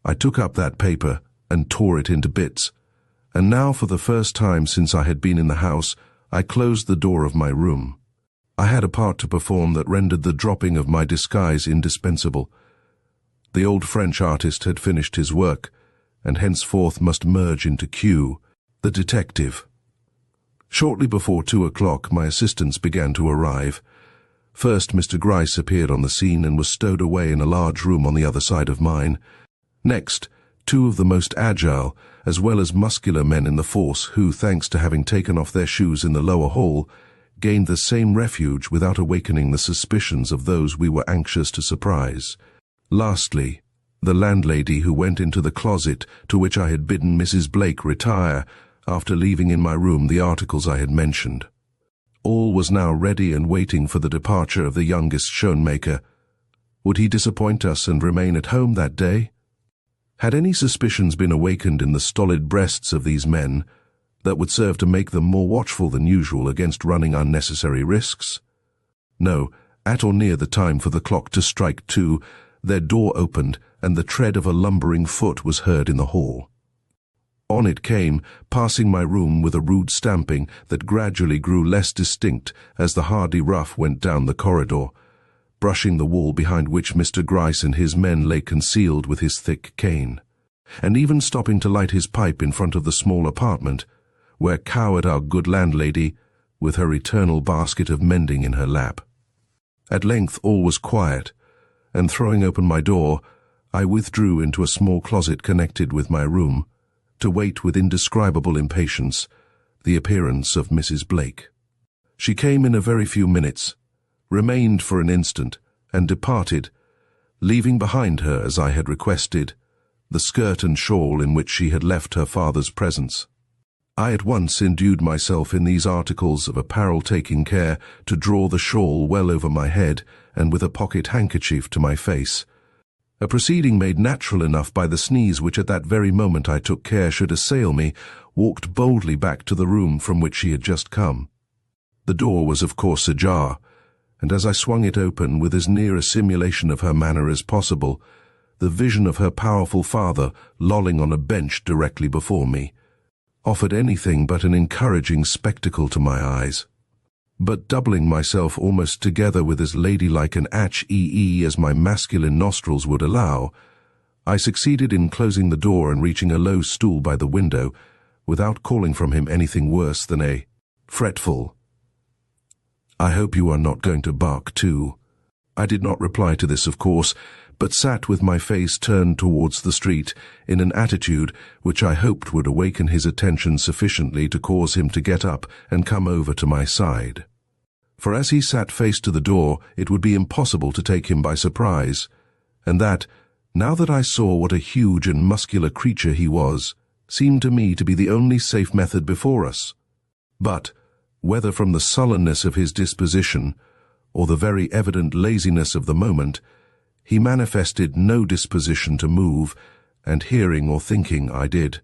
I took up that paper and tore it into bits, and now for the first time since I had been in the house, I closed the door of my room. I had a part to perform that rendered the dropping of my disguise indispensable. The old French artist had finished his work, and henceforth must merge into Q, the detective. Shortly before 2 o'clock, my assistants began to arrive. First, Mr. Gryce appeared on the scene and was stowed away in a large room on the other side of mine. Next, 2 of the most agile, as well as muscular men in the force who, thanks to having taken off their shoes in the lower hall, gained the same refuge without awakening the suspicions of those we were anxious to surprise. Lastly, the landlady who went into the closet to which I had bidden Mrs. Blake retire after leaving in my room the articles I had mentioned. All was now ready and waiting for the departure of the youngest Schoenmaker. Would he disappoint us and remain at home that day? Had any suspicions been awakened in the stolid breasts of these men that would serve to make them more watchful than usual against running unnecessary risks? No, at or near the time for the clock to strike 2, their door opened and the tread of a lumbering foot was heard in the hall. On it came, passing my room with a rude stamping that gradually grew less distinct as the hardy rough went down the corridor, brushing the wall behind which Mr. Gryce and his men lay concealed with his thick cane, and even stopping to light his pipe in front of the small apartment, where cowered our good landlady, with her eternal basket of mending in her lap. At length all was quiet, and throwing open my door, I withdrew into a small closet connected with my room, to wait with indescribable impatience the appearance of Mrs. Blake. She came in a very few minutes, remained for an instant, and departed, leaving behind her, as I had requested, the skirt and shawl in which she had left her father's presence. I at once endued myself in these articles of apparel, taking care to draw the shawl well over my head and with a pocket handkerchief to my face, a proceeding made natural enough by the sneeze which at that very moment I took care should assail me, walked boldly back to the room from which she had just come. The door was of course ajar, and as I swung it open with as near a simulation of her manner as possible, the vision of her powerful father lolling on a bench directly before me offered anything but an encouraging spectacle to my eyes. But doubling myself almost together with as ladylike an atch-ee as my masculine nostrils would allow, I succeeded in closing the door and reaching a low stool by the window without calling from him anything worse than a fretful, "I hope you are not going to bark too." I did not reply to this, of course, but sat with my face turned towards the street in an attitude which I hoped would awaken his attention sufficiently to cause him to get up and come over to my side. For as he sat face to the door, it would be impossible to take him by surprise, and that, now that I saw what a huge and muscular creature he was, seemed to me to be the only safe method before us. But, whether from the sullenness of his disposition, or the very evident laziness of the moment, he manifested no disposition to move, and hearing or thinking I did.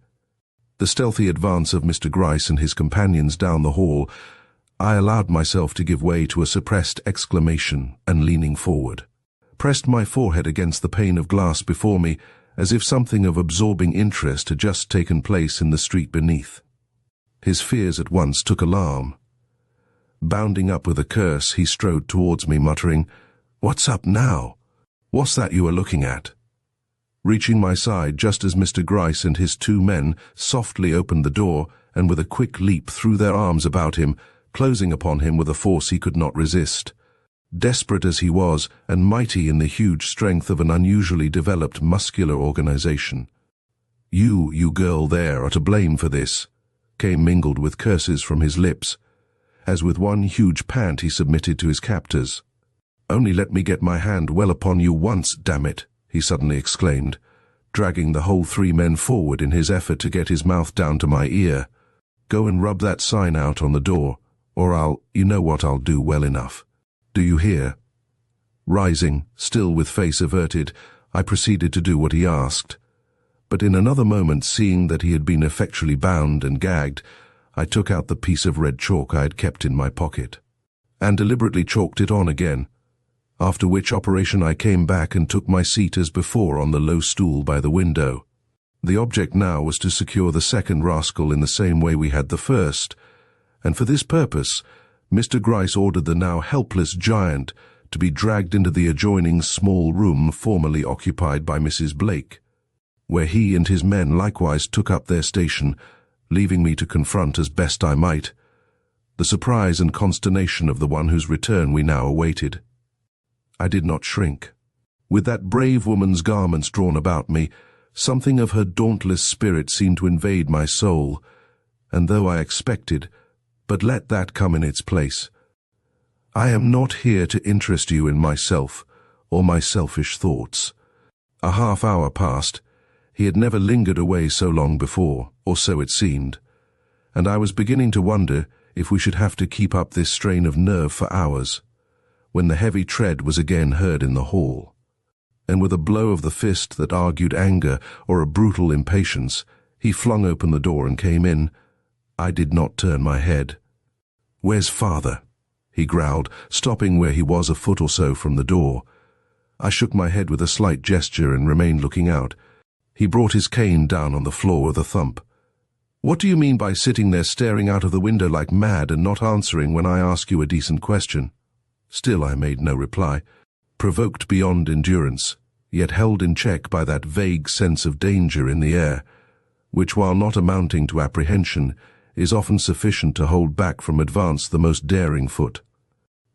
The stealthy advance of Mr. Gryce and his companions down the hall, I allowed myself to give way to a suppressed exclamation, and leaning forward, pressed my forehead against the pane of glass before me, as if something of absorbing interest had just taken place in the street beneath. His fears at once took alarm. Bounding up with a curse, he strode towards me, muttering, "What's up now? What's that you are looking at?" Reaching my side just as Mr. Gryce and his two men softly opened the door and with a quick leap threw their arms about him, closing upon him with a force he could not resist. Desperate as he was, and mighty in the huge strength of an unusually developed muscular organization. You girl there, are to blame for this," came mingled with curses from his lips, as with one huge pant he submitted to his captors. "Only let me get my hand well upon you once, damn it," he suddenly exclaimed, dragging the whole three men forward in his effort to get his mouth down to my ear. "Go and rub that sign out on the door, or you know what I'll do well enough. Do you hear?" Rising, still with face averted, I proceeded to do what he asked. But in another moment, seeing that he had been effectually bound and gagged, I took out the piece of red chalk I had kept in my pocket, and deliberately chalked it on again, after which operation I came back and took my seat as before on the low stool by the window. The object now was to secure the second rascal in the same way we had the first, and for this purpose Mr. Gryce ordered the now helpless giant to be dragged into the adjoining small room formerly occupied by Mrs. Blake, where he and his men likewise took up their station, leaving me to confront as best I might the surprise and consternation of the one whose return we now awaited. I did not shrink. With that brave woman's garments drawn about me, something of her dauntless spirit seemed to invade my soul, and though I expected, but let that come in its place. I am not here to interest you in myself or my selfish thoughts. A half hour passed. He had never lingered away so long before, or so it seemed, and I was beginning to wonder if we should have to keep up this strain of nerve for hours, when the heavy tread was again heard in the hall, and with a blow of the fist that argued anger or a brutal impatience, he flung open the door and came in. I did not turn my head. "Where's father?" he growled, stopping where he was a foot or so from the door. I shook my head with a slight gesture and remained looking out. He brought his cane down on the floor with a thump. "What do you mean by sitting there staring out of the window like mad and not answering when I ask you a decent question?" Still I made no reply, provoked beyond endurance, yet held in check by that vague sense of danger in the air, which, while not amounting to apprehension, is often sufficient to hold back from advance the most daring foot.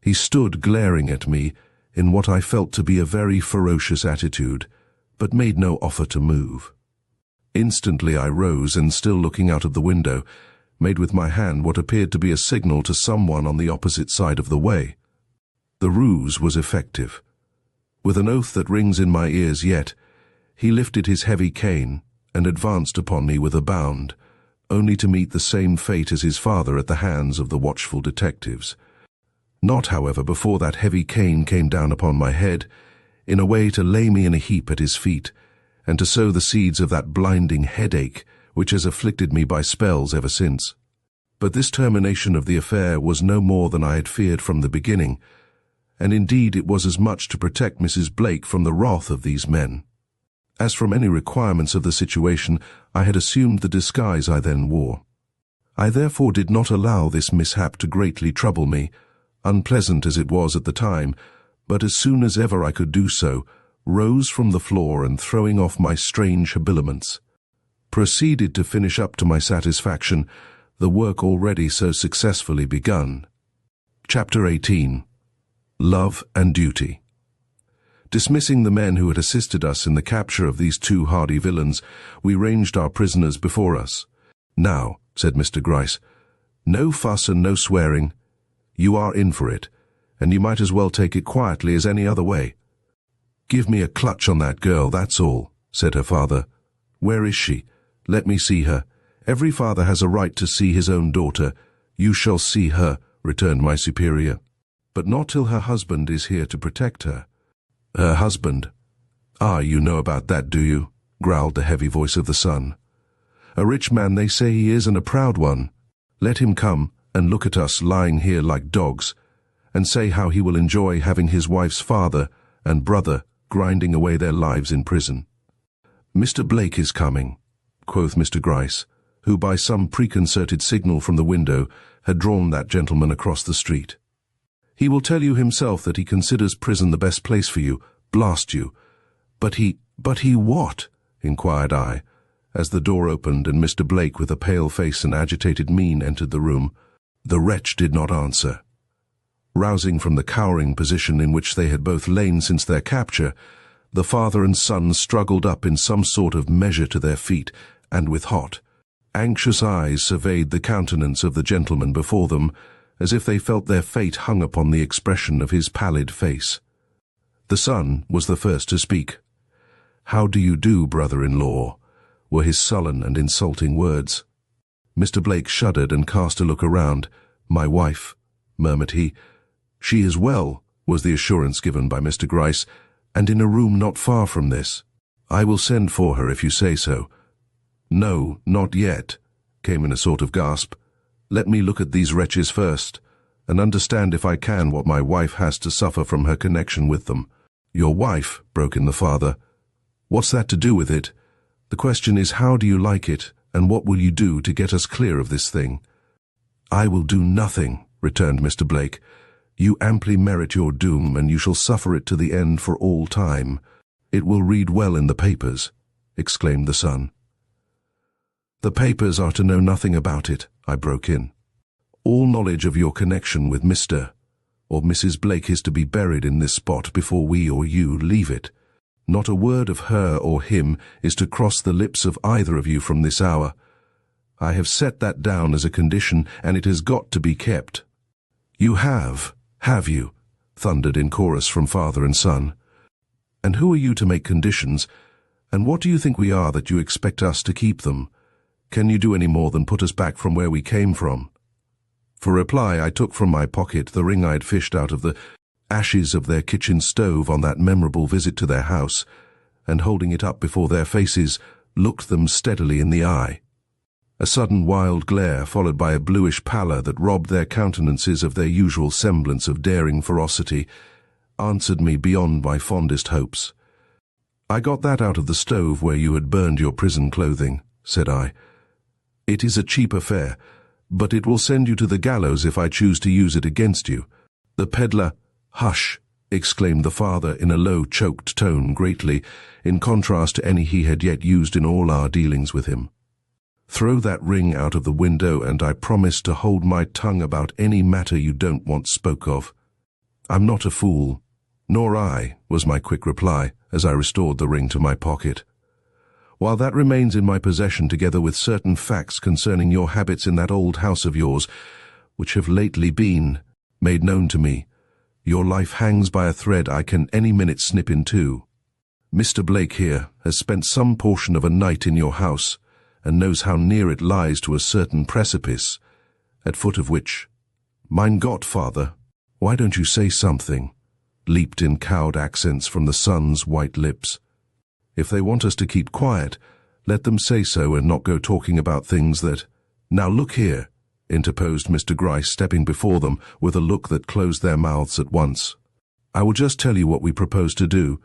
He stood glaring at me in what I felt to be a very ferocious attitude, but made no offer to move. Instantly I rose and, still looking out of the window, made with my hand what appeared to be a signal to someone on the opposite side of the way. The ruse was effective. With an oath that rings in my ears yet, he lifted his heavy cane and advanced upon me with a bound, only to meet the same fate as his father at the hands of the watchful detectives. Not, however, before that heavy cane came down upon my head, in a way to lay me in a heap at his feet, and to sow the seeds of that blinding headache which has afflicted me by spells ever since. But this termination of the affair was no more than I had feared from the beginning, and indeed it was as much to protect Mrs. Blake from the wrath of these men. As from any requirements of the situation, I had assumed the disguise I then wore. I therefore did not allow this mishap to greatly trouble me, unpleasant as it was at the time, but as soon as ever I could do so, rose from the floor and throwing off my strange habiliments, proceeded to finish up to my satisfaction the work already so successfully begun. Chapter 18. Love and Duty. Dismissing the men who had assisted us in the capture of these two hardy villains, we ranged our prisoners before us. "Now," said Mr. Gryce, "no fuss and no swearing. You are in for it, and you might as well take it quietly as any other way." "Give me a clutch on that girl, that's all," said her father. "Where is she? Let me see her. Every father has a right to see his own daughter. You shall see her," returned my superior. "But not till her husband is here to protect her." "Her husband? Ah, you know about that, do you?" growled the heavy voice of the son. "A rich man they say he is, and a proud one. Let him come and look at us lying here like dogs, and say how he will enjoy having his wife's father and brother grinding away their lives in prison." "Mr. Blake is coming," quoth Mr. Gryce, who by some preconcerted signal from the window had drawn that gentleman across the street. "He will tell you himself that he considers prison the best place for you, blast you." But he what?" inquired I, as the door opened and Mr. Blake with a pale face and agitated mien entered the room. The wretch did not answer. Rousing from the cowering position in which they had both lain since their capture, the father and son struggled up in some sort of measure to their feet, and with hot, anxious eyes surveyed the countenance of the gentleman before them, as if they felt their fate hung upon the expression of his pallid face. The son was the first to speak. "How do you do, brother-in-law?" were his sullen and insulting words. Mr. Blake shuddered and cast a look around. "My wife," murmured he. "She is well," was the assurance given by Mr. Gryce, "and in a room not far from this. I will send for her if you say so." "No, not yet," came in a sort of gasp. "Let me look at these wretches first, and understand if I can what my wife has to suffer from her connection with them." "Your wife?" broke in the father. "What's that to do with it? The question is, how do you like it, and what will you do to get us clear of this thing?" "I will do nothing," returned Mr. Blake. "You amply merit your doom, and you shall suffer it to the end for all time. It will read well in the papers," exclaimed the son. "The papers are to know nothing about it," I broke in. "All knowledge of your connection with Mr. or Mrs. Blake is to be buried in this spot before we or you leave it. Not a word of her or him is to cross the lips of either of you from this hour. I have set that down as a condition, and it has got to be kept." "You have you?" thundered in chorus from father and son. "And who are you to make conditions? And what do you think we are that you expect us to keep them? Can you do any more than put us back from where we came from?" For reply, I took from my pocket the ring I had fished out of the ashes of their kitchen stove on that memorable visit to their house, and holding it up before their faces, looked them steadily in the eye. A sudden wild glare, followed by a bluish pallor that robbed their countenances of their usual semblance of daring ferocity, answered me beyond my fondest hopes. "I got that out of the stove where you had burned your prison clothing," said I. "It is a cheap affair, but it will send you to the gallows if I choose to use it against you." The peddler— "Hush!" exclaimed the father in a low, choked tone, greatly in contrast to any he had yet used in all our dealings with him. "Throw that ring out of the window, and I promise to hold my tongue about any matter you don't want spoke of." "I'm not a fool." "Nor I," was my quick reply, as I restored the ring to my pocket. "While that remains in my possession, together with certain facts concerning your habits in that old house of yours, which have lately been made known to me, your life hangs by a thread I can any minute snip in two. Mr. Blake here has spent some portion of a night in your house, and knows how near it lies to a certain precipice, at foot of which— Mein Gott, father, why don't you say something?" leaped in cowed accents from the son's white lips. "If they want us to keep quiet, let them say so and not go talking about things that—" "Now look here," interposed Mr. Gryce, stepping before them with a look that closed their mouths at once. "I will just tell you what we propose to do.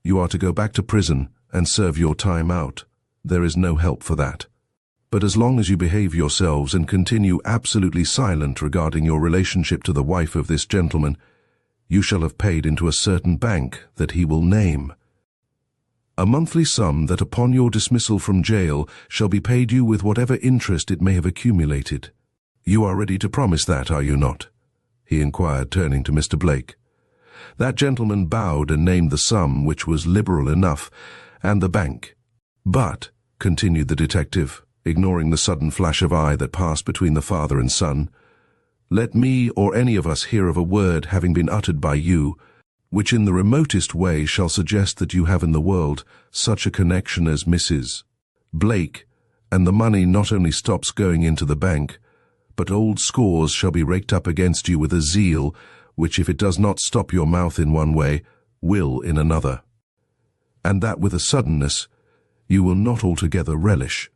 You are to go back to prison and serve your time out. There is no help for that. But as long as you behave yourselves and continue absolutely silent regarding your relationship to the wife of this gentleman, you shall have paid into a certain bank that he will name. A monthly sum that upon your dismissal from jail shall be paid you with whatever interest it may have accumulated. You are ready to promise that, are you not?" he inquired, turning to Mr. Blake. That gentleman bowed and named the sum, which was liberal enough, and the bank. "But," continued the detective, ignoring the sudden flash of eye that passed between the father and son, "let me or any of us hear of a word having been uttered by you, which in the remotest way shall suggest that you have in the world such a connection as Mrs. Blake, and the money not only stops going into the bank, but old scores shall be raked up against you with a zeal which, if it does not stop your mouth in one way, will in another. And that with a suddenness you will not altogether relish."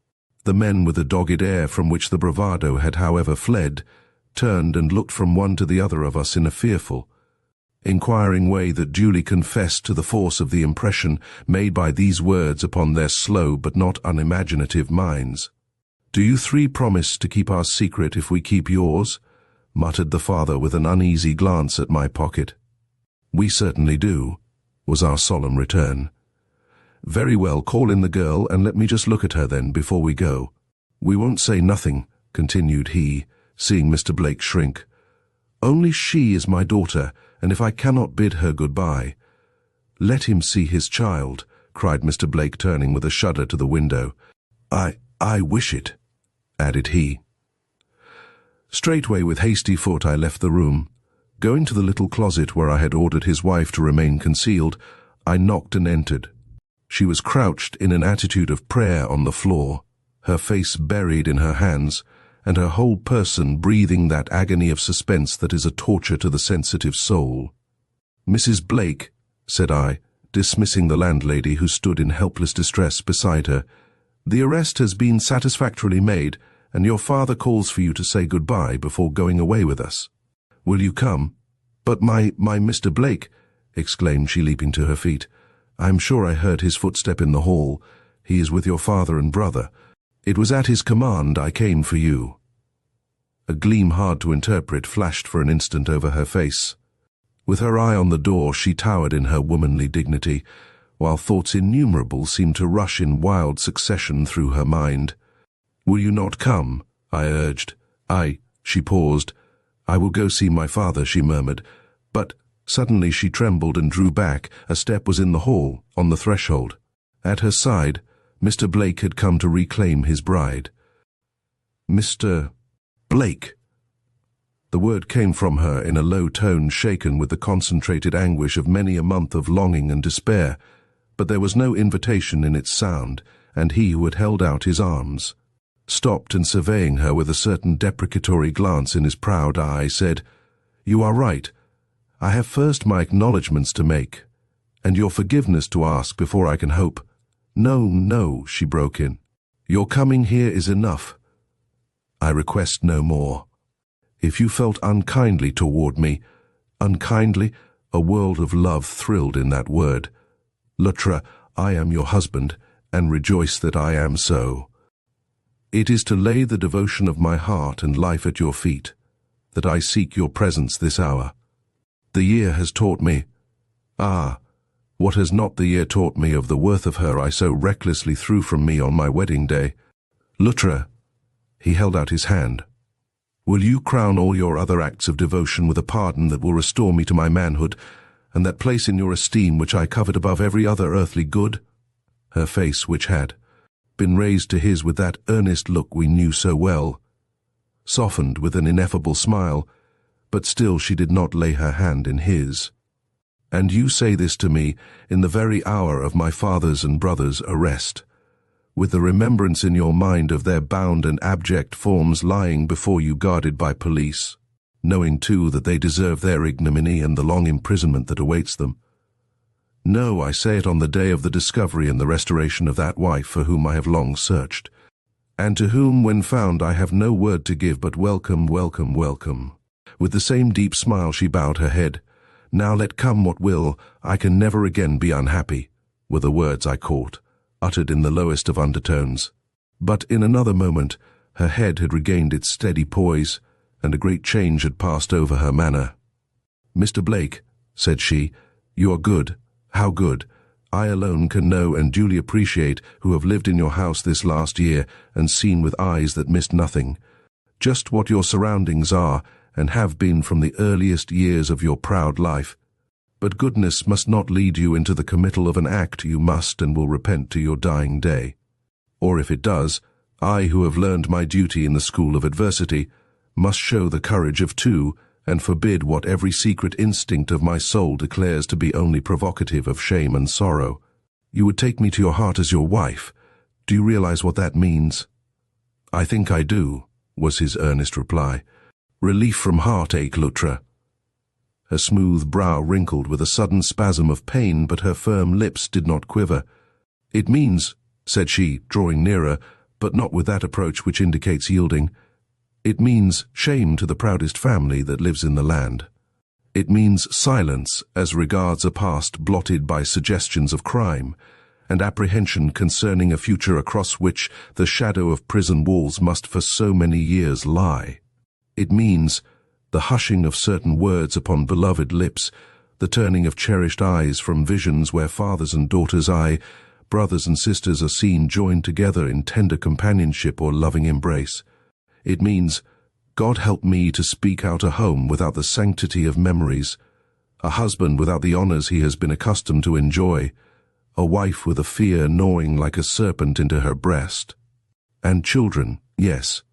The men, with a dogged air from which the bravado had however fled, turned and looked from one to the other of us in a fearful, inquiring way that duly confessed to the force of the impression made by these words upon their slow but not unimaginative minds. "Do you three promise to keep our secret if we keep yours?" muttered the father with an uneasy glance at my pocket. "We certainly do," was our solemn return. "Very well, call in the girl, and let me just look at her then, before we go. We won't say nothing," continued he, seeing Mr. Blake shrink. "Only she is my daughter, and if I cannot bid her good-bye—" "Let him see his child," cried Mr. Blake, turning with a shudder to the window. I wish it," added he. Straightway with hasty foot I left the room. Going to the little closet where I had ordered his wife to remain concealed, I knocked and entered. She was crouched in an attitude of prayer on the floor, her face buried in her hands, and her whole person breathing that agony of suspense that is a torture to the sensitive soul. "Mrs. Blake," said I, dismissing the landlady who stood in helpless distress beside her, "the arrest has been satisfactorily made, and your father calls for you to say good-bye before going away with us. Will you come?" "But my Mr. Blake," exclaimed she, leaping to her feet. "I am sure I heard his footstep in the hall. He is with your father and brother. It was at his command I came for you." A gleam hard to interpret flashed for an instant over her face. With her eye on the door, she towered in her womanly dignity, while thoughts innumerable seemed to rush in wild succession through her mind. "Will you not come?" I urged. She paused. "I will go see my father," she murmured. But suddenly she trembled and drew back. A step was in the hall, on the threshold. At her side, Mr. Blake had come to reclaim his bride. "Mr. Blake!" The word came from her in a low tone shaken with the concentrated anguish of many a month of longing and despair, but there was no invitation in its sound, and he who had held out his arms, stopped and surveying her with a certain deprecatory glance in his proud eye, said, "You are right. I have first my acknowledgments to make, and your forgiveness to ask before I can hope—" No, she broke in. "Your coming here is enough. I request no more. If you felt unkindly toward me, unkindly, a world of love thrilled in that word. Luttra, I am your husband, and rejoice that I am so. It is to lay the devotion of my heart and life at your feet that I seek your presence this hour. The year has taught me, what has not the year taught me of the worth of her I so recklessly threw from me on my wedding day? Luttra," he held out his hand, "will you crown all your other acts of devotion with a pardon that will restore me to my manhood, and that place in your esteem which I covet above every other earthly good?" Her face, which had been raised to his with that earnest look we knew so well, softened with an ineffable smile, but still she did not lay her hand in his. "And you say this to me in the very hour of my father's and brother's arrest, with the remembrance in your mind of their bound and abject forms lying before you guarded by police, knowing too that they deserve their ignominy and the long imprisonment that awaits them. No, I say it on the day of the discovery and the restoration of that wife for whom I have long searched, and to whom, when found, I have no word to give but welcome, welcome, welcome." With the same deep smile she bowed her head. "Now let come what will, I can never again be unhappy," were the words I caught. uttered in the lowest of undertones. But in another moment, her head had regained its steady poise, and a great change had passed over her manner. "Mr. Blake," said she, "you are good. How good? I alone can know and duly appreciate who have lived in your house this last year and seen with eyes that missed nothing, just what your surroundings are and have been from the earliest years of your proud life. But goodness must not lead you into the committal of an act you must and will repent to your dying day. Or if it does, I who have learned my duty in the school of adversity must show the courage of two and forbid what every secret instinct of my soul declares to be only provocative of shame and sorrow. You would take me to your heart as your wife. Do you realize what that means?" "I think I do," was his earnest reply. "Relief from heartache, Luttra." Her smooth brow wrinkled with a sudden spasm of pain, but her firm lips did not quiver. "It means," said she, drawing nearer, but not with that approach which indicates yielding, "it means shame to the proudest family that lives in the land. It means silence as regards a past blotted by suggestions of crime, and apprehension concerning a future across which the shadow of prison walls must for so many years lie. It means the hushing of certain words upon beloved lips, the turning of cherished eyes from visions where fathers and daughters, aye, brothers and sisters are seen joined together in tender companionship or loving embrace. It means, God help me to speak out a home without the sanctity of memories, a husband without the honors he has been accustomed to enjoy, a wife with a fear gnawing like a serpent into her breast. And children, yes,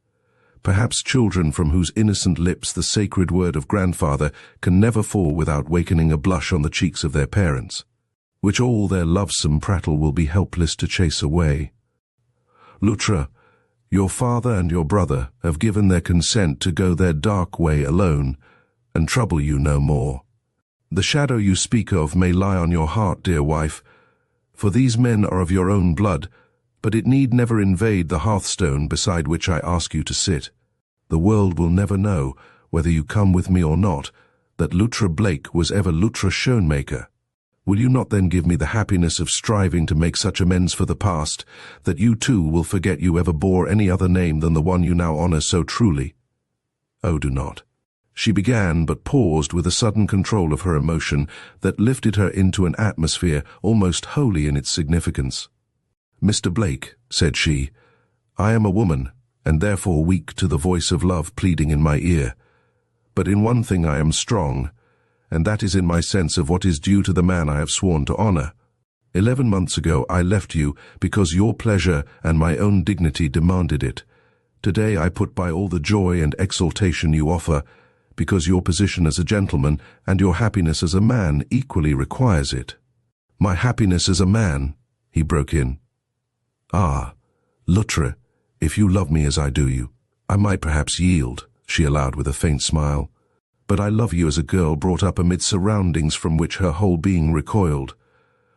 perhaps children from whose innocent lips the sacred word of grandfather can never fall without wakening a blush on the cheeks of their parents, which all their lovesome prattle will be helpless to chase away. Luttra, your father and your brother have given their consent to go their dark way alone, and trouble you no more. The shadow you speak of may lie on your heart, dear wife, for these men are of your own blood, but it need never invade the hearthstone beside which I ask you to sit. The world will never know, whether you come with me or not, that Luttra Blake was ever Luttra Schoenmaker. Will you not then give me the happiness of striving to make such amends for the past, that you too will forget you ever bore any other name than the one you now honor so truly? Oh, do not. She began, but paused with a sudden control of her emotion that lifted her into an atmosphere almost holy in its significance. "Mr. Blake," said she, "I am a woman, and therefore weak to the voice of love pleading in my ear. But in one thing I am strong, and that is in my sense of what is due to the man I have sworn to honor. 11 months ago I left you because your pleasure and my own dignity demanded it. Today I put by all the joy and exaltation you offer, because your position as a gentleman and your happiness as a man equally requires it." "My happiness as a man," he broke in. "Ah, Luttra, if you love me as I do you, I might perhaps yield," she allowed with a faint smile. "But I love you as a girl brought up amid surroundings from which her whole being recoiled,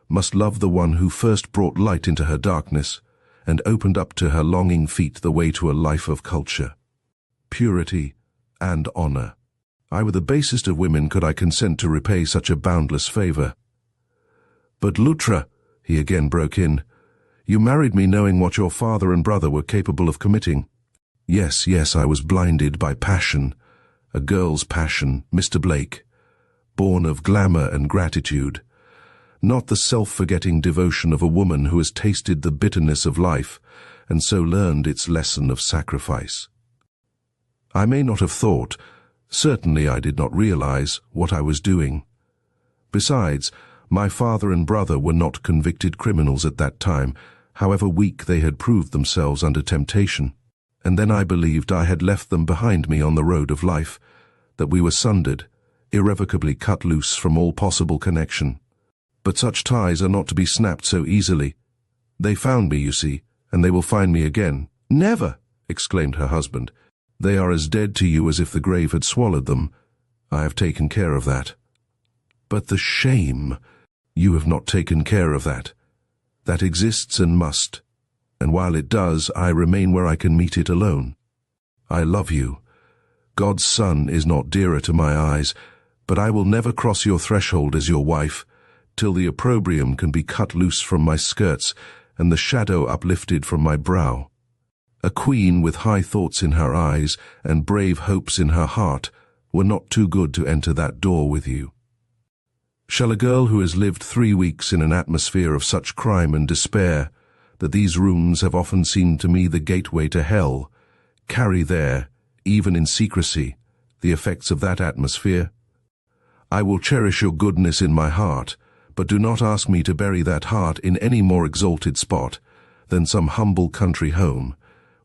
must love the one who first brought light into her darkness and opened up to her longing feet the way to a life of culture, purity, and honor. I were the basest of women could I consent to repay such a boundless favor." "But Luttra," he again broke in, "you married me knowing what your father and brother were capable of committing." "Yes, yes, I was blinded by passion, a girl's passion, Mr. Blake, born of glamour and gratitude, not the self-forgetting devotion of a woman who has tasted the bitterness of life and so learned its lesson of sacrifice. I may not have thought, certainly I did not realize, what I was doing. Besides, my father and brother were not convicted criminals at that time, however weak they had proved themselves under temptation. And then I believed I had left them behind me on the road of life, that we were sundered, irrevocably cut loose from all possible connection. But such ties are not to be snapped so easily. They found me, you see, and they will find me again." "Never!" exclaimed her husband. "They are as dead to you as if the grave had swallowed them. I have taken care of that." "But the shame, you have not taken care of that. That exists and must. And while it does, I remain where I can meet it alone. I love you. God's Son is not dearer to my eyes, but I will never cross your threshold as your wife, till the opprobrium can be cut loose from my skirts, and the shadow uplifted from my brow. A queen with high thoughts in her eyes and brave hopes in her heart were not too good to enter that door with you. Shall a girl who has lived 3 weeks in an atmosphere of such crime and despair that these rooms have often seemed to me the gateway to hell, carry there, even in secrecy, the effects of that atmosphere? I will cherish your goodness in my heart, but do not ask me to bury that heart in any more exalted spot than some humble country home,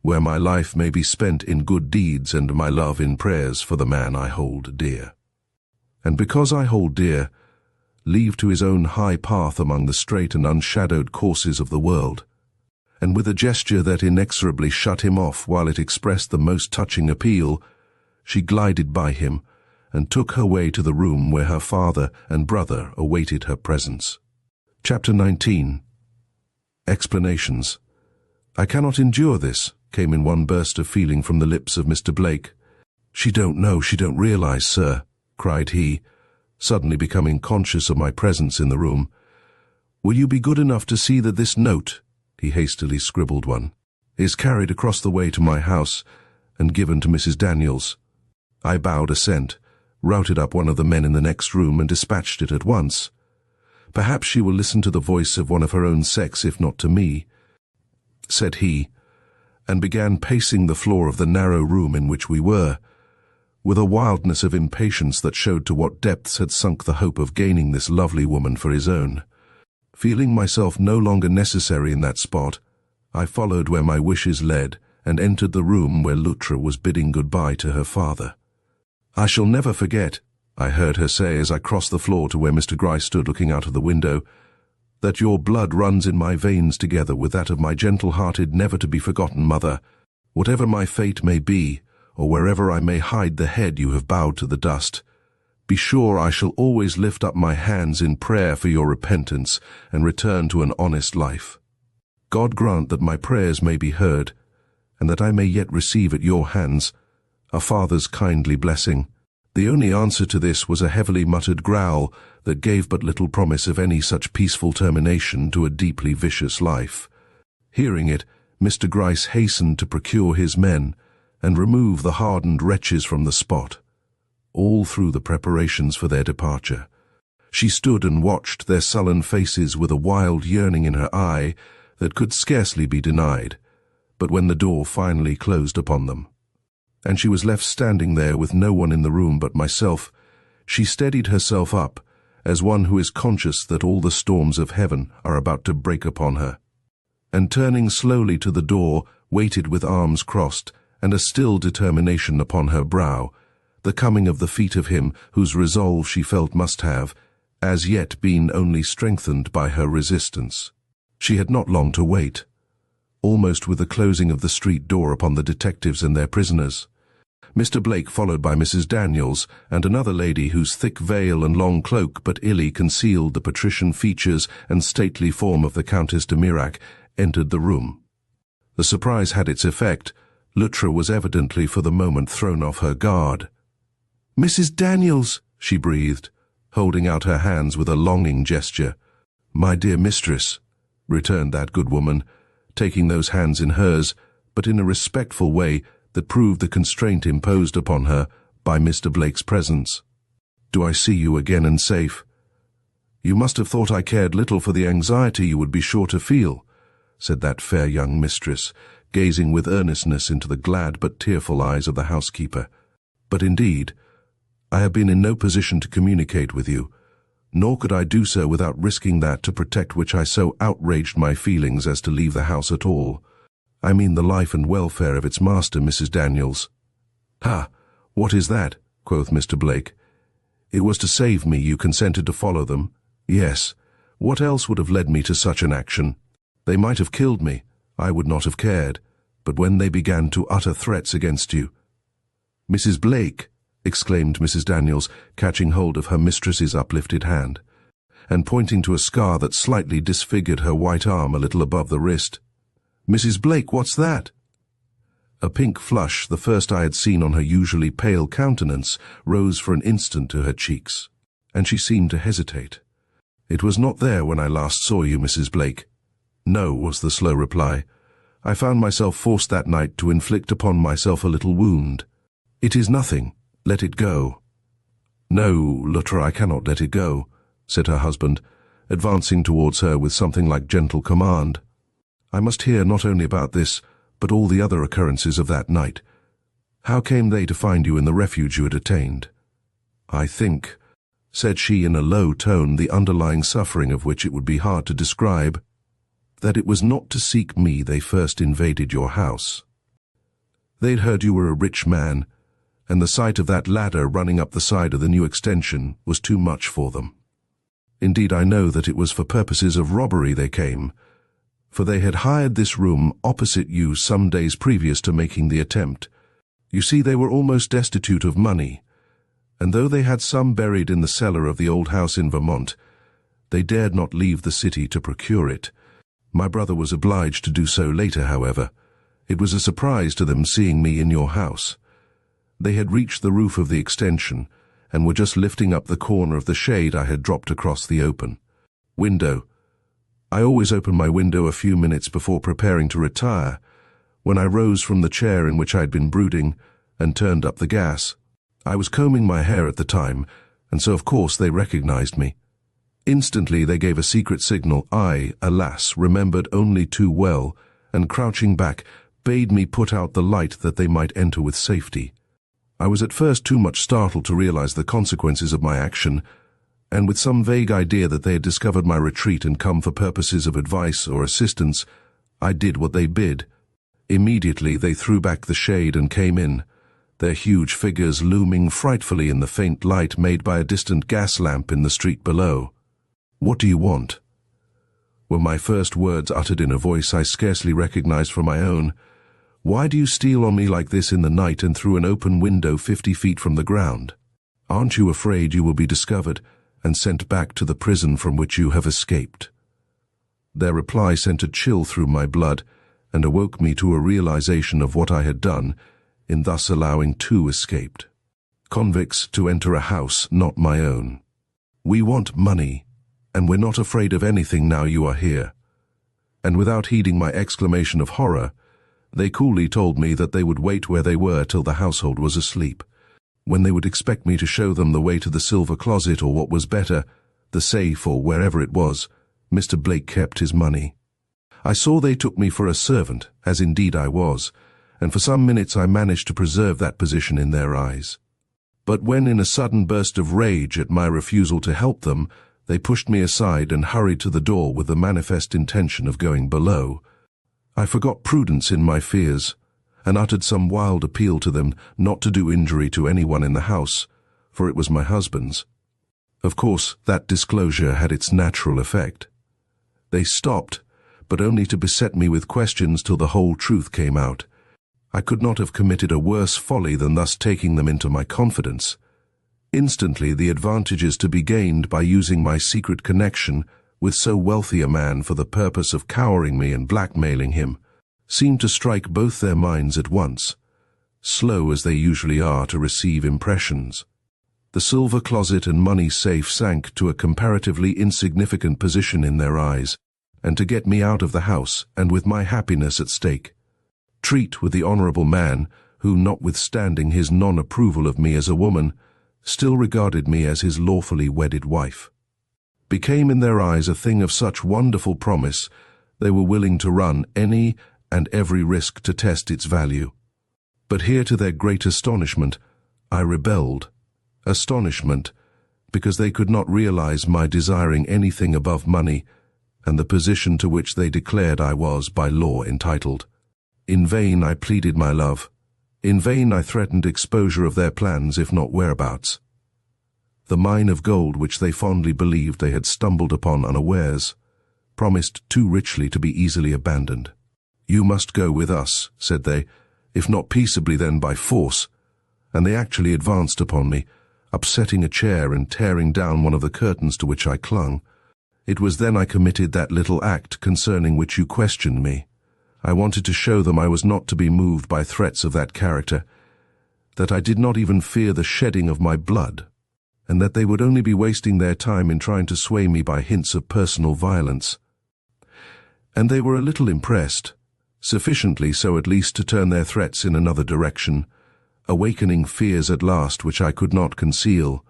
where my life may be spent in good deeds and my love in prayers for the man I hold dear. And because I hold dear, leave to his own high path among the straight and unshadowed courses of the world. And with a gesture that inexorably shut him off while it expressed the most touching appeal, she glided by him and took her way to the room where her father and brother awaited her presence. Chapter 19. Explanations. "I cannot endure this," came in one burst of feeling from the lips of Mr. Blake. "She don't know, she don't realize, sir," cried he, suddenly becoming conscious of my presence in the room. "Will you be good enough to see that this note," he hastily scribbled one, "is carried across the way to my house and given to Mrs. Daniels?" I bowed assent, routed up one of the men in the next room and dispatched it at once. "Perhaps she will listen to the voice of one of her own sex, if not to me," said he, and began pacing the floor of the narrow room in which we were, with a wildness of impatience that showed to what depths had sunk the hope of gaining this lovely woman for his own. Feeling myself no longer necessary in that spot, I followed where my wishes led and entered the room where Luttra was bidding goodbye to her father. "I shall never forget," I heard her say as I crossed the floor to where Mr. Gryce stood looking out of the window, "that your blood runs in my veins together with that of my gentle-hearted, never-to-be-forgotten mother. Whatever my fate may be, or wherever I may hide the head you have bowed to the dust, be sure I shall always lift up my hands in prayer for your repentance and return to an honest life. God grant that my prayers may be heard, and that I may yet receive at your hands a father's kindly blessing." The only answer to this was a heavily muttered growl that gave but little promise of any such peaceful termination to a deeply vicious life. Hearing it, Mr. Gryce hastened to procure his men and remove the hardened wretches from the spot. All through the preparations for their departure, she stood and watched their sullen faces with a wild yearning in her eye that could scarcely be denied. But when the door finally closed upon them, and she was left standing there with no one in the room but myself, she steadied herself up as one who is conscious that all the storms of heaven are about to break upon her, and turning slowly to the door, waited with arms crossed and a still determination upon her brow, the coming of the feet of him whose resolve she felt must have, as yet, been only strengthened by her resistance. She had not long to wait. Almost with the closing of the street door upon the detectives and their prisoners, Mr. Blake, followed by Mrs. Daniels and another lady whose thick veil and long cloak but illy concealed the patrician features and stately form of the Countess de Mirac, entered the room. The surprise had its effect. Luttra was evidently for the moment thrown off her guard. "Mrs. Daniels," she breathed, holding out her hands with a longing gesture. "My dear mistress," returned that good woman, taking those hands in hers, but in a respectful way that proved the constraint imposed upon her by Mr. Blake's presence. "Do I see you again and safe? You must have thought I cared little for the anxiety you would be sure to feel," said that fair young mistress, gazing with earnestness into the glad but tearful eyes of the housekeeper. "But indeed, I have been in no position to communicate with you, nor could I do so without risking that to protect which I so outraged my feelings as to leave the house at all. I mean the life and welfare of its master, Mrs. Daniels." "Ha! What is that?" quoth Mr. Blake. "It was to save me you consented to follow them?" "Yes. What else would have led me to such an action? They might have killed me. I would not have cared. But when they began to utter threats against you—" "Mrs. Blake!" exclaimed Mrs. Daniels, catching hold of her mistress's uplifted hand, and pointing to a scar that slightly disfigured her white arm a little above the wrist. "Mrs. Blake, what's that?" A pink flush, the first I had seen on her usually pale countenance, rose for an instant to her cheeks, and she seemed to hesitate. "It was not there when I last saw you, Mrs. Blake." "No," was the slow reply. "I found myself forced that night to inflict upon myself a little wound. It is nothing. Let it go." "No, Luttra, I cannot let it go," said her husband, advancing towards her with something like gentle command. "I must hear not only about this, but all the other occurrences of that night. How came they to find you in the refuge you had attained?" "I think," said she in a low tone, the underlying suffering of which it would be hard to describe, "that it was not to seek me they first invaded your house. They'd heard you were a rich man, and the sight of that ladder running up the side of the new extension was too much for them. Indeed, I know that it was for purposes of robbery they came, for they had hired this room opposite you some days previous to making the attempt. You see, they were almost destitute of money, and though they had some buried in the cellar of the old house in Vermont, they dared not leave the city to procure it. My brother was obliged to do so later, however. It was a surprise to them seeing me in your house. They had reached the roof of the extension, and were just lifting up the corner of the shade I had dropped across the open window. I always open my window a few minutes before preparing to retire, when I rose from the chair in which I had been brooding and turned up the gas. I was combing my hair at the time, and so of course they recognized me. Instantly they gave a secret signal I, alas, remembered only too well, and crouching back, bade me put out the light that they might enter with safety. I was at first too much startled to realize the consequences of my action, and with some vague idea that they had discovered my retreat and come for purposes of advice or assistance, I did what they bid. Immediately they threw back the shade and came in, their huge figures looming frightfully in the faint light made by a distant gas lamp in the street below. "What do you want?" were my first words, uttered in a voice I scarcely recognized for my own. "Why do you steal on me like this in the night and through an open window 50 feet from the ground? Aren't you afraid you will be discovered and sent back to the prison from which you have escaped?" Their reply sent a chill through my blood and awoke me to a realization of what I had done in thus allowing two escaped convicts to enter a house not my own. "We want money, and we're not afraid of anything now you are here." And without heeding my exclamation of horror, they coolly told me that they would wait where they were till the household was asleep, when they would expect me to show them the way to the silver closet, or what was better, the safe, or wherever it was Mr. Blake kept his money. I saw they took me for a servant, as indeed I was, and for some minutes I managed to preserve that position in their eyes. But when, in a sudden burst of rage at my refusal to help them, they pushed me aside and hurried to the door with the manifest intention of going below, I forgot prudence in my fears, and uttered some wild appeal to them not to do injury to anyone in the house, for it was my husband's. Of course, that disclosure had its natural effect. They stopped, but only to beset me with questions till the whole truth came out. I could not have committed a worse folly than thus taking them into my confidence. Instantly the advantages to be gained by using my secret connection with so wealthy a man for the purpose of cowering me and blackmailing him seemed to strike both their minds at once, slow as they usually are to receive impressions. The silver closet and money safe sank to a comparatively insignificant position in their eyes, and to get me out of the house, and with my happiness at stake, treat with the honorable man who, notwithstanding his non-approval of me as a woman, still regarded me as his lawfully wedded wife, became in their eyes a thing of such wonderful promise they were willing to run any and every risk to test its value. But here, to their great astonishment, I rebelled. Astonishment, because they could not realize my desiring anything above money and the position to which they declared I was by law entitled. In vain I pleaded my love. In vain I threatened exposure of their plans, if not whereabouts. The mine of gold which they fondly believed they had stumbled upon unawares promised too richly to be easily abandoned. "You must go with us," said they, "if not peaceably then by force," and they actually advanced upon me, upsetting a chair and tearing down one of the curtains to which I clung. It was then I committed that little act concerning which you questioned me. I wanted to show them I was not to be moved by threats of that character, that I did not even fear the shedding of my blood, and that they would only be wasting their time in trying to sway me by hints of personal violence. and they were a little impressed, sufficiently so at least to turn their threats in another direction, awakening fears at last which I could not conceal,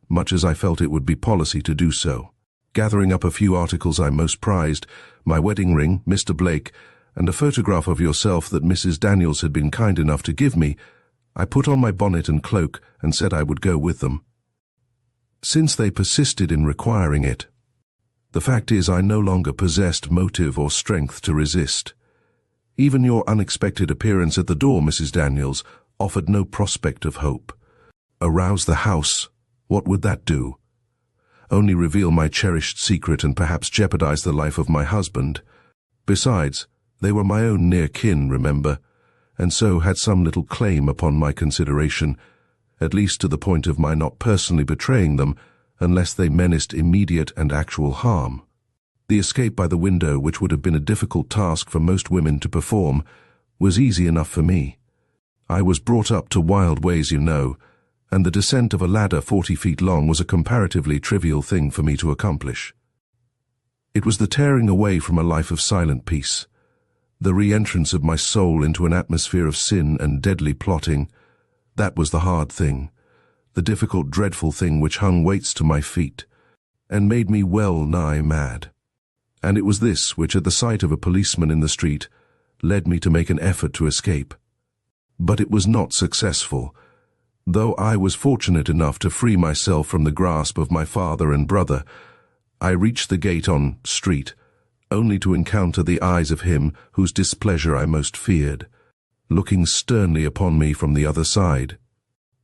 much as I felt it would be policy to do so. Gathering up a few articles I most prized, my wedding ring, Mr. Blake, and a photograph of yourself that Mrs. Daniels had been kind enough to give me, I put on my bonnet and cloak and said I would go with them. Since they persisted in requiring it, the fact is I no longer possessed motive or strength to resist. Even your unexpected appearance at the door, Mrs. Daniels, offered no prospect of hope. Arouse the house, what would that do? Only reveal my cherished secret and perhaps jeopardize the life of my husband. Besides, they were my own near kin, remember, and so had some little claim upon my consideration, at least to the point of my not personally betraying them, unless they menaced immediate and actual harm. The escape by the window, which would have been a difficult task for most women to perform, was easy enough for me. I was brought up to wild ways, you know, and the descent of a ladder 40 feet long was a comparatively trivial thing for me to accomplish. It was the tearing away from a life of silent peace, the re-entrance of my soul into an atmosphere of sin and deadly plotting. That was the hard thing, the difficult, dreadful thing which hung weights to my feet, and made me well nigh mad. And it was this which, at the sight of a policeman in the street, led me to make an effort to escape. But it was not successful, though I was fortunate enough to free myself from the grasp of my father and brother. I reached the gate on street, only to encounter the eyes of him whose displeasure I most feared, looking sternly upon me from the other side.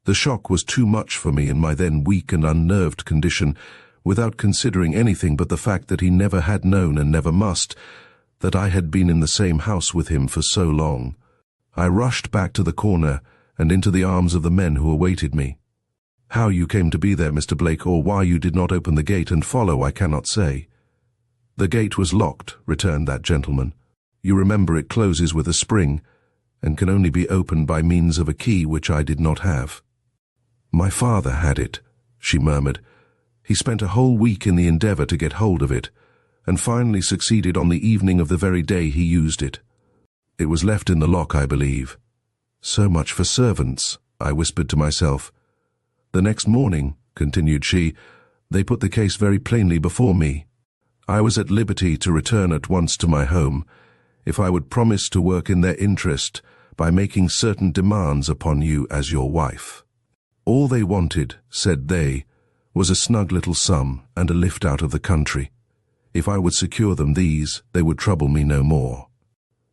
The shock was too much for me in my then weak and unnerved condition, without considering anything but the fact that he never had known and never must, that I had been in the same house with him for so long. I rushed back to the corner and into the arms of the men who awaited me. How you came to be there, Mr. Blake, or why you did not open the gate and follow, I cannot say. The gate was locked, returned that gentleman. You remember it closes with a spring, and can only be opened by means of a key which I did not have. My father had it, she murmured. He spent a whole week in the endeavor to get hold of it, and finally succeeded on the evening of the very day he used it. It was left in the lock, I believe. So much for servants, I whispered to myself. The next morning, continued she, they put the case very plainly before me. I was at liberty to return at once to my home, if I would promise to work in their interest by making certain demands upon you as your wife. All they wanted, said they, was a snug little sum and a lift out of the country. If I would secure them these, they would trouble me no more.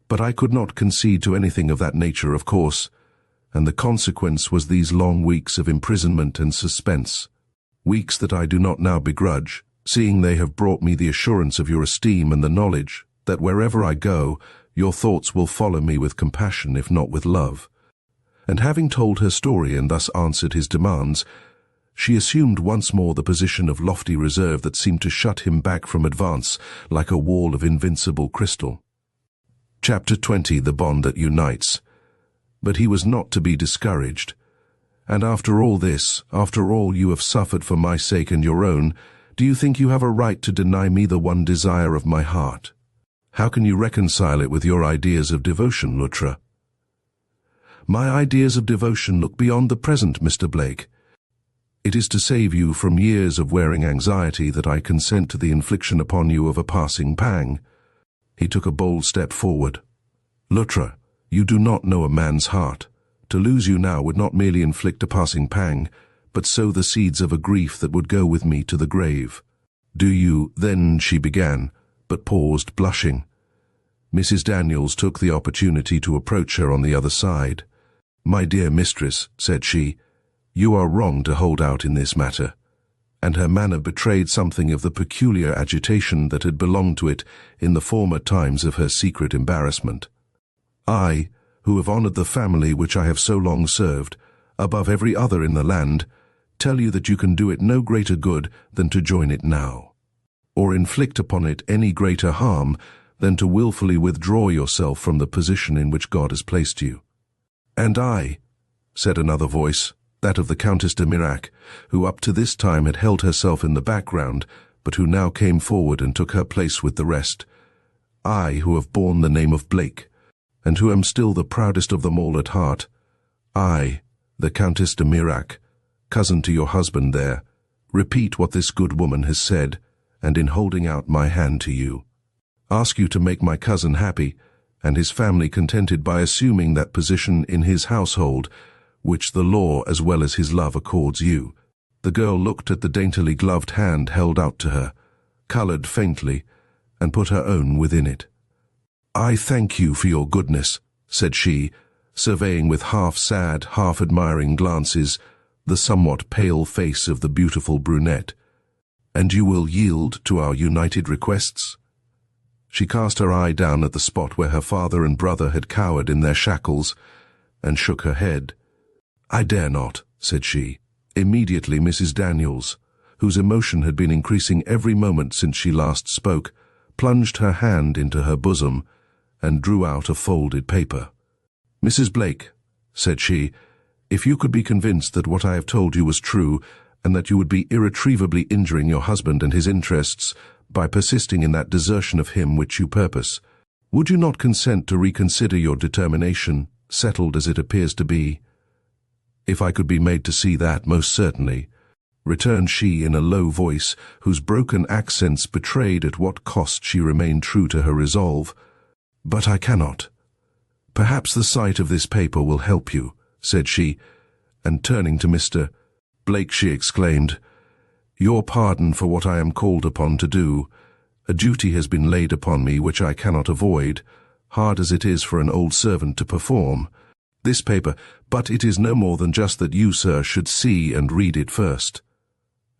But I could not concede to anything of that nature, of course, and the consequence was these long weeks of imprisonment and suspense, weeks that I do not now begrudge, seeing they have brought me the assurance of your esteem and the knowledge that wherever I go, your thoughts will follow me with compassion, if not with love. And having told her story and thus answered his demands, she assumed once more the position of lofty reserve that seemed to shut him back from advance like a wall of invincible crystal. Chapter 20. The Bond That Unites. But he was not to be discouraged. And after all this, after all you have suffered for my sake and your own, do you think you have a right to deny me the one desire of my heart? How can you reconcile it with your ideas of devotion, Luttra? My ideas of devotion look beyond the present, Mr. Blake. It is to save you from years of wearing anxiety that I consent to the infliction upon you of a passing pang. He took a bold step forward. Luttra, you do not know a man's heart. To lose you now would not merely inflict a passing pang, but sow the seeds of a grief that would go with me to the grave. Do you, then, she began, but paused, blushing. Mrs. Daniels took the opportunity to approach her on the other side. My dear mistress, said she, you are wrong to hold out in this matter. And her manner betrayed something of the peculiar agitation that had belonged to it in the former times of her secret embarrassment. I, who have honored the family which I have so long served, above every other in the land, tell you that you can do it no greater good than to join it now, or inflict upon it any greater harm than to willfully withdraw yourself from the position in which God has placed you. And I, said another voice, that of the Countess de Mirac, who up to this time had held herself in the background, but who now came forward and took her place with the rest. I who have borne the name of Blake, and who am still the proudest of them all at heart, I, the Countess de Mirac, cousin to your husband there, repeat what this good woman has said, and in holding out my hand to you, ask you to make my cousin happy, and his family contented by assuming that position in his household, which the law as well as his love accords you. The girl looked at the daintily gloved hand held out to her, coloured faintly, and put her own within it. I thank you for your goodness, said she, surveying with half-sad, half-admiring glances the somewhat pale face of the beautiful brunette. And you will yield to our united requests? She cast her eye down at the spot where her father and brother had cowered in their shackles, and shook her head. I dare not, said she. Immediately Mrs. Daniels, whose emotion had been increasing every moment since she last spoke, plunged her hand into her bosom and drew out a folded paper. Mrs. Blake, said she, if you could be convinced that what I have told you was true, and that you would be irretrievably injuring your husband and his interests by persisting in that desertion of him which you purpose, would you not consent to reconsider your determination, settled as it appears to be? If I could be made to see that, most certainly, returned she in a low voice, whose broken accents betrayed at what cost she remained true to her resolve. But I cannot. Perhaps the sight of this paper will help you, said she, and turning to Mr. Blake she exclaimed, Your pardon for what I am called upon to do. A duty has been laid upon me which I cannot avoid, hard as it is for an old servant to perform. This paper, but it is no more than just that you, sir, should see and read it first.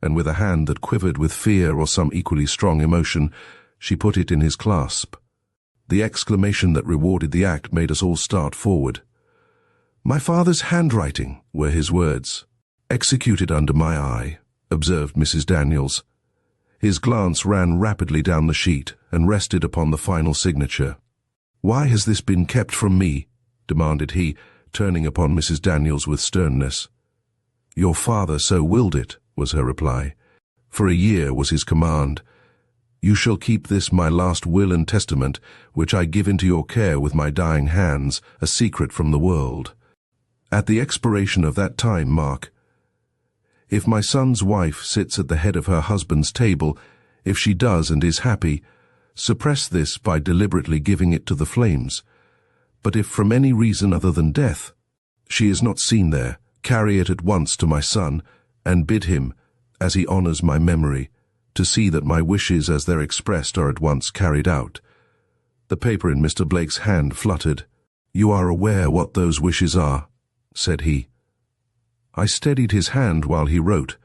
And with a hand that quivered with fear or some equally strong emotion, she put it in his clasp. The exclamation that rewarded the act made us all start forward. My father's handwriting, were his words. Executed under my eye, observed Mrs. Daniels. His glance ran rapidly down the sheet and rested upon the final signature. Why has this been kept from me? Demanded he, turning upon Mrs. Daniels with sternness. Your father so willed it, was her reply. For a year was his command. You shall keep this my last will and testament, which I give into your care with my dying hands, a secret from the world. At the expiration of that time, mark, if my son's wife sits at the head of her husband's table, if she does and is happy, suppress this by deliberately giving it to the flames. But if from any reason other than death, she is not seen there, carry it at once to my son, and bid him, as he honours my memory, to see that my wishes as they're expressed are at once carried out. The paper in Mr. Blake's hand fluttered. You are aware what those wishes are, said he. I steadied his hand while he wrote,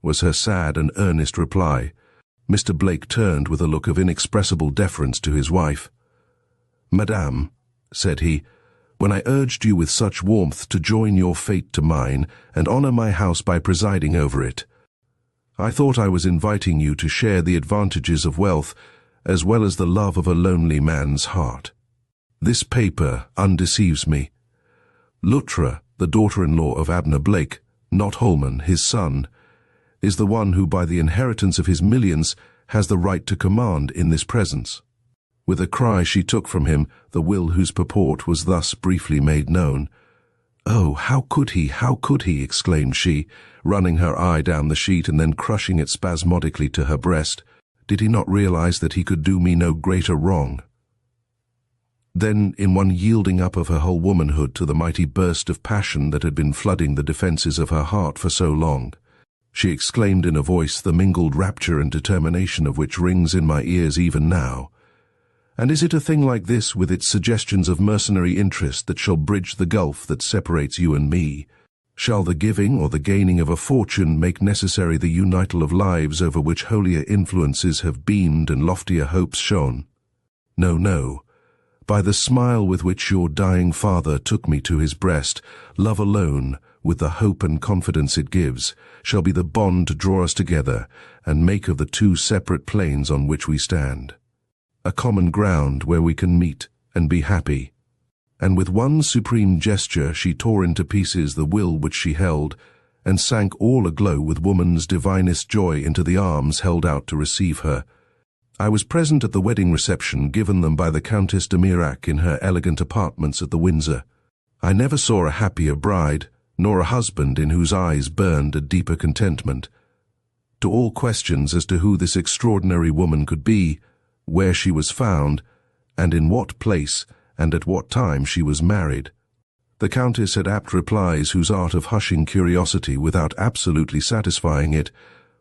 was her sad and earnest reply. Mr. Blake turned with a look of inexpressible deference to his wife. Madame, said he, when I urged you with such warmth to join your fate to mine and honour my house by presiding over it, I thought I was inviting you to share the advantages of wealth as well as the love of a lonely man's heart. This paper undeceives me. Luttra, the daughter-in-law of Abner Blake, not Holman, his son, is the one who by the inheritance of his millions has the right to command in this presence. With a cry she took from him the will whose purport was thus briefly made known. Oh, how could he, exclaimed she, running her eye down the sheet and then crushing it spasmodically to her breast. Did he not realize that he could do me no greater wrong? Then, in one yielding up of her whole womanhood to the mighty burst of passion that had been flooding the defences of her heart for so long, she exclaimed in a voice the mingled rapture and determination of which rings in my ears even now, And is it a thing like this, with its suggestions of mercenary interest, that shall bridge the gulf that separates you and me? Shall the giving or the gaining of a fortune make necessary the unital of lives over which holier influences have beamed and loftier hopes shone? No, no. By the smile with which your dying father took me to his breast, love alone, with the hope and confidence it gives, shall be the bond to draw us together and make of the two separate planes on which we stand a common ground where we can meet and be happy. And with one supreme gesture she tore into pieces the will which she held, and sank all aglow with woman's divinest joy into the arms held out to receive her. I was present at the wedding reception given them by the Countess de Mirac in her elegant apartments at the Windsor. I never saw a happier bride, nor a husband in whose eyes burned a deeper contentment. To all questions as to who this extraordinary woman could be, where she was found, and in what place and at what time she was married, the Countess had apt replies whose art of hushing curiosity without absolutely satisfying it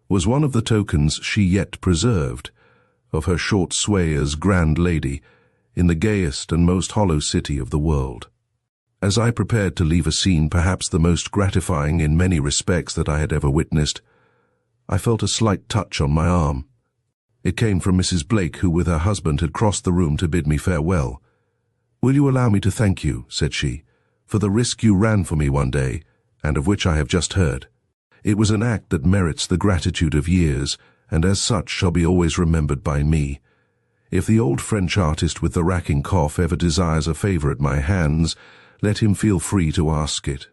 was one of the tokens she yet preserved of her short sway as grand lady in the gayest and most hollow city of the world. As I prepared to leave a scene perhaps the most gratifying in many respects that I had ever witnessed, I felt a slight touch on my arm. It came from Mrs. Blake, who with her husband had crossed the room to bid me farewell. "Will you allow me to thank you," said she, "for the risk you ran for me one day, and of which I have just heard. It was an act that merits the gratitude of years, and as such shall be always remembered by me. If the old French artist with the racking cough ever desires a favour at my hands, let him feel free to ask it.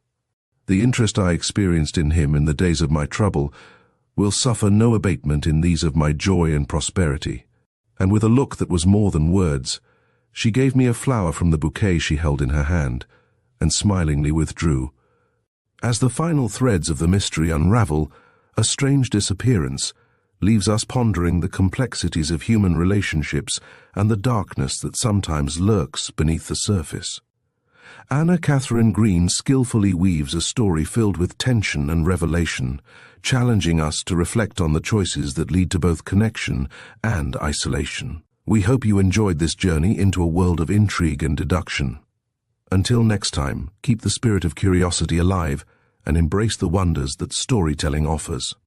The interest I experienced in him in the days of my trouble will suffer no abatement in these of my joy and prosperity." And with a look that was more than words, she gave me a flower from the bouquet she held in her hand, and smilingly withdrew. As the final threads of the mystery unravel, A Strange Disappearance leaves us pondering the complexities of human relationships and the darkness that sometimes lurks beneath the surface. Katharine Green skillfully weaves a story filled with tension and revelation, challenging us to reflect on the choices that lead to both connection and isolation. We hope you enjoyed this journey into a world of intrigue and deduction. Until next time, keep the spirit of curiosity alive and embrace the wonders that storytelling offers.